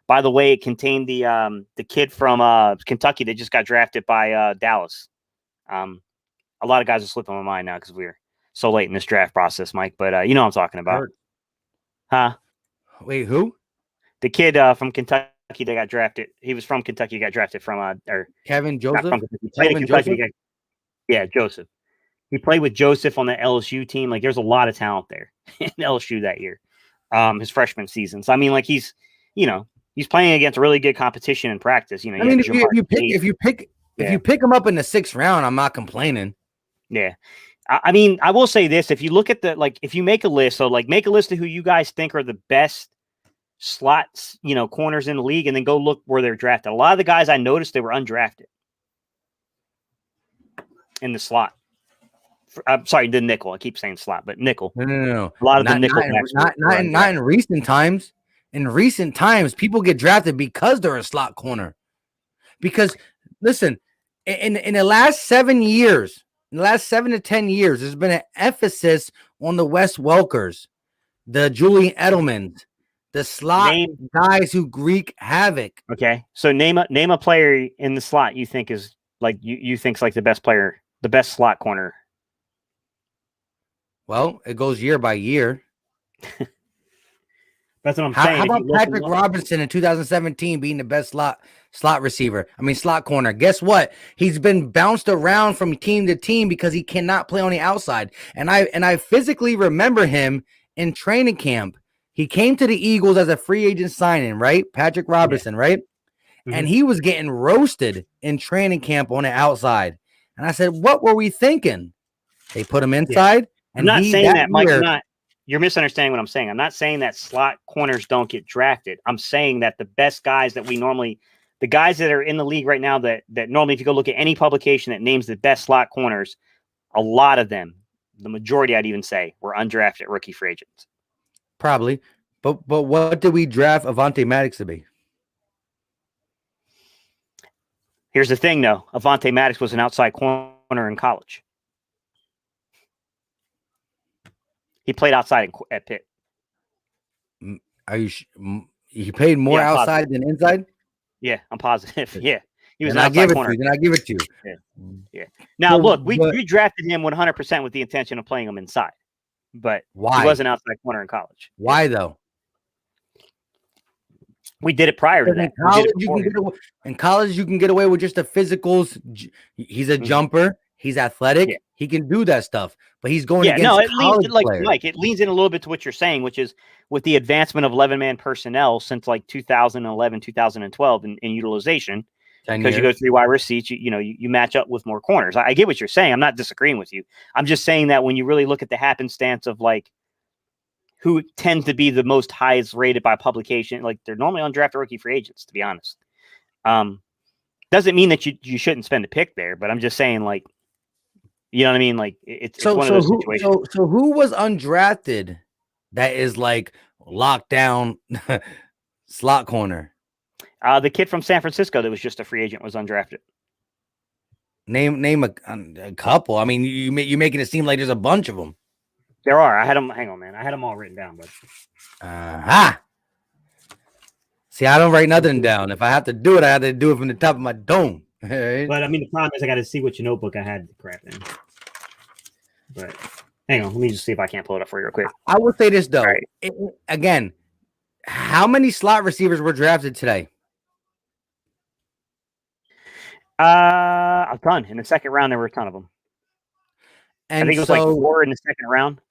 by the way, it contained the kid from Kentucky that just got drafted by Dallas. A lot of guys are slipping my mind now because we're so late in this draft process, Mike. But you know what I'm talking about. Huh? Wait, who? The kid from Kentucky that got drafted. He was from Kentucky. Got drafted from or Kevin Joseph. He played in Kentucky. Yeah, Joseph. He played with Joseph on the LSU team. Like, there's a lot of talent there in LSU that year, his freshman season. So I mean, like he's playing against really good competition in practice. You know, I mean, if you pick him up in the 6th round, I'm not complaining. Yeah. I mean, I will say this: if you look at if you make a list, so like make a list of who you guys think are the best slots, corners in the league, and then go look where they're drafted. A lot of the guys I noticed, they were undrafted in the slot. I'm sorry, the nickel. I keep saying slot, but nickel. No. A lot of the nickel. Not in recent times. In recent times, people get drafted because they're a slot corner. Because listen, in the last 7 years. In the last 7 to 10 years, there's been an emphasis on the Wes Welkers, the Julian Edelmans, the slot guys who wreak havoc. Okay, so name a player in the slot you think is like you think's like the best player, the best slot corner. Well, it goes year by year. That's what I'm saying. How about Patrick Robinson in 2017 being the best slot receiver? I mean, slot corner. Guess what? He's been bounced around from team to team because he cannot play on the outside. And I physically remember him in training camp. He came to the Eagles as a free agent signing, right? Patrick Robinson, right? Mm-hmm. And he was getting roasted in training camp on the outside. And I said, what were we thinking? They put him inside. Yeah. I'm not saying that, Mike. You're misunderstanding what I'm saying. I'm not saying that slot corners don't get drafted. I'm saying that the best guys that the guys that are in the league right now that normally, if you go look at any publication that names the best slot corners, a lot of them, the majority I'd even say, were undrafted rookie free agents. Probably. But what did we draft Avonte Maddox to be? Here's the thing, though. Avonte Maddox was an outside corner in college. He played outside at Pitt. Are you? He played more outside than inside. Yeah, I'm positive. Yeah, he was an outside corner. Then I give it to you. Yeah. Now look, we drafted him 100% with the intention of playing him inside, but why? He was an outside corner in college. Why though? We did it prior to that. In college, you can get away with just the physicals. He's a jumper. He's athletic. Yeah. He can do that stuff, but he's going against college players. Mike, it leans in a little bit to what you're saying, which is with the advancement of 11-man personnel since like 2011, 2012 in utilization, because you go 3 wide receivers, you match up with more corners. I get what you're saying. I'm not disagreeing with you. I'm just saying that when you really look at the happenstance of like who tends to be the most highest rated by publication, like they're normally undrafted rookie free agents, to be honest. Doesn't mean that you shouldn't spend a pick there, but I'm just saying, like, you know what I mean? Like it's one of those situations. So who was undrafted that is like lockdown slot corner? The kid from San Francisco that was just a free agent was undrafted. Name a couple. I mean, you're making it seem like there's a bunch of them. There are. I had them. Hang on, man. I had them all written down, but. See, I don't write nothing down. If I have to do it, I have to do it from the top of my dome. Right? But I mean, the problem is I got to see which notebook I had the crap in. But hang on, let me just see if I can't pull it up for you real quick. I will say this though. Right. Again, how many slot receivers were drafted today? A ton. In the second round, there were a ton of them. And I think it was like 4 in the second round.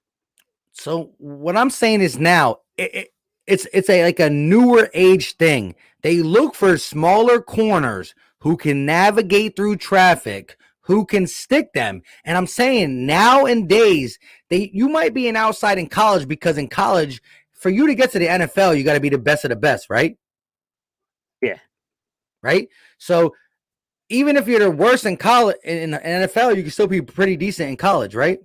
So what I'm saying is now it's like a newer age thing. They look for smaller corners who can navigate through traffic, who can stick them. And I'm saying nowadays, you might be an outside in college because in college, for you to get to the NFL, you got to be the best of the best, right? Yeah. Right? So even if you're the worst in college in the NFL, you can still be pretty decent in college, right?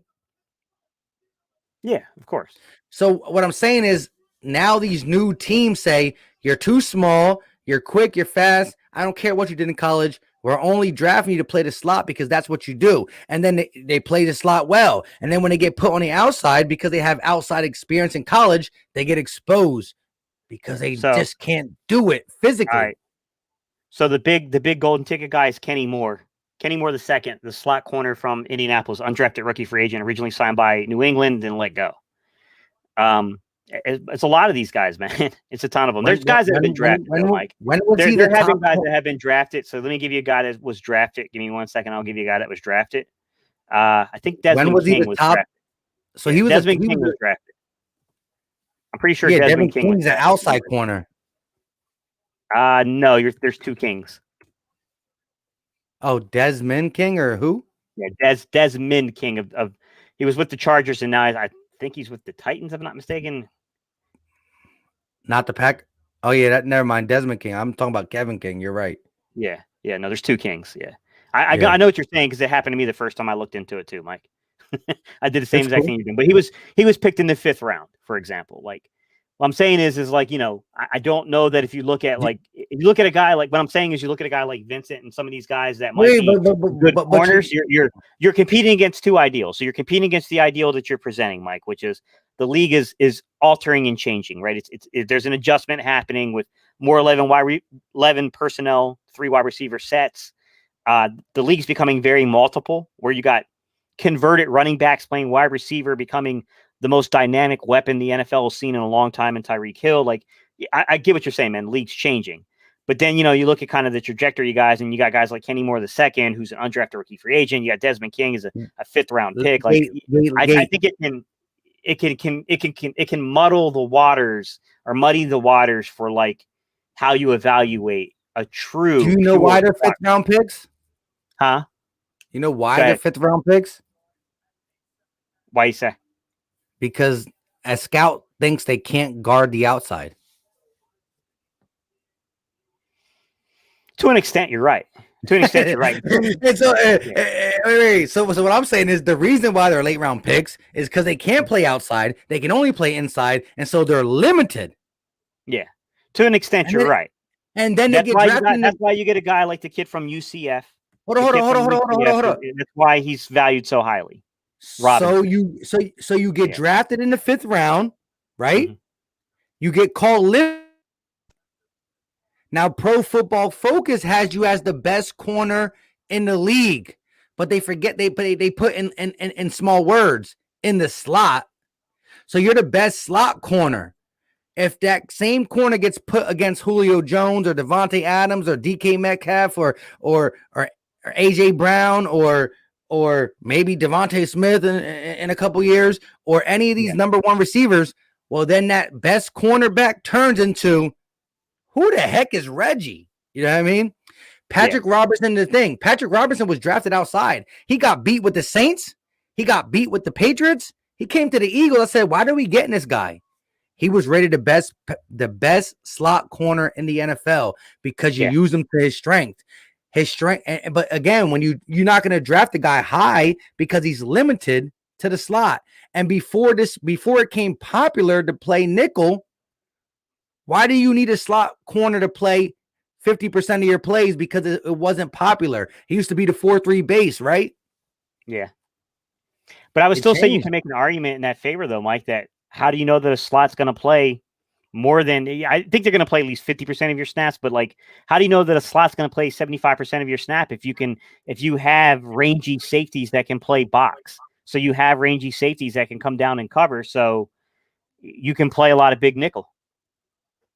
Yeah, of course. So what I'm saying is now these new teams say you're too small, you're quick, you're fast. I don't care what you did in college. We're only drafting you to play the slot because that's what you do. And then they play the slot well. And then when they get put on the outside because they have outside experience in college, they get exposed because they just can't do it physically. All right. So the big golden ticket guy is Kenny Moore. Kenny Moore the second, the slot corner from Indianapolis, undrafted rookie free agent, originally signed by New England, then let go. It's a lot of these guys, man. It's a ton of them. There's guys that have been drafted. When was he there have been guys that have been drafted. So let me give you a guy that was drafted. Give me 1 second. I'll give you a guy that was drafted. I think Desmond King was drafted. So he was Desmond King was drafted. I'm pretty sure Desmond King's an outside corner. No, there's 2 Kings. Oh, Desmond King or who? Yeah, Desmond King of he was with the Chargers and now I think he's with the Titans, if I'm not mistaken. Not the Pack. Oh yeah, never mind. Desmond King. I'm talking about Kevin King. You're right. Yeah. No, there's 2 Kings. Yeah, I know what you're saying because it happened to me the first time I looked into it too, Mike. I did the same exact thing you did, but he was picked in the 5th round, for example. Like what I'm saying is like I don't know that if you look at a guy like what I'm saying is you look at a guy like Vincent and some of these guys that might be good corners. You're competing against 2 ideals. So you're competing against the ideal that you're presenting, Mike, which is the league is altering and changing, right? There's an adjustment happening with more 11 personnel, 3 wide receiver sets. The league's becoming very multiple, where you got converted running backs playing wide receiver, becoming the most dynamic weapon the NFL has seen in a long time in Tyreek Hill. Like, I get what you're saying, man. The league's changing. But then, you look at kind of the trajectory, guys, and you got guys like Kenny Moore II, who's an undrafted rookie free agent. You got Desmond King as a 5th round pick. Like, I think it can muddle the waters or muddy the waters for like how you evaluate a true. Do you know why they're 5th round picks? Huh? You know why they're 5th round picks? Why you say? Because a scout thinks they can't guard the outside. To an extent, you're right. To an extent, you're right. And so what I'm saying is the reason why they're late round picks is because they can't play outside. They can only play inside, and so they're limited. Yeah. To an extent, you're right. And then they get drafted. That's why you get a guy like the kid from UCF. Hold on. That's why he's valued so highly. Robinson. So you get drafted in the 5th round, right? Mm-hmm. You get called Now, Pro Football Focus has you as the best corner in the league, but they forget they put in small words in the slot. So you're the best slot corner. If that same corner gets put against Julio Jones or Devontae Adams or DK Metcalf or AJ Brown or maybe Devontae Smith in a couple years or any of these number 1 receivers, well, then that best cornerback turns into who the heck is Reggie? You know what I mean? Patrick Robertson, the thing. Patrick Robertson was drafted outside. He got beat with the Saints. He got beat with the Patriots. He came to the Eagles. I said, why are we getting this guy? He was rated the best slot corner in the NFL because you use him to his strength. But again, when you're not going to draft the guy high because he's limited to the slot. And before it came popular to play nickel, why do you need a slot corner to play 50% of your plays? Because it wasn't popular. He used to be the 4-3 base, right? Yeah. But I would still say you can make an argument in that favor, though, Mike, that how do you know that a slot's going to play more than, I think they're going to play at least 50% of your snaps, but like, how do you know that a slot's going to play 75% of your snap if you have rangy safeties that can play box? So you have rangy safeties that can come down and cover, so you can play a lot of big nickel.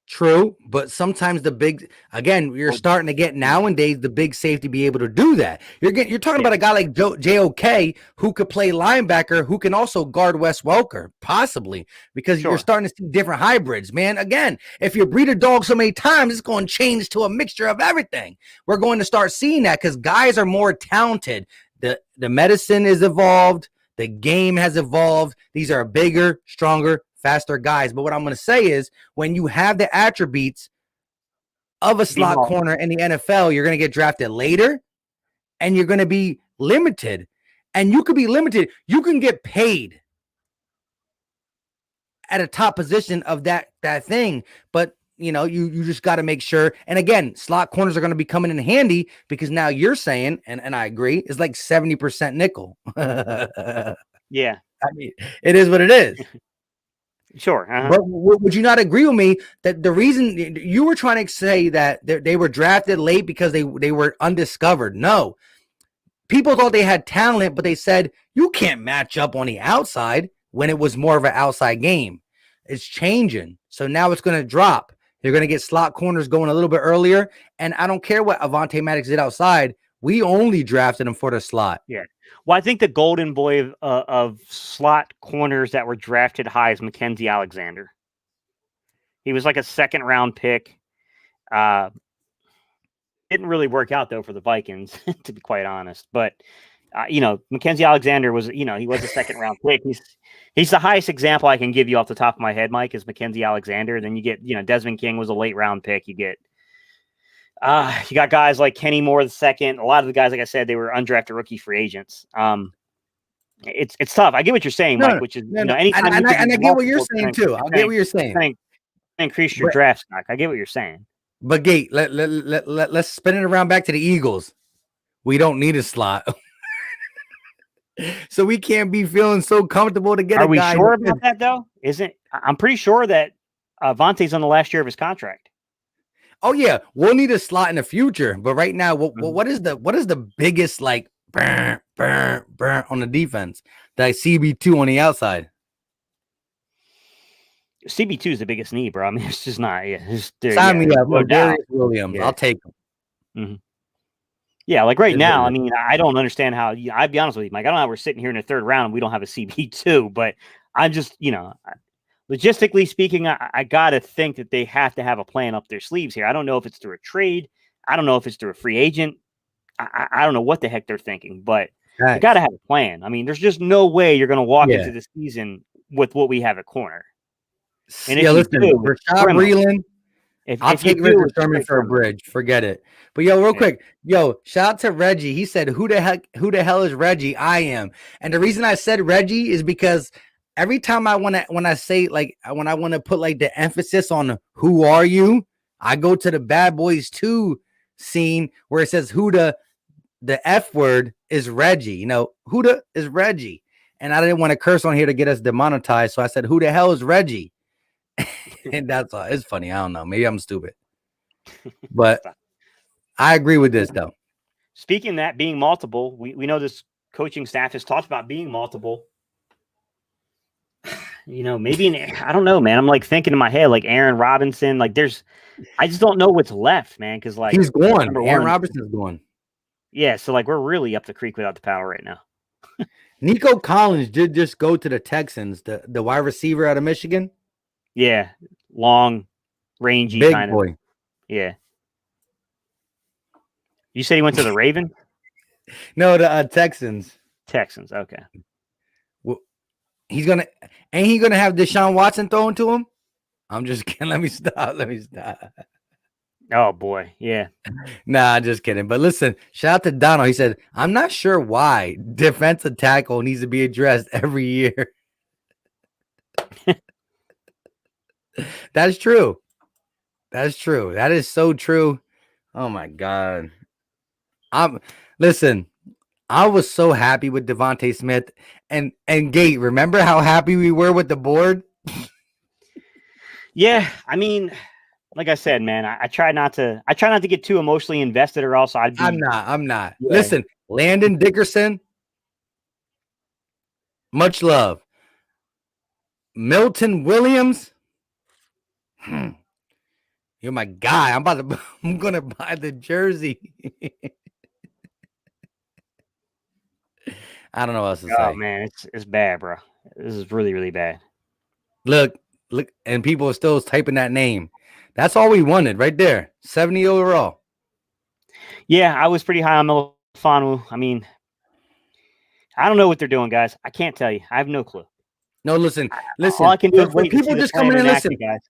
True, but sometimes you're starting to get nowadays the big safety be able to do that. You're talking about a guy like JOK who could play linebacker, who can also guard Wes Welker, possibly, because you're starting to see different hybrids, man. Again, if you breed a dog so many times, it's going to change to a mixture of everything. We're going to start seeing that because guys are more talented. The medicine is evolved. The game has evolved. These are bigger, stronger, faster guys. But what I'm going to say is when you have the attributes of a slot corner in the NFL, you're going to get drafted later and you're going to be limited. And you could be limited. You can get paid at a top position of that thing. But, you just got to make sure. And again, slot corners are going to be coming in handy because now you're saying, and I agree, it's like 70% nickel. Yeah. I mean, it is what it is. Sure. But would you not agree with me that the reason you were trying to say that they were drafted late because they were undiscovered? No. People thought they had talent, but they said you can't match up on the outside when it was more of an outside game. It's changing. So now it's going to drop. You're going to get slot corners going a little bit earlier. And I don't care what Avonte Maddox did outside. We only drafted him for the slot. Yeah. Well, I think the golden boy of slot corners that were drafted high is Mackenzie Alexander. He was like a second-round pick. Didn't really work out, though, for the Vikings, to be quite honest. But, Mackenzie Alexander was, he was a second-round pick. He's the highest example I can give you off the top of my head, Mike, is Mackenzie Alexander. Then you get, Desmond King was a late-round pick. You got guys like Kenny Moore II. A lot of the guys, like I said, they were undrafted rookie free agents. It's tough. I get what you're saying, Mike. Which is anytime and I get what you're saying too. I get what you're saying. Increase your draft stock. I get what you're saying. But Gate, let's spin it around back to the Eagles. We don't need a slot, so we can't be feeling so comfortable to get. Are a guy we sure about that though? I'm pretty sure that Vontae's on the last year of his contract. Oh yeah, we'll need a slot in the future, but right now, what is the biggest like burn on the defense? That CB2 on the outside. CB2 is the biggest need, bro. I mean, it's just not. Yeah, sign me up, Darius Williams. Yeah. I'll take him. Mm-hmm. Yeah, like right now, I mean, I don't understand how. I'd be honest with you, Mike. I don't know how we're sitting here in the third round and we don't have a CB2, but I'm just, logistically speaking, I got to think that they have to have a plan up their sleeves here. I don't know if it's through a trade. I don't know if it's through a free agent. I don't know what the heck they're thinking, but you got to have a plan. I mean, there's just no way you're going to walk into the season with what we have at corner. And listen, Rashad Breeland, I'll take Richard Sherman for a bridge. Forget it. But real quick, shout out to Reggie. He said, who the hell is Reggie? I am. And the reason I said Reggie is because every time I want to put like the emphasis on who are you, I go to the Bad Boys 2 scene where it says who the F word is Reggie. Who the is Reggie? And I didn't want to curse on here to get us demonetized. So I said, who the hell is Reggie? And that's all. It's funny. I don't know. Maybe I'm stupid. But I agree with this though. Speaking of that being multiple, we know this coaching staff has talked about being multiple. Maybe I don't know, man. I'm like thinking in my head, like Aaron Robinson, like I just don't know what's left, man. Because like he's gone. Aaron Robinson's gone. Yeah, so like we're really up the creek without the paddle right now. Nico Collins did just go to the Texans, the wide receiver out of Michigan. Yeah, long, rangy big kind boy. of. Yeah. You said he went to the Ravens? No, the Texans. Texans. Okay. He's gonna ain't he gonna have Deshaun Watson thrown to him? I'm just kidding. Let me stop. Oh boy. Yeah. Nah, just kidding. But listen, shout out to Donald. He said, I'm not sure why defensive tackle needs to be addressed every year. That's true. That's true. That is so true. Oh my God. Listen, I was so happy with Devontae Smith and Gate. Remember how happy we were with the board? Yeah. I mean, like I said, man, I try not to get too emotionally invested, or else I'd be. I'm not. Yeah. Listen, Landon Dickerson, much love. Milton Williams, you're my guy. I'm gonna buy the jersey. I don't know what else to Oh say. man, it's bad, bro. This is really, really bad. Look, and people are still typing that name. That's all we wanted right there. 70 overall. Yeah, I was pretty high on Melifonwu. I mean, I don't know what they're doing, guys. I can't tell you. I have no clue. No, listen. All I can do is For wait to see people the just plan coming in, enacted, listen. guys.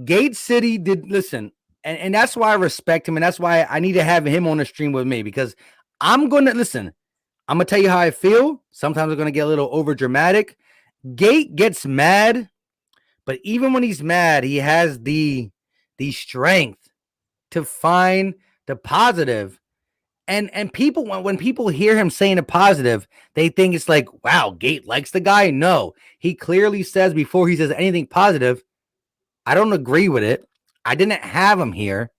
Gate City did listen, and that's why I respect him, and that's why I need to have him on the stream with me, because I'm gonna listen. I'm gonna tell you how I feel. Sometimes I'm gonna get a little over dramatic. Gate gets mad, but even when he's mad, he has the strength to find the positive. And people, when people hear him saying a positive, they think it's like, wow, Gate likes the guy. No, he clearly says before he says anything positive, I don't agree with it. I didn't have him here.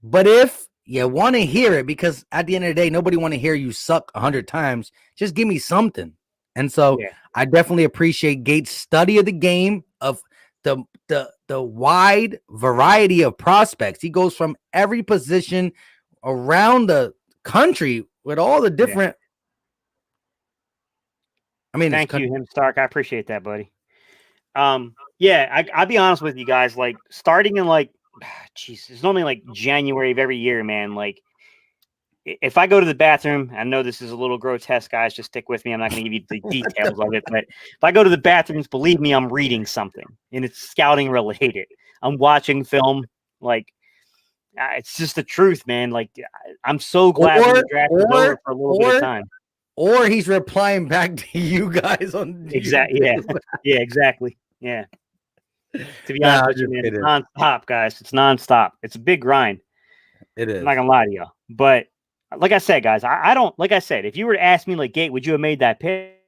But if you want to hear it, because at the end of the day, nobody want to hear you suck 100 times, just give me something. And so Yeah. I definitely appreciate Gates' study of the game, of the wide variety of prospects. He goes from every position around the country with all the different. I mean, Thank you, Him Stark. I appreciate that, buddy. Yeah, I'll be honest with you guys. Like, starting in like, jeez, it's normally like January of every year, man. Like, if I go to the bathroom, I know this is a little grotesque, guys. Just stick with me. I'm not going to give you the details of it, but if I go to the bathrooms, believe me, I'm reading something, and it's scouting related. I'm watching film. Like, it's just the truth, man. Like, I'm so glad when the draft is over for a little bit of time. Or he's replying back to you guys on Exactly. Yeah. Yeah. Exactly. Yeah. To be honest with you, man, it's nonstop, guys. It's nonstop. It's a big grind. It is. I'm not gonna lie to y'all, but like I said, guys, I don't. Like I said, if you were to ask me, like, Gate, would you have made that pick?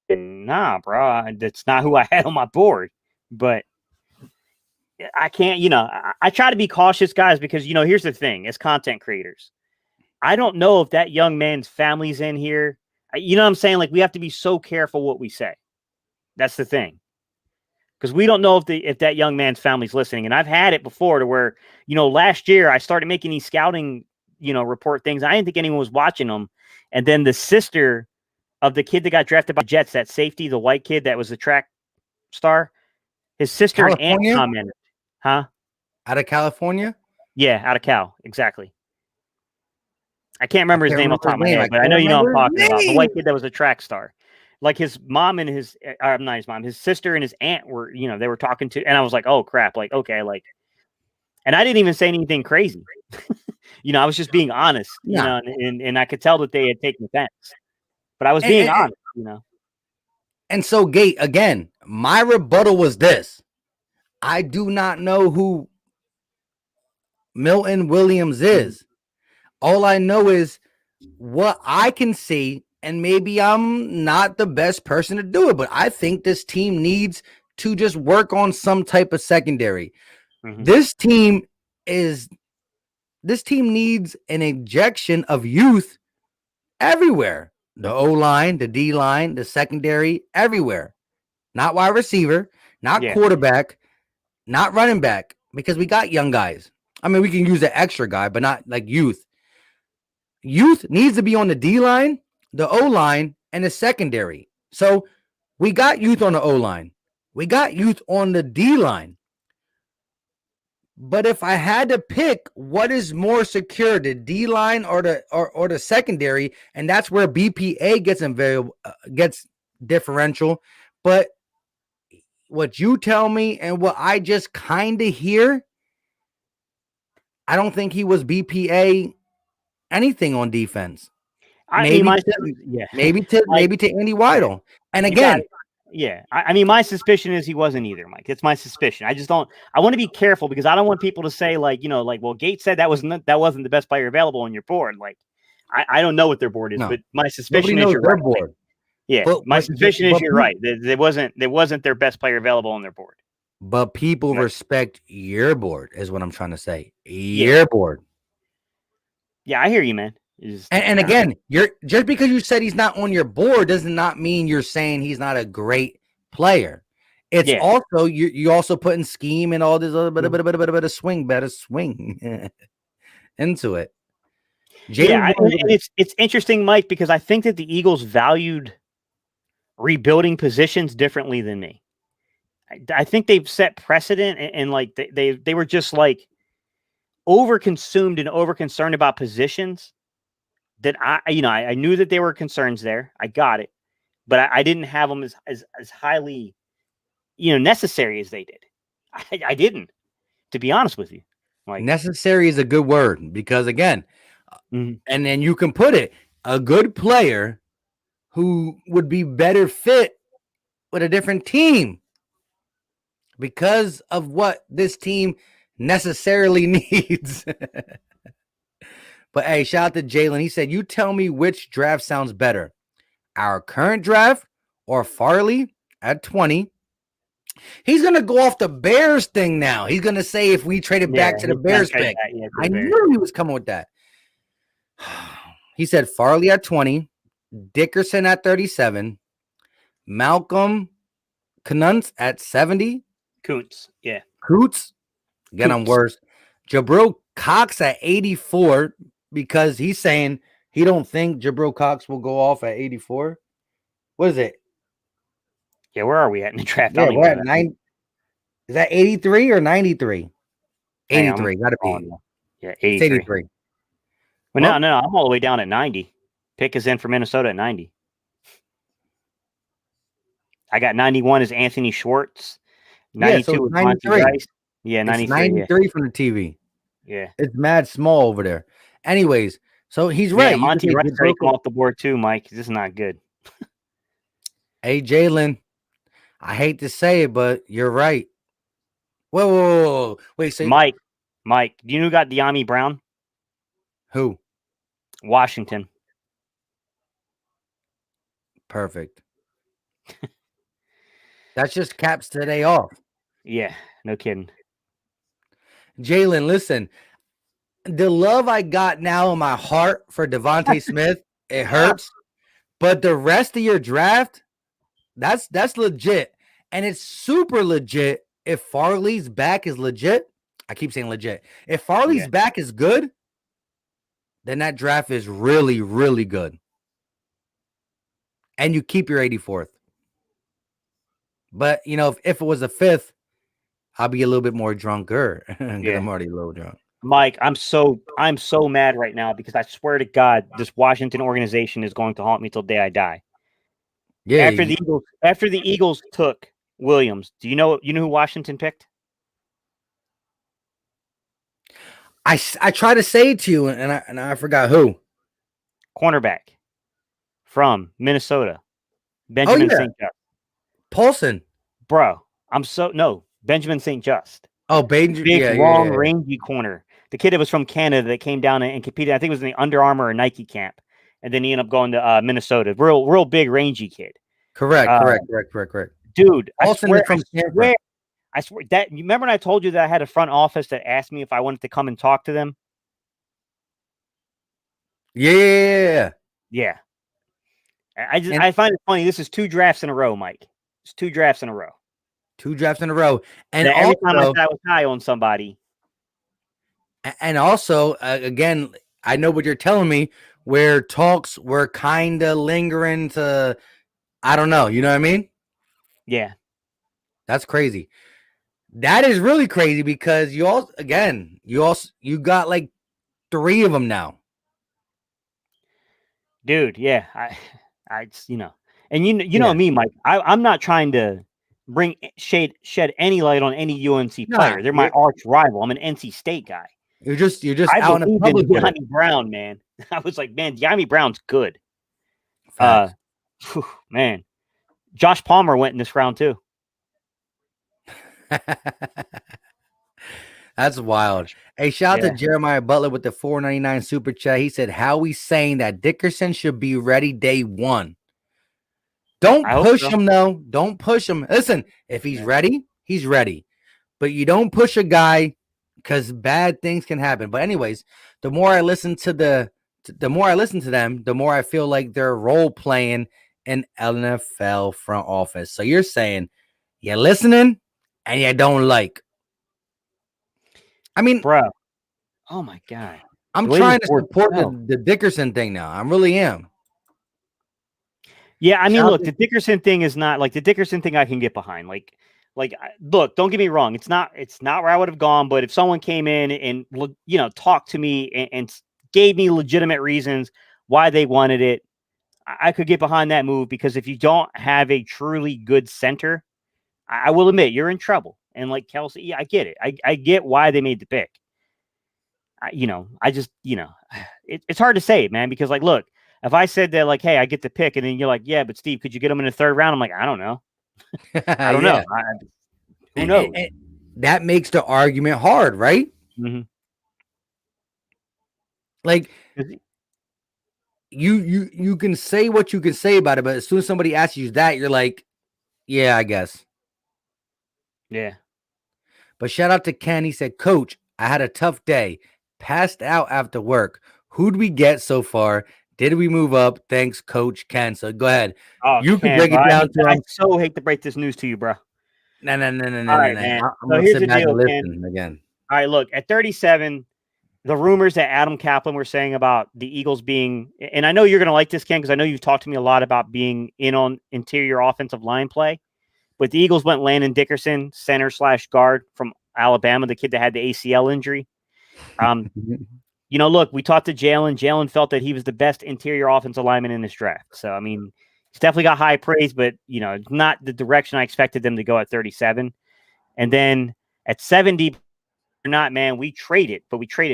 Nah, bro. That's not who I had on my board. But I can't. You know, I try to be cautious, guys, because here's the thing: as content creators, I don't know if that young man's family's in here. You know what I'm saying? Like, we have to be so careful what we say. That's the thing. Because we don't know if that young man's family's listening. And I've had it before to where, last year I started making these scouting, report things. I didn't think anyone was watching them. And then the sister of the kid that got drafted by Jets, that safety, the white kid that was the track star, his sister and aunt commented. Huh? Out of California? Yeah, out of Cal. Exactly. I can't remember his name off the top of my head, but I know I'm talking about. The white kid that was a track star. Like, his mom and not his mom, his sister and his aunt were, they were talking to, and I was like, oh crap. Like, okay. Like, and I didn't even say anything crazy. I was just being honest, and I could tell that they had taken offense, but I was being honest, And so, Gate, again, my rebuttal was this. I do not know who Milton Williams is. All I know is what I can see, and maybe I'm not the best person to do it, but I think this team needs to just work on some type of secondary. Mm-hmm. This team needs an injection of youth everywhere. The O-line, the D-line, the secondary, everywhere. Not wide receiver, not quarterback, not running back, because we got young guys. I mean, we can use an extra guy, but not like youth. Youth needs to be on the D-line, the O-line, and the secondary. So we got youth on the O-line. We got youth on the D-line. But if I had to pick what is more secure, the D line or the secondary, and that's where BPA gets differential. But what you tell me and what I just kind of hear, I don't think he was BPA anything on defense. I Maybe mean, my to, yeah, maybe to Like, maybe to Andy Weidel. And you got again, it. Yeah, I mean, my suspicion is he wasn't either, Mike. It's my suspicion. I just don't. I want to be careful because I don't want people to say like, well, Gates said that wasn't the best player available on your board. Like, I don't know what their board is, no, but my nobody suspicion is knows you're their right. board. Yeah, But my but suspicion is but, you're right. There wasn't their best player available on their board. but people Right. respect your board, is what I'm trying to say. Your board. Yeah, I hear you, man. And again, you're just because you said he's not on your board does not mean you're saying he's not a great player. It's Yeah. also you also putting scheme and all this other bit of swing, better swing into it. Yeah, Jalen and it's interesting, Mike, because I think that the Eagles valued rebuilding positions differently than me. I think they've set precedent, and like they were just like overconsumed and overconcerned about positions that I knew that there were concerns there. I got it, but I didn't have them as highly necessary as they did. I didn't, to be honest with you. Like, necessary is a good word because again, Mhm. and then you can put it a good player who would be better fit with a different team because of what this team necessarily needs. But hey, shout out to Jalen. He said, "You tell me which draft sounds better, our current draft or Farley at 20." He's gonna go off the Bears thing now. He's gonna say if we traded back to the Bears pick. I knew he was coming with that. He said Farley at 20, Dickerson at 37, Malcolm Knuntz at 70, Kuntz, yeah. Coots, again, I'm Coots. worse. Jabril Cox at 84 because he's saying he don't think Jabril Cox will go off at 84. What is it? Yeah, where are we at in the draft? Yeah, we're at 9. Is that 83 or 93? 83, gotta be. Yeah, It's 83. 83. Well, Well- no, I'm all the way down at 90. Pick is in for Minnesota at 90. I got 91 as Anthony Schwartz. 92 so is 93. Monty Rice. Yeah, It's 93. 93 from the TV. Yeah. It's mad small over there. Anyways, so he's right. Yeah, Monty You Rice could already take come off the board too, Mike. This is not good. Hey, Jalen, I hate to say it, but you're right. Whoa. Wait, so Mike, do you know who got De'Ami Brown? who? Washington. Perfect. That's just caps today off. Yeah, no kidding. Jalen, listen, the love I got now in my heart for Devontae Smith, it hurts. But the rest of your draft, that's legit. And it's super legit if Farley's back is legit. I keep saying legit. If Farley's back is good, then that draft is really, really good. And you keep your 84th. But, if it was a 5th, I'll be a little bit more drunker because I'm already a little drunk. Mike, I'm so mad right now because I swear to God, this Washington organization is going to haunt me till the day I die. Yeah. After the Eagles took Williams, do you know who Washington picked? I try to say it to you, and I forgot who. Cornerback from Minnesota, Benjamin St. Just. Paulson. Bro, Benjamin St. Just. Oh, Benjamin. Big, long, rangy corner. The kid that was from Canada that came down and competed. I think it was in the Under Armour or Nike camp, and then he ended up going to Minnesota. Real big, rangy kid. Correct. Dude, Paulson I swear that you remember when I told you that I had a front office that asked me if I wanted to come and talk to them? Yeah. Yeah. I find it funny. This is 2 drafts in a row, Mike. It's 2 drafts in a row. 2 drafts in a row. And now, every time I said I was high on somebody. And also, again, I know what you're telling me, where talks were kind of lingering to, I don't know. You know what I mean? Yeah. That's crazy. That is really crazy because you got like 3 of them now. Dude, yeah, and you know Yeah. me, Mike. I'm not trying to shed any light on any UNC Nah, player. They're my arch rival. I'm an NC State guy. You're just I out in the believe public in with it. De'Ami Brown, man. I was like, man, De'Ami Brown's good. Facts. Man, Josh Palmer went in this round too. That's wild. Hey, shout out Yeah. to Jeremiah Butler with the $4.99 super chat. He said, "Howie's saying that Dickerson should be ready day 1. Don't I hope push so. him though. Don't push him. Listen, if he's Yeah. ready, he's ready. But you don't push a guy because bad things can happen. But anyways, the more I listen to them, the more I feel like they're role playing in NFL front office. So you're saying you're listening and you don't like. I mean, Bro. Oh my God. I'm The way trying this to board support fell. the Dickerson thing now. I really am. Yeah, I mean, Shout look, out the Dickerson thing is not like the Dickerson thing I can get behind. Look, don't get me wrong. It's not where I would have gone, but if someone came in and talked to me and gave me legitimate reasons why they wanted it, I could get behind that move because if you don't have a truly good center, I will admit you're in trouble. And like Kelsey, yeah, I get it. I get why they made the pick. It's hard to say, man, because like, look, if I said that, like, hey, I get the pick, and then you're like, yeah, but Steve, could you get him in the 3rd round? I'm like, I don't know. I don't know. Who knows? And that makes the argument hard, right? Mhm. Like Is he- you can say what you can say about it, but as soon as somebody asks you that, you're like, yeah, I guess. Yeah. But shout out to Ken. He said, "Coach, I had a tough day. Passed out after work. Who'd we get so far? Did we move up? Thanks, Coach Ken." So go ahead. Oh, You can Ken, break it bro, down to I him. so hate to break this news to you, bro. No. All right, I'm man. So gonna here's sit the back deal, and Ken. listen again. All right, look, at 37, the rumors that Adam Kaplan were saying about the Eagles being, and I know you're going to like this, Ken, because I know you've talked to me a lot about being in on interior offensive line play, but the Eagles went Landon Dickerson, center/guard from Alabama, the kid that had the ACL injury. Look, we talked to Jalen. Jalen felt that he was the best interior offensive lineman in this draft. So, I mean, he's definitely got high praise, but, not the direction I expected them to go at 37. And then at 70, or not, man, we traded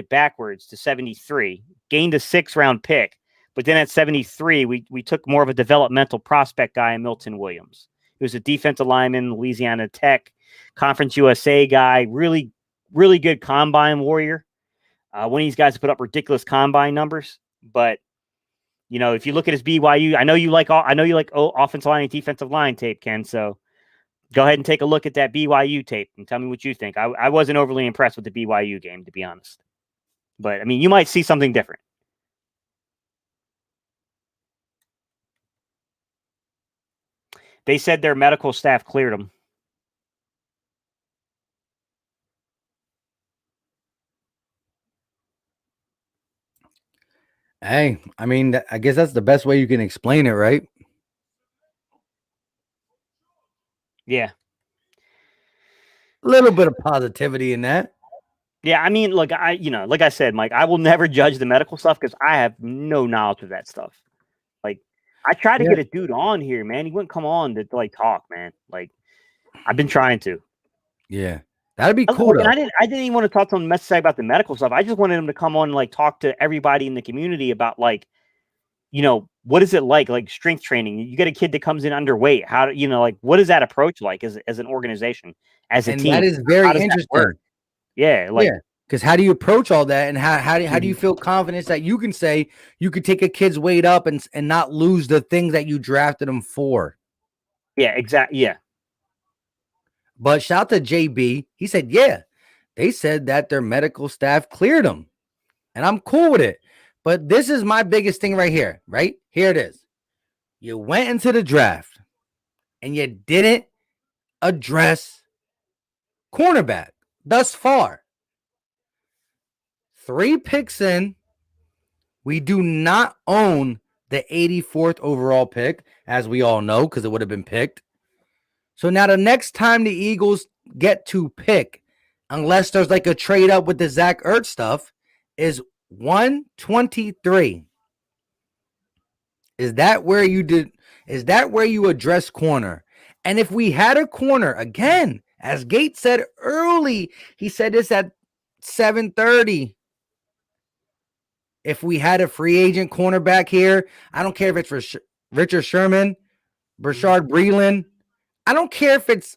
backwards to 73, gained a 6th-round pick. But then at 73, we took more of a developmental prospect guy, Milton Williams. He was a defensive lineman, Louisiana Tech, Conference USA guy, really, really good combine warrior. One of these guys put up ridiculous combine numbers. But, if you look at his BYU, I know you like offensive line and defensive line tape, Ken, so go ahead and take a look at that BYU tape and tell me what you think. I wasn't overly impressed with the BYU game, to be honest. But, I mean, you might see something different. They said their medical staff cleared them. Hey, I mean, I guess that's the best way you can explain it, right? Yeah. A little bit of positivity in that. Yeah, I mean, look, like I said, Mike, I will never judge the medical stuff because I have no knowledge of that stuff. Like, I tried to get a dude on here, man. He wouldn't come on to like talk, man. Like, I've been trying to. Yeah, that'd be cool. And I didn't even want to talk to him necessarily about the medical stuff. I just wanted him to come on and like talk to everybody in the community about like, what is it like strength training? You get a kid that comes in underweight. How do like what is that approach like as an organization, as a team? That is very interesting. Yeah, like because how do you approach all that, and how do you feel confidence that you can say you could take a kid's weight up and not lose the things that you drafted them for? Yeah, exactly. Yeah. But shout out to JB. He said, yeah, they said that their medical staff cleared them, and I'm cool with it. But this is my biggest thing right here. Right here it is. You went into the draft and you didn't address cornerback thus far. 3 picks in. We do not own the 84th overall pick, as we all know, because it would have been picked. So now the next time the Eagles get to pick, unless there's like a trade up with the Zach Ertz stuff, is 123. Is that where you did? Is that where you address corner? And if we had a corner again, as Gates said early, he said this at 7:30. If we had a free agent cornerback here, I don't care if it's Richard Sherman, Brashard Breeland. I don't care if it's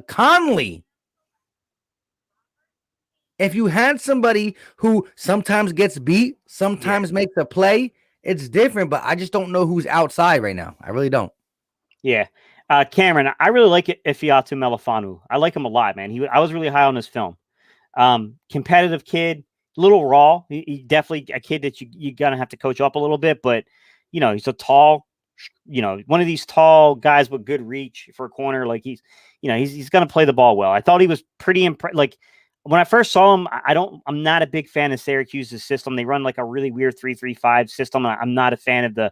Conley. If you had somebody who sometimes gets beat, sometimes makes a play, it's different. But I just don't know who's outside right now. I really don't. Yeah. Cameron, I really like Ifeatu Melifonwu. I like him a lot, man. I was really high on this film. Competitive kid, little raw. He definitely a kid that you're gonna have to coach up a little bit, but he's a tall, one of these tall guys with good reach for a corner. Like he's gonna play the ball well. I thought he was pretty impressive. Like when I first saw him, I'm not a big fan of Syracuse's system. They run like a really weird 3-3-5 system. I'm not a fan of the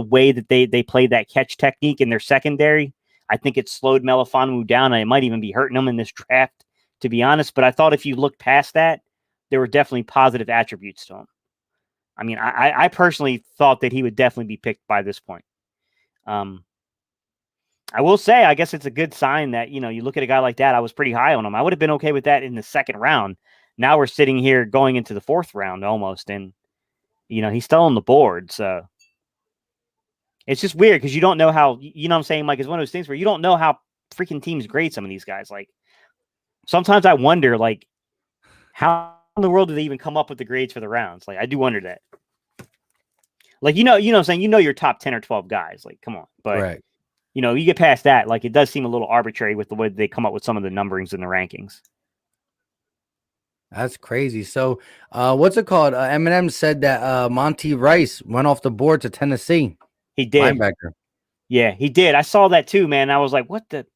way that they play that catch technique in their secondary. I think it slowed Melifonwu down, and it might even be hurting him in this draft, to be honest. But I thought if you look past that, there were definitely positive attributes to him. I mean, I personally thought that he would definitely be picked by this point. I will say, I guess it's a good sign that, you look at a guy like that. I was pretty high on him. I would have been okay with that in the second round. Now we're sitting here going into the fourth round almost, and, he's still on the board. So it's just weird because you don't know how, what I'm saying, Mike, it's one of those things where you don't know how freaking teams grade some of these guys. Like sometimes I wonder, like, how in the world do they even come up with the grades for the rounds? Like, I do wonder that. Like, what I'm saying, your top 10 or 12 guys, like, come on. But, Right. You get past that, like, it does seem a little arbitrary with the way they come up with some of the numberings and the rankings. That's crazy. So, what's it called? Eminem said that Monty Rice went off the board to Tennessee. He did. Linebacker. Yeah, he did. I saw that too, man. I was like, what the?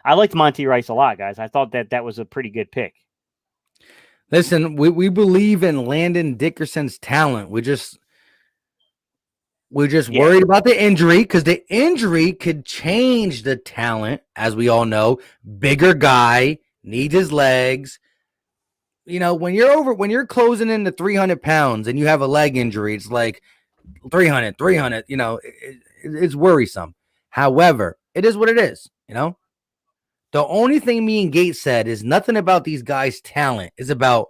I liked Monty Rice a lot, guys. I thought that was a pretty good pick. Listen, we believe in Landon Dickerson's talent. We're just worried about the injury because the injury could change the talent, as we all know. Bigger guy, needs his legs. When you're closing into 300 pounds and you have a leg injury, it's like 300, it's worrisome. However, it is what it is, The only thing me and Gates said is nothing about these guys' talent. It's about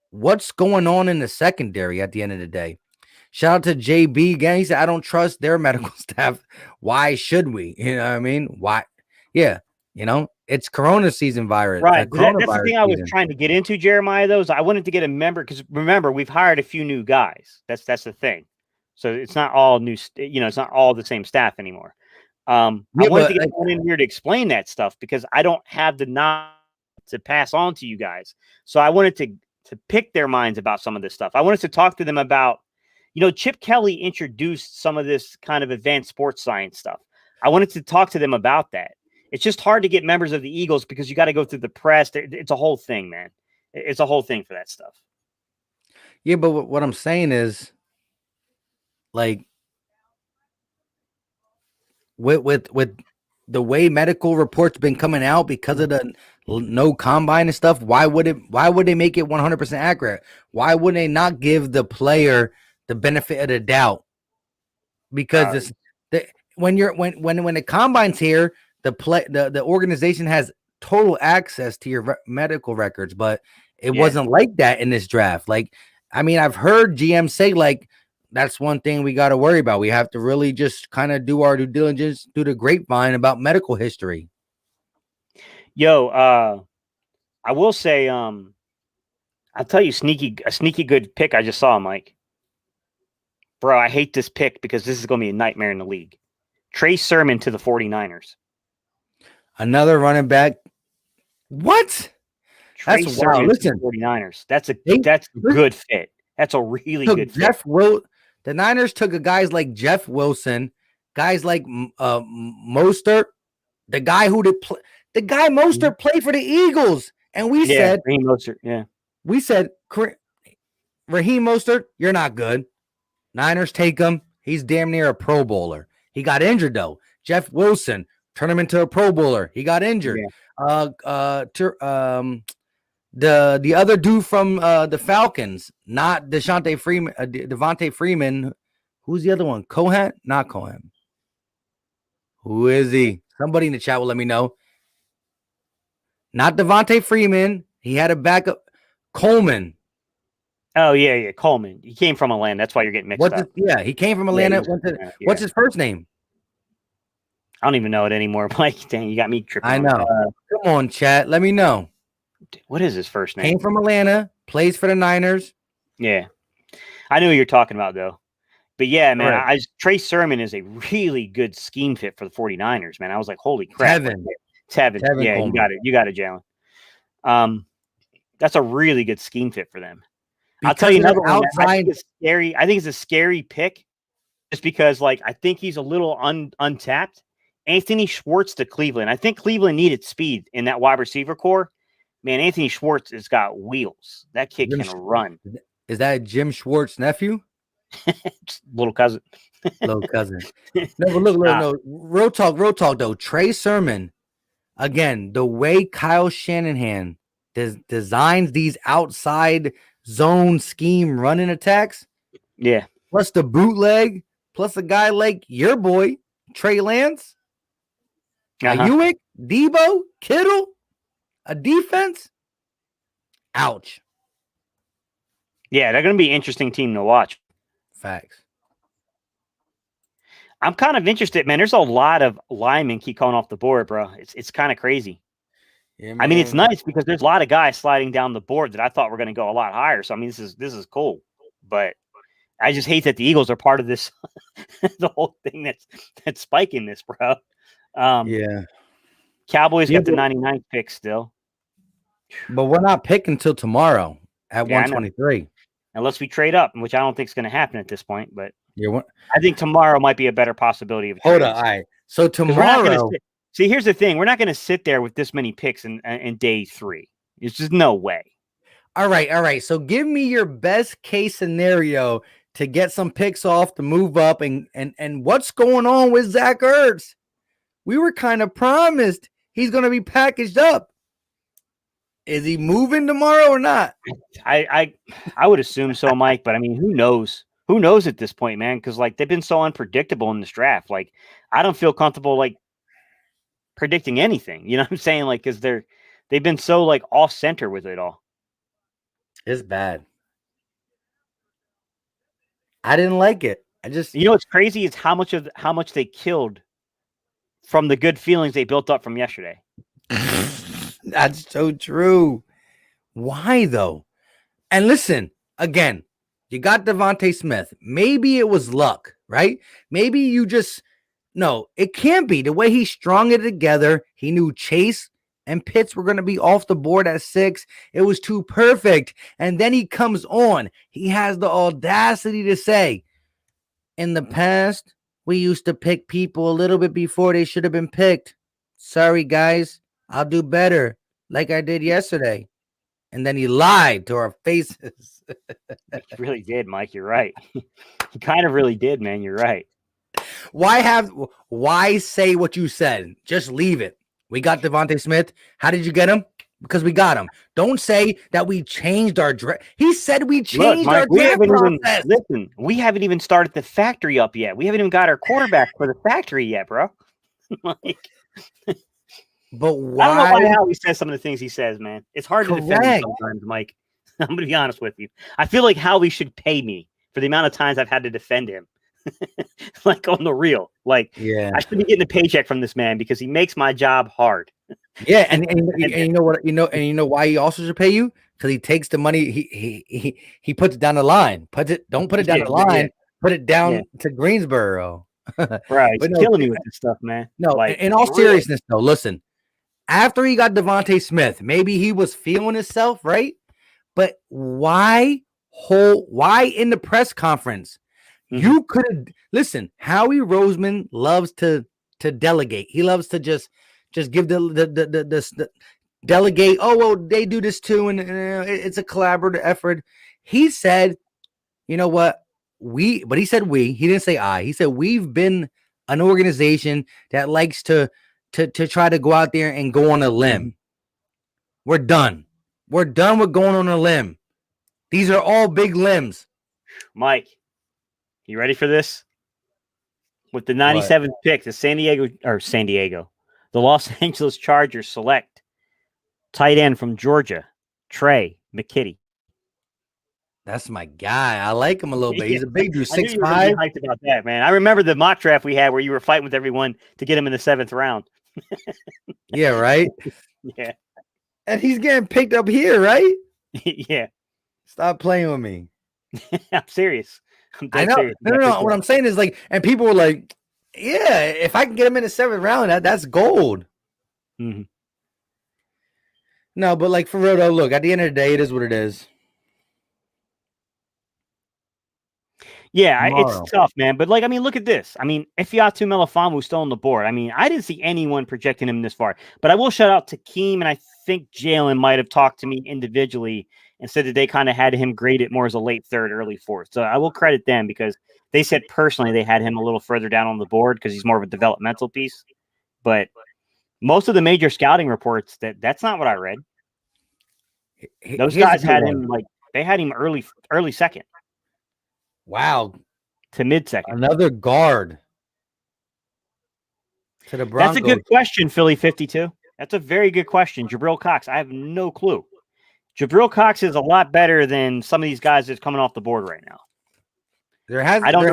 what's going on in the secondary at the end of the day. Shout out to JB again. He said, I don't trust their medical staff. Why should we? You know what I mean? Why? Yeah. It's Corona season virus. Right. That's the thing I was trying to get into, Jeremiah, though. I wanted to get a member because remember, we've hired a few new guys. That's the thing. So it's not all new, it's not all the same staff anymore. I wanted to get someone in here to explain that stuff because I don't have the knowledge to pass on to you guys. So I wanted to pick their minds about some of this stuff. I wanted to talk to them about, Chip Kelly introduced some of this kind of advanced sports science stuff. I wanted to talk to them about that. It's just hard to get members of the Eagles because you got to go through the press. It's a whole thing, man. It's a whole thing for that stuff. Yeah, but what I'm saying is, like, with the way medical reports been coming out because of the no combine and stuff, why would they make it 100% accurate? Why would they not give the player the benefit of the doubt? Because when the combine's here, the organization has total access to your medical records, but it wasn't like that in this draft. Like, I mean, I've heard GM say, like, that's one thing we got to worry about. We have to really just kind of do our due diligence through the grapevine about medical history. Yo, I will say, I'll tell you, a sneaky good pick I just saw, Mike. Bro, I hate this pick because this is going to be a nightmare in the league. Trey Sermon to the 49ers. Another running back. What? Trey That's Sermon wild. Listen, 49ers. That's a good fit. That's a really good fit. The Niners took guys like Jeff Wilson, guys like Mostert, the guy Mostert played for the Eagles, and we said, Raheem Mostert, we said, Raheem Mostert, you're not good. Niners take him. He's damn near a Pro Bowler. He got injured though. Jeff Wilson, turn him into a Pro Bowler. He got injured. Yeah. The other dude from the Falcons, not Devontae Freeman. Who's the other one? Cohen? Not Cohen. Who is he? Somebody in the chat will let me know. Not Devontae Freeman. He had a backup. Coleman. Oh yeah, Coleman. He came from Atlanta. That's why you're getting mixed up. He came from Atlanta. What's his first name? I don't even know it anymore, Mike. Dang, you got me tripping. I know. Come on, chat. Let me know. What is his first name? Came from Atlanta. Plays for the Niners. Yeah, I knew who you're talking about though. But yeah, man, Right. Trey Sermon is a really good scheme fit for the 49ers, man. I was like, holy crap. Tevin. Yeah, Coleman. You got it, Jalen. That's a really good scheme fit for them. I'll tell you another one. I think it's scary. I think it's a scary pick just because, like, I think he's a little untapped. Anthony Schwartz to Cleveland. I think Cleveland needed speed in that wide receiver core. Man, Anthony Schwartz has got wheels. That kid can run. Is that Jim Schwartz's nephew? Little cousin. Little cousin. No, but look, no. Real talk though. Trey Sermon, again, the way Kyle Shanahan designs these outside zone scheme running attacks. Yeah. Plus the bootleg, plus a guy like your boy, Trey Lance, Ayuk, Debo, Kittle, a defense. Ouch. Yeah, they're going to be an interesting team to watch. Facts. I'm kind of interested, man. There's a lot of linemen keep coming off the board, bro. It's kind of crazy. Yeah, I mean, it's nice because there's a lot of guys sliding down the board that I thought were going to go a lot higher. So I mean, this is cool. But I just hate that the Eagles are part of this, the whole thing that's spiking this, bro. Yeah. Cowboys got the 99th pick still. But we're not picking till tomorrow at 123. Unless we trade up, which I don't think is going to happen at this point. But I I think tomorrow might be a better possibility of hold trades. on. All right. So tomorrow. See, here's the thing. We're not going to sit there with this many picks in day 3. There's just no way. All right. So give me your best case scenario to get some picks off to move up and what's going on with Zach Ertz? We were kind of promised he's going to be packaged up. Is he moving tomorrow or not? I would assume so, Mike, but I mean, who knows? Who knows at this point, man? Because like they've been so unpredictable in this draft. Like I don't feel comfortable like predicting anything. You know what I'm saying? Like because they've been so like off center with it all. It's bad. I didn't like it. What's crazy is how much they killed from the good feelings they built up from yesterday. That's so true. Why though? And listen, again, you got Devontae Smith. Maybe it was luck, right? Maybe you just no, it can't be. The way he strung it together, he knew Chase and Pitts were going to be off the board at 6. It was too perfect. And then he comes on. He has the audacity to say, in the past, we used to pick people a little bit before they should have been picked. Sorry, guys. I'll do better like I did yesterday. And then he lied to our faces. He really did, Mike. You're right. He kind of really did, man. You're right. Why say what you said? Just leave it. We got Devontae Smith. How did you get him? Because we got him. Don't say that we changed our draft. He said we changed our draft process. Listen, we haven't even started the factory up yet. We haven't even got our quarterback for the factory yet, bro. Like, but why? I don't know how he says some of the things he says, man. It's hard to defend him sometimes, Mike. I'm going to be honest with you. I feel like Howie should pay me for the amount of times I've had to defend him. Like on the real. Like, yeah, I should be getting a paycheck from this man because he makes my job hard. Yeah, and you know what? You know why he also should pay you? Because he takes the money, he puts it down the line. Don't put it down the line. Put it down to Greensboro. Right, he's killing me with this stuff, man. No, like, in all seriousness, though, listen. After he got Devontae Smith, maybe he was feeling himself, right? But why in the press conference? You could have listen. Howie Roseman loves to delegate. He loves to just give the delegate. Oh well, they do this too, and it's a collaborative effort. He said, you know what? But he said we. He didn't say I. He said we've been an organization that likes to to try to go out there and go on a limb. We're done. We're done with going on a limb. These are all big limbs. Mike, you ready for this? With the 97th pick, the Los Angeles Chargers select tight end from Georgia, Trey McKitty. That's my guy. I like him a little bit. He's a big dude, I knew you were gonna 6'5". be hyped about that, man. I remember the mock draft we had where you were fighting with everyone to get him in the 7th round. Yeah, right. Yeah. And he's getting picked up here, right? Yeah. Stop playing with me. I'm serious. I'm I dead know. serious. No. What I'm saying is like, and people were like, "Yeah, if I can get him in the 7th round, that's gold." Mhm. No, but like for real though, look. At the end of the day, it is what it is. Yeah, Tomorrow. it's tough, man. But like, I mean, look at this. I mean, Ifeatu Melifonwu still on the board. I mean, I didn't see anyone projecting him this far. But I will shout out to Keem, and I think Jalen might have talked to me individually and said that they kind of had him graded more as a late 3rd, early 4th. So I will credit them because they said personally they had him a little further down on the board because he's more of a developmental piece. But most of the major scouting reports that's not what I read. Those Here's guys the good had one. him like they had him early 2nd Wow, to mid 2nd. another guard to the Broncos. That's a good question, Philly 52. That's a very good question. Jabril Cox. I have no clue. Jabril Cox is a lot better than some of these guys that's coming off the board right now. I don't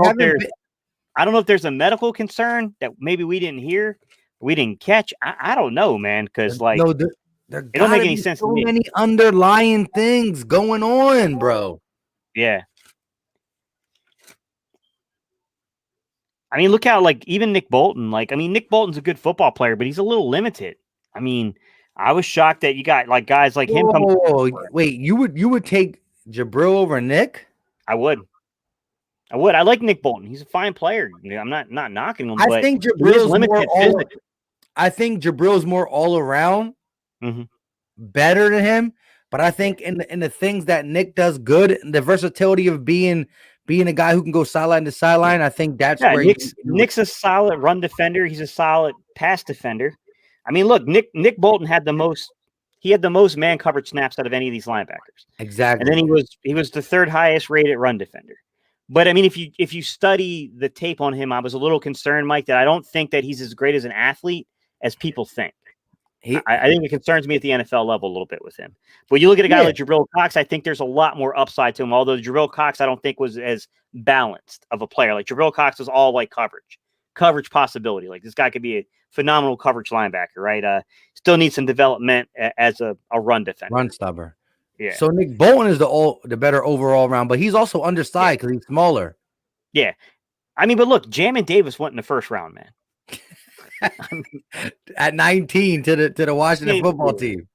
know if there's a medical concern that maybe we didn't hear, we didn't catch. I don't know, man, because like no, it don't make any sense so to me. many underlying things going on, bro. Yeah. I mean, look how like even Nick Bolton, Nick Bolton's a good football player, but he's a little limited. I mean, I was shocked that you got like guys like him coming. Whoa, wait, you would take Jabril over Nick? I would. I like Nick Bolton. He's a fine player. I'm not knocking him. I think Jabril's more all around, better than him. But I think in the things that Nick does good, the versatility of being a guy who can go sideline to sideline, I think that's where Nick's a solid run defender. He's a solid pass defender. I mean, look, Nick Bolton had the most man coverage snaps out of any of these linebackers. Exactly. And then he was the 3rd highest rated run defender. But I mean, if you study the tape on him, I was a little concerned, Mike, that I don't think that he's as great as an athlete as people think. I think it concerns me at the NFL level a little bit with him. But you look at a guy like Jabril Cox, I think there's a lot more upside to him. Although Jabril Cox, I don't think was as balanced of a player. Like Jabril Cox was all like coverage possibility. Like this guy could be a phenomenal coverage linebacker, right? Still needs some development as a run defender. Run stopper. Yeah. So Nick Bolton is the better overall round, but he's also undersized because he's smaller. Yeah. I mean, but look, Jamin Davis went in the 1st round, man. At 19 to the Washington football team.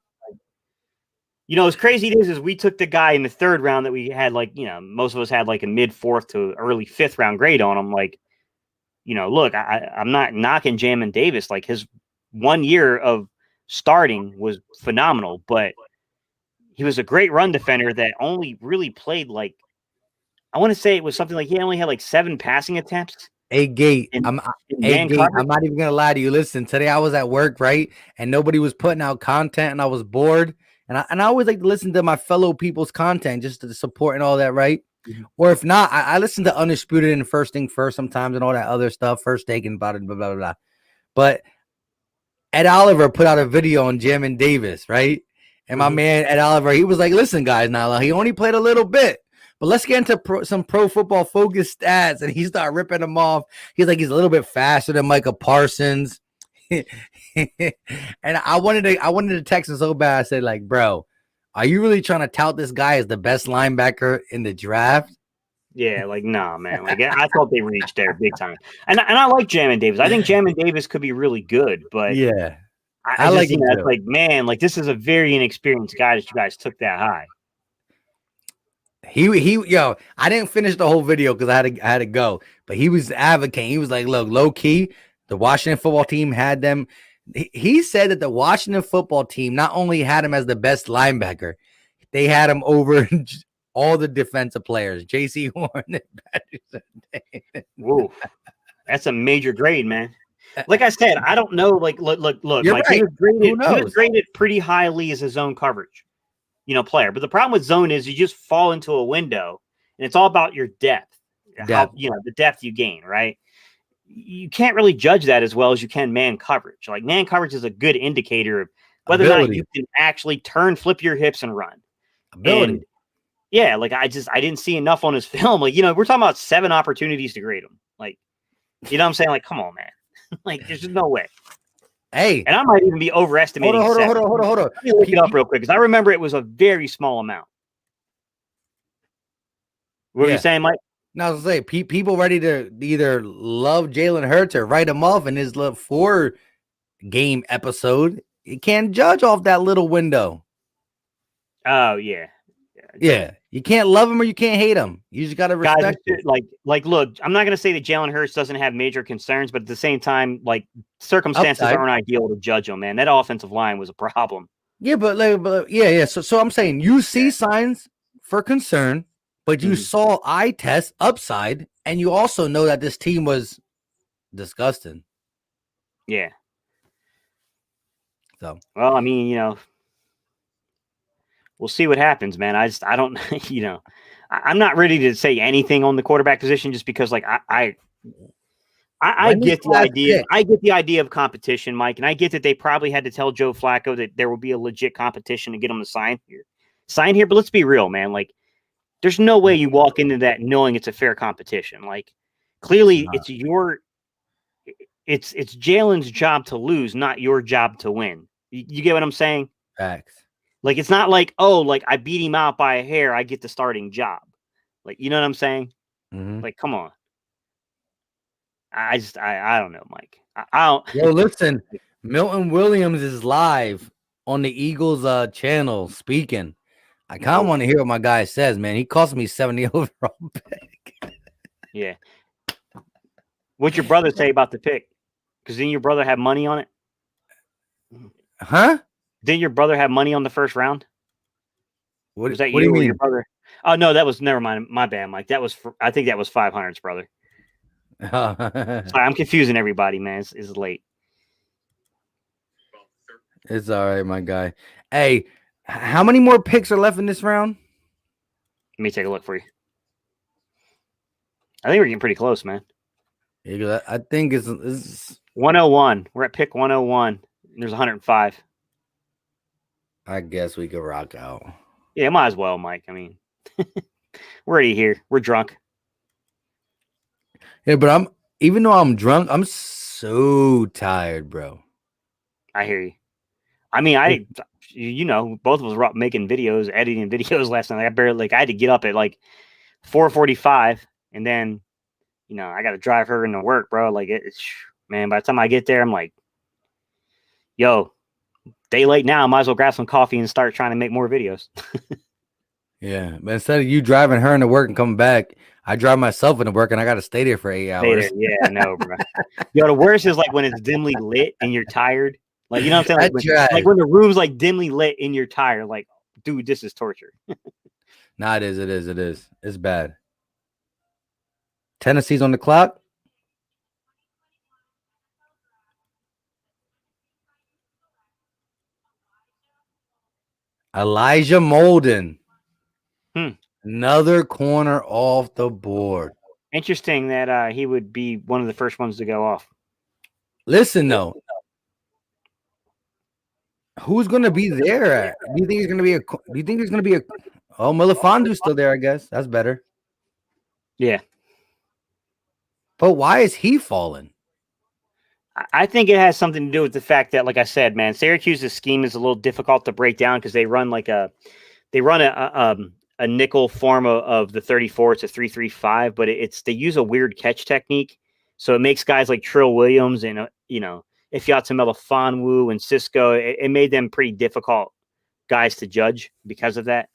You know, as crazy it is we took the guy in the 3rd round that we had most of us had like a mid 4th to early 5th round grade on him. Like, look, I'm not knocking Jamin Davis. Like his 1 year of starting was phenomenal, but he was a great run defender that only really played like, I want to say it was something like he only had like 7 passing attempts. Gate. I'm not even gonna lie to you. Listen, today I was at work, right? And nobody was putting out content and I was bored. And I always like to listen to my fellow people's content just to support and all that, right? Mm-hmm. Or if not, I listen to Undisputed and First Thing First sometimes and all that other stuff, First Take and blah, blah, blah, blah. But Ed Oliver put out a video on Jamin Davis, right? And my man Ed Oliver, he was like, listen, guys, now he only played a little bit. But let's get into some Pro Football Focus stats. And he started ripping them off. He's like, he's a little bit faster than Micah Parsons. And I wanted to text him so bad. I said, like, bro, are you really trying to tout this guy as the best linebacker in the draft? Yeah, like, nah, man. Like, I thought they reached there big time. And I like Jamin Davis. I think Jamin Davis could be really good. But yeah, I like him. Like, man, like, this is a very inexperienced guy that you guys took that high. Yo, I didn't finish the whole video because I had to go, but he was advocating. He was like, look, low key, the Washington football team had them. He said that the Washington football team not only had him as the best linebacker, they had him over all the defensive players, J.C. Horn and Patterson. Whoa, that's a major grade, man. Like I said, I don't know. Like, look, You're Mike. right. He Who was knows? graded pretty highly as a zone coverage, player. But the problem with zone is you just fall into a window, and it's all about your depth. How Depth. the depth you gain, right? You can't really judge that as well as you can man coverage. Like man coverage is a good indicator of whether or not Ability. you can actually flip your hips and run. Ability. And yeah, like I didn't see enough on his film. Like, we're talking about 7 opportunities to grade him. Like, you know what I'm saying? Like, come on, man. Like, there's just no way. Hey, And I might even be overestimating. hold on. Let me look it up real quick because I remember it was a very small amount. What were you saying, Mike? Now, I was gonna say, people ready to either love Jalen Hurts or write him off in his 4-game episode. You can't judge off that little window. Oh, yeah. Yeah, you can't love him or you can't hate him. You just gotta Guys, respect it. like, look, I'm not gonna say that Jalen Hurts doesn't have major concerns, but at the same time, like circumstances Upside. aren't ideal to judge him, man. That offensive line was a problem. Yeah, but yeah. So I'm saying you see signs for concern, but you saw eye test upside, and you also know that this team was disgusting. Yeah. So Well, I mean, we'll see what happens, man. I don't, I'm not ready to say anything on the quarterback position just because, like, I get the idea. I get the idea of competition, Mike, and I get that they probably had to tell Joe Flacco that there will be a legit competition to get him to sign here. But let's be real, man. Like, there's no way you walk into that knowing it's a fair competition. Like, clearly, it's Jalen's job to lose, not your job to win. You get what I'm saying? facts. Like, it's not like, oh, like I beat him out by a hair, I get the starting job. Like, you know what I'm saying? Mhm. Like, come on. I don't know, Mike. I don't. Yo, listen, Milton Williams is live on the Eagles channel speaking. I kind of want to hear what my guy says, man. He cost me 70 overall pick. Yeah. What'd your brother say about the pick? Because didn't your brother have money on it? Huh? Didn't your brother have money on the first round? What, Was that what do you or mean? your brother? Oh no, that was never mind. My bad, Mike. I think that was 500's brother. Sorry, I'm confusing everybody, man. It's late. It's all right, my guy. Hey, how many more picks are left in this round? Let me take a look for you. I think we're getting pretty close, man. Yeah, I think it's 101. We're at pick 101. And there's 105. I guess we could rock out. Yeah, might as well, Mike. I mean, we're already here. We're drunk. Yeah, but even though I'm drunk, I'm so tired, bro. I hear you. I mean, both of us were up making videos, editing videos last night. I had to get up at like 4:45, and then, I got to drive her into work, bro. Like, man, by the time I get there, I'm like, yo, day late now. I might as well grab some coffee and start trying to make more videos. Yeah, but instead of you driving her into work and coming back, I drive myself into work and I got to stay there for 8 hours. Yeah, no, bro. Yo, the worst is like when it's dimly lit and you're tired. Like, you know what I'm saying? Like when the room's like dimly lit and you're tired. Like, dude, this is torture. Nah, it is. It's bad. Tennessee's on the clock. Elijah Molden. Another corner off the board. Interesting that he would be one of the first ones to go off. Listen, though. Who's going to be there? Do you think he's going to be a Oh, Melifondu's still there, I guess. That's better. Yeah. But why is he falling? I think it has something to do with the fact that, like I said, man, Syracuse's scheme is a little difficult to break down because they run a nickel form of the 34. It's a 3-3-5, but they use a weird catch technique. So it makes guys like Trill Williams and, Ifeatu Melifonwu and Cisco, it made them pretty difficult guys to judge because of that.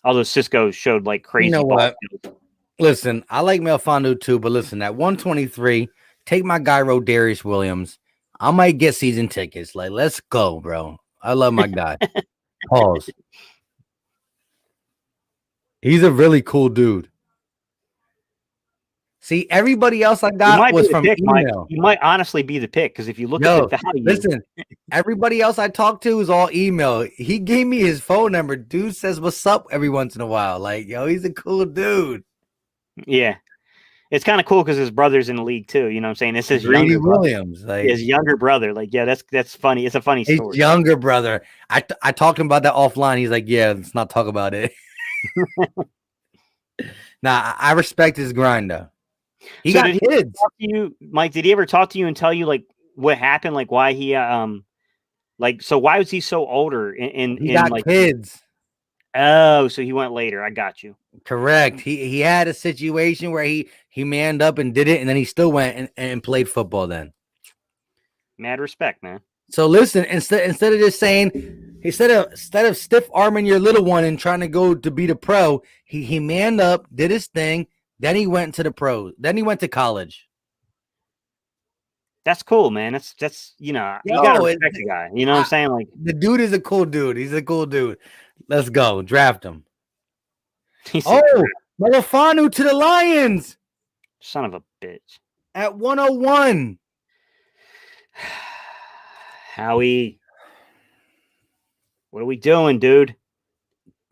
Although Cisco showed like crazy. You know ball what? skills. Listen, I like Melifonwu too, but listen, at 123, take my guy Rodarius Williams. I might get season tickets. Like, let's go, bro. I love my guy. Pause. He's a really cool dude. See, everybody else I You got might was be the from pick, Mike. email. You might honestly be the pick because if you look Yo, at the value, listen, everybody else I talked to is all email. He gave me his phone number. Dude says what's up every once in a while. Like, yo, he's a cool dude. yeah, it's kind of cool because his brother's in the league too. You know what I'm saying? This is Greedy younger brother. Williams. Like, His younger brother. Like, yeah, that's funny. It's a funny his story. younger brother. I talked to him about that offline. He's like, yeah, let's not talk about it. Nah, I respect his grind though. He So got did he kids. talk to you, Mike? Did he ever talk to you and tell you like what happened? Like why he like so why was he so older He in got like kids. oh so he went later. I got you. Correct. He had a situation where he manned up and did it, and then he still went and played football then. Mad respect, man. So listen, instead of just saying, instead of stiff arming your little one and trying to go to be the pro, he manned up, did his thing, then he went to the pros, then he went to college. That's cool, man. That's you know, you Yo, gotta respect the guy. You know what I'm saying? Like The dude is a cool dude. He's a cool dude. Let's go. Draft him. he said, Oh, Malafanu to the Lions son of a bitch. at 101. Howie. What are we doing, dude?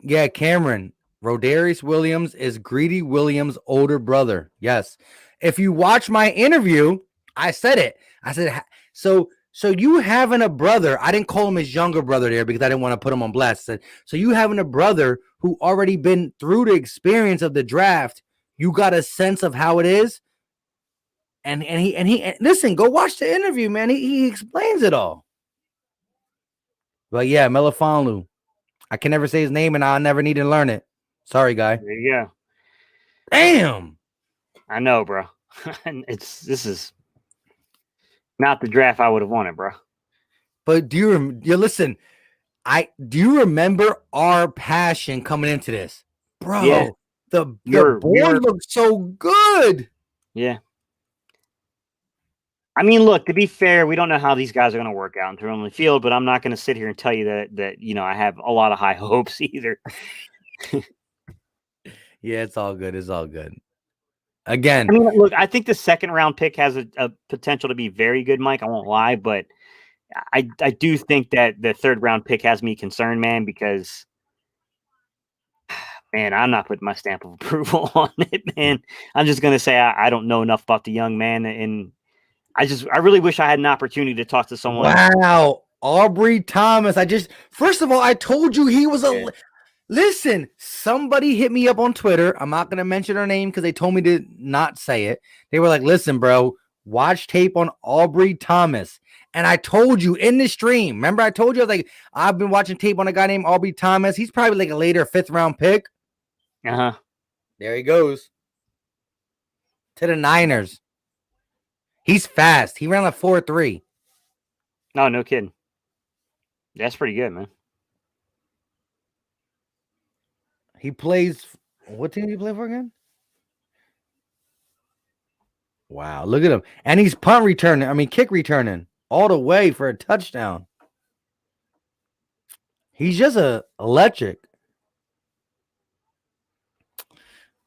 Yeah, Cameron. Rodarius Williams is Greedy Williams' older brother. Yes. If you watch my interview, I said it. I said, so you having a brother, I didn't call him his younger brother there because I didn't want to put him on blast. I said, so you having a brother who already been through the experience of the draft, you got a sense of how it is. And he listen, go watch the interview, man. He explains it all. But yeah, Melifonwu. I can never say his name and I'll never need to learn it. Sorry, guy. There you go. Damn. I know, bro. This is not the draft I would have wanted, bro. But do you listen? Do you remember our passion coming into this, bro? Yeah. The You're- board looked so good. Yeah. I mean, look, to be fair, we don't know how these guys are going to work out in the field, but I'm not going to sit here and tell you that you know I have a lot of high hopes either. Yeah, it's all good. It's all good. Again, I mean, look, I think the second round pick has a potential to be very good, Mike. I won't lie, but I do think that the third round pick has me concerned, man, because man, I'm not putting my stamp of approval on it, man. I'm just going to say I don't know enough about the young man, and I really wish I had an opportunity to talk to someone. wow, Aubrey Thomas. First of all, I told you he was Yeah. Listen, somebody hit me up on Twitter. I'm not going to mention her name because they told me to not say it. They were like, listen, bro, watch tape on Aubrey Thomas. And I told you in the stream, remember I told you, I was like, I've been watching tape on a guy named Aubrey Thomas. He's probably like a later 5th round pick. Uh-huh. There he goes. To the Niners. He's fast. He ran like 4.3. No, no kidding. That's pretty good, man. He plays. What team did he play for again? Wow, look at him. And he's kick returning all the way for a touchdown. He's just electric.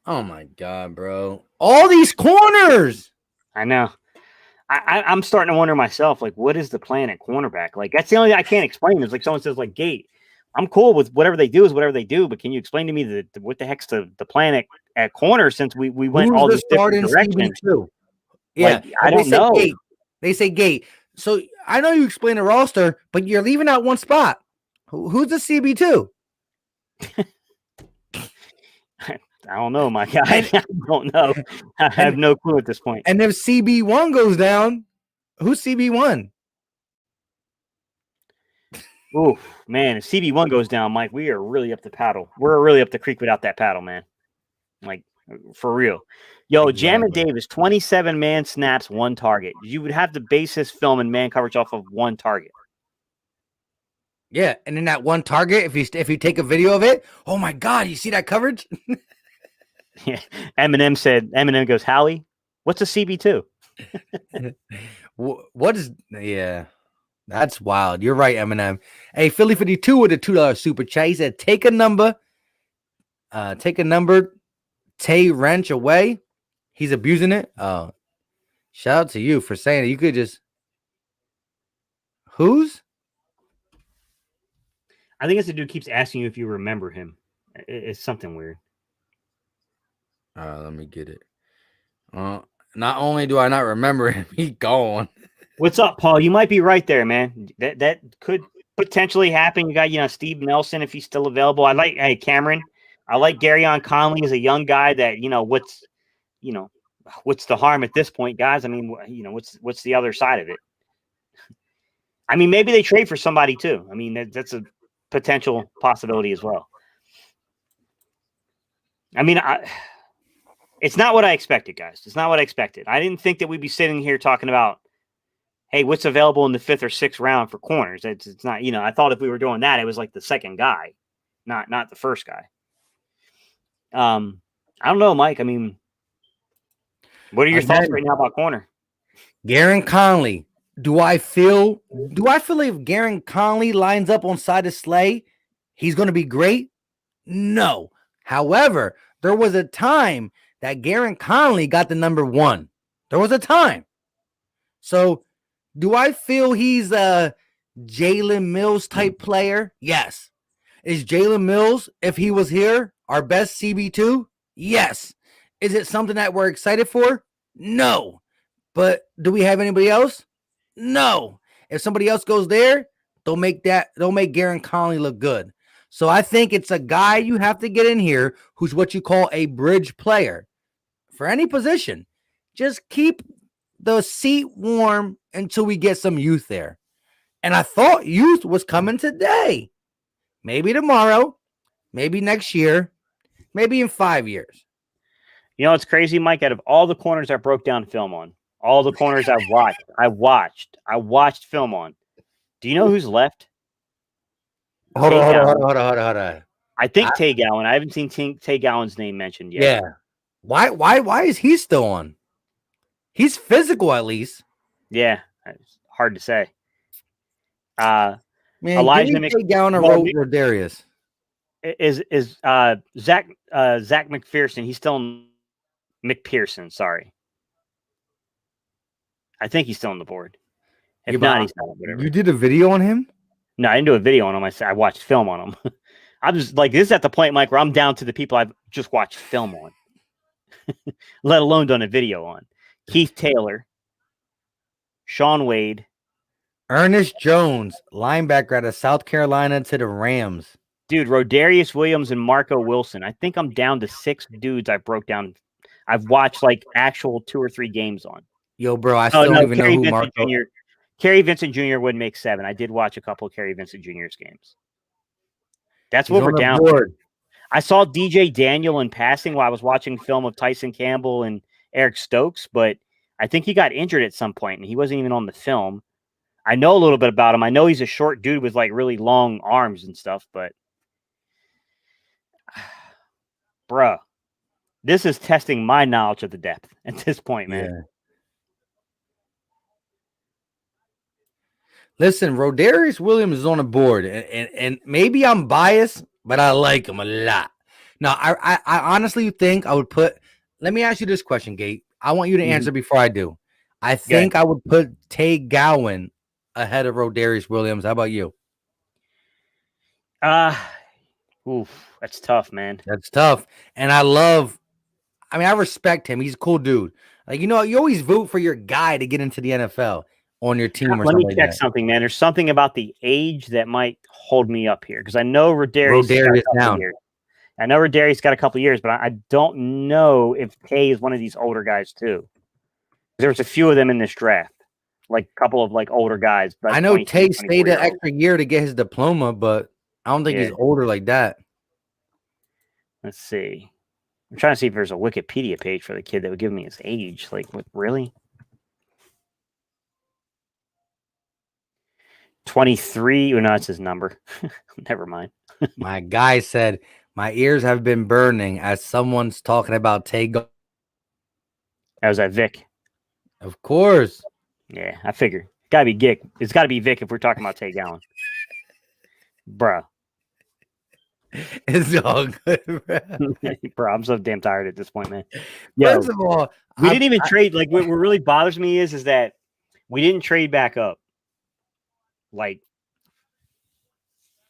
Oh my God, bro. All these corners. I know. I'm starting to wonder myself, like, what is the plan at cornerback? Like, that's the only thing I can't explain. It's like someone says, like, Gate, I'm cool with whatever they do is whatever they do, but can you explain to me what the heck's the plan at corner since we went Who's all the these different starting directions? CB2? Yeah, Like, I they don't say know. Gate. They say Gate. So I know you explain the roster, but you're leaving out one spot. Who's the CB2? I don't know, my guy. I don't know. I have no clue at this point. And if CB1 goes down, who's CB1? Ooh, man, if CB1 goes down, Mike, we are really up the paddle. We're really up the creek without that paddle, man. Like, for real. Yo, Jamin Exactly. Davis, 27 man snaps, 1 target. You would have the basis film and man coverage off of 1 target. Yeah, and in that one target, if you take a video of it, oh my God, you see that coverage? Yeah. Eminem goes, Howie, what's a CB2? What is? Yeah, that's wild. You're right, Eminem. Hey, Philly 52 with a $2 super chat. He said, take a number, Tay Wrench away. He's abusing it. Shout out to you for saying it. You could just who's? I think it's the dude keeps asking you if you remember him. It's something weird. Let me get it. Not only do I not remember him, he gone. What's up, Paul? You might be right there, man. That could potentially happen. You got, Steve Nelson if he's still available. Hey, Cameron. I like Garyon Conley as a young guy that, what's the harm at this point, guys? I mean, what's the other side of it? I mean, maybe they trade for somebody too. I mean, that's a potential possibility as well. I mean, it's not what I expected, guys. It's not what I expected. I didn't think that we'd be sitting here talking about, hey, what's available in the 5th or 6th round for corners? It's not, I thought if we were doing that, it was like the second guy, not the first guy. I don't know, Mike. I mean, what are your thoughts right now about corner? Garyon Conley. Do I feel if Garyon Conley lines up on side of Slay, he's going to be great? No. However, there was a time that Garyon Conley got the number 1. There was a time. So, do I feel he's a Jalen Mills type player? Yes. Is Jalen Mills, if he was here, our best CB2? Yes. Is it something that we're excited for? No. But do we have anybody else? No. If somebody else goes there, they'll make Garyon Conley look good. So I think it's a guy you have to get in here who's what you call a bridge player for any position. Just keep the seat warm until we get some youth there. And I thought youth was coming today. Maybe tomorrow, maybe next year, maybe in 5 years. It's crazy, Mike. Out of all the corners I broke down film on, all the corners I watched film on. Do you know who's left? Hold on. I think Tay Gowan. I haven't seen Tay Gowan's name mentioned yet. Yeah. Why is he still on? He's physical at least. Yeah, it's hard to say. Man, Elijah Tay Gowan or Rodarius? Is Zach McPherson? He's still in McPherson. Sorry, I think he's still on the board. If not, he's not. Whatever. You did a video on him? No, I didn't do a video on him. I watched film on him. I'm just like, this is at the point, Mike, where I'm down to the people I've just watched film on, let alone done a video on. Keith Taylor, Sean Wade, Ernest Jones, linebacker out of South Carolina to the Rams. Dude, Rodarius Williams and Marco Wilson. I think I'm down to 6 dudes I broke down. I've watched like actual 2 or 3 games on. Yo, bro, I still don't even know who Marco. Kerry Vincent Jr. would make 7. I did watch a couple of Kerry Vincent Jr.'s games. That's what we're down to. I saw DJ Daniel in passing while I was watching film of Tyson Campbell and Eric Stokes, but I think he got injured at some point and he wasn't even on the film. I know a little bit about him. I know he's a short dude with like really long arms and stuff, but bruh, this is testing my knowledge of the depth at this point, man. Yeah. Listen, Rodarius Williams is on the board, and maybe I'm biased, but I like him a lot. Now, I honestly think I would put. Let me ask you this question, Gate. I want you to answer before I do. I think I would put Tay Gowan ahead of Rodarius Williams. How about you? That's tough, man. That's tough, and I respect him. He's a cool dude. Like, you always vote for your guy to get into the NFL. On your team or Let something me check something, man. There's something about the age that might hold me up here because I know Rodarius down. I know Rodarius got a couple years, but I don't know if Tay is one of these older guys too. There's a few of them in this draft, like a couple of like older guys. But I know Tay stayed an extra year to get his diploma, but I don't think he's older like that. Let's see. I'm trying to see if there's a Wikipedia page for the kid that would give me his age. Like, what, really? 23. Oh, no, that's his number. Never mind. My guy said, my ears have been burning as someone's talking about Tay. That was that Vic. Of course. Yeah, I figured. Gotta be Vic. It's gotta be Vic if we're talking about Tay Gowan. Bruh. It's all good, bro. Bro, I'm so damn tired at this point, man. Yo, First of all, we didn't even trade. Like, what really bothers me is that we didn't trade back up. Like,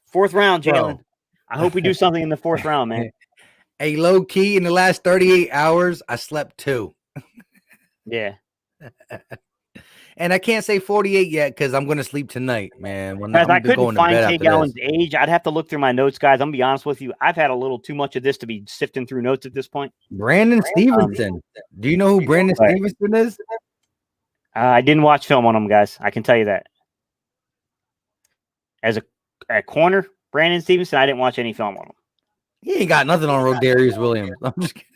fourth round, Bro. Jalen. I hope we do something in the fourth round, man. Hey, low key, in the last 38 hours, I slept 2. Yeah. And I can't say 48 yet because I'm going to sleep tonight, man. When Guys, I'm I going couldn't to find bed Tay after Gowan's this. age. I'd have to look through my notes, guys. I'm going to be honest with you. I've had a little too much of this to be sifting through notes at this point. Brandon Stevenson. Do you know who Brandon Right. Stevenson is? I didn't watch film on him, guys. I can tell you that. As a corner, Brandon Stevenson, I didn't watch any film on him. He ain't got nothing on Rodarius Williams. I'm just kidding.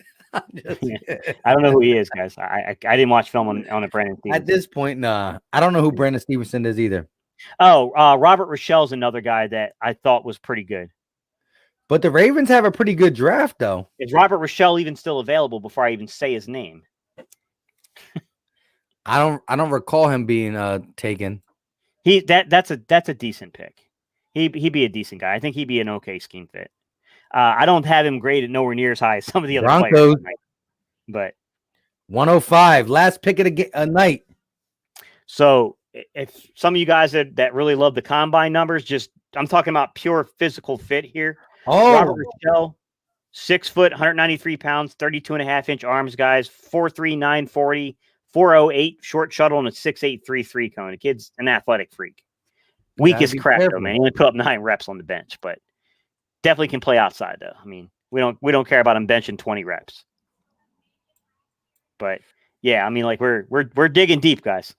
I don't know who he is, guys. I didn't watch film on a Brandon Stevenson. At this point, nah. I don't know who Brandon Stevenson is either. Oh, Robert Rochelle's another guy that I thought was pretty good. But the Ravens have a pretty good draft, though. Is Robert Rochelle even still available before I even say his name? I don't recall him being taken. That's a decent pick. He'd be a decent guy. I think he'd be an okay scheme fit. I don't have him graded nowhere near as high as some of the other Broncos. players, but 105, last pick of the night. so if some of you guys that really love the combine numbers, I'm talking about pure physical fit here. Oh, Robert Rochelle, 6 foot, 193 pounds, 32.5-inch arms, guys, 4'3", 940, 408 short shuttle, and a 6'8", 3.3 cone. The kid's an athletic freak. Weak Gotta as be crap, careful. though, man. He only put up 9 reps on the bench, but definitely can play outside, though. I mean, we don't care about him benching 20 reps. But yeah, I mean, like we're digging deep, guys.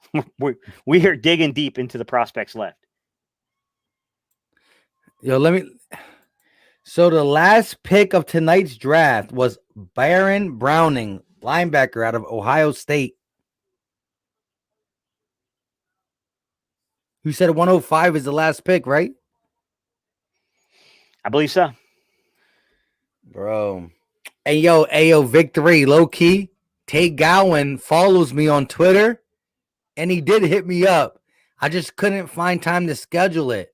we are digging deep into the prospects left. yo, So the last pick of tonight's draft was Baron Browning, linebacker out of Ohio State. You said 105 is the last pick, right? I believe so. Bro. Hey, yo, Victory, low key. Tay Gowan follows me on Twitter, and he did hit me up. I just couldn't find time to schedule it.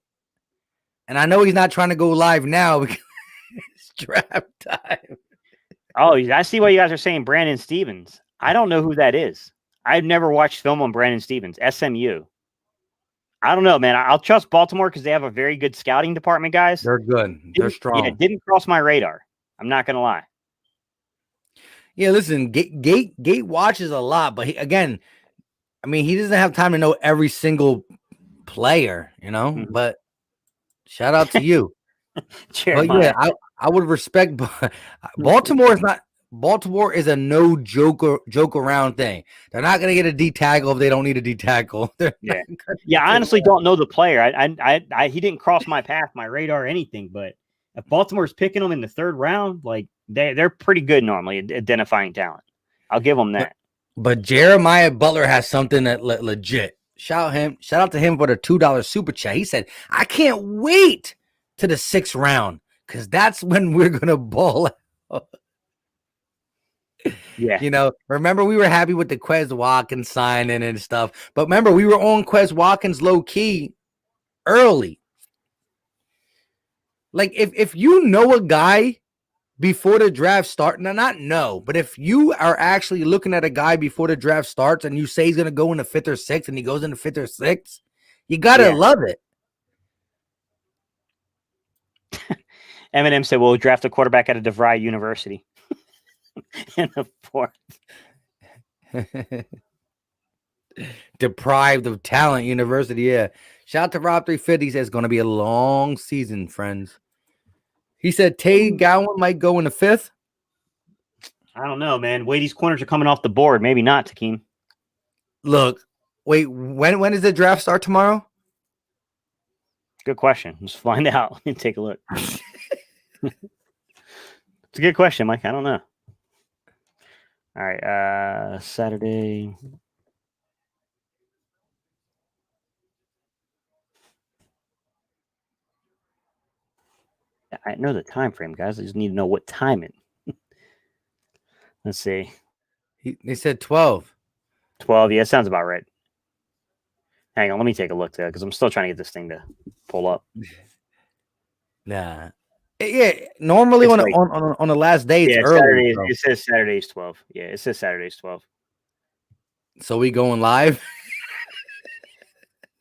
And I know he's not trying to go live now because it's draft time. Oh, I see why you guys are saying Brandon Stevens. I don't know who that is. I've never watched film on Brandon Stevens. SMU. I don't know, man. I'll trust Baltimore because they have a very good scouting department, guys. They're good. They're strong. Yeah, didn't cross my radar. I'm not gonna lie. Yeah, listen, Gate watches a lot, but he doesn't have time to know every single player, you know. Mhm. But shout out to you. But Jeremiah. yeah, I would respect. Baltimore is a no joke around thing. They're not gonna get a D tackle if they don't need a D tackle. Yeah. Yeah, I honestly don't know the player. He didn't cross my path, my radar, or anything. But if Baltimore's picking them in the 3rd round, like they're pretty good normally at identifying talent. I'll give them that. But Jeremiah Butler has something that legit. Shout out to him for the $2 super chat. He said, "I can't wait to the 6th round because that's when we're gonna ball out." Yeah. You know, remember we were happy with the Quez Watkins signing and stuff, but remember we were on Quez Watkins low key early. Like if you know a guy before the draft starts, but if you are actually looking at a guy before the draft starts and you say he's gonna go in the 5th or 6th and he goes in the 5th or 6th, you gotta love it. Eminem said, "We'll draft a quarterback at a DeVry University." In the 4th. Deprived of talent university. Yeah. Shout out to Rob 350. He says it's going to be a long season, friends. He said Tay Gowan might go in the 5th. I don't know, man. Wait, these corners are coming off the board. Maybe not, Takeem. Look, wait, when does the draft start tomorrow? Good question. Let's find out. Let me take a look. It's a good question, Mike. I don't know. All right, Saturday. I know the time frame, guys. I just need to know what time it. Let's see. They said 12. 12. Yeah, sounds about right. Hang on, let me take a look there because I'm still trying to get this thing to pull up. Nah. Yeah, normally It's on, like- on the last day it's Yeah, early. Saturday. So. It says Saturday's 12. Yeah, it says Saturday's 12. So we going live.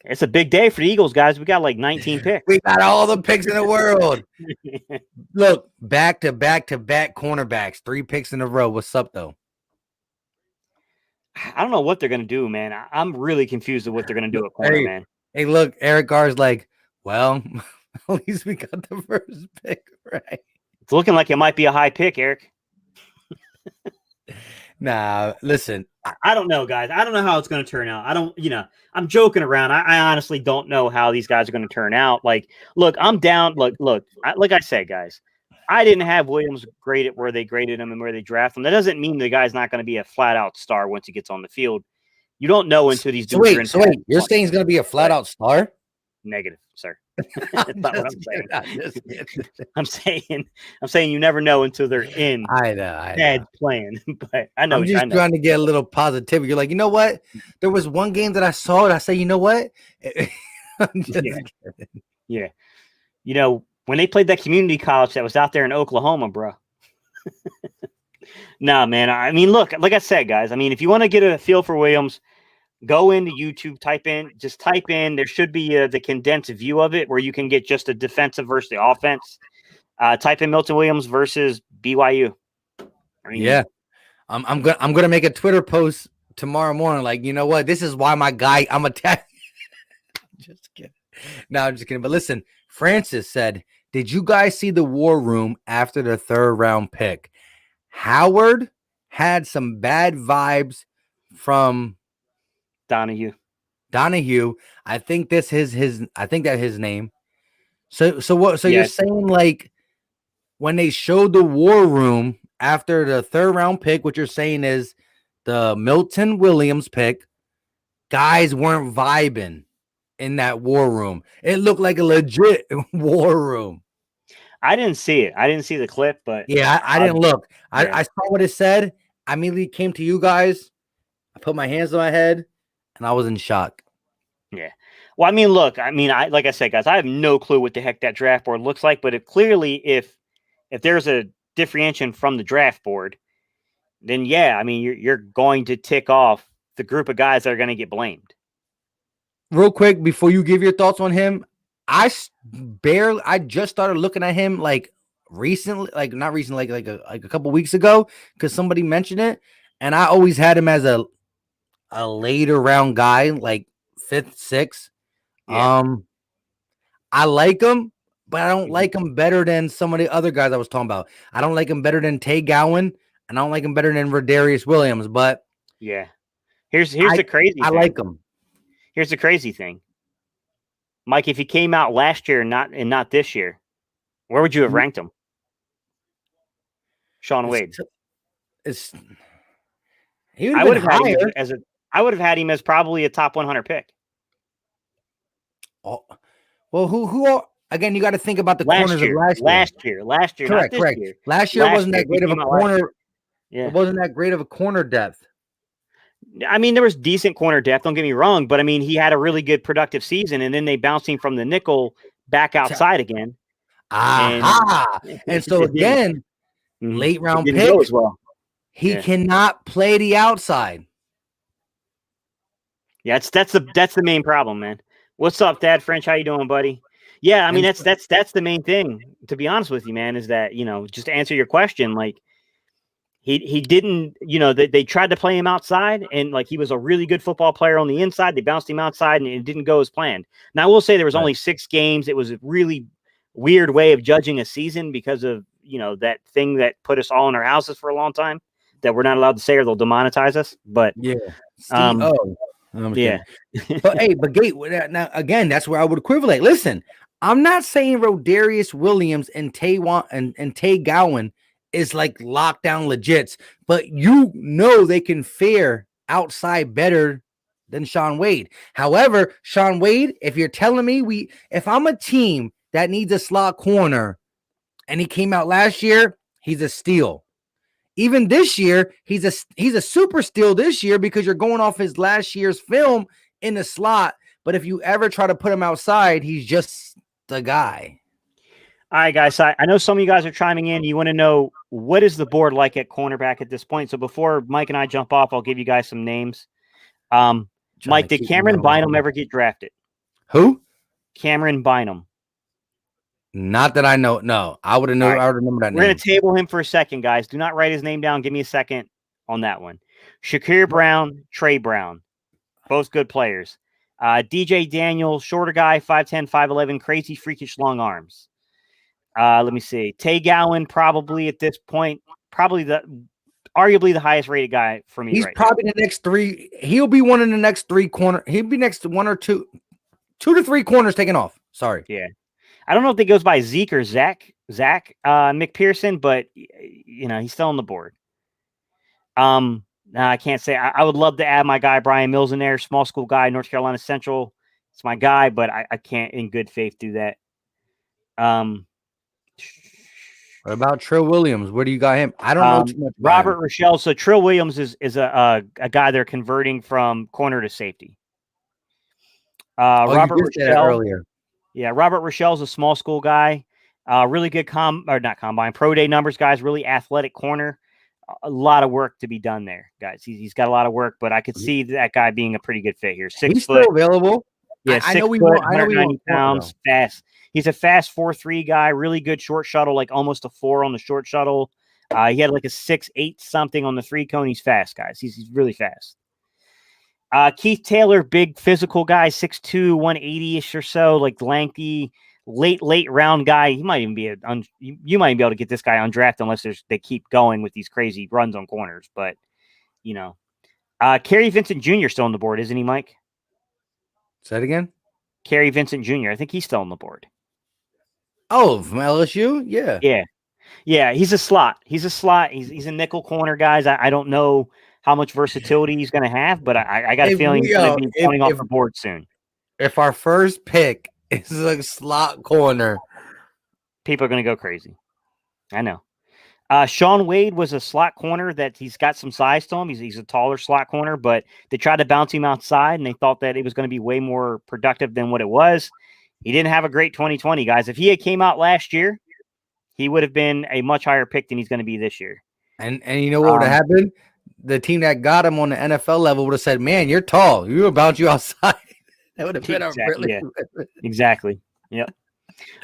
It's a big day for the Eagles, guys. We got like 19 picks. We got all the picks in the world. Look, back to back cornerbacks, 3 picks in a row. What's up though? I don't know what they're gonna do, man. I'm really confused at what they're gonna do at corner, Hey. man. Hey, look, Eric Carr's like, well, at least we got the first pick right. It's looking like it might be a high pick, Eric. Nah, listen, I don't know, guys. I don't know how it's going to turn out. I don't, I'm joking around. I honestly don't know how these guys are going to turn out. Like, look, I'm down. Look, like I said, guys, I didn't have Williams graded where they graded him and where they draft him. That doesn't mean the guy's not going to be a flat out star once he gets on the field. You don't know until these so dudes are in wait, you're saying he's gonna be a flat out star? negative, sir. That's not what I'm saying. I'm just kidding. I'm saying you never know until they're in I know. bad playing. But I know. I'm just trying to get a little positivity. You're like, you know what? There was one game that I saw and I say, you know what? I'm just Yeah. kidding. Yeah. When they played that community college that was out there in Oklahoma, bro. Nah, man. I mean, look, like I said, guys, I mean, if you want to get a feel for Williams, go into YouTube, type in, there should be the condensed view of it where you can get just a defensive versus the offense. Type in Milton Williams versus BYU. I mean, Yeah. I'm gonna make a Twitter post tomorrow morning. Like, you know what? This is why my guy I'm attacking. Just kidding. No, I'm just kidding. But listen, Francis said, did you guys see the war room after the 3rd round pick? Howard had some bad vibes from Donahue. I think this is his name. So what? So you're Yes. saying like when they showed the war room after the 3rd round pick, what you're saying is the Milton Williams pick, guys weren't vibing in that war room. It looked like a legit war room. I didn't see it. I didn't see the clip, but Yeah, I didn't look. yeah. I saw what it said. I immediately came to you guys. I put my hands on my head, and I was in shock. well, I mean, look, like I said, guys, I have no clue what the heck that draft board looks like, but if there's a differentiation from the draft board, then yeah, I mean, you're going to tick off the group of guys that are going to get blamed. Real quick, before you give your thoughts on him, I just started looking at him like recently, like not recently, like a couple weeks ago, because somebody mentioned it, and I always had him as a later round guy, like 5th, 6th. Yeah. I like him, but I don't like him better than some of the other guys I was talking about. I don't like him better than Tay Gowan, and I don't like him better than Rodarius Williams. But Yeah. Here's the crazy I thing. like him. Here's the crazy thing. Mike, if he came out last year and not this year, where would you have ranked him? Sean Wade. He I would would have have been had higher. him I would have had him as probably a top 100 pick. Oh, well, who again? You got to think about the corners of last year. Last year, Correct, not this correct. year. Last year Last wasn't year, that great he of a came out last corner. Yeah. It wasn't that great of a corner depth. I mean, there was decent corner depth. Don't get me wrong, but I mean, he had a really good productive season, and then they bounced him from the nickel back outside again. Aha! And so It didn't- again, Mhm. late round It didn't go pick, as well. he Yeah. cannot play the outside. Yeah, that's the main problem, man. What's up, Dad French? How you doing, buddy? Yeah, I mean And- that's the main thing. To be honest with you, man, is that just to answer your question, like he didn't, they tried to play him outside, and like he was a really good football player on the inside. They bounced him outside, and it didn't go as planned. Now I will say there was Right. only 6 games. It was a really weird way of judging a season because of that thing that put us all in our houses for a long time that we're not allowed to say or they'll demonetize us. But Yeah. Um, I'm yeah. kidding. But hey, but Gate, now again, that's where I would equivalent. Listen, I'm not saying Rodarius Williams and Tay Gowan is like lockdown legits, but they can fare outside better than Sean Wade. However, Sean Wade, if you're telling me if I'm a team that needs a slot corner and he came out last year, he's a steal. Even this year, he's a super steal this year because you're going off his last year's film in the slot. But if you ever try to put him outside, he's just the guy. All right, guys. I know some of you guys are chiming in. You want to know what is the board like at cornerback at this point. So before Mike and I jump off, I'll give you guys some names. Mike, did Cameron Bynum ever get drafted? Who? Cameron Bynum. Not that I know. No, I would have known. All right. I would remember that We're name. going to table him for a second, guys. Do not write his name down. Give me a second on that one. Shakir Brown, Trey Brown. Both good players. DJ Daniel, shorter guy, 5'10", 5'11", crazy, freakish long arms. Let me see. Tay Gowan, probably at this point, arguably the highest rated guy for me. He's right probably the next three. He'll be one in the next three corner. He'll be next to one or two to three corners taken off. Sorry. Yeah. I don't know if it goes by Zeke or Zach McPherson, but he's still on the board. I can't say. I would love to add my guy Brian Mills in there, small school guy, North Carolina Central. It's my guy, but I can't in good faith do that. What about Trill Williams? Where do you got him? I don't know too much about Robert him. Rochelle. So Trill Williams is a guy they're converting from corner to safety. Robert you did say that Rochelle earlier. Yeah, Robert Rochelle's a small school guy. Really good pro day numbers, guys. Really athletic corner. A lot of work to be done there, guys. He's got a lot of work, but I could see that guy being a pretty good fit here. 6 He's foot, still available. yeah, I 6 know we foot, won't. I know we 190 won't. pounds, fast. He's a fast 4.3 guy. Really good short shuttle, like almost a 4 on the short shuttle. He had like a 6.8 something on the 3 cone. He's fast, guys. He's really fast. Keith Taylor, big physical guy, 6'2", 180-ish or so, like lanky, late round guy. He might even be you might even be able to get this guy undrafted unless they keep going with these crazy runs on corners. But Kerry Vincent Jr. still on the board, isn't he, Mike? Say it again. Kerry Vincent Jr. I think he's still on the board. Oh, from LSU? Yeah. Yeah. He's a slot. He's a nickel corner, guys. I don't know how much versatility he's going to have, but I got a feeling he's going to be coming off the board soon. If our first pick is a slot corner, people are going to go crazy. I know. Sean Wade was a slot corner that he's got some size to him. He's a taller slot corner, but they tried to bounce him outside and they thought that it was going to be way more productive than what it was. He didn't have a great 2020, guys. If he had came out last year, he would have been a much higher pick than he's going to be this year. And you know what would have happened? The team that got him on the NFL level would have said, "Man, you're tall. We will bounce you outside." That would have been exactly. Yep.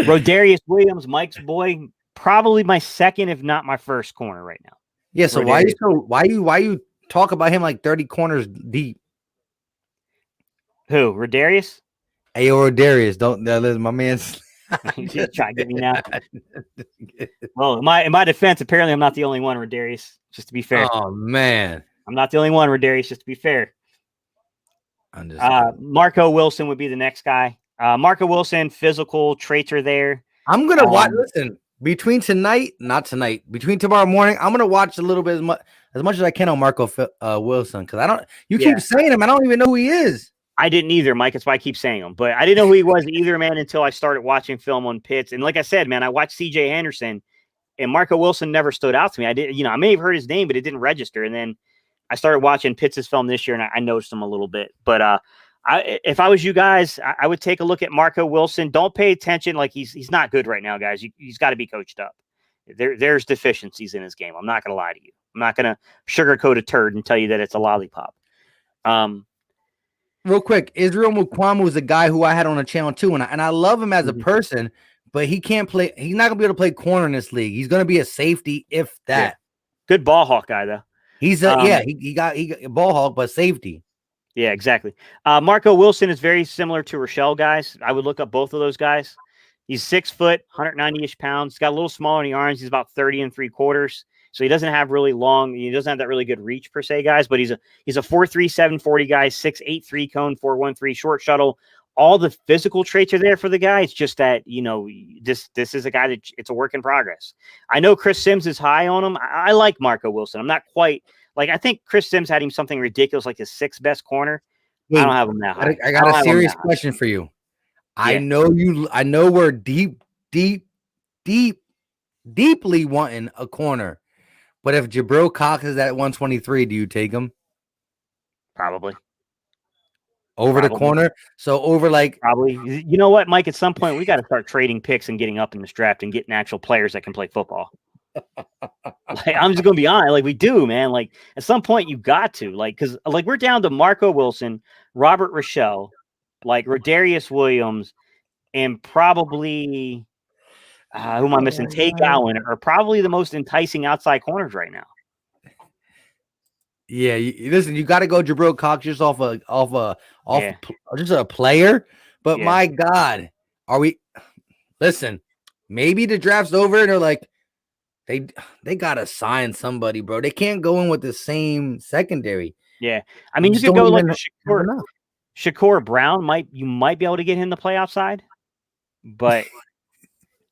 Rodarius Williams, Mike's boy, probably my second, if not my first corner right now. Yeah. So why you talk about him like 30 corners deep? Who? Rodarius? Hey, Rodarius, don't my man's He's trying to get me now. Well, in my defense, apparently I'm not the only one, Rodarius. Just to be fair. Oh man, I'm not the only one, Rodarius. Just to be fair. I'm just Marco Wilson would be the next guy. Marco Wilson, physical traits are there. I'm gonna watch. Listen, between tomorrow morning, I'm gonna watch a little bit as much as I can on Marco Wilson because I don't. You keep saying him, I don't even know who he is. I didn't either, Mike. That's why I keep saying him. But I didn't know who he was either, man, until I started watching film on Pitts. And like I said, man, I watched C.J. Henderson, and Marco Wilson never stood out to me. I may have heard his name, but it didn't register. And then I started watching Pitts' film this year, and I noticed him a little bit. But if I was you guys, I would take a look at Marco Wilson. Don't pay attention. Like he's not good right now, guys. He's got to be coached up. There's deficiencies in his game. I'm not going to lie to you. I'm not going to sugarcoat a turd and tell you that it's a lollipop. Real quick, Israel Mukuamu is a guy who I had on the channel too, and I love him as a person, but he can't play. He's not gonna be able to play corner in this league. He's gonna be a safety, if that. Yeah. Good ball hawk guy though. He's he got a ball hawk, but safety. Yeah, exactly. Marco Wilson is very similar to Rochelle, guys. I would look up both of those guys. He's 6 foot, 190-ish pounds. He's got a little smaller in the arms. He's about 30 3/4. So he doesn't have really long. He doesn't have that really good reach per se, guys. But he's a 4.3, 740 guy, 6'8" 3 cone, 4.13 short shuttle. All the physical traits are there for the guy. It's just that this is a guy that it's a work in progress. I know Chris Sims is high on him. I like Marco Wilson. I'm not quite like I think Chris Sims had him something ridiculous like his 6th best corner. Wait, I don't have him that high. I got a serious question for you. Yeah. I know we're deeply wanting a corner. But if Jabril Cox is at 123, do you take him? Probably. over the Probably. corner. So over like Probably. You know what, Mike? At some point, we got to start trading picks and getting up in this draft and getting actual players that can play football. Like, I'm just gonna be honest. Like we do, man. Like at some point, you got to because we're down to Marco Wilson, Robert Rochelle, like Rodarius Williams, and probably who am I missing? Tay Gowan are probably the most enticing outside corners right now. yeah. Listen, you got to go Jabril Cox just off Yeah. just a player. But Yeah. my God, are we? Listen, maybe the draft's over and they're like, they gotta sign somebody, bro. They can't go in with the same secondary. Yeah. I mean, you Just could don't go like even have enough. Shakur Brown. You might be able to get him to play outside, but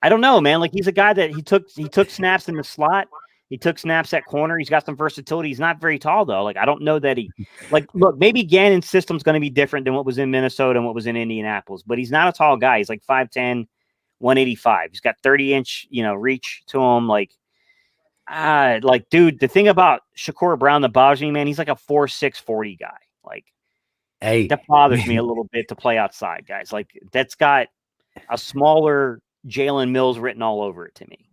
I don't know, man. Like he's a guy that he took snaps in the slot. He took snaps at corner. He's got some versatility. He's not very tall though. Like I don't know that look, maybe Gannon's system's going to be different than what was in Minnesota and what was in Indianapolis, but he's not a tall guy. He's like 5'10", 185. He's got 30-inch, reach to him. Dude, the thing about Shakur Brown that bothers me, man, he's like a 4'6", 40 guy. Like Hey, that bothers me a little bit to play outside, guys. Like that's got a smaller Jalen Mills written all over it to me.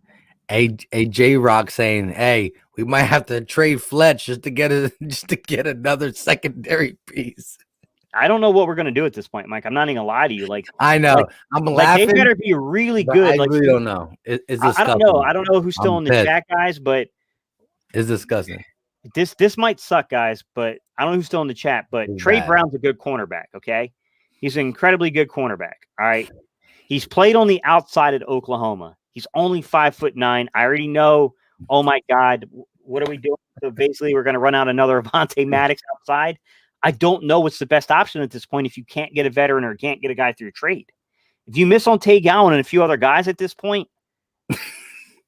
a J Rock saying, "Hey, we might have to trade Fletch just to get another secondary piece." I don't know what we're gonna do at this point, Mike. I'm not even gonna lie to you. Like I know, I'm laughing. they better be really but good. I really don't know. It's I don't know. I don't know who's still I'm in the pissed. chat, guys, but It's disgusting. this might suck, guys. But I don't know who's still in the chat. But It's Trey bad. Brown's a good cornerback. Okay, he's an incredibly good cornerback. All right, he's played on the outside at Oklahoma. He's only 5'9". I already know. Oh my God, what are we doing? So basically, we're going to run out another Avonte Maddox outside. I don't know what's the best option at this point if you can't get a veteran or can't get a guy through a trade. If you miss on Tay Gowan and a few other guys at this point,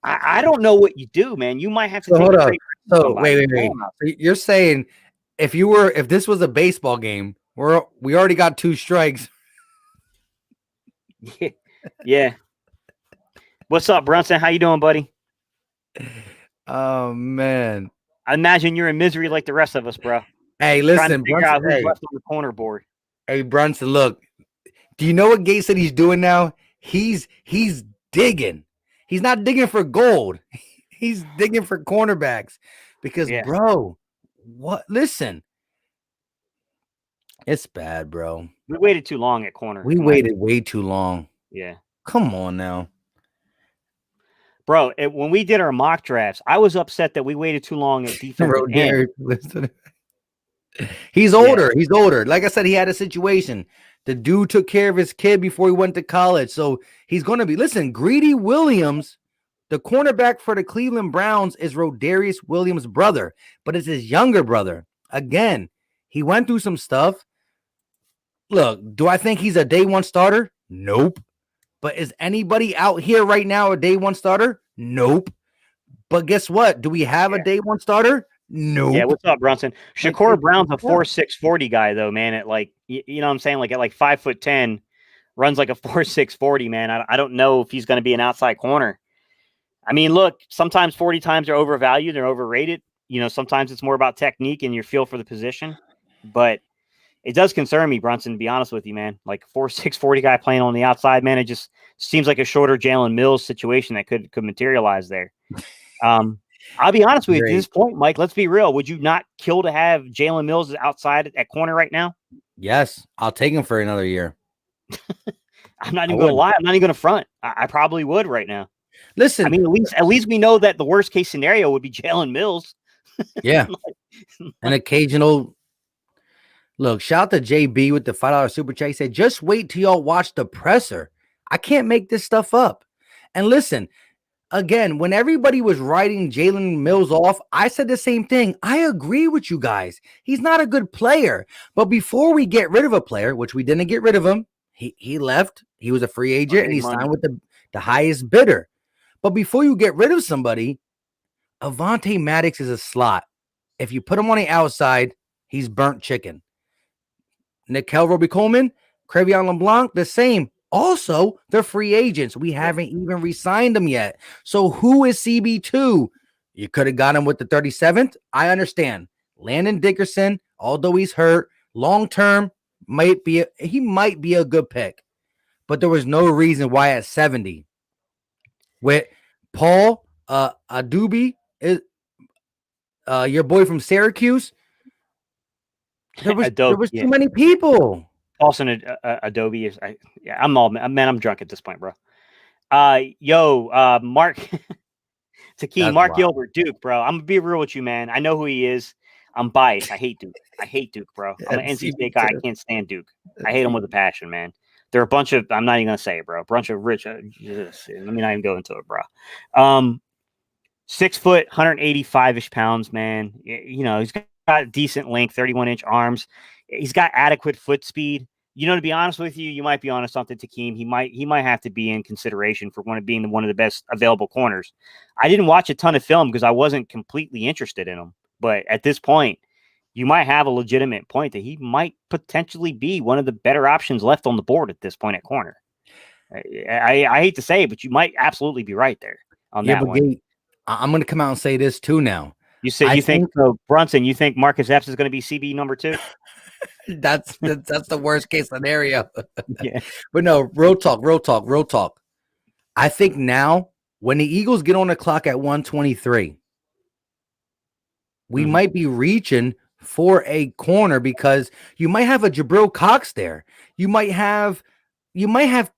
I don't know what you do, man. You might have to So take hold a up. trade. So wait. So you're saying if this was a baseball game, we already got 2 strikes. Yeah. What's up, Brunson? How you doing, buddy? Oh man. I imagine you're in misery like the rest of us, bro. Hey, Trying to listen, figure out Brunson. who's left on the corner board. Hey, Brunson, look. Do you know what Gates said he's doing now? He's digging. He's not digging for gold. He's digging for cornerbacks because, Yeah. bro, what? Listen, it's bad, bro. We waited too long at corner. We waited way too long. Yeah. Come on now. Bro, when we did our mock drafts, I was upset that we waited too long at defense. Rodarius, listen. He's older. He's older. Like I said, he had a situation. The dude took care of his kid before he went to college. So he's going to be, listen, Greedy Williams, the cornerback for the Cleveland Browns, is Rodarius Williams' brother, but it's his younger brother. Again, he went through some stuff. Look, do I think he's a day one starter? Nope. But is anybody out here right now a day one starter? Nope. But guess what? Do we have a day one starter? Nope. Yeah, what's up, Brunson? Shakur Brown's a 4'6", 40 guy, though, man. At you know what I'm saying? Like at 5'10", runs like a 4'6", 40, man. I don't know if he's going to be an outside corner. I mean, look, sometimes 40 times are overvalued, they're overrated. Sometimes it's more about technique and your feel for the position. But it does concern me, Brunson, to be honest with you, man. Like 4'6", 40 guy playing on the outside, man. It just seems like a shorter Jalen Mills situation that could materialize there. I'll be honest with you, at this point, Mike, let's be real. Would you not kill to have Jalen Mills outside at corner right now? Yes, I'll take him for another year. I'm not even going to lie. I'm not even going to front. I probably would right now. Listen, I mean, at least we know that the worst case scenario would be Jalen Mills. Yeah. An occasional look. Shout out to JB with the $5 super chat. He said, just wait till y'all watch the presser. I can't make this stuff up. And listen, again, when everybody was writing Jalen Mills off, I said the same thing. I agree with you guys. He's not a good player. But before we get rid of a player, which we didn't get rid of him, he left. He was a free agent and he signed with the highest bidder. But before you get rid of somebody, Avonte Maddox is a slot. If you put him on the outside, he's burnt chicken. Nickel Roby-Coleman, Crevion LeBlanc, the same. Also, they're free agents. We haven't even re-signed them yet. So who is CB2? You could have got him with the 37th. I understand. Landon Dickerson, although he's hurt, long-term, might be a good pick, but there was no reason why at 70 with Paul Adubi is your boy from Syracuse. There was too many people. Paulson Adobe is I'm drunk at this point, bro. Mark Takeem, Mark Gilbert, Duke, bro. I'm gonna be real with you, man. I know who he is. I'm biased. I hate Duke, bro. I'm an NC State guy. I can't stand Duke. I hate him with a passion, man. They're a bunch of, I'm not even gonna say it, bro. A bunch of rich. Let me not even go into it, bro. 6 foot, 185-ish pounds, man. You know, he's got decent length, 31-inch arms. He's got adequate foot speed. You know, to be honest with you, you might be onto something, Takeem. He might have to be in consideration for one of the best available corners. I didn't watch a ton of film because I wasn't completely interested in him. But at this point, you might have a legitimate point that he might potentially be one of the better options left on the board at this point at corner. I hate to say it, but you might absolutely be right there on that one. I'm going to come out and say this too now. You think Brunson, you think Marcus Epps is going to be CB number 2? That's the worst case scenario. Yeah. But no, real talk. I think now when the Eagles get on the clock at 123, we might be reaching for a corner because you might have a Jabril Cox there. You might have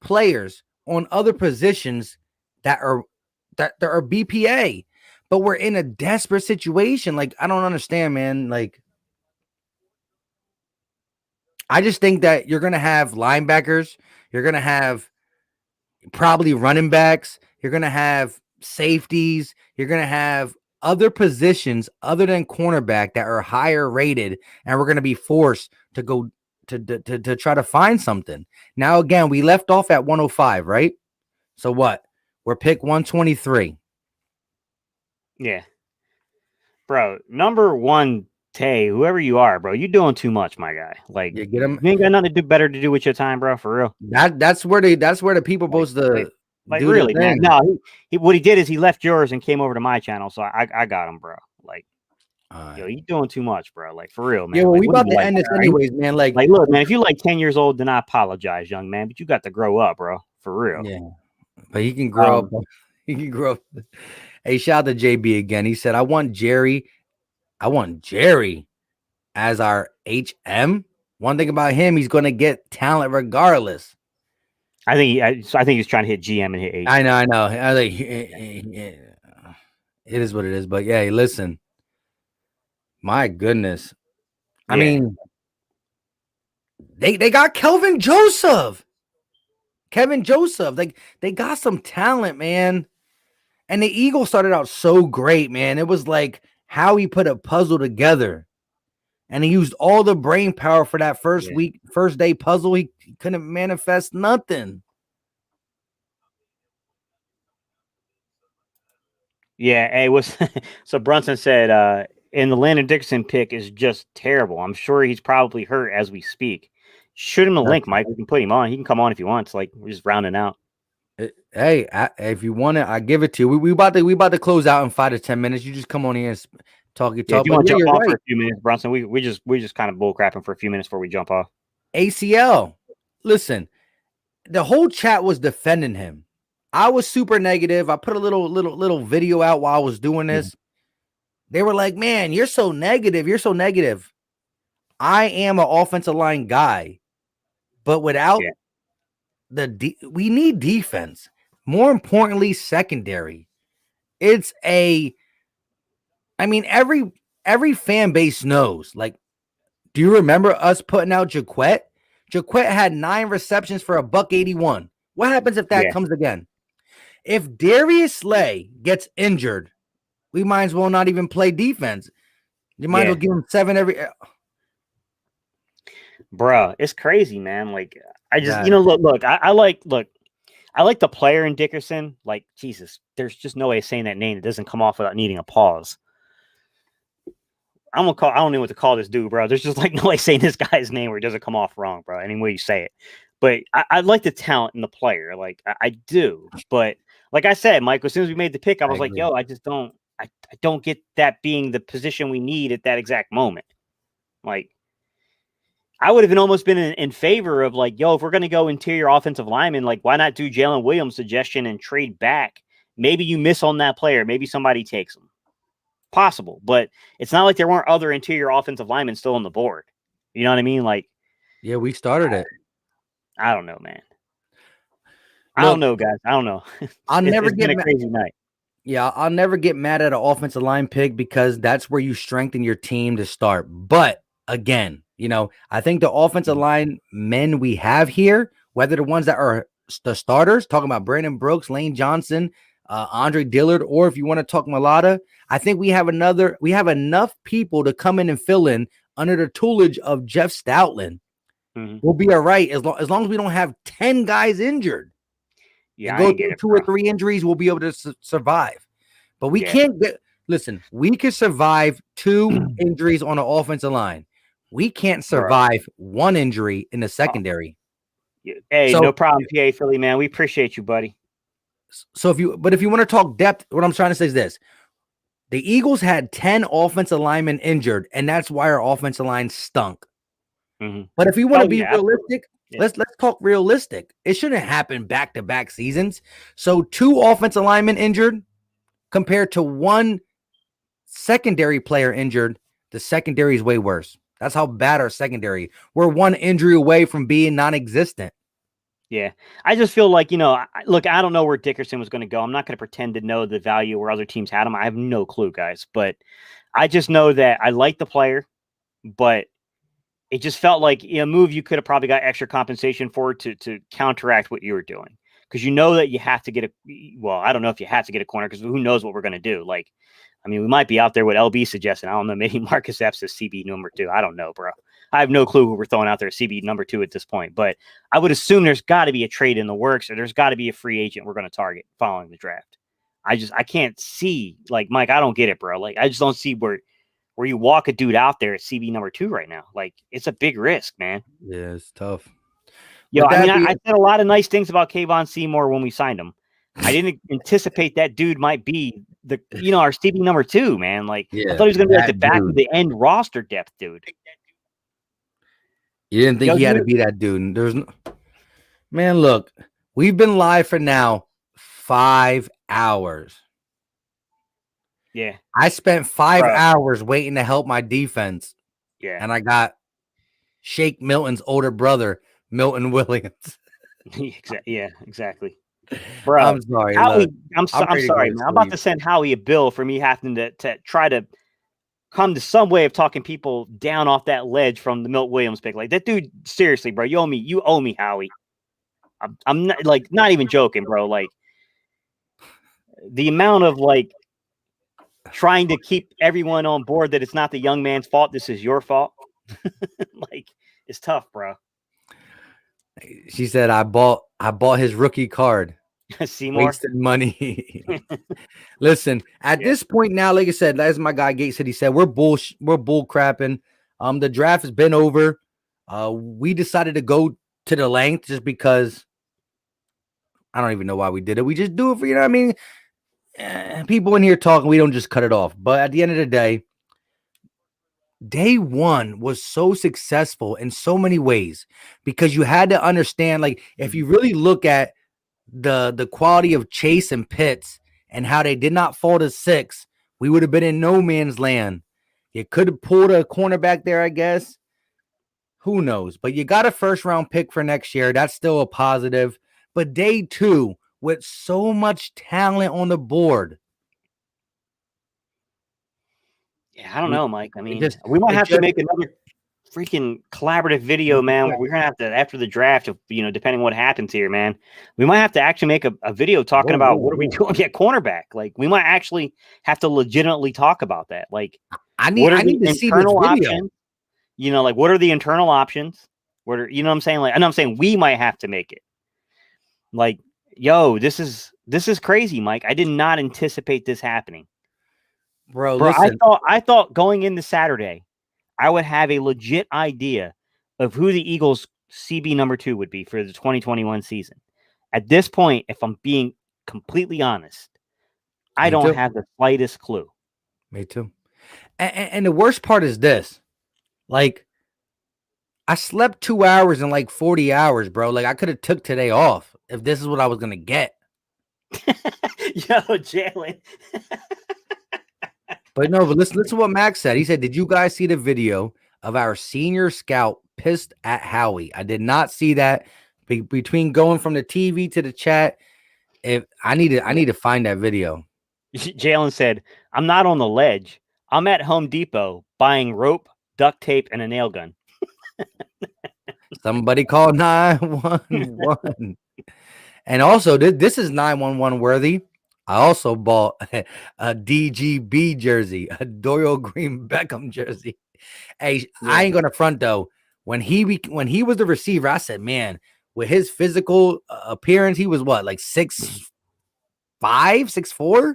players on other positions that are BPA, but we're in a desperate situation. Like, I don't understand, man. Like, I just think that you're going to have linebackers. You're going to have probably running backs. You're going to have safeties. You're going to have other positions other than cornerback that are higher rated, and we're going to be forced to go to try to find something. Now, again, we left off at 105, right? So what? We're pick 123. Yeah. Bro, number 1, Tay, whoever you are, bro, you're doing too much, my guy. Like, you ain't got nothing better to do with your time, bro, for real. That's where the people supposed to do really, man. No, what he did is he left yours and came over to my channel, so I got him, bro. Like, yo, you doing too much, bro. Like, for real, man. Yeah, well, like, we about to end this anyways, man. Like, look, man, if you're like 10 years old, then I apologize, young man, but you got to grow up, bro, for real. Yeah, but he can grow up. He can grow up. Hey, shout out to JB again. He said, I want Jerry as our HM. One thing about him, he's going to get talent regardless. I think he's trying to hit GM and hit H. I know. I think it is what it is. But yeah, listen, my goodness. I mean, they got Kevin Joseph. Like, they got some talent, man. And the Eagles started out so great, man. It was like how he put a puzzle together. And he used all the brain power for that first day puzzle. He couldn't manifest nothing. Yeah, hey, so Brunson said, and the Landon Dickerson pick is just terrible. I'm sure he's probably hurt as we speak. Shoot him a link, Mike. We can put him on. He can come on if he wants. Like, we're just rounding out. Hey, if you want it, I give it to you. We about to close out in 5 to 10 minutes. You just come on here and talk your talk. If you want to jump off for a few minutes, Brunson, we just kind of bull crapping for a few minutes before we jump off. ACL. Listen, the whole chat was defending him. I was super negative. I put a little video out while I was doing this. They were like, "Man, you're so negative. You're so negative." I am an offensive line guy, but without we need defense. More importantly, secondary. I mean, every fan base knows. Like, do you remember us putting out Jaquette? Jaquette had 9 receptions for $181. What happens if that comes again? If Darius Slay gets injured, we might as well not even play defense. You might as well give him 7 every. Bro, it's crazy, man. Like, I just, look, I like the player in Dickerson. Like, Jesus, there's just no way of saying that name. It doesn't come off without needing a pause. I don't know what to call this dude, bro. There's just like no way saying this guy's name where it doesn't come off wrong, bro. Any way you say it. But I like the talent in the player. Like, I do. But like I said, Mike, as soon as we made the pick, I was like, yo, I just don't, I don't get that being the position we need at that exact moment. Like, I would have almost been in favor of like, yo, if we're going to go interior offensive lineman, like, why not do Jalen Williams' suggestion and trade back? Maybe you miss on that player. Maybe somebody takes him. Possible, but it's not like there weren't other interior offensive linemen still on the board. You know what I mean? Like, Yeah, we started it. I don't know, man. I don't know, guys. I don't know. I'll never it's get been a mad. crazy night. Yeah, I'll never get mad at an offensive line pick because that's where you strengthen your team to start. But again, I think the offensive line men we have here, whether the ones that are the starters, talking about Brandon Brooks, Lane Johnson, Andre Dillard, or if you want to talk Mulata, I think we have enough people to come in and fill in under the tutelage of Jeff Stoutland. Mhm. We'll be all right as long as we don't have 10 guys injured. Yeah, And I go didn't get through it, 2 or bro. 3 injuries, we'll be able to survive. But we Yeah. can't listen, we can survive 2 injuries on the offensive line. We can't survive 1 injury in the secondary. Yeah. Hey, So- no problem, PA Philly, man. We appreciate you, buddy. So if you want to talk depth, what I'm trying to say is this. The Eagles had 10 offensive linemen injured, and that's why our offensive line stunk. Mhm. But if you want to be yeah, realistic, Yeah. let's talk realistic. It shouldn't happen back-to-back seasons. So 2 offensive linemen injured compared to 1 secondary player injured, the secondary is way worse. That's how bad our secondary. We're 1 injury away from being non-existent. Yeah. I just feel like, look, I don't know where Dickerson was going to go. I'm not going to pretend to know the value where other teams had him. I have no clue, guys. But I just know that I like the player, but it just felt like a move you could have probably got extra compensation for to counteract what you were doing. Because you know that you have to get I don't know if you have to get a corner because who knows what we're going to do. Like, I mean, we might be out there with LB suggesting. I don't know. Maybe Marcus Epps is CB number 2. I don't know, bro. I have no clue who we're throwing out there CB number 2 at this point. But I would assume there's got to be a trade in the works or there's got to be a free agent we're going to target following the draft. I can't see, like, Mike, I don't get it, bro. Like, I just don't see where you walk a dude out there at CB number 2 right now. Like, it's a big risk, man. Yeah, it's tough. Yo, With I that mean, being- I said a lot of nice things about Kayvon Seymour when we signed him. I didn't anticipate that dude might be our CB number 2, man. Like, I Yeah, thought he was going to be like the that back of dude. the end roster depth, dude. You didn't think Yo, he had to you- be that dude. There's no man. Look, we've been live for now 5 hours. Yeah, I spent 5 Bro. hours waiting to help my defense, yeah, and I got Shake Milton's older brother, Milton Williams. yeah, exactly. Bro, I'm sorry. Howie, look, I'm ready to go sorry, to man. I'm about sleep. to send Howie a bill for me having to try to come to some way of talking people down off that ledge from the Milt Williams pick. Like, that dude, seriously, bro, you owe me, Howie. I'm not, like, not even joking, bro. Like, the amount of, like, trying to keep everyone on board that it's not the young man's fault, this is your fault. Like, it's tough, bro. She said, "I bought his rookie card." Seymour. Wasted money. Listen, at Yeah. this point now, like I said, as my guy Gates said, he said we're bull crapping. The draft has been over. We decided to go to the length just because I don't even know why we did it. We just do it for, what I mean? People in here talking, we don't just cut it off. But at the end of the day, day 1 was so successful in so many ways because you had to understand, like, if you really look at the quality of Chase and Pitts and how they did not fall to 6, we would have been in no man's land. You could have pulled a cornerback there, I guess. Who knows? But you got a first-round pick for next year. That's still a positive. But day 2, with so much talent on the board, Yeah, I don't know, Mike. I mean, just- we might it have to just- make another freaking collaborative video, man. We're gonna have to, after the draft, depending on what happens here, man, we might have to actually make a video talking Whoa, about whoa, what are we whoa. doing at cornerback. Like, we might actually have to legitimately talk about that. Like, I what are need the to see this internal video. options? Like, what are the internal options? What are, what I'm saying? Like, and I'm saying we might have to make it. Like, yo, this is crazy, Mike. I did not anticipate this happening. Bro, Bro, listen. I thought going into Saturday, I would have a legit idea of who the Eagles' CB number 2 would be for the 2021 season. At this point, if I'm being completely honest, I Me don't too. have the slightest clue. Me too. And the worst part is this. Like, I slept 2 hours in like 40 hours, bro. Like I could have took today off if this is what I was gonna get. Yo, Jalen. But no, but listen to what Max said. He said, "Did you guys see the video of our senior scout pissed at Howie?" I did not see that. Between going from the TV to the chat, if I need to find that video. Jalen said, "I'm not on the ledge. I'm at Home Depot buying rope, duct tape, and a nail gun." Somebody call 911. And also, this is 911 worthy. I also bought a DGB jersey, a Doyle Green Beckham jersey. Hey, I ain't gonna front though. When he was the receiver, I said, man, with his physical appearance, he was what, like 6'5", 6'4"?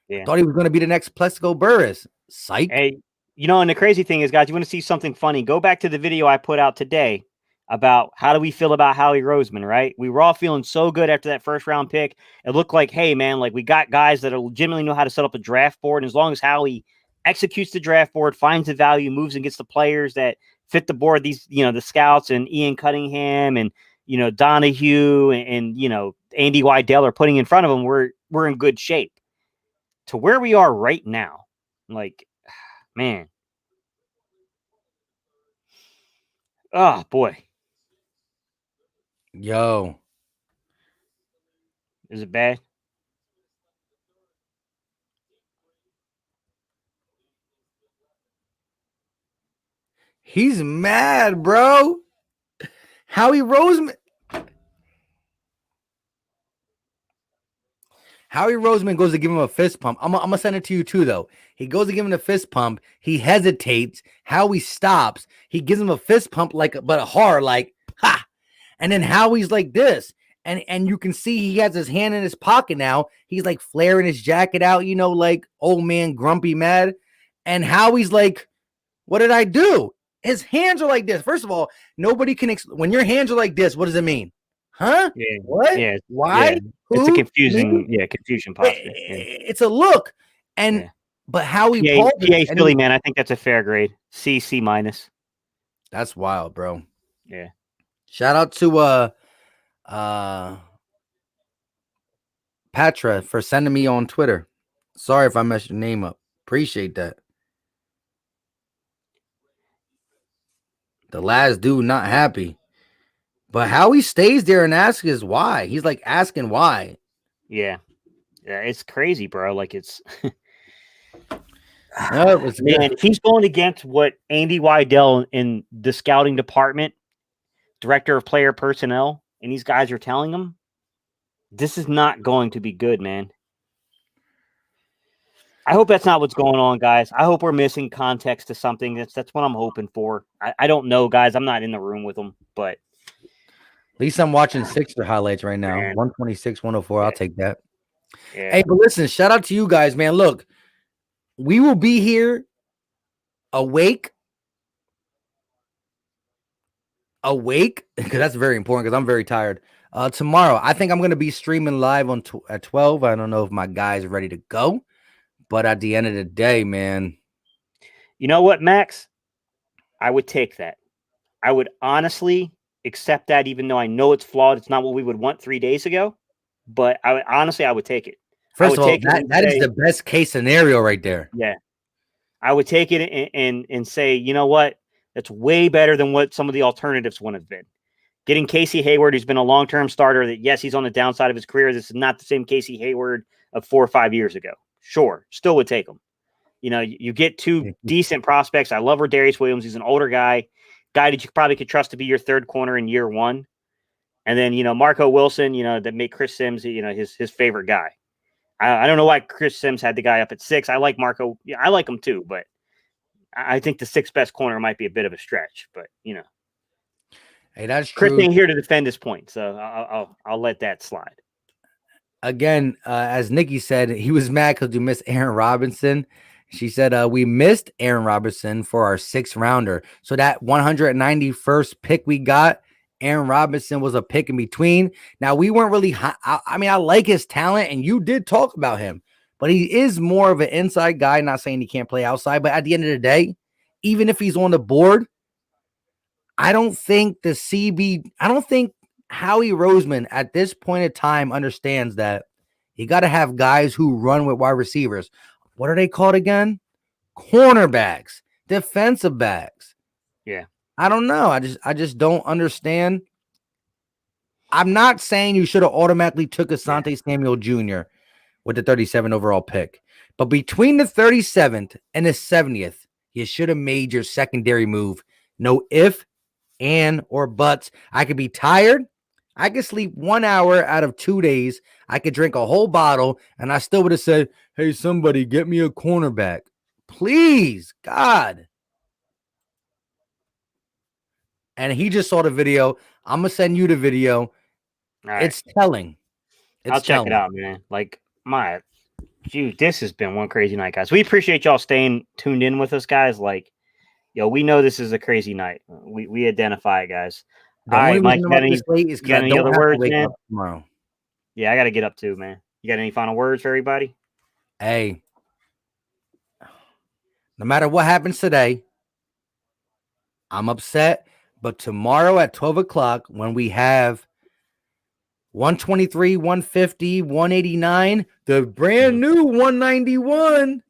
Yeah. Thought he was gonna be the next Plexico Burris. Psych. Hey, you know, and the crazy thing is, guys, you want to see something funny? Go back to the video I put out today about how do we feel about Howie Roseman, right? We were all feeling so good after that first round pick. It looked like, hey, man, like we got guys that legitimately know how to set up a draft board. And as long as Howie executes the draft board, finds the value, moves and gets the players that fit the board, these, you know, the scouts and Ian Cunningham and, you know, Donahue and you know, Andy Weidel are putting in front of them, we're in good shape. To where we are right now, like, man. Oh, boy. Yo. Is it bad? He's mad, bro. Howie Roseman goes to give him a fist pump. I'm gonna send it to you too, though. He goes to give him a fist pump. He hesitates. Howie stops. He gives him a fist pump, but a hard, like, ha. And then Howie's like this. And you can see he has his hand in his pocket now. He's like flaring his jacket out, you know, like old man grumpy mad. And Howie's like, what did I do? His hands are like this. First of all, nobody can when your hands are like this, what does it mean? Huh? Yeah. What? Yeah. Why? Yeah. It's a Who? confusing, Me? confusion posture. Yeah. It's a look. And but Howie PA Paul Philly, man, I think that's a fair grade. C minus. That's wild, bro. Yeah. Shout out to Patra for sending me on Twitter. Sorry if I messed your name up. Appreciate that. The last dude not happy. But Howie stays there and asks why. He's like asking why. Yeah. Yeah, it's crazy, bro. Like it's No, man, if he's going against what Andy Weidel in the scouting department, director of player personnel, and these guys are telling him, this is not going to be good, man. I hope that's not what's going on, guys. I hope we're missing context to something. That's what I'm hoping for. I don't know, guys. I'm not in the room with them, but at least I'm watching Sixer highlights right now. Man. 126, 104. I'll take that. yeah. Hey, but listen, shout out to you guys, man. Look, we will be here awake, because that's very important because I'm very tired. Tomorrow, I think I'm going to be streaming live at 12. I don't know if my guys are ready to go, but at the end of the day, man. You know what, Max? I would take that. I would honestly accept that, even though I know it's flawed. It's not what we would want 3 days ago, but I would take it. First of all, that is the best case scenario right there. Yeah. I would take it and say, you know what? That's way better than what some of the alternatives would have been. Getting Casey Hayward, who's been a long-term starter, that yes, he's on the downside of his career. This is not the same Casey Hayward of 4 or 5 years ago. Sure, still would take him. You know, you get two decent prospects. I love Darius Williams. He's an older guy that you probably could trust to be your third corner in year one. And then, you know, Marco Wilson, you know, that made Chris Sims, you know, his favorite guy. I don't know why Chris Sims had the guy up at 6. I like Marco. Yeah, I like him too, but I think the 6th best corner might be a bit of a stretch, but you know. Hey, that's true. Chris ain't here to defend his point, so I'll let that slide. Again, as Nikki said, he was mad because we missed Aaron Robinson. She said, we missed Aaron Robinson for our 6th rounder. So that 191st pick we got, Aaron Robinson was a pick in between. Now, we weren't really high. I mean, I like his talent, and you did talk about him, but he is more of an inside guy. Not saying he can't play outside, but at the end of the day, even if he's on the board, I don't think Howie Roseman at this point in time understands that you got to have guys who run with wide receivers. What are they called again? Cornerbacks, defensive backs. Yeah. I don't know. I just don't understand. I'm not saying you should have automatically took Asante Samuel Jr. with the 37 overall pick, but between the 37th and the 70th, you should have made your secondary move. No if, and, or buts. I could be tired. I could sleep 1 hour out of 2 days. I could drink a whole bottle, and I still would have said, hey, somebody get me a cornerback. Please, God. And he just saw the video. I'm going to send you the video. All right. It's telling. I'll check it out, man. Like, dude, this has been one crazy night, guys. We appreciate y'all staying tuned in with us, guys. Like, yo, we know this is a crazy night. We identify it, guys. The All right, only Mike, reason got I'm any, this late is you got because I any don't other have to words, wake man? up tomorrow. Yeah, I got to get up too, man. You got any final words for everybody? Hey, no matter what happens today, I'm upset. But tomorrow at 12 o'clock, when we have 123, 150, 189, the brand new 191,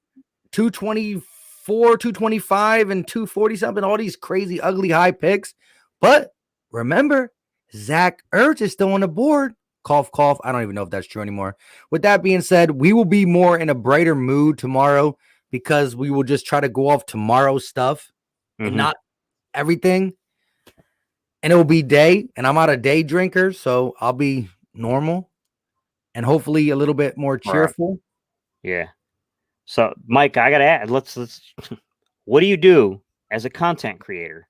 224, 225, and 240 something, all these crazy, ugly high picks. But remember, Zach Ertz is still on the board. Cough, cough. I don't even know if that's true anymore. With that being said, we will be more in a brighter mood tomorrow because we will just try to go off tomorrow's stuff and not everything. And it will be day, and I'm not a day drinker, so I'll be normal and hopefully a little bit more cheerful. Yeah. So, Mike, I gotta add. Let's. What do you do as a content creator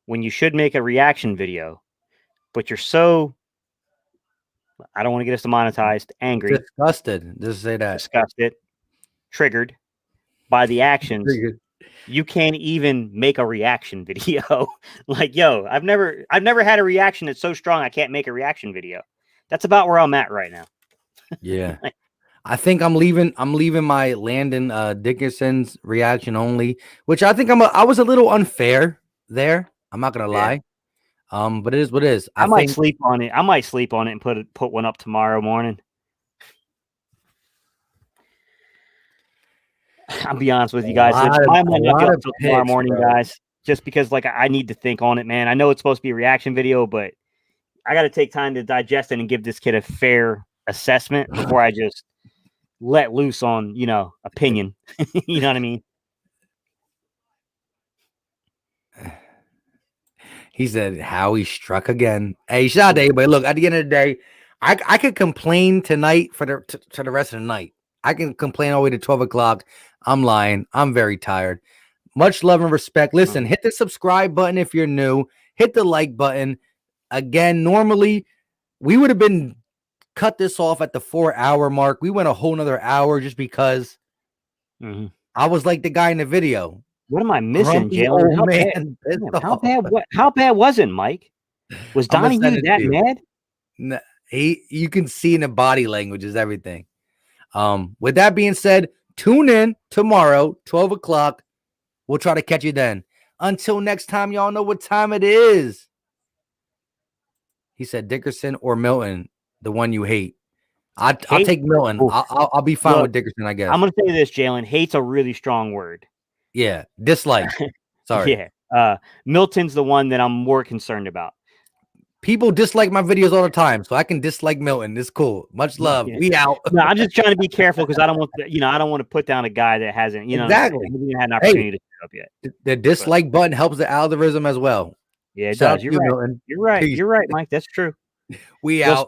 when you should make a reaction video, but you're so, I don't want to get us demonetized, angry, Disgusted. Just say that. disgusted, triggered by the actions. Triggered. You can't even make a reaction video. Like, yo, I've never had a reaction that's so strong I can't make a reaction video. That's about where I'm at right now. Yeah. I think I'm leaving my Landon Dickinson's reaction only, which I think I was a little unfair there. I'm not gonna lie. But it is what it is. I might sleep on it. I might sleep on it and put one up tomorrow morning. I'll be honest with you guys. I might not get up till tomorrow morning, guys, just because like I need to think on it, man. I know it's supposed to be a reaction video, but I got to take time to digest it and give this kid a fair assessment before I just let loose on, opinion. You know what I mean? He said Howie struck again. Hey, shout out to everybody. Look, at the end of the day, I could complain tonight for the rest of the night. I can complain all the way to 12 o'clock. I'm lying. I'm very tired. Much love and respect. Listen, hit the subscribe button if you're new. Hit the like button. Again, normally we would have been cut this off at the 4-hour mark. We went a whole nother hour just because I was like the guy in the video. What am I missing, Jalen? How bad was it, Mike? Was Donnie that mad? No, you can see in the body language is everything. With that being said, tune in tomorrow, 12 o'clock. We'll try to catch you then. Until next time, y'all know what time it is. He said Dickerson or Milton, the one you hate. I'll take Milton. I'll be fine with Dickerson, I guess. I'm going to say this, Jalen. Hate's a really strong word. Yeah, dislike. Sorry. Yeah. Milton's the one that I'm more concerned about. People dislike my videos all the time, so I can dislike Milton. It's cool. Much love. Yeah. We out. No, I'm just trying to be careful because I don't want I don't want to put down a guy that hasn't, exactly had an opportunity to show up yet. The dislike button helps the algorithm as well. Yeah, it does. You're right. Milton. You're right. Peace. You're right, Mike. That's true. We out.